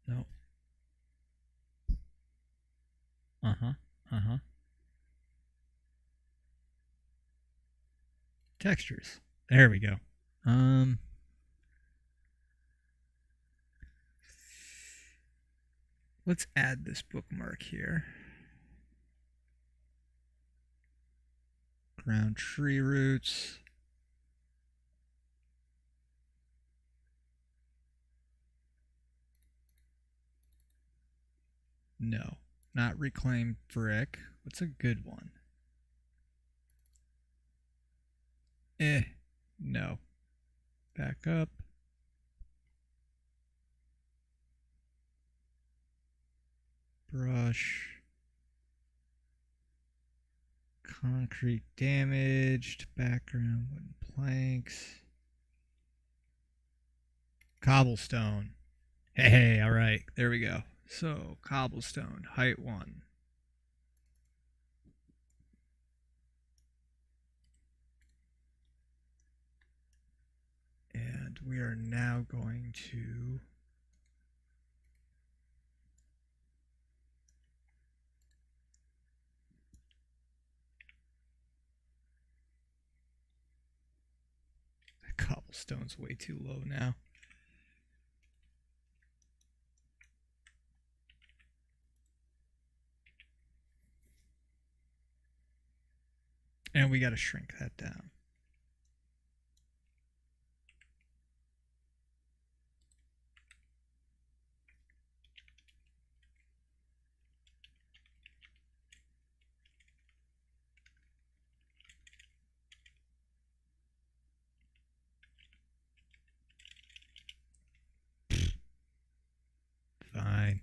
No. Textures. There we go. Let's add this bookmark here. Ground tree roots. No, not reclaimed brick. What's a good one? No. Back up. Brush. Concrete damaged. Background wooden planks. Cobblestone. Hey, all right. There we go. So, cobblestone, height 1. And we are now going to the cobblestone's way too low now. And we got to shrink that down. Fine.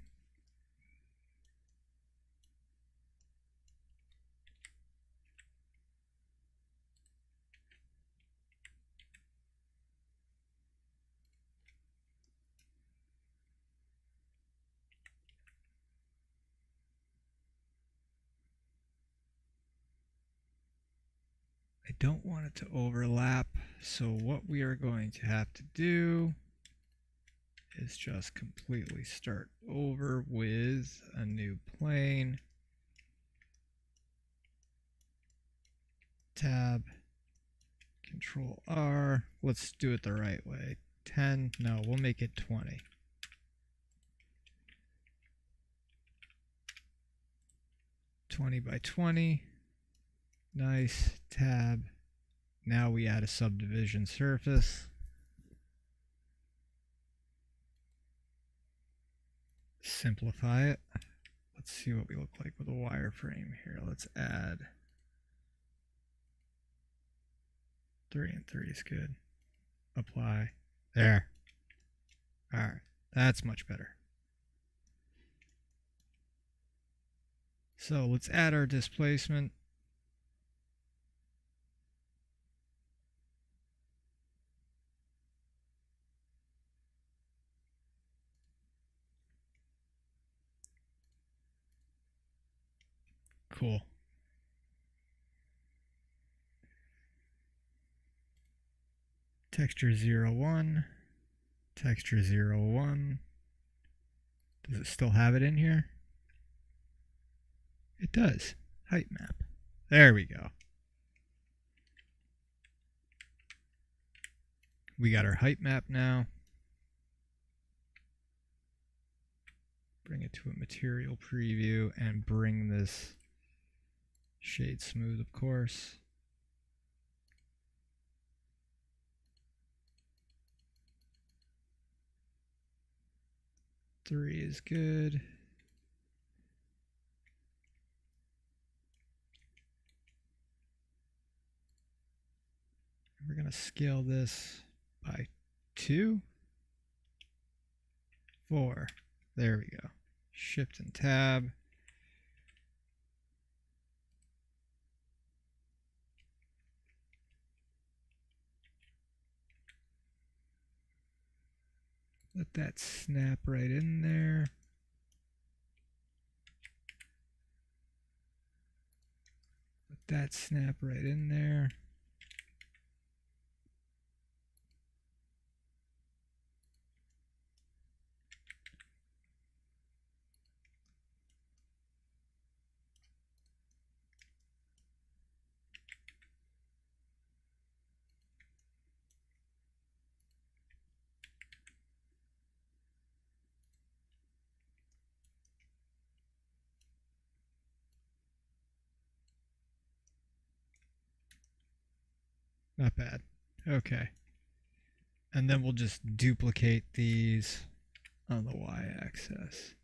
I don't want it to overlap, so what we are going to have to do is just completely start over with a new plane. Tab, Control R. Let's do it the right way. 10, no, we'll make it 20. By 20. Nice. Tab. Now we add a subdivision surface. Simplify it. Let's see what we look like with a wireframe here. Let's add 3 and 3 is good. Apply. There. All right. That's much better. So let's add our displacement. Cool. Texture 0, 1. Texture 0, 1. Does it still have it in here? It does. Height map. There we go. We got our height map now. Bring it to a material preview and bring this shade smooth, of course. Three is good. We're going to scale this by 2, 4. There we go. Shift and tab. Let that snap right in there. Let that snap right in there. Not bad. Okay. And then we'll just duplicate these on the y-axis.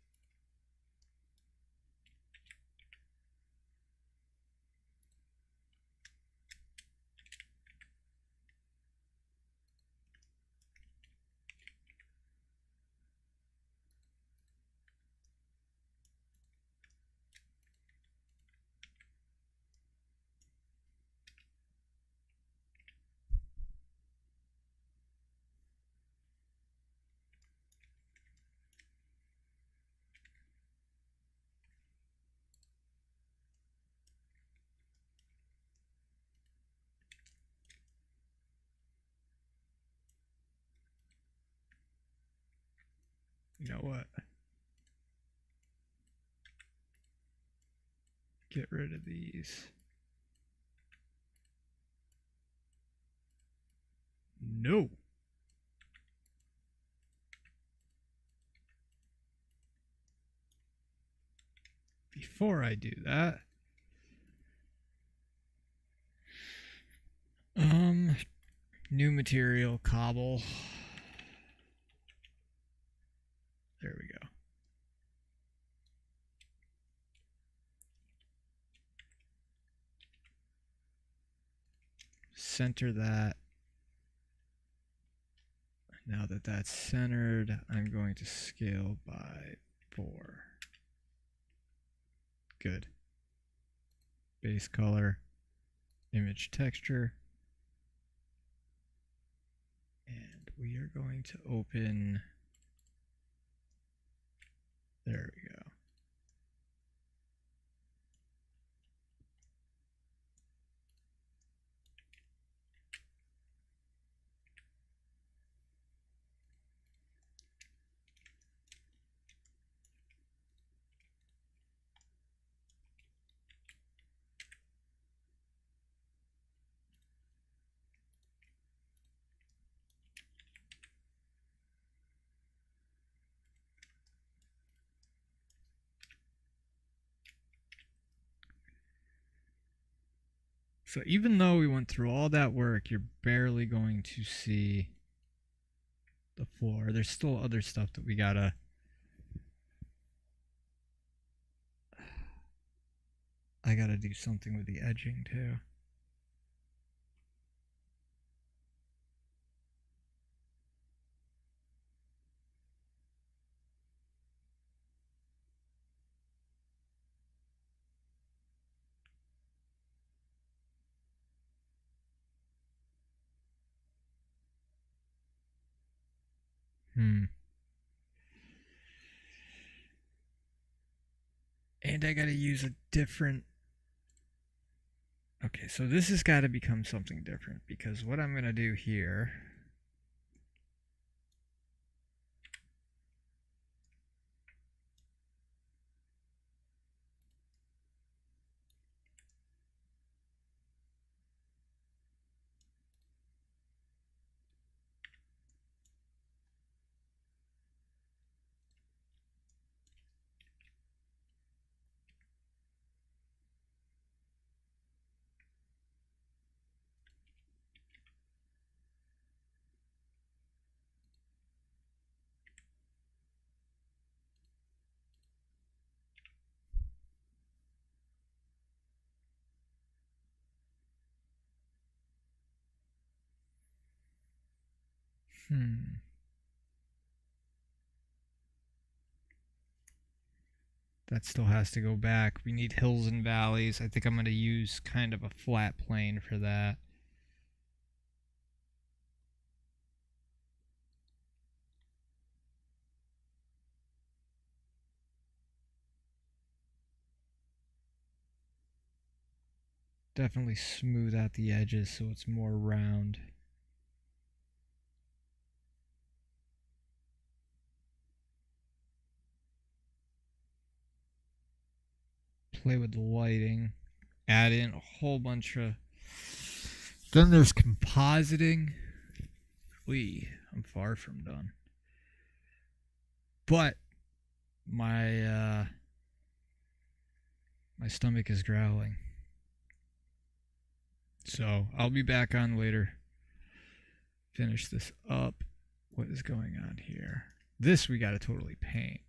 You know what? Get rid of these. No. Before I do that, new material, cobble. There we go. Center that. Now that that's centered, I'm going to scale by 4. Good. Base color, image texture. And we are going to open, there we go. So even though we went through all that work, you're barely going to see the floor. There's still other stuff that we gotta... I gotta do something with the edging too. And I gotta use a different... Okay, so this has got to become something different, because what I'm gonna do here... That still has to go back. We need hills and valleys. I think I'm going to use kind of a flat plane for that. Definitely smooth out the edges so it's more round. Play with the lighting. Add in a whole bunch of... Then there's compositing. I'm far from done. But my stomach is growling. So I'll be back on later. Finish this up. What is going on here? This we gotta totally paint.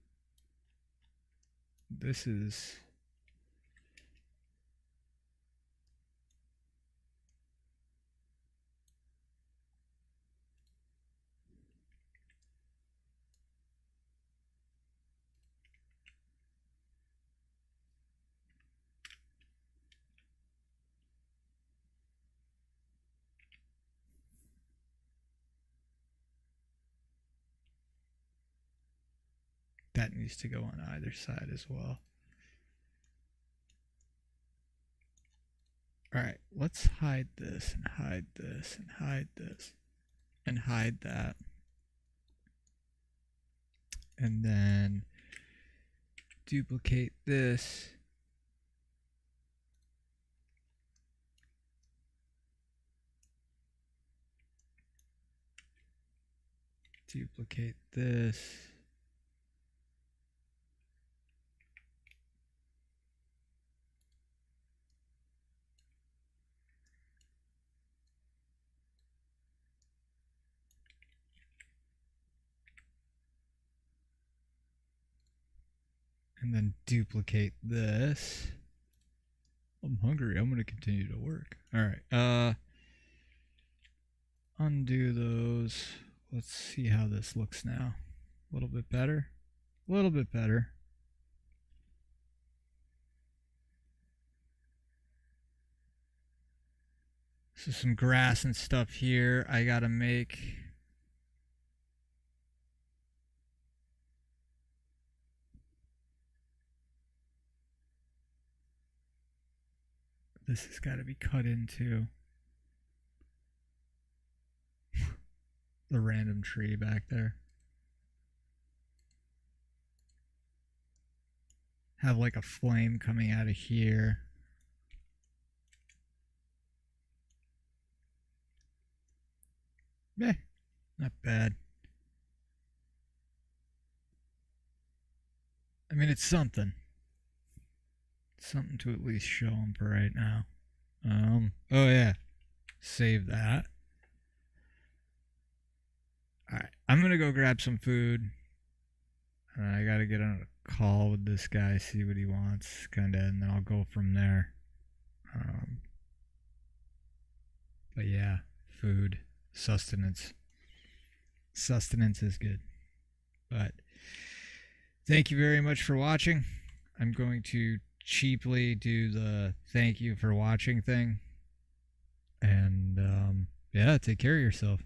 This is... That needs to go on either side as well. Alright, let's hide this and hide this and hide this and hide that. And then duplicate this. Duplicate this. And then duplicate this. I'm hungry. I'm going to continue to work. All right. Undo those. Let's see how this looks now. A little bit better. A little bit better. So some grass and stuff here. I got to make... This has got to be cut into the random tree back there. Have like a flame coming out of here. Eh, not bad. I mean, it's something. Something to at least show them for right now. Oh yeah, save that. All right, I'm gonna go grab some food. I gotta get on a call with this guy, see what he wants, kinda, and then I'll go from there. But yeah, food, sustenance. Sustenance is good. But thank you very much for watching. I'm going to cheaply do the thank you for watching thing. And yeah, take care of yourself.